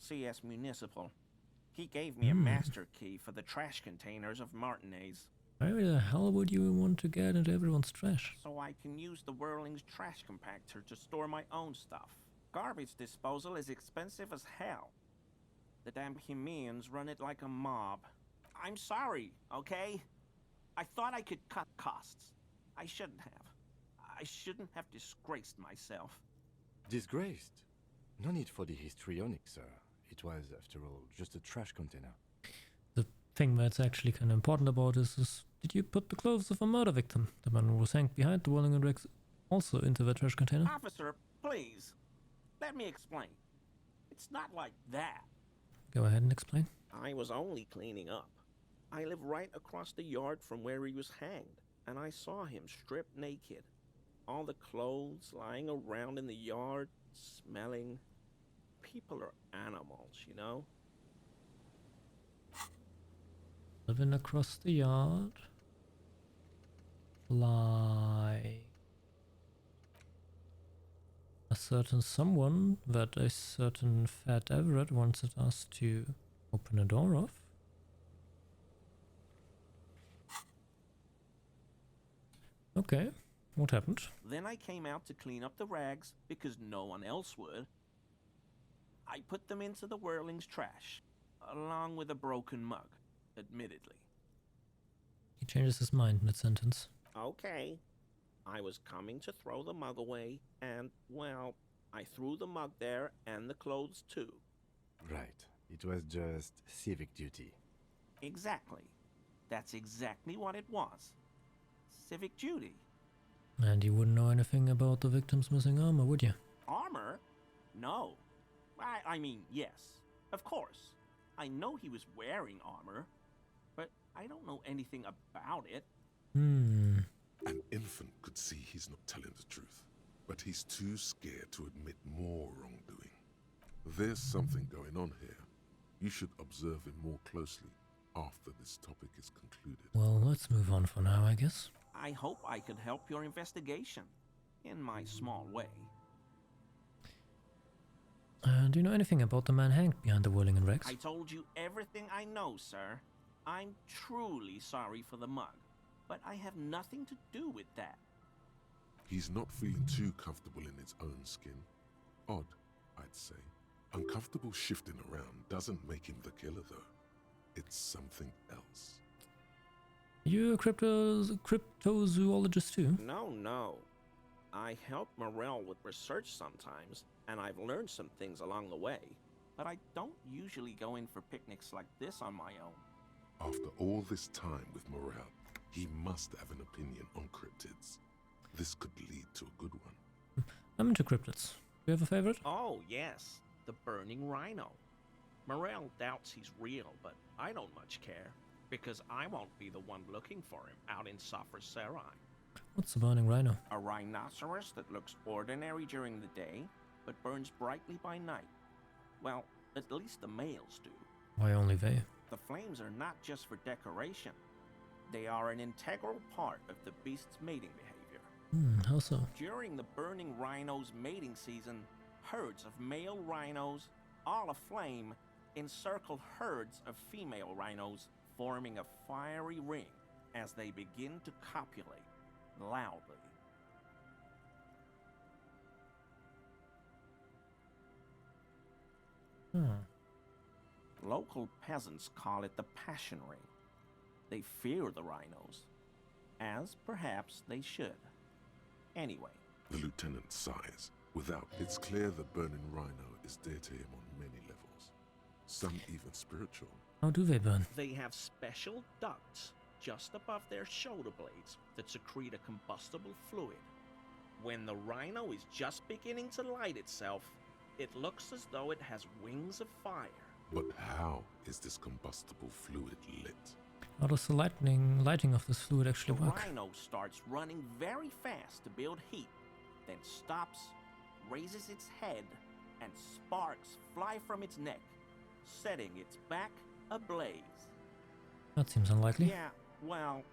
CS Municipal. He gave me a master key for the trash containers of Martinez. Why the hell would you want to get into everyone's trash? So I can use the Whirling's trash compactor to store my own stuff. Garbage disposal is expensive as hell. The damn Hemians run it like a mob. I'm sorry, okay? I thought I could cut costs. I shouldn't have. I shouldn't have disgraced myself. Disgraced? No need for the histrionic, sir. It was, after all, just a trash container. The thing that's actually kind of important about this is, did you put the clothes of a murder victim, the man who was hanged behind the Whirling Rex, also into the trash container? Officer, please. Let me explain. It's not like that. Go ahead and explain. I was only cleaning up. I live right across the yard from where he was hanged, and I saw him stripped naked. All the clothes lying around in the yard, smelling. People are animals, you know? Living across the yard. Like a certain someone that a certain fat Everett wanted us to open a door of. Okay, what happened? Then I came out to clean up the rags because no one else would. I put them into the Whirling's trash, along with a broken mug, admittedly. He changes his mind mid-sentence. Okay. I was coming to throw the mug away, and, well, I threw the mug there and the clothes too. Right. It was just civic duty. Exactly. That's exactly what it was. Civic duty. And you wouldn't know anything about the victim's missing armor, would you? Armor? No. I mean, yes. Of course. I know he was wearing armor, but I don't know anything about it. Hmm. An infant could see he's not telling the truth, but he's too scared to admit more wrongdoing. There's something going on here. You should observe him more closely after this topic is concluded. Well, let's move on for now, I guess. I hope I could help your investigation, in my small way. Do you know anything about the man hanged behind the whirling and Rex? I told you everything I know, sir. I'm truly sorry for the mug, but I have nothing to do with that. He's not feeling too comfortable in his own skin. Odd, I'd say. Uncomfortable shifting around doesn't make him the killer, though. It's something else. You're a cryptozoologist too? No. I help Morel with research sometimes, and I've learned some things along the way, but I don't usually go in for picnics like this on my own. After all this time with Morel, he must have an opinion on cryptids. This could lead to a good one. I'm into cryptids. Do you have a favorite? Oh, yes. The burning rhino. Morel doubts he's real, but I don't much care, because I won't be the one looking for him out in Safra Serai. What's the burning rhino? A rhinoceros that looks ordinary during the day, but burns brightly by night. Well, at least the males do. Why only they? The flames are not just for decoration. They are an integral part of the beast's mating behavior. How so? During the burning rhino's mating season, herds of male rhinos, all aflame, encircle herds of female rhinos, forming a fiery ring as they begin to copulate loudly. Local peasants call it the passion ring. They fear the rhinos, as perhaps they should. Anyway. The lieutenant sighs. It's clear the burning rhino is dear to him on many levels. Some even spiritual. How do they burn? They have special ducts just above their shoulder blades that secrete a combustible fluid. When the rhino is just beginning to light itself, it looks as though it has wings of fire. But how is this combustible fluid lit? How does the lighting of this fluid actually work? The rhino starts running very fast to build heat, then stops, raises its head, and sparks fly from its neck, setting its back ablaze. That seems unlikely. Yeah, well,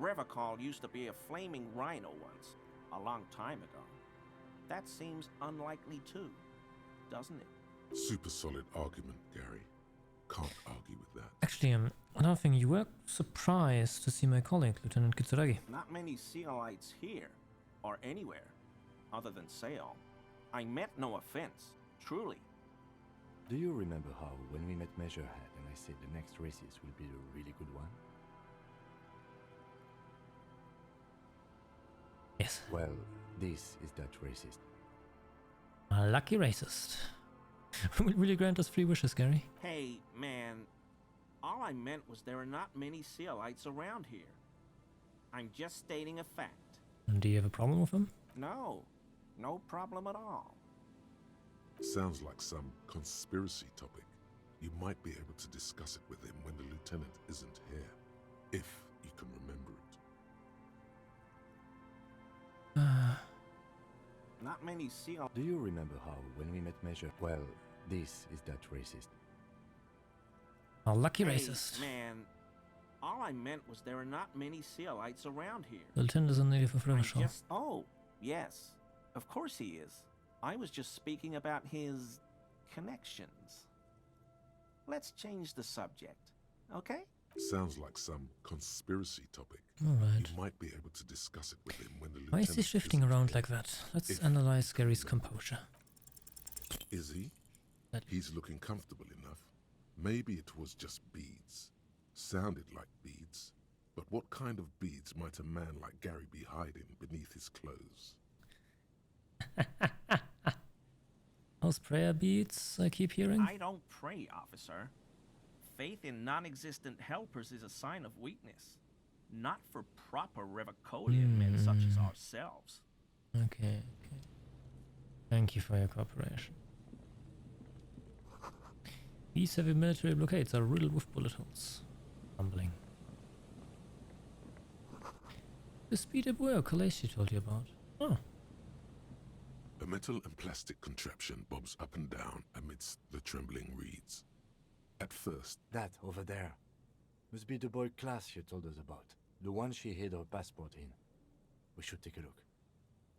Revacol used to be a flaming rhino once, a long time ago. That seems unlikely too, doesn't it? Super solid argument, Gary. Can't argue with that. Actually, another thing, you were surprised to see my colleague, Lieutenant Kitsuragi. Not many Sealites here, or anywhere, other than Sail. I meant no offense, truly. Do you remember how, when we met Measurehead and I said the next races will be a really good one? Yes. Well, this is that racist. A lucky racist. Will you grant us 3 wishes, Gary? Hey, man, all I meant was there are not many Sealites around here. I'm just stating a fact. And do you have a problem with them? No problem at all. Sounds like some conspiracy topic. You might be able to discuss it with him when the lieutenant isn't here, if you can remember it. Not many Sealites. Do you remember how, when we met Measure? Well, this is that racist. A lucky Hey, racist. Man, all I meant was there are not many Sealites around here. The lieutenant is a native of Revachol. Oh, yes. Of course he is. I was just speaking about his connections. Let's change the subject, okay? Sounds like some conspiracy topic. Alright. You might be able to discuss it with him when the Why lieutenant is he shifting around like that? Let's analyze Gary's composure. Is he? He's looking comfortable enough. Maybe it was just beads. Sounded like beads. But what kind of beads might a man like Gary be hiding beneath his clothes? Those prayer beads I keep hearing? I don't pray, officer. faith in non-existent helpers is a sign of weakness, not for proper Revacolian men such as ourselves. Okay. Thank you for your cooperation. These heavy military blockades are riddled with bullet holes. Humbling. The speed at work Khaleesi told you about. Oh. A metal and plastic contraption bobs up and down amidst the trembling reeds. At first, That over there must be the boy class you told us about. The one she hid her passport in. We should take a look.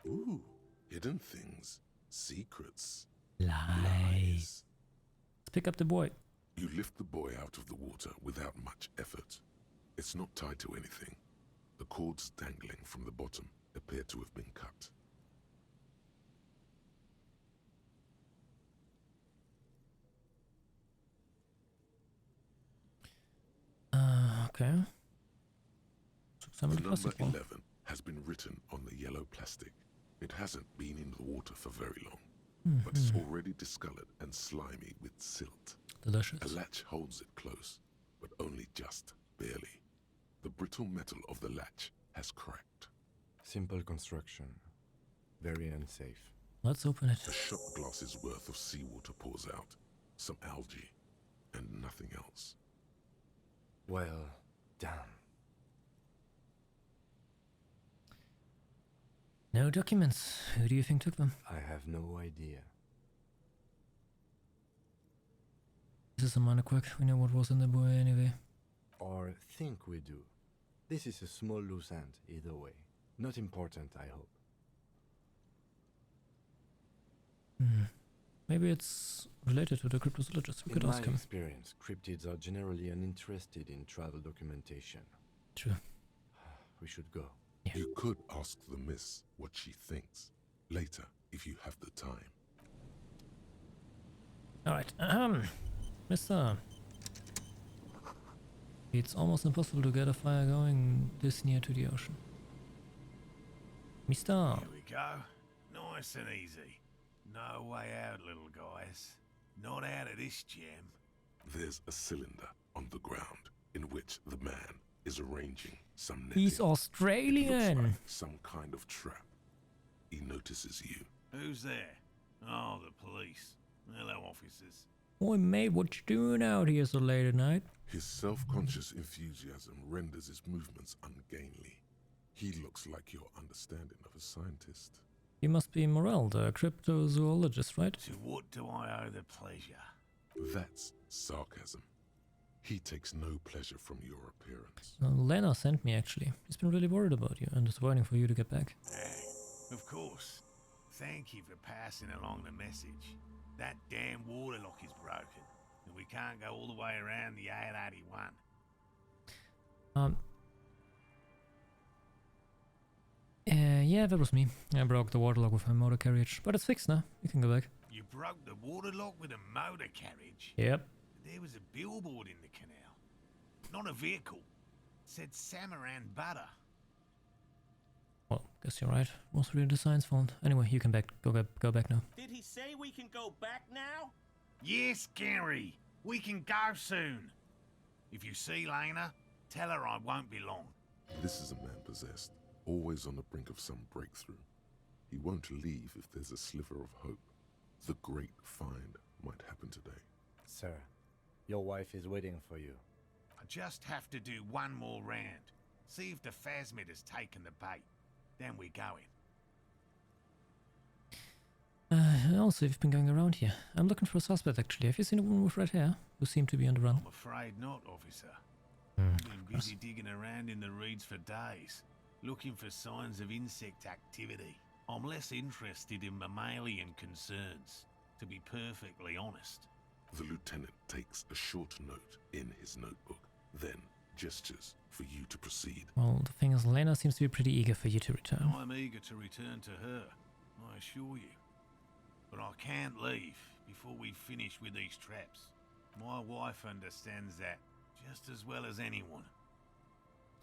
ooh, hidden things, secrets, Lies. Let's pick up the boy. You lift the boy out of the water without much effort. It's not tied to anything. The cords dangling from the bottom appear to have been cut. Okay. The number 11 has been written on the yellow plastic. It hasn't been in the water for very long, but it's already discolored and slimy with silt. Delicious. A latch holds it close, but only just barely. The brittle metal of the latch has cracked. Simple construction. Very unsafe. Let's open it. A shot glass's worth of seawater pours out, some algae, and nothing else. Well done. No documents. Who do you think took them? I have no idea. This is a minor quirk. We know what was in the boy anyway. Or think we do. This is a small loose end, either way. Not important, I hope. Maybe it's related to the cryptozoologist. We could ask him. In my experience, cryptids are generally uninterested in travel documentation. True. We should go. Yeah. You could ask the miss what she thinks later if you have the time. Alright, Mister. It's almost impossible to get a fire going this near to the ocean. Mister. Here we go. Nice and easy. No way out, little guys. Not out of this gem. There's a cylinder on the ground in which the man is arranging some netting. He's Australian. Looks like some kind of trap. He notices you. Who's there? Oh, the police. Hello, officers. Oi mate, what you doing out here so late at night? His self-conscious enthusiasm renders his movements ungainly. He looks like your understanding of a scientist. You must be Morel, the cryptozoologist, right? To what do I owe the pleasure? That's sarcasm. He takes no pleasure from your appearance. Lena sent me, actually. He's been really worried about you and is waiting for you to get back. Of course. Thank you for passing along the message. That damn water lock is broken, and we can't go all the way around the 881. Yeah, that was me. I broke the water lock with my motor carriage, but it's fixed now. You can go back. You broke the water lock with a motor carriage? Yep. There was a billboard in the canal. Not a vehicle. It said Samaran Butter. Well, guess you're right. Most really the science fault. Anyway, you can go back now. Did he say we can go back now? Yes, Gary. We can go soon. If you see Lena, tell her I won't be long. This is a man possessed, always on the brink of some breakthrough. He won't leave if there's a sliver of hope. The great find might happen today. Sir, your wife is waiting for you. I just have to do one more round. See if the phasmid has taken the bait. Then we're going. Also, you've been going around here. I'm looking for a suspect, actually. Have you seen a woman with red hair who seemed to be on the run? I'm afraid not, officer. Been busy digging around in the reeds for days, looking for signs of insect activity. I'm less interested in mammalian concerns, to be perfectly honest. The lieutenant takes a short note in his notebook, then gestures for you to proceed. Well, the thing is, Lena seems to be pretty eager for you to return. I'm eager to return to her, I assure you. But I can't leave before we finish with these traps. My wife understands that just as well as anyone.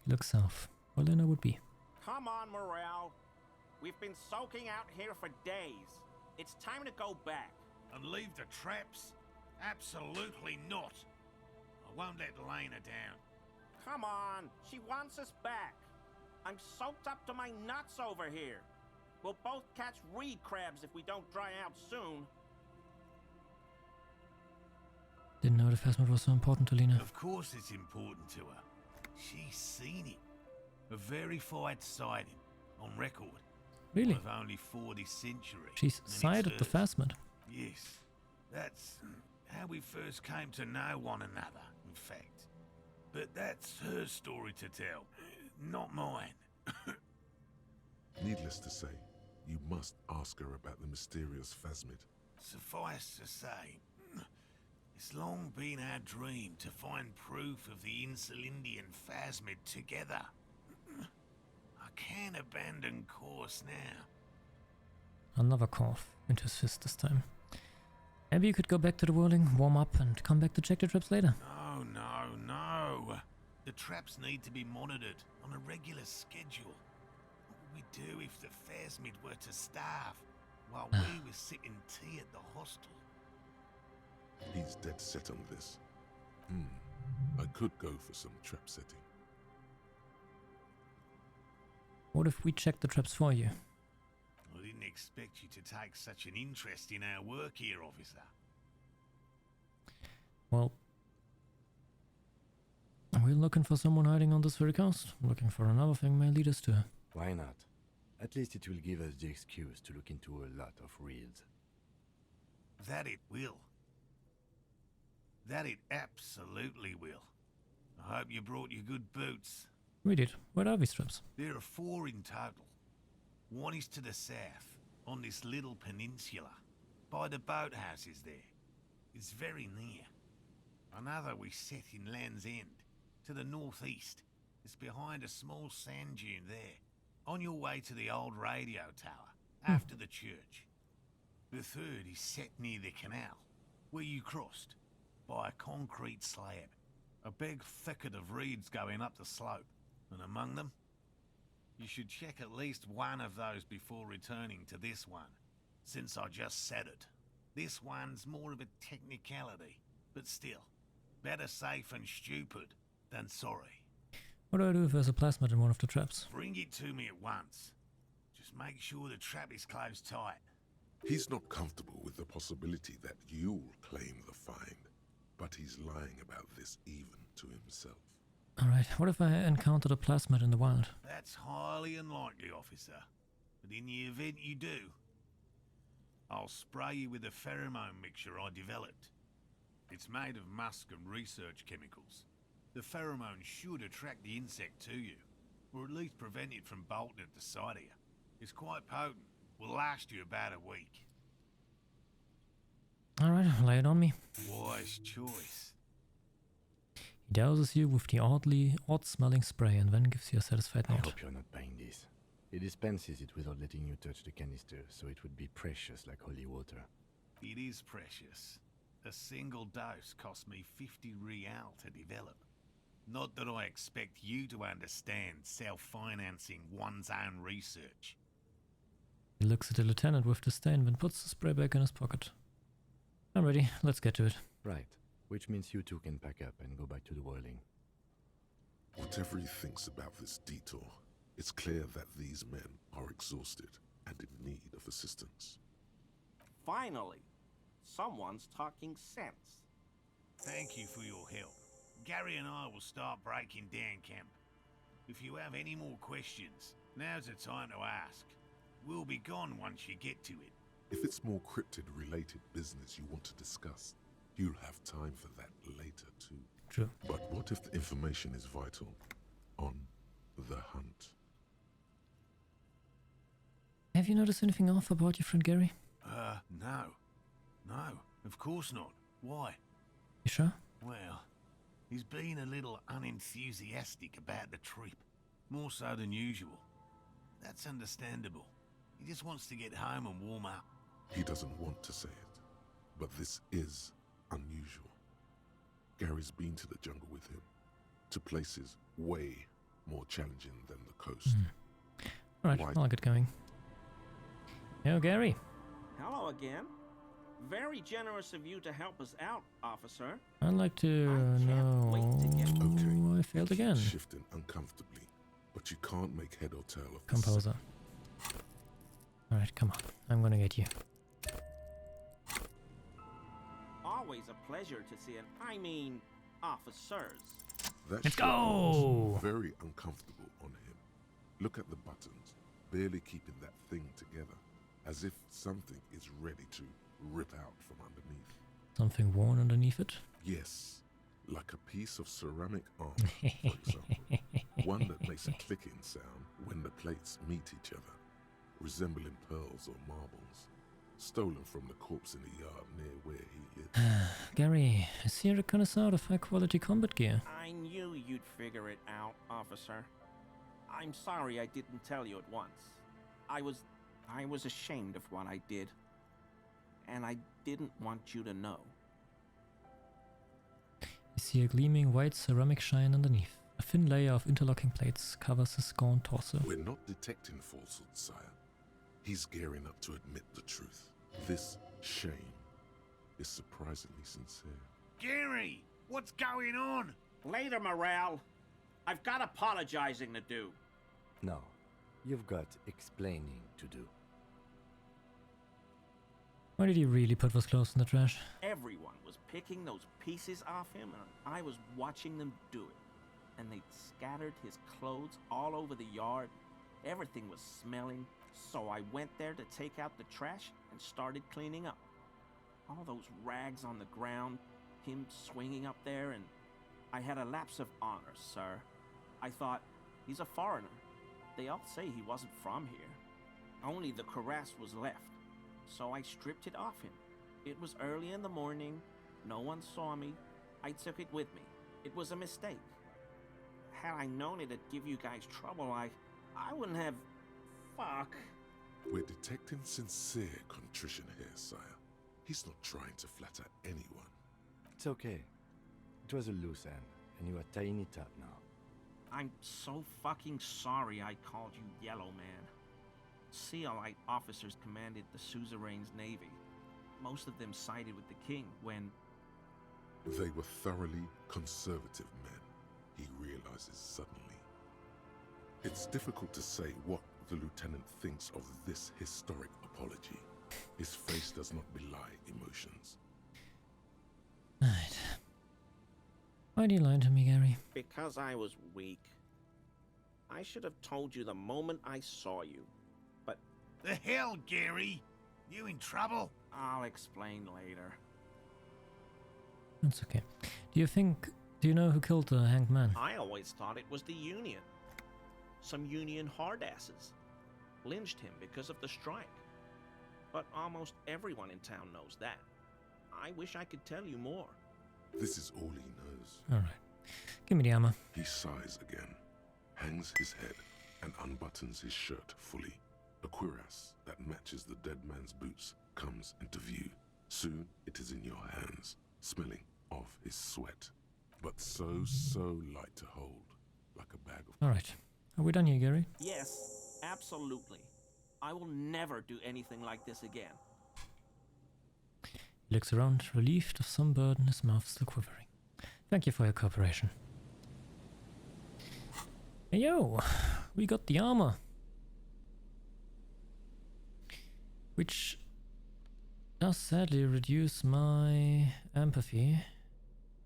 Look south. Where Lena would be. Come on, Morel. We've been soaking out here for days. It's time to go back. And leave the traps? Absolutely not. I won't let Lena down. Come on, she wants us back. I'm soaked up to my nuts over here. We'll both catch reed crabs if we don't dry out soon. Didn't know the Phasmid was so important to Lena. Of course it's important to her. She's seen it. A verified sighting, on record. Really? Of only 40th century. She's sighted the Phasmid. Yes. That's how we first came to know one another, in fact. But that's her story to tell, not mine. Needless to say, you must ask her about the mysterious Phasmid. Suffice to say, it's long been our dream to find proof of the Insulindian Phasmid together. I can't abandon course now. Another cough into his fist this time. Maybe you could go back to the whirling, warm up, and come back to check the traps later. No, no, no. The traps need to be monitored on a regular schedule. What would we do if the Phasmid were to starve while we were sipping tea at the hostel? He's dead set on this. I could go for some trap setting. What if we check the traps for you? I didn't expect you to take such an interest in our work here, officer. Well, we're looking for someone hiding on this very coast. Looking for another thing may lead us to. Why not? At least it will give us the excuse to look into a lot of reels. That it will. That it absolutely will. I hope you brought your good boots. We did. Where are these traps? There are 4 in total. One is to the south, on this little peninsula, by the boathouses there. It's very near. Another we set in Land's End, to the northeast. It's behind a small sand dune there, on your way to the old radio tower, after the church. The third is set near the canal, where you crossed, by a concrete slab. A big thicket of reeds going up the slope, and among them, you should check at least one of those before returning to this one, since I just said it. This one's more of a technicality, but still, better safe and stupid than sorry. What do I do if there's a plasmid in one of the traps? Bring it to me at once. Just make sure the trap is closed tight. He's not comfortable with the possibility that you'll claim the find, but he's lying about this even to himself. Alright, what if I encountered a plasmid in the wild? That's highly unlikely, officer. But in the event you do, I'll spray you with a pheromone mixture I developed. It's made of musk and research chemicals. The pheromone should attract the insect to you, or at least prevent it from bolting at the sight of you. It's quite potent. Will last you about a week. Alright, lay it on me. Wise choice. He douses you with the odd-smelling spray and then gives you a satisfied I note. hope you're not buying this. He dispenses it without letting you touch the canister, so it would be precious like holy water. It is precious. A single dose cost me 50 real to develop. Not that I expect you to understand self-financing one's own research. He looks at the lieutenant with disdain, then puts the spray back in his pocket. I'm ready. Let's get to it. Right. Which means you two can pack up and go back to the whirling. Whatever he thinks about this detour, it's clear that these men are exhausted and in need of assistance. Finally, someone's talking sense. Thank you for your help. Gary and I will start breaking down camp. If you have any more questions, now's the time to ask. We'll be gone once you get to it. If it's more cryptid-related business you want to discuss, you'll have time for that later too. True. But what if the information is vital on the hunt? Have you noticed anything off about your friend Gary? No. No, of course not. Why? You sure? Well, he's been a little unenthusiastic about the trip. More so than usual. That's understandable. He just wants to get home and warm up. He doesn't want to say it, but this is unusual. Gary's been to the jungle with him, to places way more challenging than the coast. Alright, I'll get going. Yo, Gary. Hello again. Very generous of you to help us out, officer. I'd like to know. Okay. I failed again. Shifting uncomfortably, but you can't make head or tail of this. Composer. Alright, come on. I'm gonna get you. Always a pleasure to see officers. That Let's shit go! looks very uncomfortable on him. Look at the buttons, barely keeping that thing together, as if something is ready to rip out from underneath. Something worn underneath it? Yes, like a piece of ceramic armor, for example. One that makes a clicking sound when the plates meet each other, resembling pearls or marbles, stolen from the corpse in the yard near where he lives. Gary, is here a connoisseur of high-quality combat gear? I knew you'd figure it out, officer. I'm sorry I didn't tell you at once. I was ashamed of what I did. And I didn't want you to know. You see a gleaming white ceramic shine underneath. A thin layer of interlocking plates covers his gaunt torso. We're not detecting falsehood, sire. He's gearing up to admit the truth. This shame is surprisingly sincere. Gary, what's going on? Later, Morale. I've got apologizing to do. No, you've got explaining to do. Why did he really put those clothes in the trash? Everyone was picking those pieces off him, and I was watching them do it. And they'd scattered his clothes all over the yard. Everything was smelling, so I went there to take out the trash and started cleaning up. All those rags on the ground, him swinging up there, and I had a lapse of honor, sir. I thought, he's a foreigner. They all say he wasn't from here. Only the cuirass was left. So I stripped it off him. It was early in the morning. No one saw me. I took it with me. It was a mistake. Had I known it'd give you guys trouble, I wouldn't have... Fuck. We're detecting sincere contrition here, sire. He's not trying to flatter anyone. It's okay. It was a loose end, and you are tying it up now. I'm so fucking sorry I called you Yellow Man. Sealite officers commanded the suzerain's navy. Most of them sided with the king when... They were thoroughly conservative men, he realizes suddenly. It's difficult to say what the lieutenant thinks of this historic apology. His face does not belie emotions. Right. Why do you lie to me, Gary? Because I was weak. I should have told you the moment I saw you. But... The hell, Gary? You in trouble? I'll explain later. That's okay. Do you know who killed the hanged man? I always thought it was the Union. Some Union hardasses. Lynched him because of the strike. But almost everyone in town knows that. I wish I could tell you more. This is all he knows. Alright. Give me the armor. He sighs again, hangs his head, and unbuttons his shirt fully. A cuirass that matches the dead man's boots comes into view. Soon it is in your hands, smelling of his sweat. But so light to hold, like a bag of... Alright. Are we done here, Gary? Yes, absolutely. I will never do anything like this again. He looks around, relieved of some burden, his mouth still quivering. Thank you for your cooperation. Hey yo! We got the armor! Which does sadly reduce my empathy,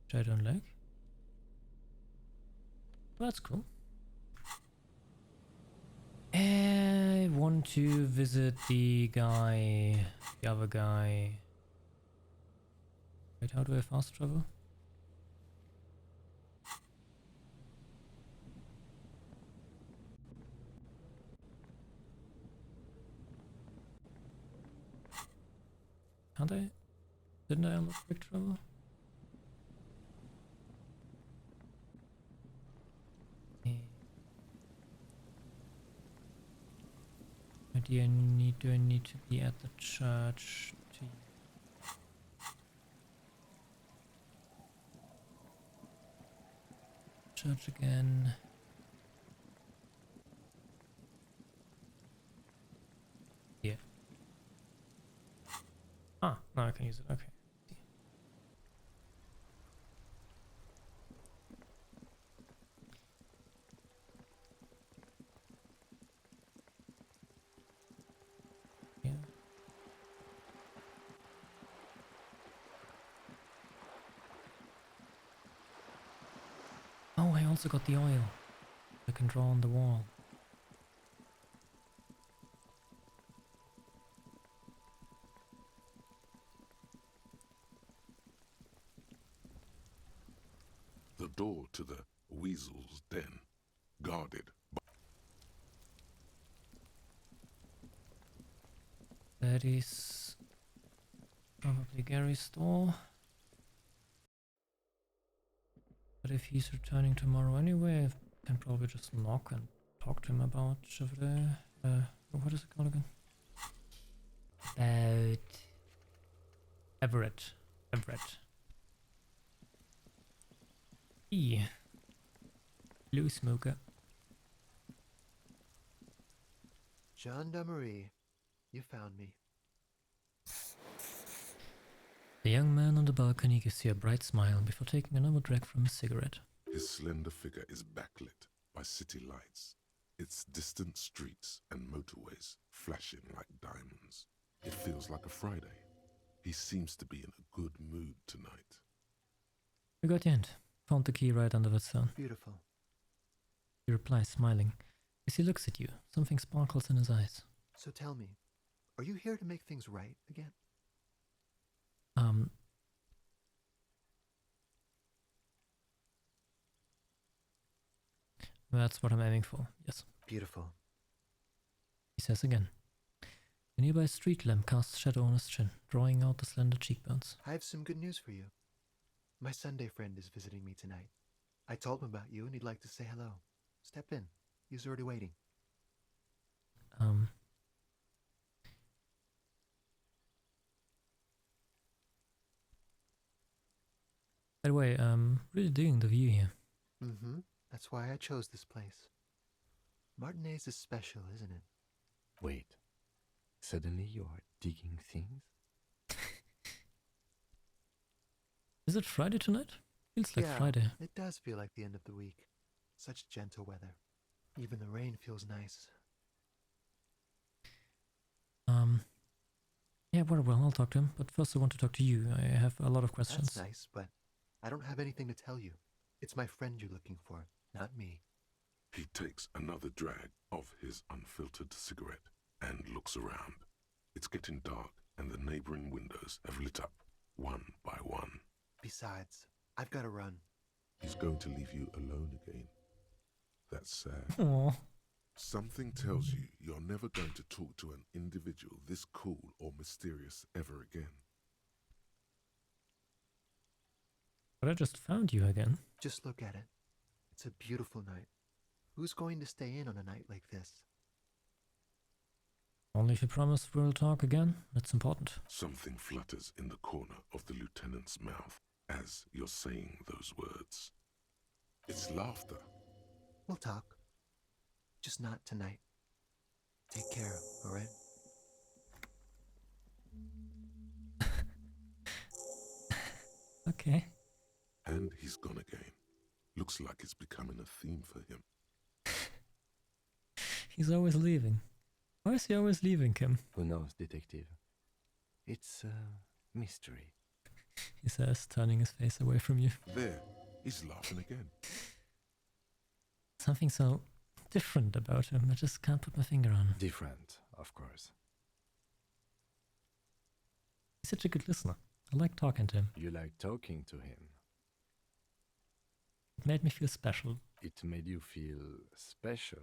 which I don't like. But that's cool. I want to visit the other guy. Wait, how do I fast travel? Can't I? Didn't I unlock quick travel? Do I need to be at the church to church again? Yeah. Ah, now I can can use it. Okay. Yeah. Oh, I also got the oil. I can draw on the wall. The door to the weasel's den, guarded by... That is probably Gary's store. But if he's returning tomorrow anyway, I can probably just knock and talk to him about Chevrolet. What is it called again? About Everett. E. Blue smoker. Gendarmerie, you found me. The young man on the balcony gives you a bright smile before taking another drag from his cigarette. His slender figure is backlit by city lights, its distant streets and motorways flashing like diamonds. It feels like a Friday. He seems to be in a good mood tonight. You got the end. Found the key right under that stone. Beautiful. He replies, smiling. As he looks at you, something sparkles in his eyes. So tell me, are you here to make things right again? That's what I'm aiming for, yes. Beautiful. He says again. A nearby street lamp casts shadow on his chin, drawing out the slender cheekbones. I have some good news for you. My Sunday friend is visiting me tonight. I told him about you and he'd like to say hello. Step in. He's already waiting. By the way, I'm really digging the view here. Mm-hmm. That's why I chose this place. Martinez is special, isn't it? Wait. Suddenly you are digging things? Is it Friday tonight? Feels like Friday. It does feel like the end of the week. Such gentle weather. Even the rain feels nice. Yeah, well, I'll talk to him. But first I want to talk to you. I have a lot of questions. That's nice, but I don't have anything to tell you. It's my friend you're looking for, not me. He takes another drag of his unfiltered cigarette and looks around. It's getting dark and the neighboring windows have lit up one by one. Besides, I've got to run. He's going to leave you alone again. That's sad. Aww. Something tells you you're never going to talk to an individual this cool or mysterious ever again. But I just found you again. Just look at it. It's a beautiful night. Who's going to stay in on a night like this? Only if you promise we'll talk again. That's important. Something flutters in the corner of the lieutenant's mouth as you're saying those words. It's laughter. We'll talk. Just not tonight. Take care, alright? Okay. And he's gone again. Looks like it's becoming a theme for him. He's always leaving. Why is he always leaving, Kim? Who knows, detective? It's a mystery. He says, turning his face away from you. There, he's laughing again. Something so different about him, I just can't put my finger on. Different, of course. He's such a good listener. I like talking to him. You like talking to him? It made me feel special. It made you feel special?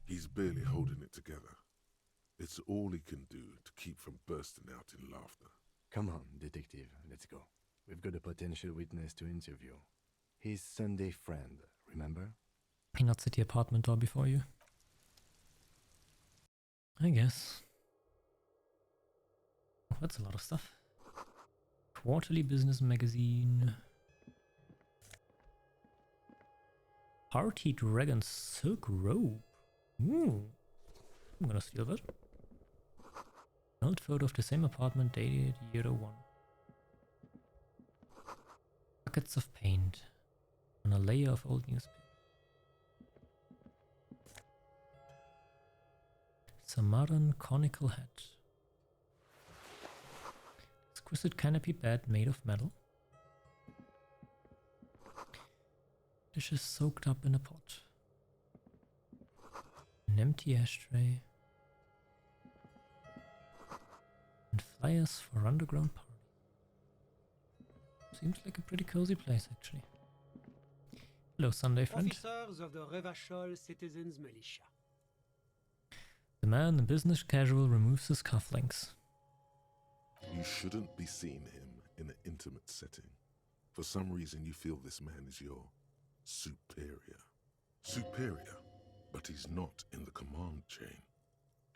He's barely holding it together. It's all he can do to keep from bursting out in laughter. Come on, detective, let's go. We've got a potential witness to interview. His Sunday friend, remember? He knocks at the apartment door before you. I guess. Oh, that's a lot of stuff. Quarterly Business Magazine. Party Dragon Silk Robe. Ooh. I'm gonna steal that. An old photo of the same apartment dated year 01. Buckets of paint on a layer of old newspaper. It's a modern conical hat. Exquisite canopy bed made of metal. Dishes soaked up in a pot. An empty ashtray. And flyers for underground party. Seems like a pretty cozy place, actually. Hello, Sunday friend. Officers of the Revachol Citizens Militia. The man in business casual removes his cufflinks. You shouldn't be seeing him in an intimate setting. For some reason you feel this man is your superior. Superior, but he's not in the command chain.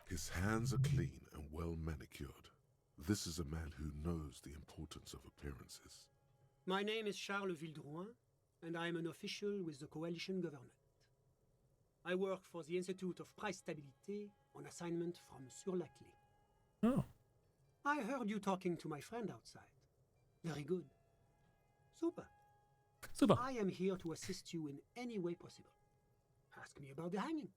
His hands are clean and well manicured. This is a man who knows the importance of appearances. My name is Charles Vildrouin, and I am an official with the coalition government. I work for the Institute of Price Stabilité on assignment from Sur-la-Clé. Oh. I heard you talking to my friend outside. Very good. Super. Super. I am here to assist you in any way possible. Ask me about the hanging.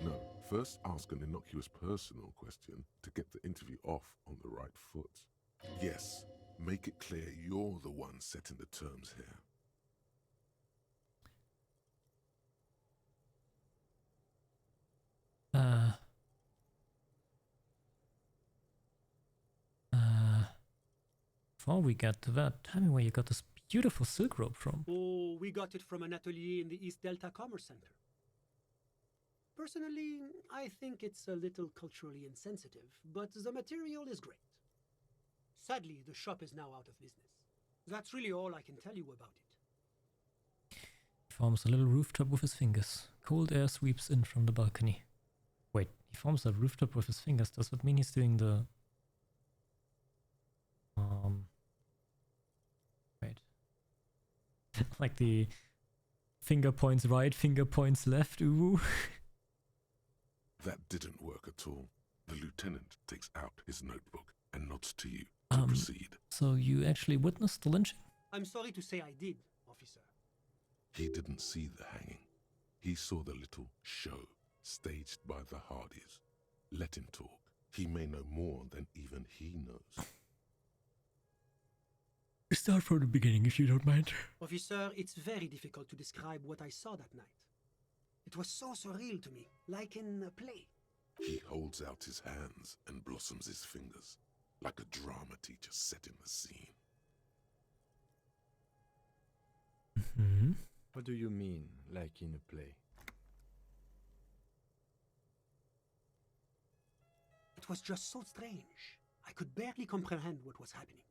No, first ask an innocuous personal question to get the interview off on the right foot. Yes, make it clear you're the one setting the terms here. Before we get to that, tell me where you got this beautiful silk robe from. Oh, we got it from an atelier in the East Delta Commerce Center. Personally, I think it's a little culturally insensitive, but the material is great. Sadly, the shop is now out of business. That's really all I can tell you about it. He forms a little rooftop with his fingers. Cold air sweeps in from the balcony. Wait, he forms a rooftop with his fingers. Does that mean he's doing the... Wait. Like the finger points right, finger points left, ooh. That didn't work at all. The lieutenant takes out his notebook and nods to you to proceed. So you actually witnessed the lynching? I'm sorry to say I did, officer. He didn't see the hanging. He saw the little show staged by the Hardys. Let him talk. He may know more than even he knows. Start from the beginning, if you don't mind. Officer, it's very difficult to describe what I saw that night. It was so surreal to me, like in a play. He holds out his hands and blossoms his fingers, like a drama teacher setting the scene. Mm-hmm. What do you mean, like in a play? It was just so strange. I could barely comprehend what was happening.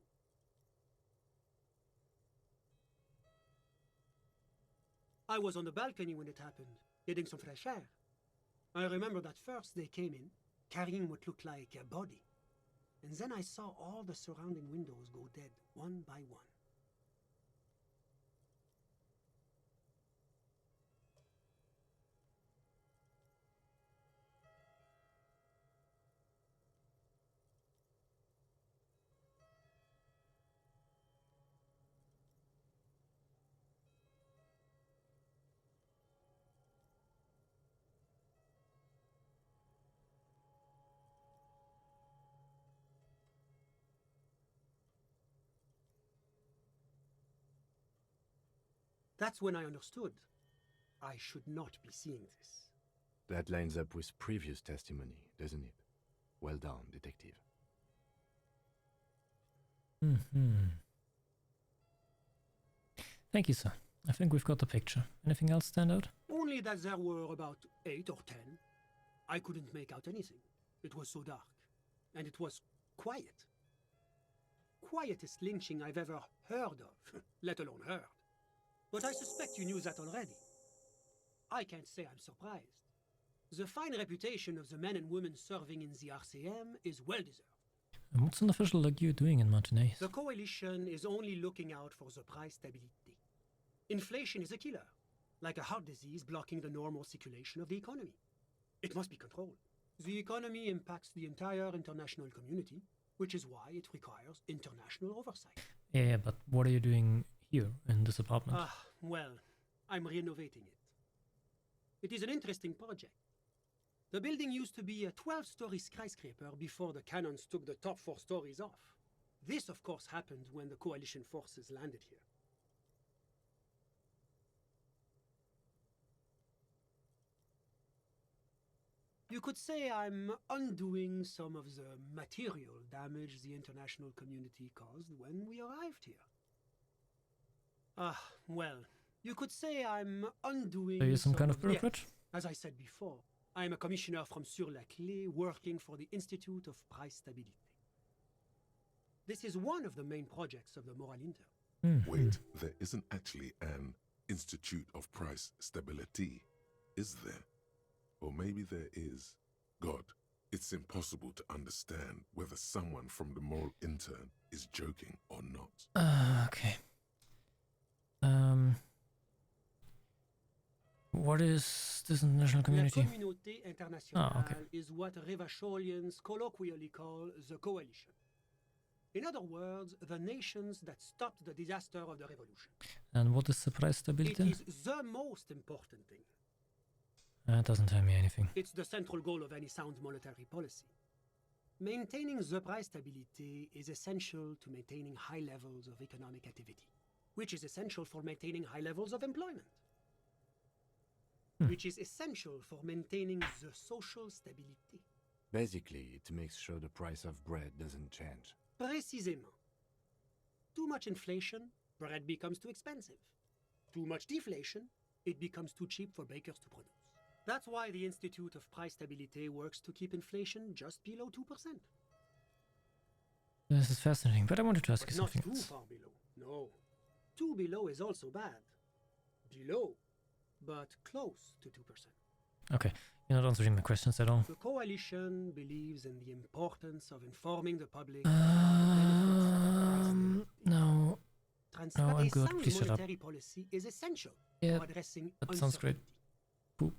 I was on the balcony when it happened, getting some fresh air. I remember that first they came in, carrying what looked like a body. And then I saw all the surrounding windows go dead, one by one. That's when I understood I should not be seeing this. That lines up with previous testimony, doesn't it? Well done, detective. Mm-hmm. Thank you, sir. I think we've got the picture. Anything else stand out? Only that there were about 8 or 10. I couldn't make out anything. It was so dark. And it was quiet. Quietest lynching I've ever heard of, let alone heard. But I suspect you knew that already. I can't say I'm surprised. The fine reputation of the men and women serving in the RCM is well-deserved. And what's an official like you doing in Martinez? The coalition is only looking out for the price stability. Inflation is a killer, like a heart disease blocking the normal circulation of the economy. It must be controlled. The economy impacts the entire international community, which is why it requires international oversight. Yeah, but what are you doing here in this apartment? Well, I'm renovating it. It is an interesting project. The building used to be a 12-story skyscraper before the cannons took the top 4 stories off. This, of course, happened when the coalition forces landed here. You could say I'm undoing some of the material damage the international community caused when we arrived here. Well, you could say I'm undoing. Are you some kind of bureaucrat? Yes. As I said before, I'm a commissioner from Sur-la-Clé working for the Institute of Price Stabilité. This is one of the main projects of the Moral Inter. Wait, there isn't actually an Institute of Price Stability, is there? Or maybe there is. God, it's impossible to understand whether someone from the Moral Intern is joking or not. Okay. What is this international community? La Communauté Internationale okay. is what Revacholians colloquially call the coalition. In other words, the nations that stopped the disaster of the revolution. And what is the price stability? It is the most important thing. That doesn't tell me anything. It's the central goal of any sound monetary policy. Maintaining the price stability is essential to maintaining high levels of economic activity, which is essential for maintaining high levels of employment, which is essential for maintaining the social stability. Basically, it makes sure the price of bread doesn't change. Précisément. Too much inflation, bread becomes too expensive. Too much deflation, it becomes too cheap for bakers to produce. That's why the Institute of Price Stabilité works to keep inflation just below 2%. This is fascinating, but I wanted to ask you something Not too far below. No. Too below is also bad. Below, but close to 2%. Okay, you're not answering my questions at all. The coalition believes in the importance of informing the public. No, I'm good. Please shut up. Monetary policy is essential Yeah, for addressing that sounds great. Poop.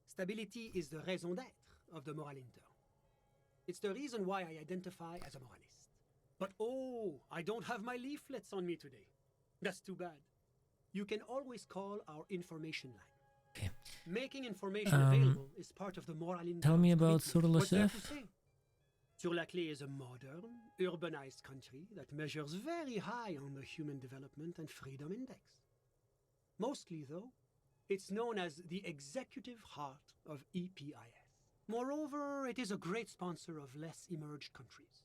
Stability is the raison d'être of the Moral Inter. It's the reason why I identify as a moralist. But oh, I don't have my leaflets on me today. That's too bad. You can always call our information line. Okay. Making information available is part of the Moral Inter. Tell me about What's there to Sur-la-Chef. say? Sur-la-Clé is a modern, urbanized country that measures very high on the Human Development and Freedom Index. Mostly, though, it's known as the executive heart of EPIS. Moreover, it is a great sponsor of less emerged countries.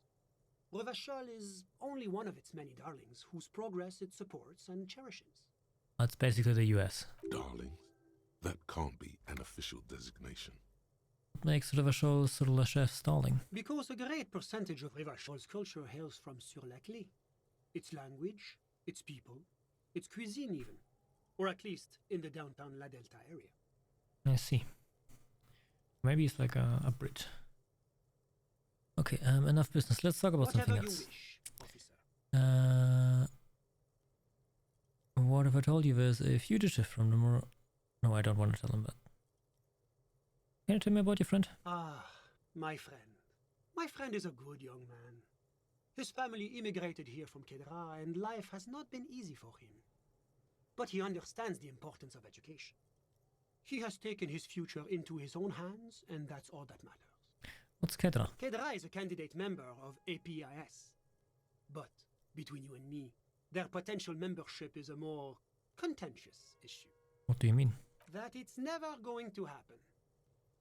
Revachol is only one of its many darlings whose progress it supports and cherishes. That's basically the US. Darlings? That can't be an official designation. What makes Revachol Sur-la-Chef's darling? Because a great percentage of Revachol's culture hails from Sur-la-Clé. Its language, its people, its cuisine even. Or at least in the downtown La Delta area. I see. Maybe it's like a Brit. Okay, enough business. Let's talk about Whatever something you else. wish, officer. What if I told you there's a fugitive from the No, I don't want to tell him that. Can you tell me about your friend? My friend. My friend is a good young man. His family immigrated here from Kedra, and life has not been easy for him. But he understands the importance of education. He has taken his future into his own hands, and that's all that matters. What's Kedra? Kedra is a candidate member of APIS. But, between you and me, their potential membership is a more contentious issue. What do you mean? That it's never going to happen.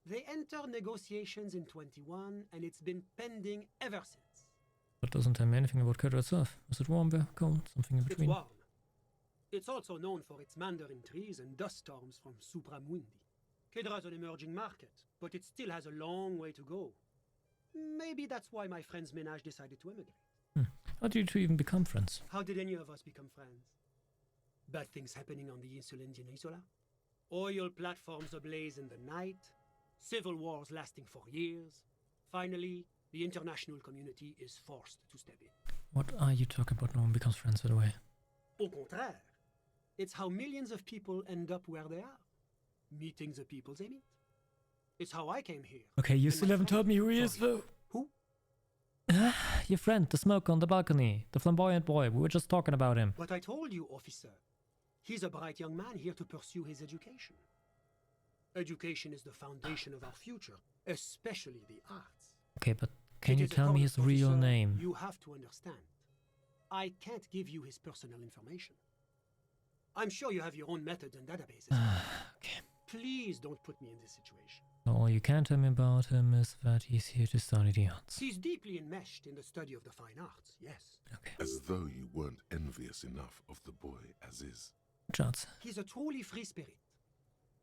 They enter negotiations in 21, and it's been pending ever since. That doesn't tell me anything about Kedra itself. Is it warm there? Cold? Something in It's between? warm. It's also known for its mandarin trees and dust storms from Supramundi. Kedra's an emerging market, but it still has a long way to go. Maybe that's why my friend's ménage decided to emigrate. How did you two even become friends? How did any of us become friends? Bad things happening on the Insulindian Peninsula? Oil platforms ablaze in the night? Civil wars lasting for years? Finally, the international community is forced to step in. What are you talking about? No one becomes friends, by the way. Au contraire, it's how millions of people end up where they are, meeting the people they meet. It's how I came here. Okay, you And still my haven't told friend- me who he is, Sorry. though. Who? Your friend, the smoker on the balcony. The flamboyant boy. We were just talking about him. But I told you, officer. He's a bright young man here to pursue his education. Education is the foundation of our future, especially the arts. Okay, but can It you is a tell me his color, real officer. name? You have to understand. I can't give you his personal information. I'm sure you have your own methods and databases. Okay. Please don't put me in this situation. All you can tell me about him is that he's here to study the arts. He's deeply enmeshed in the study of the fine arts, yes. As though you weren't envious enough of the boy as is. Chance. He's a truly free spirit.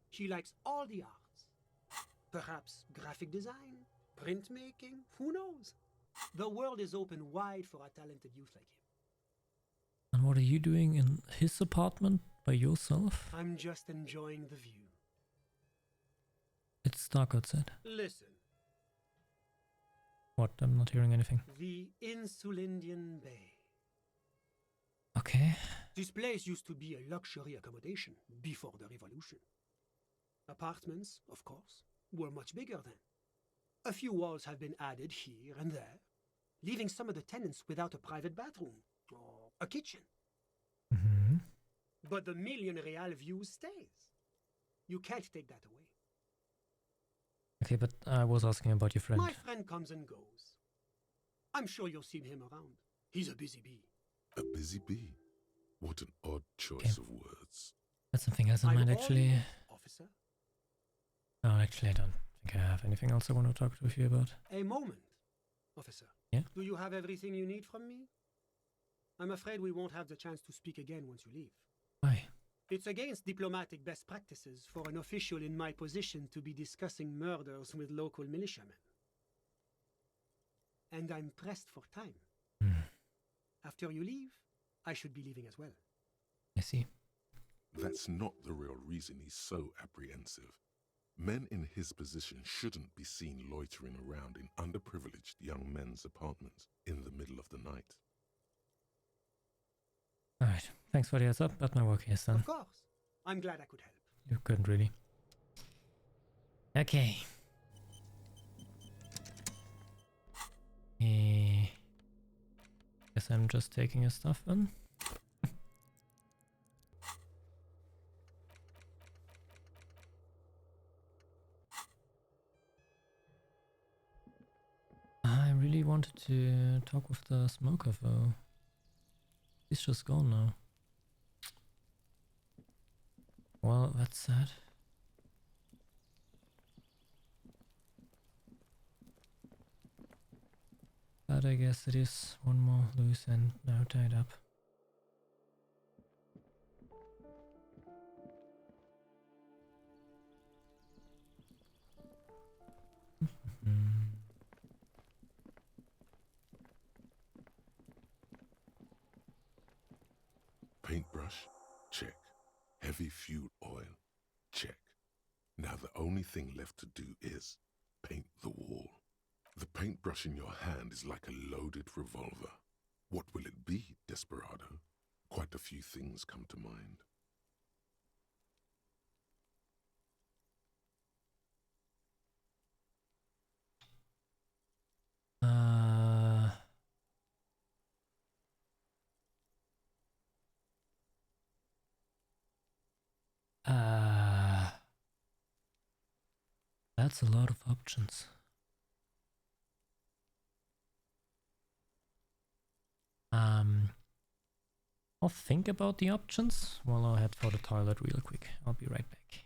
He likes all the arts. Perhaps graphic design, printmaking, who knows? The world is open wide for a talented youth like him. And what are you doing in his apartment by yourself? I'm just enjoying the view. It's dark outside. Listen, What? I'm not hearing anything. the Insulindian Bay. Okay. This place used to be a luxury accommodation before the revolution. Apartments, of course, were much bigger then. A few walls have been added here and there, leaving some of the tenants without a private bathroom or a kitchen. Mm-hmm. But the million real view stays. You can't take that away. Okay, but I was asking about your friend. My friend comes and goes. I'm sure you'll see him around. He's a busy bee. A busy bee? What an odd choice of words. That's something else in I'm mind, all actually. yours, officer. Oh, actually, I don't think I have anything else I want to talk with you about. A moment, officer. Yeah? Do you have everything you need from me? I'm afraid we won't have the chance to speak again once you leave. Why? It's against diplomatic best practices for an official in my position to be discussing murders with local militiamen. And I'm pressed for time. After you leave, I should be leaving as well. I see. That's not the real reason he's so apprehensive. Men in his position shouldn't be seen loitering around in underprivileged young men's apartments in the middle of the night. Alright, thanks for the heads up, but my work is done. Of course. I'm glad I could help. You couldn't really. Okay. Guess I'm just taking his stuff then. I really wanted to talk with the smoker though. He's just gone now. Well, that's sad. But I guess it is one more loose end now tied up. Paintbrush? Check. Heavy fuel oil? Check. Now the only thing left to do is paint the wall. The paintbrush in your hand is like a loaded revolver. What will it be, Desperado? Quite a few things come to mind. That's a lot of options. I'll think about the options while I head for the toilet real quick. I'll be right back.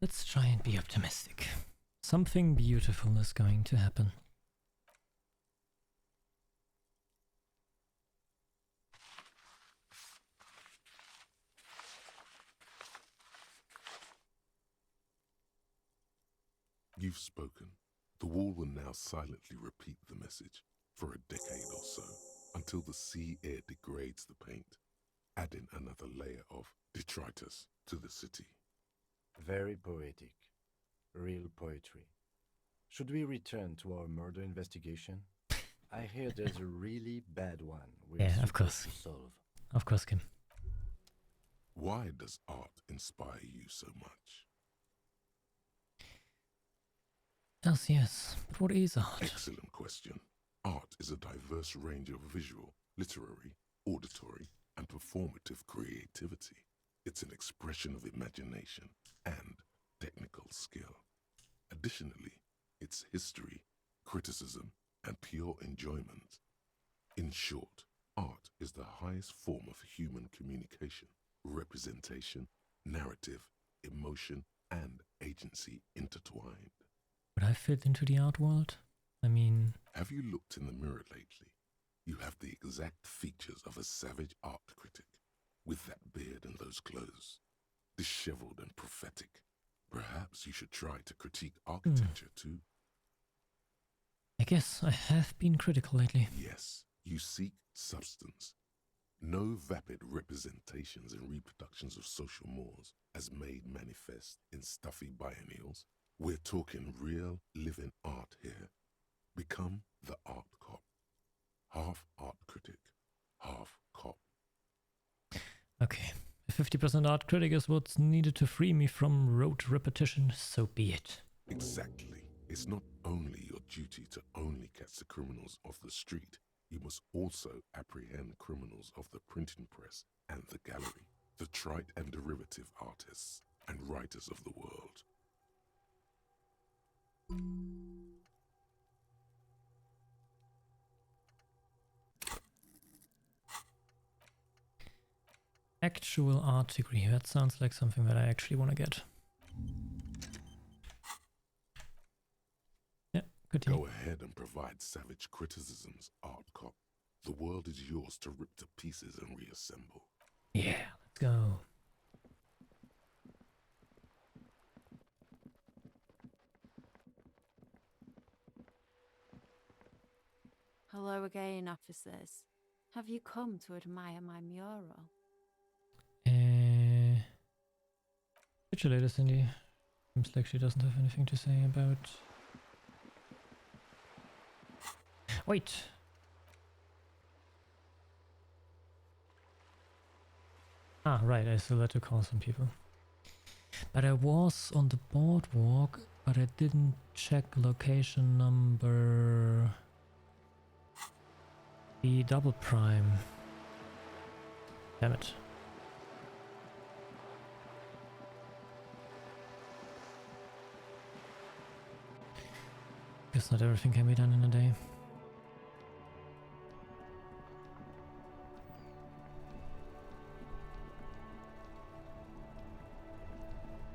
Let's try and be optimistic. Something beautiful is going to happen. You've spoken. The wall will now silently repeat the message for a decade or so, until the sea air degrades the paint, adding another layer of detritus to the city. Very poetic. Real poetry. Should we return to our murder investigation? I hear there's a really bad one we're Yeah, of course. supposed to solve. Of course, Kim. Why does art inspire you so much? Yes, but what is art? Excellent question. Art is a diverse range of visual, literary, auditory, and performative creativity. It's an expression of imagination and technical skill. Additionally, it's history, criticism, and pure enjoyment. In short, art is the highest form of human communication, representation, narrative, emotion, and agency intertwined. Would I fit into the art world? I mean... Have you looked in the mirror lately? You have the exact features of a savage art critic, with that beard and those clothes, disheveled and prophetic. Perhaps you should try to critique architecture too. I guess I have been critical lately. Yes, you seek substance. No vapid representations and reproductions of social mores as made manifest in stuffy biennials. We're talking real, living art here. Become the art cop. Half art critic, half cop. Okay, if 50% art critic is what's needed to free me from rote repetition, so be it. Exactly. It's not only your duty to only catch the criminals off the street, you must also apprehend criminals of the printing press and the gallery, the trite and derivative artists and writers of the world. Actual art degree, that sounds like something that I actually want to get. Yeah, continue. Go ahead and provide savage criticisms, art cop. The world is yours to rip to pieces and reassemble. Yeah, let's go. Hello again, officers. Have you come to admire my mural? Catch you later, Cindy. Seems like she doesn't have anything to say about... Wait! Ah, right, I still had to call some people. But I was on the boardwalk, but I didn't check location number... The double prime. Damn it. Guess not everything can be done in a day.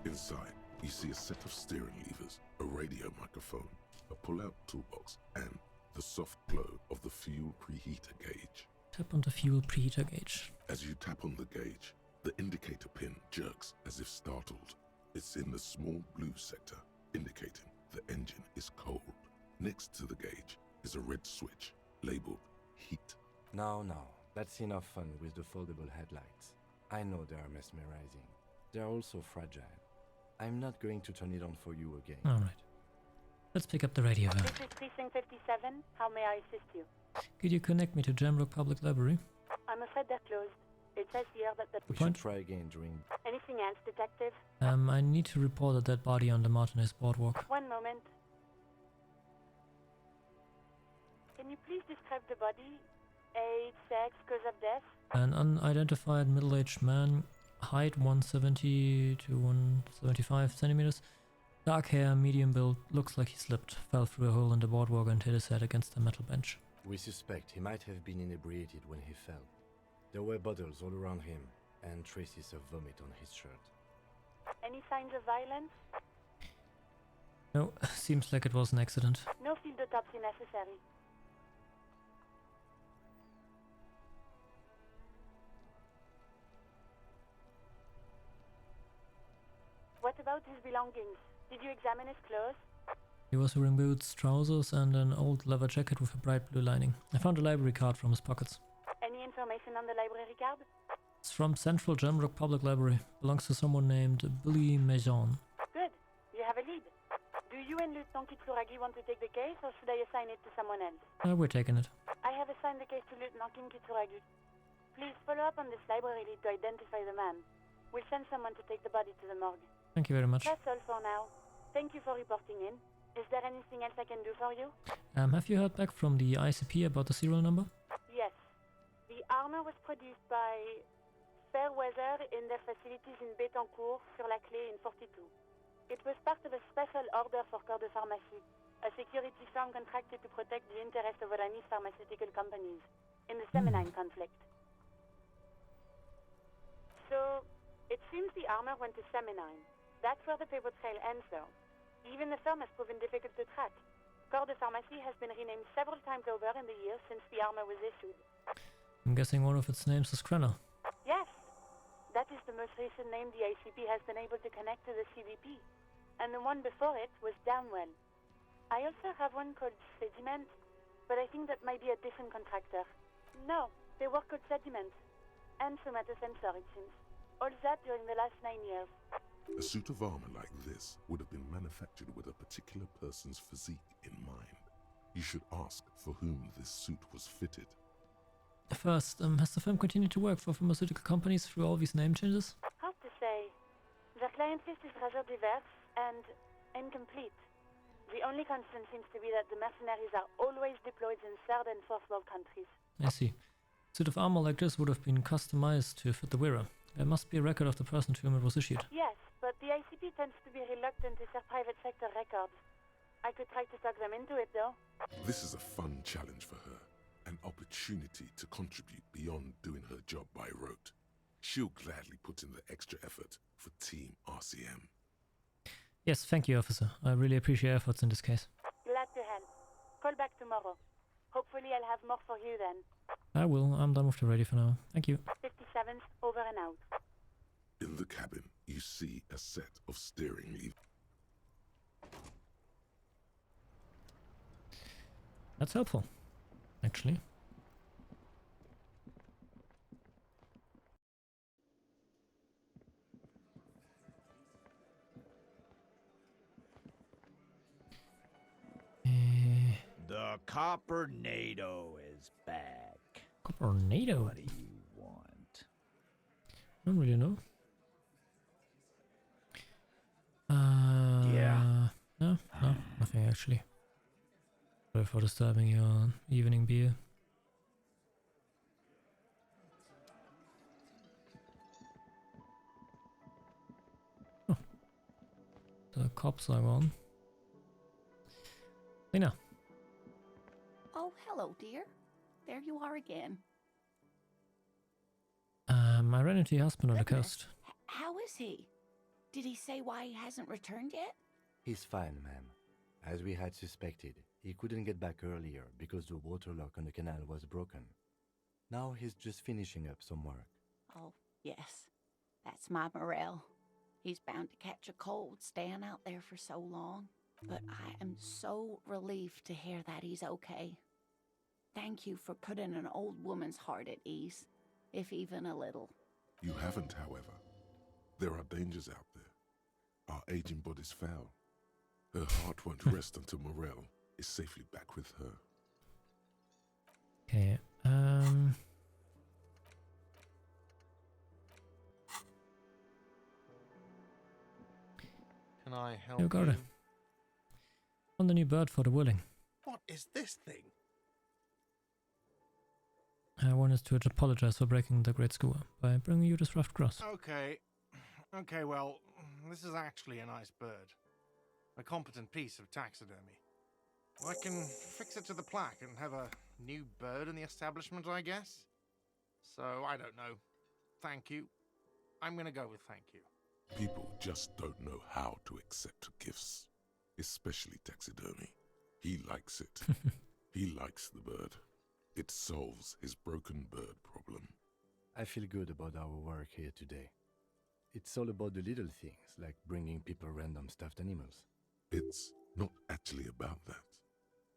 Inside, you see a set of steering levers, a radio microphone, a pull-out toolbox, and the soft glow of the fuel preheater gauge. Tap on the fuel preheater gauge. As you tap on the gauge, the indicator pin jerks as if startled. It's in the small blue sector, indicating the engine is cold. Next to the gauge is a red switch labeled heat. No, that's enough fun with the foldable headlights. I know they are mesmerizing. They're also fragile. I'm not going to turn it on for you again. Alright. Let's pick up the radio then. This is Precinct 57. How may I assist you? Could you connect me to Jamrock Public Library? I'm afraid they're closed. It says here that the... We should try again during... Anything else, Detective? I need to report a dead body on the Martinez boardwalk. One moment. Can you please describe the body? Age, sex, cause of death? An unidentified middle-aged man, height 170 to 175 centimeters, dark hair, medium build, looks like he slipped, fell through a hole in the boardwalk and hit his head against a metal bench. We suspect he might have been inebriated when he fell. There were bottles all around him, and traces of vomit on his shirt. Any signs of violence? No, seems like it was an accident. No field autopsy necessary. What about his belongings? Did you examine his clothes? He was wearing boots, trousers, and an old leather jacket with a bright blue lining. I found a library card from his pockets. Any information on the library card? It's from Central Jamrock Public Library. Belongs to someone named Billy Maison. Good. You have a lead. Do you and Lieutenant Kitsuragi want to take the case, or should I assign it to someone else? We're taking it. I have assigned the case to Lieutenant Kitsuragi. Please follow up on this library lead to identify the man. We'll send someone to take the body to the morgue. Thank you very much. That's all for now. Thank you for reporting in. Is there anything else I can do for you? Have you heard back from the ICP about the serial number? Yes. The armor was produced by Fairweather in their facilities in Betancourt sur la Clé in 42. It was part of a special order for Corps de Pharmacie, a security firm contracted to protect the interests of Oranese pharmaceutical companies in the Seminine conflict. So, it seems the armor went to Seminine. That's where the paper trail ends, though. Even the firm has proven difficult to track. Corps de Pharmacie has been renamed several times over in the years since the armor was issued. I'm guessing one of its names is Krenner. Yes, that is the most recent name the ICP has been able to connect to the CDP. And the one before it was Damwell. I also have one called Sediment, but I think that might be a different contractor. No, they work called Sediment. And Somatosensor, it seems. All that during the last 9 years. A suit of armor like this would have been manufactured with a particular person's physique in mind. You should ask for whom this suit was fitted. First, has the firm continued to work for pharmaceutical companies through all these name changes? Hard to say. Their client list is rather diverse and incomplete. The only constant seems to be that the mercenaries are always deployed in third and fourth world countries. I see. A suit of armor like this would have been customized to fit the wearer. There must be a record of the person to whom it was issued. Yes, but the ICP tends to be reluctant to share private sector records. I could try to talk them into it, though. This is a fun challenge for her. An opportunity to contribute beyond doing her job by rote. She'll gladly put in the extra effort for Team RCM. Yes, thank you, officer. I really appreciate your efforts in this case. Glad to help. Call back tomorrow. Hopefully I'll have more for you then. I will. I'm done with the radio for now. Thank you. 57th, over and out. In the cabin, you see a set of steering levers. That's helpful, actually. The Coppernado is back. Coppernado? What do you want? I don't really know. Yeah. No, nothing actually. Sorry for disturbing your evening beer. Oh. The cops are gone. Lena. Oh, hello, dear. There you are again. I ran into your husband on the coast. How is he? Did he say why he hasn't returned yet? He's fine, ma'am. As we had suspected, he couldn't get back earlier because the water lock on the canal was broken. Now he's just finishing up some work. Oh, yes. That's my Morel. He's bound to catch a cold staying out there for so long. But I am so relieved to hear that he's okay. Thank you for putting an old woman's heart at ease, if even a little. You haven't, however. There are dangers out there. Our aging body's foul. Her heart won't rest until Morel is safely back with her. Okay, Can I help you got it. On the new bird for the Whirling. What is this thing? I wanted to apologize for breaking the great score by bringing you this ruffed grouse. Okay, well, this is actually a nice bird. A competent piece of taxidermy. I can fix it to the plaque and have a new bird in the establishment, I guess? So, I don't know. Thank you. I'm gonna go with thank you. People just don't know how to accept gifts, especially taxidermy. He likes it. He likes the bird. It solves his broken bird problem. I feel good about our work here today. It's all about the little things, like bringing people random stuffed animals. It's not actually about that,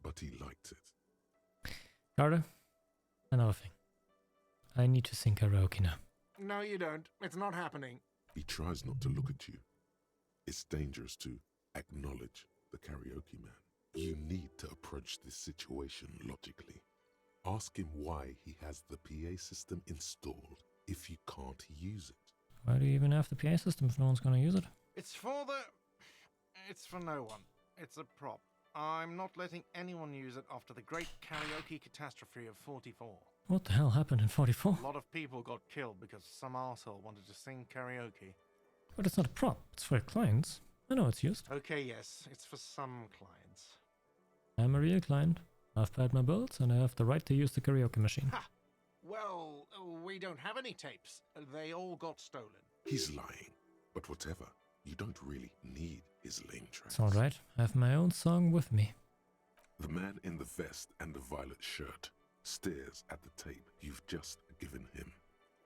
but he liked it. Carter, another thing. I need to sing karaoke now. No, you don't. It's not happening. He tries not to look at you. It's dangerous to acknowledge the karaoke man. You need to approach this situation logically. Ask him why he has the PA system installed if you can't use it. Why do you even have the PA system if no one's gonna use it? It's for no one. It's a prop. I'm not letting anyone use it after the great karaoke catastrophe of 44. What the hell happened in 44? A lot of people got killed because some arsehole wanted to sing karaoke. But it's not a prop, it's for your clients. I know it's used. Okay, yes, it's for some clients. I'm a real client. I've paid my bills and I have the right to use the karaoke machine. Ha! Well, we don't have any tapes. They all got stolen. He's lying, but whatever. You don't really need his lame tracks. It's alright, I have my own song with me. The man in the vest and the violet shirt stares at the tape you've just given him.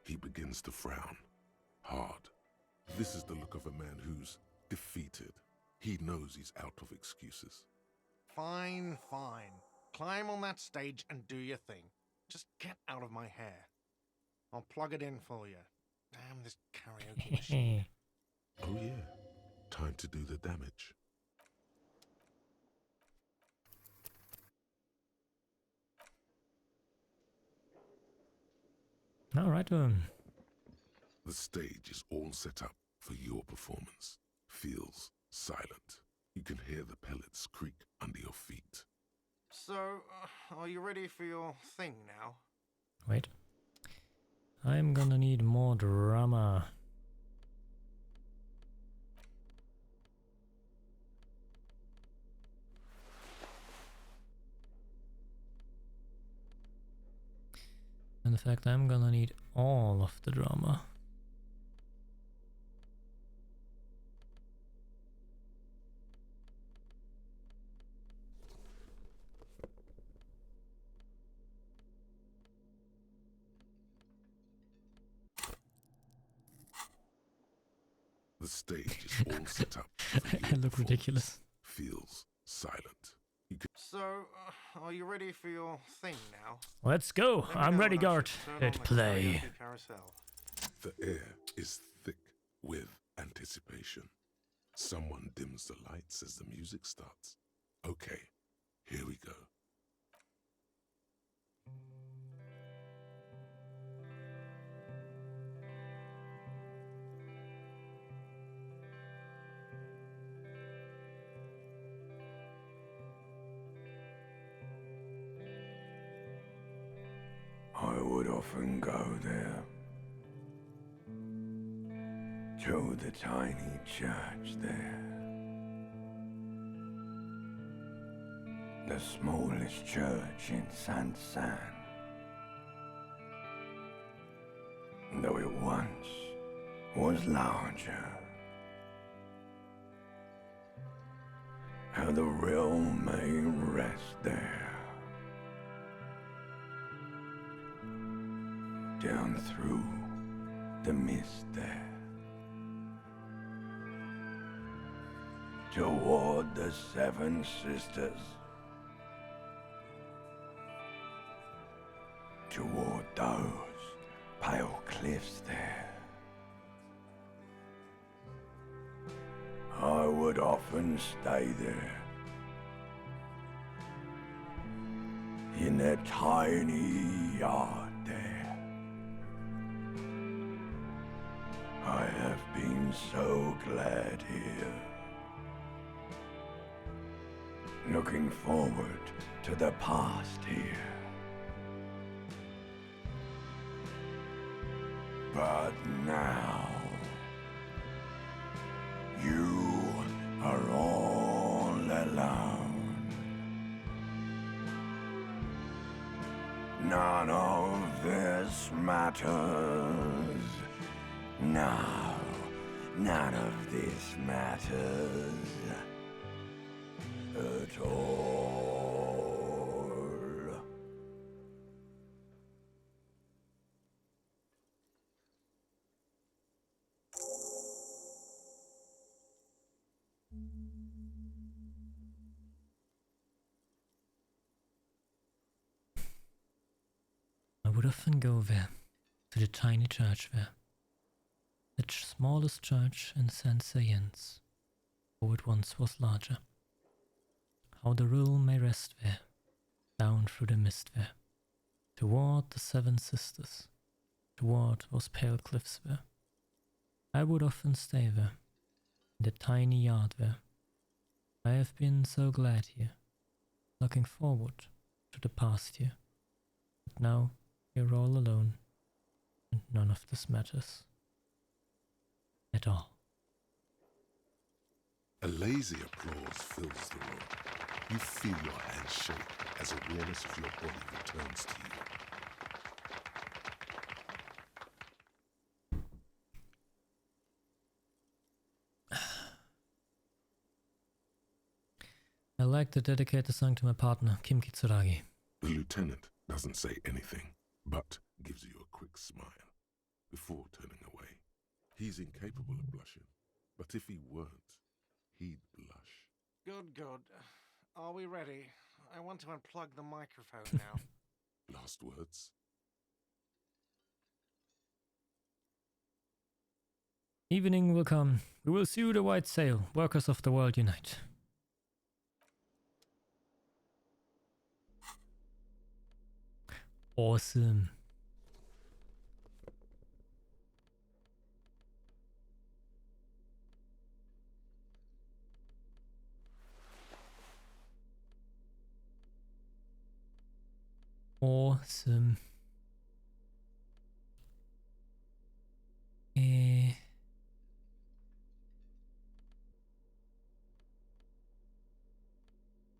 He begins to frown. Hard. This is the look of a man who's defeated. He knows he's out of excuses. Fine, fine. Climb on that stage and do your thing. Just get out of my hair. I'll plug it in for you. Damn this karaoke machine. Oh yeah, time to do the damage. Alright, The stage is all set up for your performance. Feels silent. You can hear the pellets creak under your feet. So, are you ready for your thing now? Wait. I'm gonna need more drama. In fact, I'm gonna need all of the drama. The stage is all set up for your I look ridiculous. Feels silent. You can So, are you ready for your thing now? Let's go. Let me I'm know ready, when I Gart. should turn on Hit the play. karaoke carousel. The air is thick with anticipation. Someone dims the lights as the music starts. Okay, here we go. I would often go there, to the tiny church there, the smallest church in Saint-San, though it once was larger. How the realm may rest there. Down through the mist there, toward the Seven Sisters, toward those pale cliffs there. I would often stay there, in that tiny yard there. I have been so glad here. Looking forward to the past here. But now, you are all alone. None of this matters. Now None of this matters at all. I would often go there, to the tiny church there. The smallest church in St. Jens, though it once was larger. How the rill may rest there, down through the mist there, toward the Seven Sisters, toward those pale cliffs there. I would often stay there, in the tiny yard there. I have been so glad here, looking forward to the past here. But now you're all alone, and none of this matters. At all. A lazy applause fills the room. You feel your hands shake as awareness of your body returns to you. I like to dedicate the song to my partner, Kim Kitsuragi. The lieutenant doesn't say anything, but gives you a quick smile before turning away. He's incapable of blushing, but if he weren't, he'd blush. Good, good. Are we ready? I want to unplug the microphone now. Last words? Evening will come. We will see the white sail. Workers of the world unite. Awesome. Awesome. Yeah,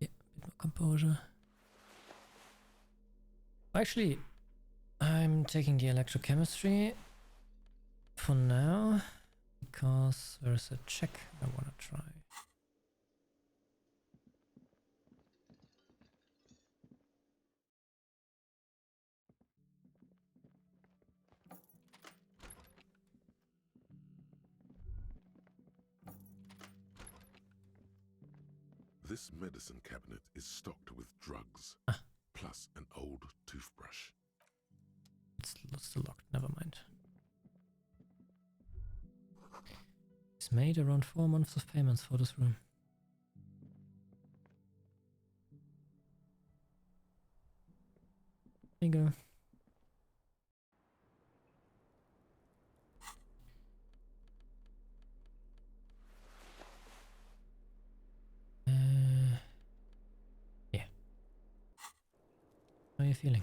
a bit more composure. Actually, I'm taking the electrochemistry for now because there's a check I want to try. This medicine cabinet is stocked with drugs, plus an old toothbrush. It's still locked, never mind. It's made around 4 months of payments for this room. There you go. Yeah. How are you feeling?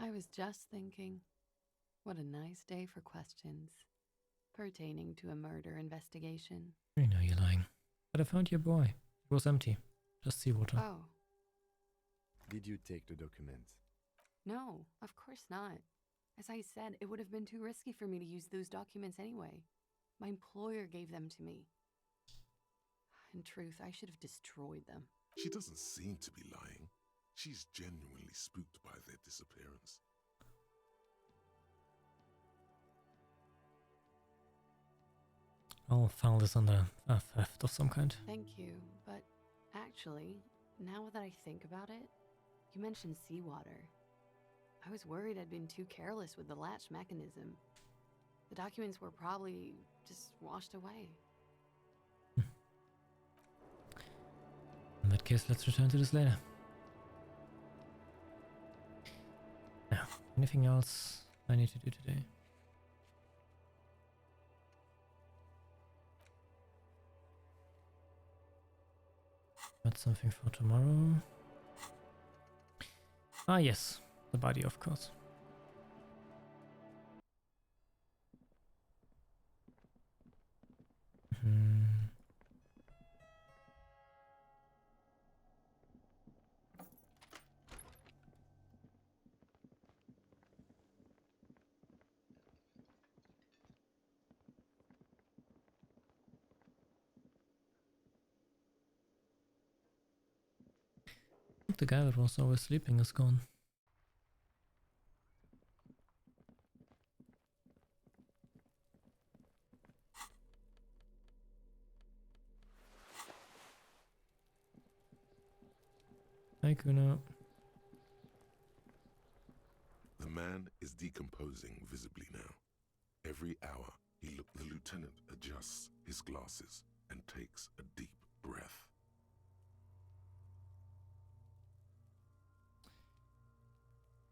I was just thinking, what a nice day for questions pertaining to a murder investigation. I know you're lying. But I found your boy. It was empty. Just seawater. Oh, Did you take the documents? no, of course not. As I said, it would have been too risky for me to use those documents anyway. My employer gave them to me. In truth, I should have destroyed them. She doesn't seem to be lying. She's genuinely spooked by their disappearance. I'll file this under a theft of some kind. Thank you, but actually, now that I think about it, you mentioned seawater. I was worried I'd been too careless with the latch mechanism. The documents were probably just washed away. In that case, let's return to this later. Now, anything else I need to do today? Got something for tomorrow. Ah, yes. The body, of course. think the guy that was always sleeping is gone. Hi, Kuno. The man is decomposing visibly now. Every hour, the lieutenant adjusts his glasses and takes a deep breath.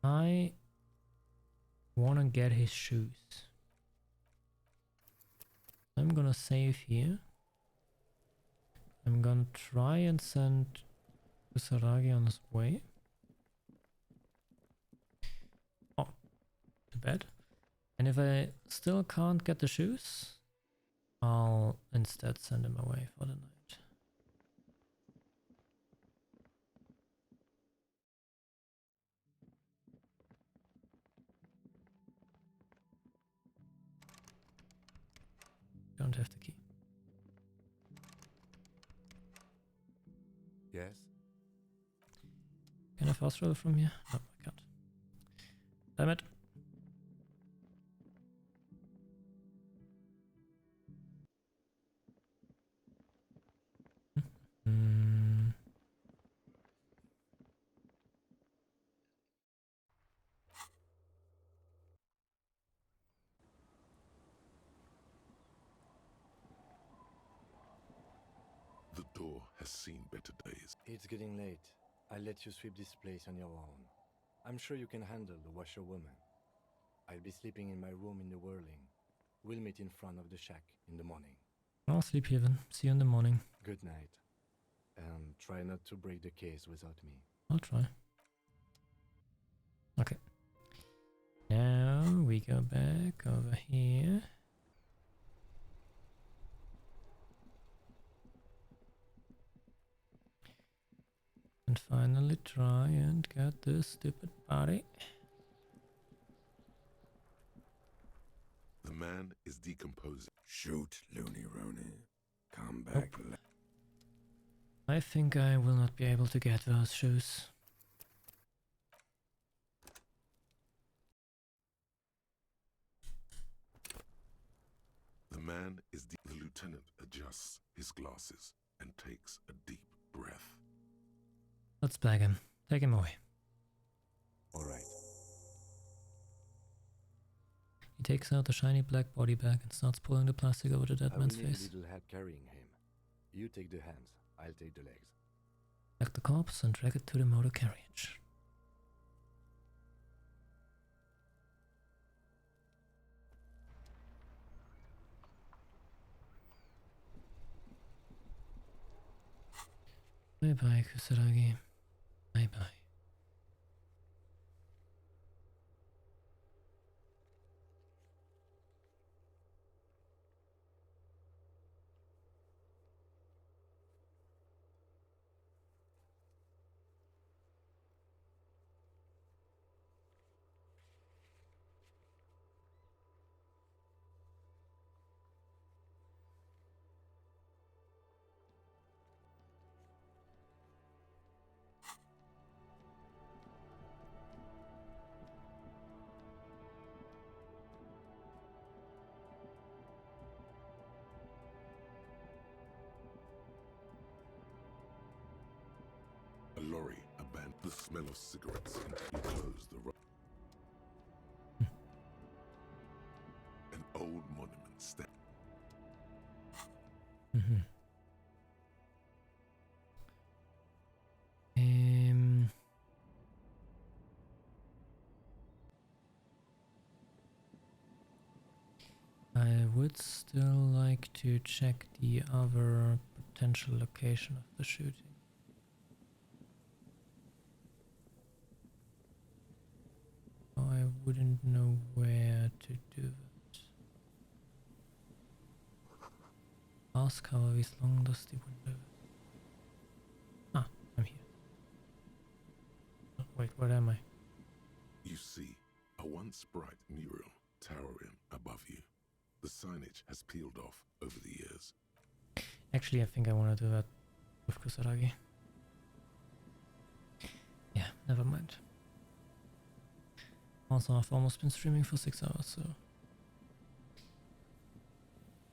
I wanna get his shoes. I'm gonna save here. I'm gonna try and send Kusaragi on his way. Oh, too bad. And if I still can't get the shoes, I'll instead send him away for the night. Don't have the key. Yes? Can I fast travel from here? No, I can't. Damn it. The door has seen better days. It's getting late. I'll let you sweep this place on your own. I'm sure you can handle the washerwoman. I'll be sleeping in my room in the Whirling. We'll meet in front of the shack in the morning. I'll sleep here then. See you in the morning. Good night. And try not to break the case without me. I'll try. Okay. Now we go back over here. And finally try and get this stupid body. The man is decomposing. Shoot, Looney Rooney. Come back. Nope. I think I will not be able to get those shoes. The man is the lieutenant adjusts his glasses and takes a deep breath. Let's bag him. Take him away. All right. He takes out the shiny black body bag and starts pulling the plastic over the dead man's I will need face. a little help carrying him. You take the hands. I'll take the legs. Pack the corpse and drag it to the motor carriage. Bye bye, Kusaragi. Bye bye. A lorry abandoned the smell of cigarettes until he closed the road. An old monument stand. I would still like to check the other potential location of the shooting. I wouldn't know where to do it. Ask how long does the window? Ah, I'm here. Oh, wait, where am I? You see a once bright mural towering above you. The signage has peeled off over the years. Actually, I think I want to do that with Kusaragi. Never mind. Also, I've almost been streaming for 6 hours, so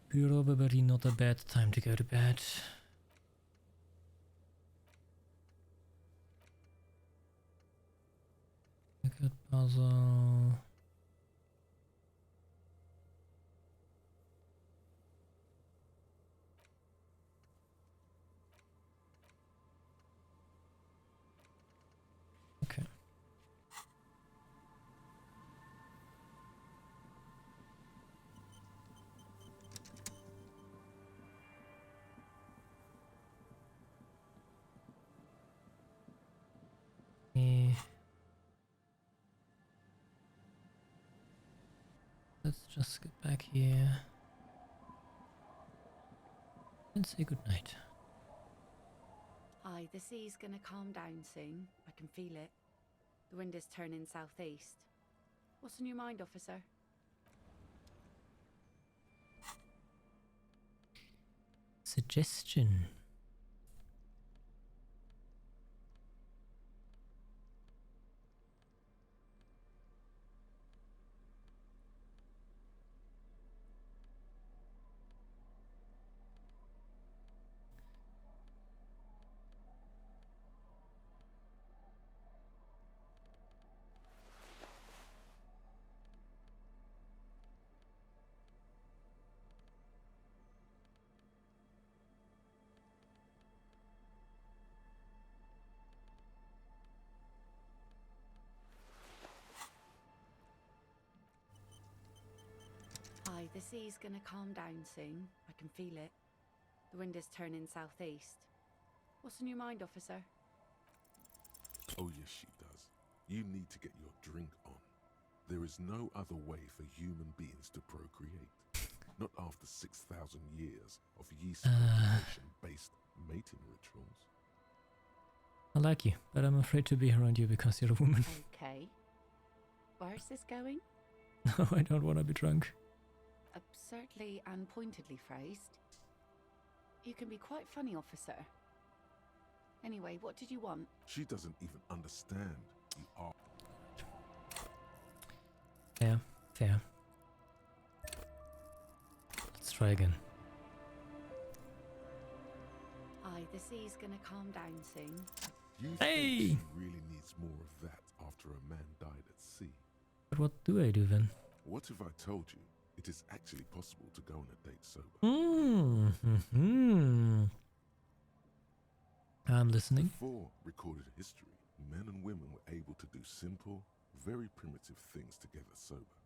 probably not a bad time to go to bed. A good puzzle. Okay. Let's just get back here and say goodnight. Aye, the sea's gonna calm down soon. I can feel it. The wind is turning southeast. What's on your mind, officer? Suggestion. Aye, the sea's gonna calm down soon. I can feel it. The wind is turning southeast. What's on your mind, officer? Oh yes, she does. You need to get your drink on. There is no other way for human beings to procreate. Not after 6,000 years of yeast cultivation-based mating rituals. I like you, but I'm afraid to be around you because you're a woman. Okay. Where's this going? No, I don't want to be drunk. Absurdly and pointedly phrased. You can be quite funny, officer. Anyway, what did you want? She doesn't even understand you are. Fair, fair. Let's try again. Aye, the sea's gonna calm down soon. You Hey! think she really needs more of that after a man died at sea? But what do I do then? What if I told you it is actually possible to go on a date sober? I'm listening. Before recorded history, men and women were able to do simple, very primitive things together sober.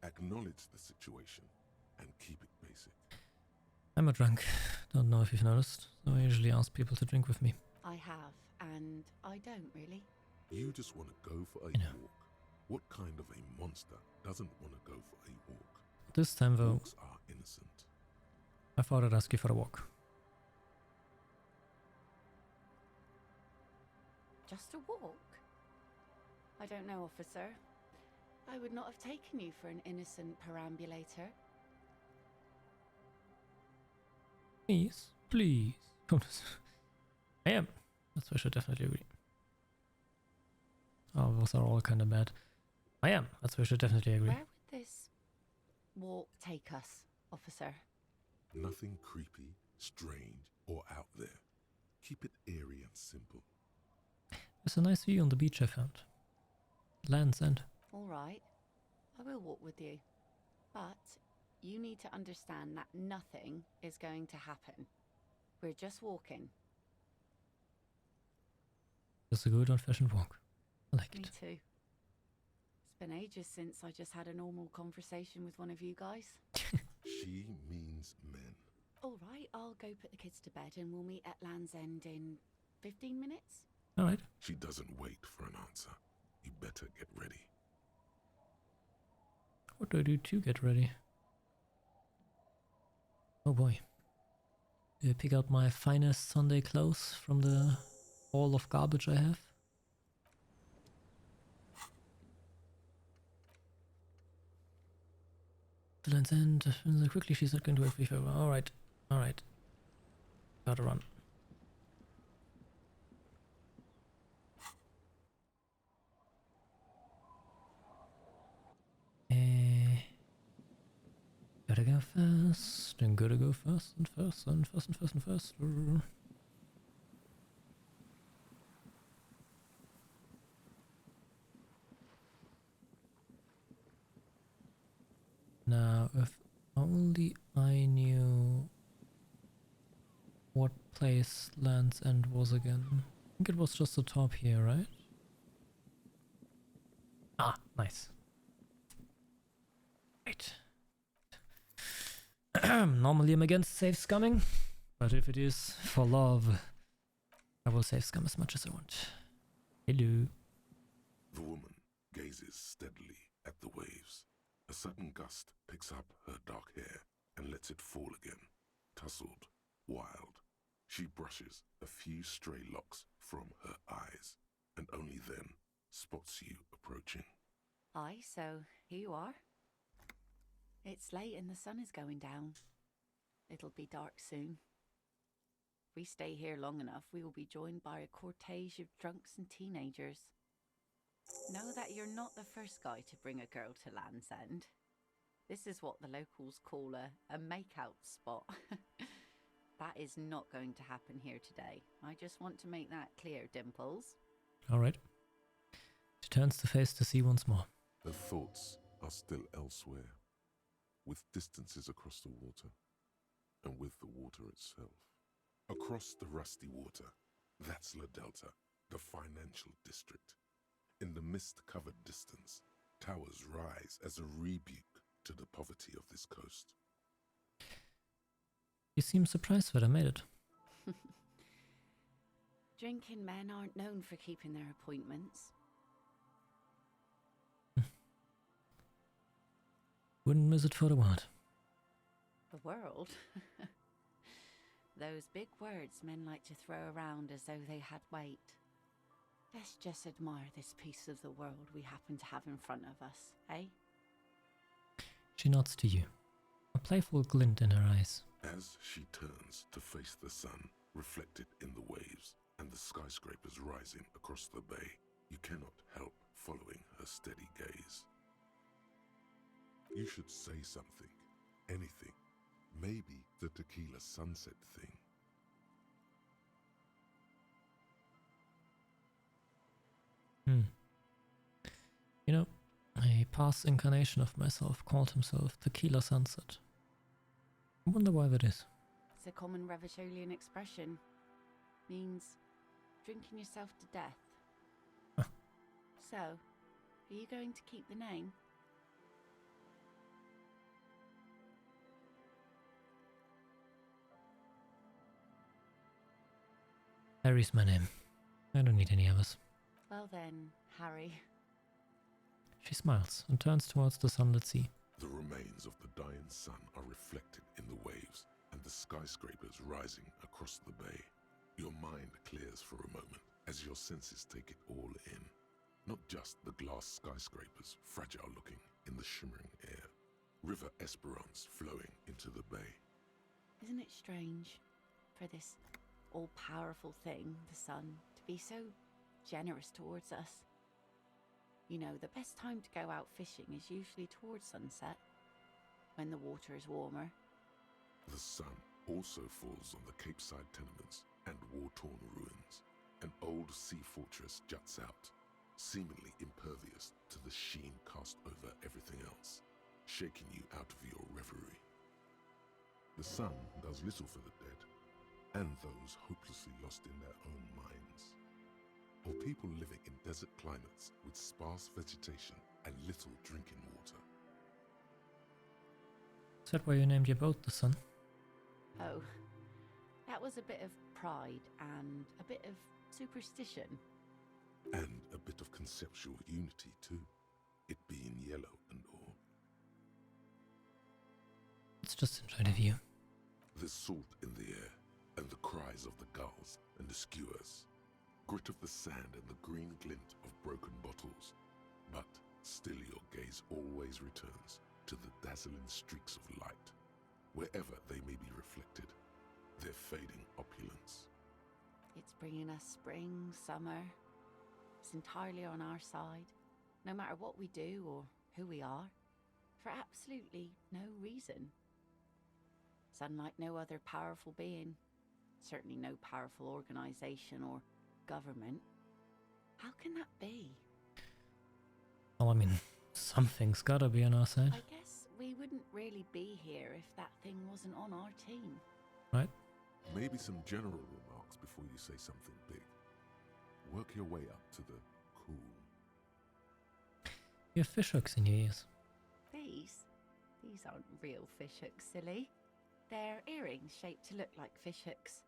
Acknowledge the situation and keep it basic. I'm a drunk. Don't know if you've noticed. So I usually ask people to drink with me. I have, and I don't really. You just want to go for a walk. What kind of a monster doesn't want to go for a walk? This time though, Walks are innocent. I thought I'd ask you for a walk. Just a walk? I don't know, officer. I would not have taken you for an innocent perambulator. Please, please. I am. That's why I should definitely agree. Oh, those are all kind of bad. I am. That's why I should definitely agree. Where would this walk take us, officer? Nothing creepy, strange, or out there. Keep it airy and simple. There's a nice view on the beach I found. Land's End. All right. I will walk with you. But you need to understand that nothing is going to happen. We're just walking. Just a good old-fashioned walk. I like Me it. too. It's been ages since I just had a normal conversation with one of you guys. She means men. All right, I'll go put the kids to bed and we'll meet at Land's End in 15 minutes. All right. She doesn't wait for an answer. You better get ready. What do I do to get ready? Oh boy. Do I pick out my finest Sunday clothes from the all of garbage I have? The Land's End. Quickly, she's not going to wait for you. Alright. Alright. Gotta run. Gotta go fast, and gotta go fast and fast and fast and fast and faster. Now, if only I knew what place Land's End was again. I think it was just the top here, right? Ah, nice. Right. Normally I'm against save scumming, but if it is for love, I will save scum as much as I want. Hello. The woman gazes steadily at the waves. A sudden gust picks up her dark hair and lets it fall again, tousled, wild. She brushes a few stray locks from her eyes, and only then spots you approaching. Aye, so here you are. It's late and the sun is going down. It'll be dark soon. If we stay here long enough, we will be joined by a cortege of drunks and teenagers. Know that you're not the first guy to bring a girl to Land's End. This is what the locals call a make-out spot. That is not going to happen here today. I just want to make that clear, Dimples. Alright. She turns to face the sea once more. Her thoughts are still elsewhere, with distances across the water, and with the water itself. Across the rusty water, that's La Delta, the financial district. In the mist-covered distance, towers rise as a rebuke to the poverty of this coast. You seem surprised that I made it. Drinking men aren't known for keeping their appointments. Wouldn't miss it for the world. The world? Those big words men like to throw around as though they had weight. Let's just admire this piece of the world we happen to have in front of us, eh? She nods to you, a playful glint in her eyes. As she turns to face the sun, reflected in the waves, and the skyscrapers rising across the bay, you cannot help following her steady gaze. You should say something, anything. Maybe the tequila sunset thing. You know, a past incarnation of myself called himself Tequila Sunset. I wonder why that is. It's a common Revacholian expression. Means drinking yourself to death. Huh. So, are you going to keep the name? Harry's my name. I don't need any others. Well then, Harry. She smiles and turns towards the sunlit sea. The remains of the dying sun are reflected in the waves and the skyscrapers rising across the bay. Your mind clears for a moment as your senses take it all in. Not just the glass skyscrapers, fragile looking in the shimmering air. River Esperance flowing into the bay. Isn't it strange for this all-powerful thing, the sun, to be so generous towards us? You know, the best time to go out fishing is usually towards sunset, when the water is warmer. The sun also falls on the Capeside tenements and war-torn ruins. An old sea fortress juts out, seemingly impervious to the sheen cast over everything else, shaking you out of your reverie. The sun does little for the dead, and those hopelessly lost in their own minds, or people living in desert climates with sparse vegetation and little drinking water. Is that why you named your boat the Sun? Oh, that was a bit of pride and a bit of superstition. And a bit of conceptual unity too, it being yellow and all. Let's just enjoy the view. There's salt in the air, and the cries of the gulls and the skuas, grit of the sand and the green glint of broken bottles. But still your gaze always returns to the dazzling streaks of light, wherever they may be reflected, their fading opulence. It's bringing us spring, summer. It's entirely on our side, no matter what we do or who we are, for absolutely no reason. It's unlike no other powerful being. Certainly no powerful organization or government. How can that be? Oh, I mean, something's gotta be on our side. I guess we wouldn't really be here if that thing wasn't on our team. Right? Maybe some general remarks before you say something big. Work your way up to the cool. You have fishhooks in your ears. These? These aren't real fishhooks, silly. They're earrings shaped to look like fishhooks.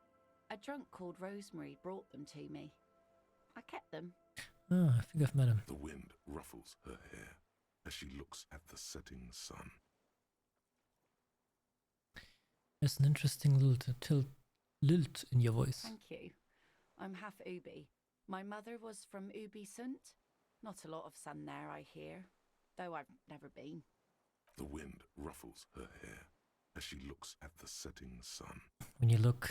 A drunk called Rosemary brought them to me. I kept them. Ah, I think I've met him. The wind ruffles her hair as she looks at the setting sun. There's an interesting lilt in your voice. Thank you. I'm half Ubi. My mother was from Ubi Sunt. Not a lot of sun there, I hear, though I've never been. The wind ruffles her hair as she looks at the setting sun. When you look,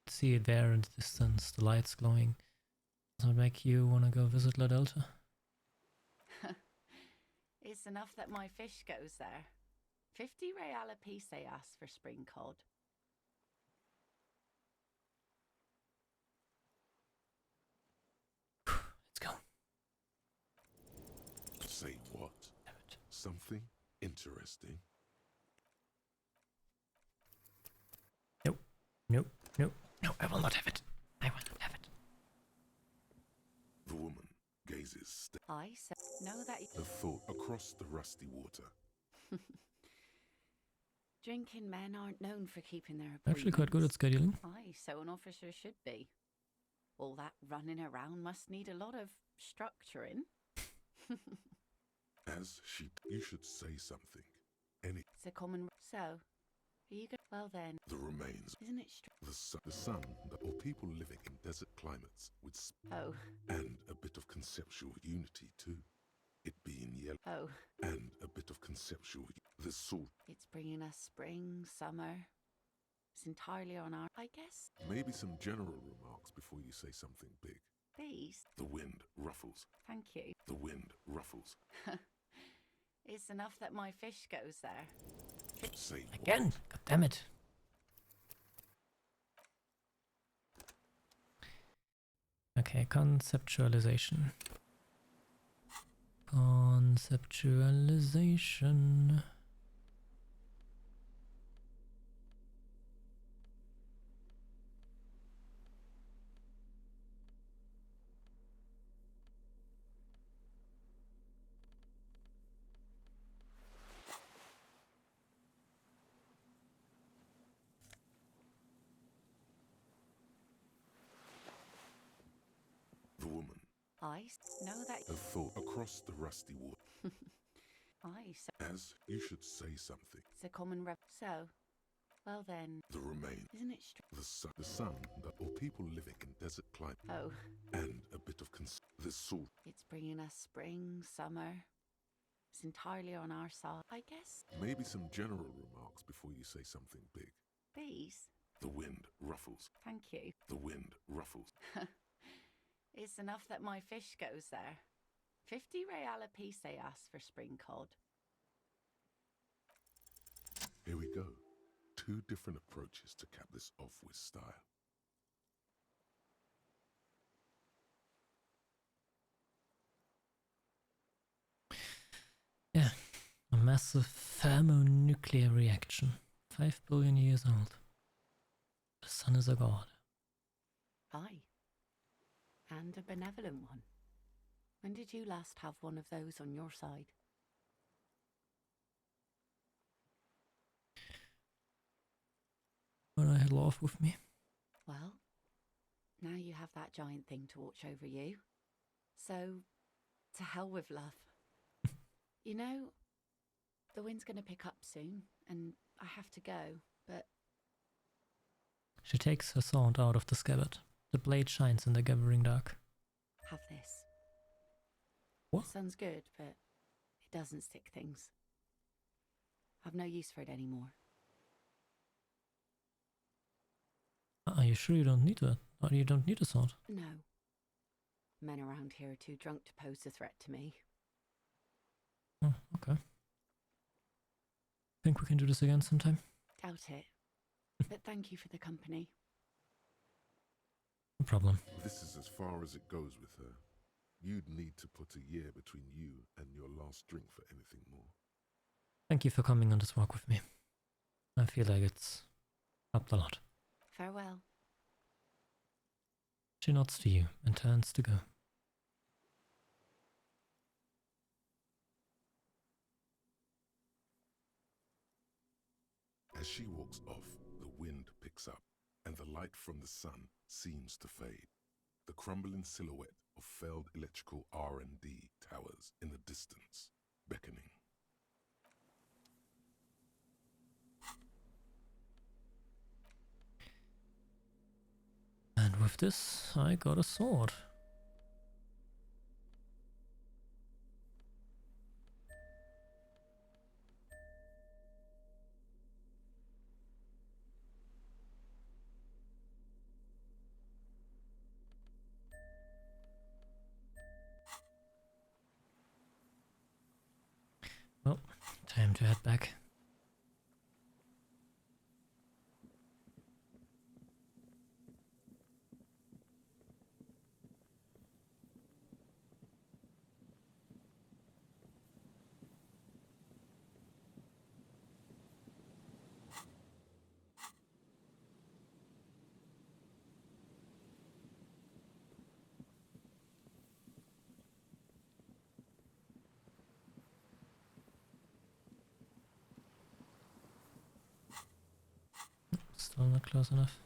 see it there in the distance, the lights glowing. Does it make you want to go visit La Delta? It's enough that my fish goes there. 50 real a piece they ask for spring cod. Let's go. Say what? Something interesting? Nope, nope, nope, no, I will not have it. I will not have it. The woman gazes I know that her thought across the rusty water. Drinking men aren't known for keeping their Actually quite good at scheduling. Aye, so an officer should be. All that running around must need a lot of structuring. As you should say something. Any. It's a common. So, are you go? Well then. The remains. Isn't it the sun, or people living in desert climates with. Oh. And a bit of conceptual unity too. It being yellow. Oh. And a bit of conceptual. The salt. It's bringing us spring, summer. It's entirely on our. I guess. Maybe some general remarks before you say something big. Please. The wind ruffles. Thank you. The wind ruffles. It's enough that my fish goes there. Say again. God damn it. Okay, conceptualization. Conceptualization. The woman. I know that. A thought across the rusty water. As you should say something. It's a common So, well then. The remain. Isn't it the sun, or people living in desert climate. Oh. And a bit of the salt. It's bringing us spring, summer. It's entirely on our side, I guess. Maybe some general remarks before you say something big. Please. The wind ruffles. Thank you. The wind ruffles. It's enough that my fish goes there. 50 real a piece they ask for spring cod. Here we go. 2 different approaches to cap this off with style. Yeah, a massive thermonuclear reaction. 5 billion years old. The sun is a god. Aye. And a benevolent one. When did you last have one of those on your side? When I had love with me. Well, now you have that giant thing to watch over you. So, to hell with love. You know, the wind's going to pick up soon, and I have to go, but... She takes her sword out of the scabbard. The blade shines in the gathering dark. Have this. What? The sun's good, but it doesn't stick things. I've no use for it anymore. Are you sure you don't need that? Or you don't need a sword? No. Men around here are too drunk to pose a threat to me. Oh, okay. Think we can do this again sometime? Doubt it. But thank you for the company. No problem. This is as far as it goes with her. You'd need to put a year between you and your last drink for anything more. Thank you for coming on this walk with me. I feel like it's helped a lot. Farewell. She nods to you and turns to go. As she walks off, the wind picks up, and the light from the sun seems to fade. The crumbling silhouette of failed electrical R&D towers in the distance, beckoning. And with this, I got a sword. Well, time to head back. Still not close enough.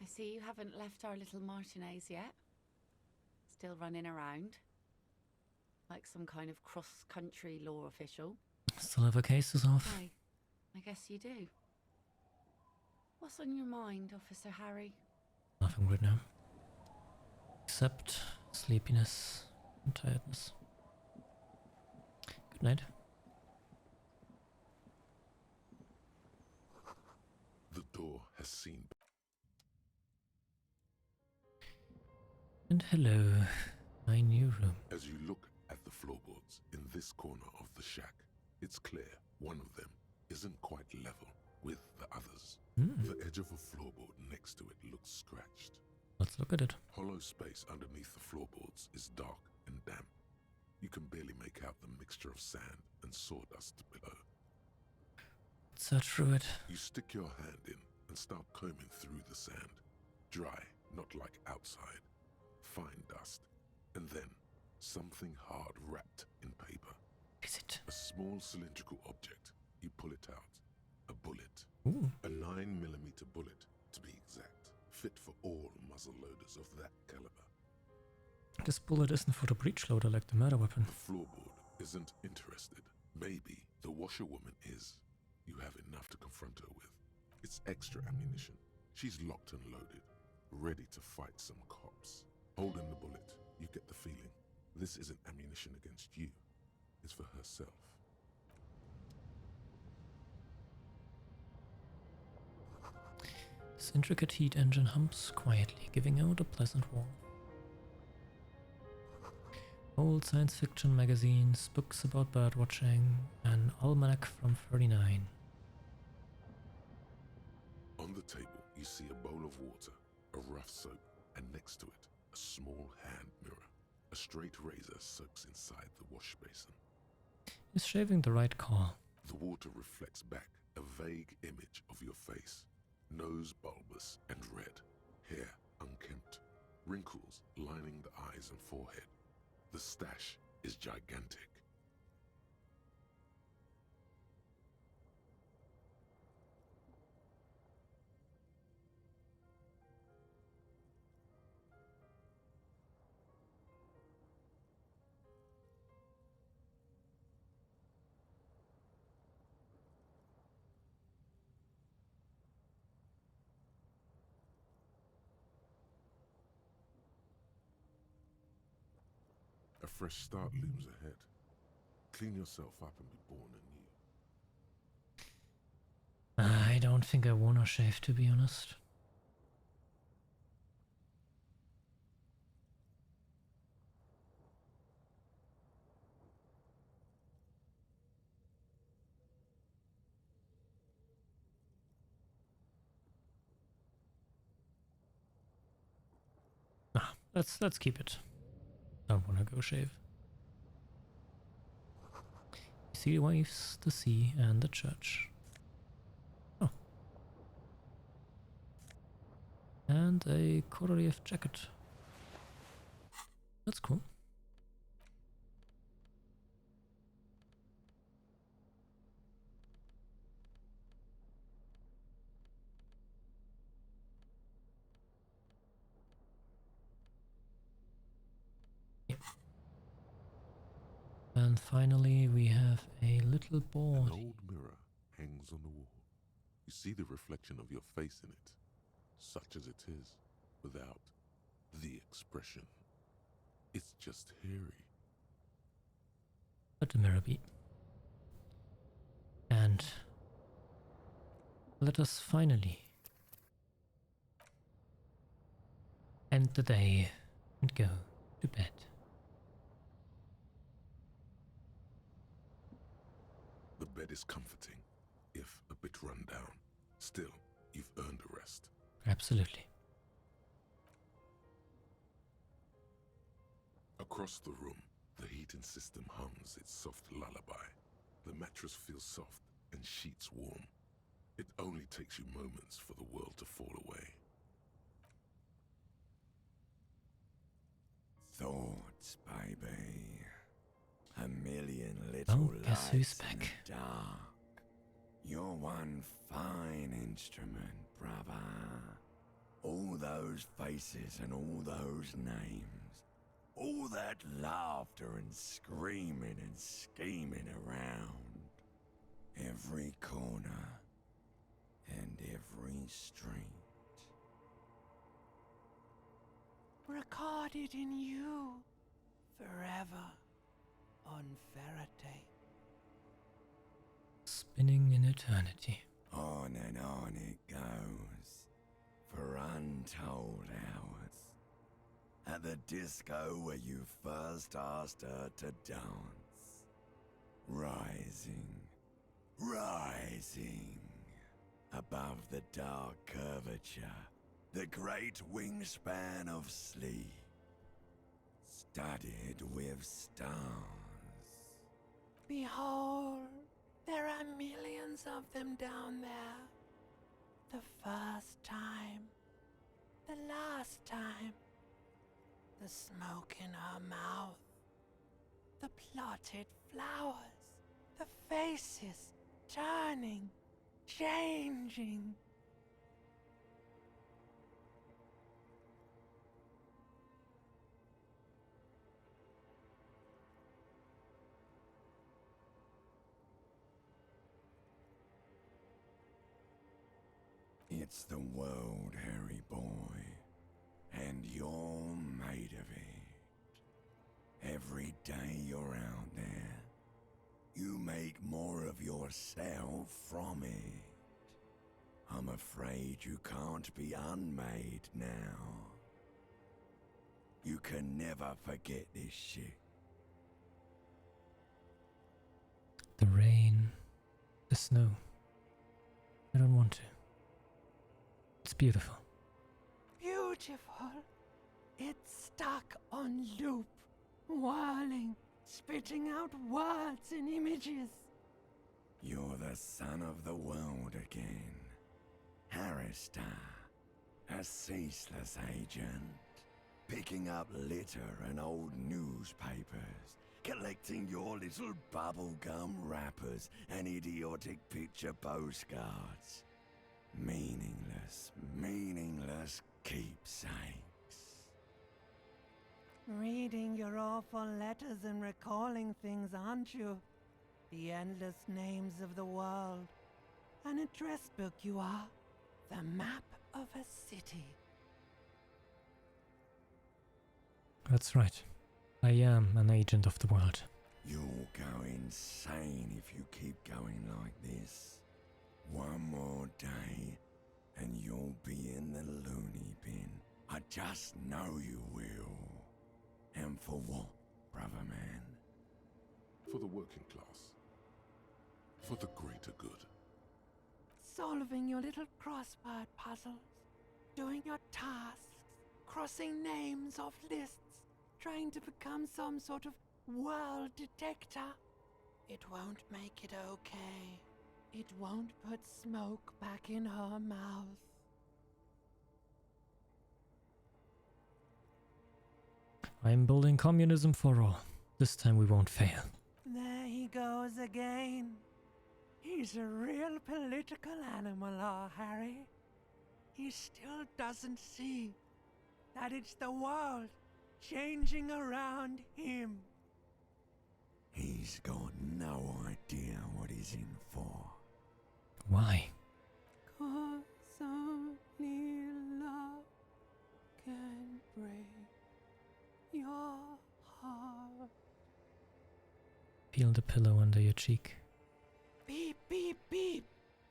I see you haven't left our little Martinez yet. Still running around. Like some kind of cross-country law official. Still have a case to solve. I guess you do. What's on your mind, Officer Harry? Nothing right now. Except sleepiness and tiredness. Good night. The door has seen. And hello, my new room. As you look at the floorboards in this corner of the shack, it's clear one of them isn't quite level with the others. The edge of a floorboard next to it looks scratched. Let's look at it. Hollow space underneath the floorboards is dark and damp. You can barely make out the mixture of sand and sawdust below. Search through it. You stick your hand in and start combing through the sand. Dry, not like outside. Fine dust. And then something hard wrapped in paper. Is it? A small cylindrical object. You pull it out. A bullet. Ooh. A 9mm bullet, to be exact. Fit for all muzzle loaders of that caliber. This bullet isn't for the breech loader like the murder weapon. The floorboard isn't interested. Maybe the washerwoman is. You have enough to confront her with. It's extra ammunition. She's locked and loaded, ready to fight some cops. Holding the bullet, you get the feeling this isn't ammunition against you. It's for herself. This intricate heat engine hums quietly, giving out a pleasant warmth. Old science fiction magazines, books about birdwatching, an almanac from 39. On the table, you see a bowl of water, a rough soap, and next to it, a small hand mirror. A straight razor soaks inside the wash basin. He's shaving the right car. The water reflects back a vague image of your face. Nose bulbous and red, hair unkempt, wrinkles lining the eyes and forehead. The stash is gigantic. fresh start looms ahead. Clean yourself up and be born anew. I don't think I wanna shave, to be honest. Ah, let's keep it. Don't wanna go shave. Sea waves, the sea, and the church. Oh. And a correlief jacket. That's cool. Yep. And finally we have a little board. An old mirror hangs on the wall. You see the reflection of your face in it, such as it is, without the expression. It's just hairy. Let the mirror be. And let us finally end the day and go to bed. The bed is comforting, if a bit run down. Still, you've earned a rest. Absolutely. Across the room, the heating system hums its soft lullaby. The mattress feels soft and sheets warm. It only takes you moments for the world to fall away. Thoughts, baby. A million little guess who's lights in back. the dark. You're one fine instrument, brother. All those faces and all those names. All that laughter and screaming and scheming around. Every corner and every street. Recorded in you forever on Faraday. Spinning in eternity. On and on it goes, for untold hours. At the disco where you first asked her to dance. Rising, rising, above the dark curvature, the great wingspan of sleep, studded with stars. Behold, there are millions of them down there. The first time, the last time, the smoke in her mouth, the plotted flowers, the faces turning, changing. It's the world, Harry boy, and you're made of it. Every day you're out there, you make more of yourself from it. I'm afraid you can't be unmade now. You can never forget this shit. The rain, the snow. I don't want to. It's beautiful. Beautiful. It's stuck on loop, whirling, spitting out words and images. You're the son of the world again. Harrister, a ceaseless agent, picking up litter and old newspapers, collecting your little bubblegum wrappers and idiotic picture postcards. Meaningless, meaningless keepsakes. Reading your awful letters and recalling things, aren't you? The endless names of the world. An address book you are. The map of a city. That's right. I am an agent of the world. You'll go insane if you keep going like this. One more day, and you'll be in the loony bin. I just know you will. And for what, brother man? For the working class. For the greater good. Solving your little crossword puzzles, doing your tasks, crossing names off lists, trying to become some sort of world detector. It won't make it okay. It won't put smoke back in her mouth. I'm building communism for all. This time we won't fail. There he goes again. He's a real political animal, our Harry. He still doesn't see that it's the world changing around him. He's got no idea what he's in for. Why? 'Cause only love can break your heart. Feel the pillow under your cheek. Beep, beep, beep.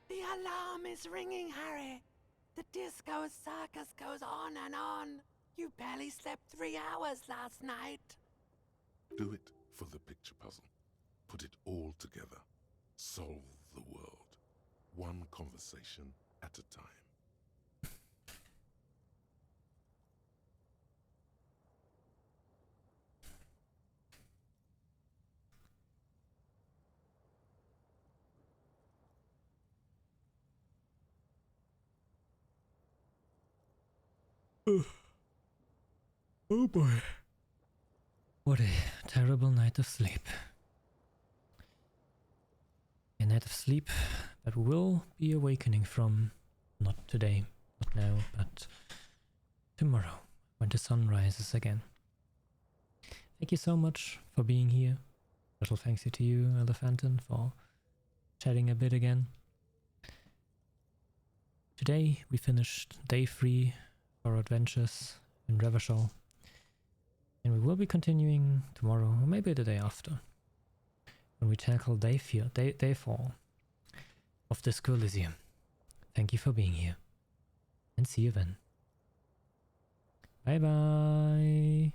The alarm is ringing, Harry. The disco circus goes on and on. You barely slept 3 hours last night. Do it for the picture puzzle. Put it all together. Solve the world. One conversation at a time. Oh boy. What a terrible night of sleep. A night of sleep that we will be awakening from, not today, not now, but tomorrow, when the sun rises again. Thank you so much for being here. Special thanks to you, Elephantin, for chatting a bit again. Today we finished day 3 of our adventures in Revachol. And we will be continuing tomorrow, or maybe the day after, when we tackle day 4 of Disco Elysium. Thank you for being here, and see you then. Bye bye!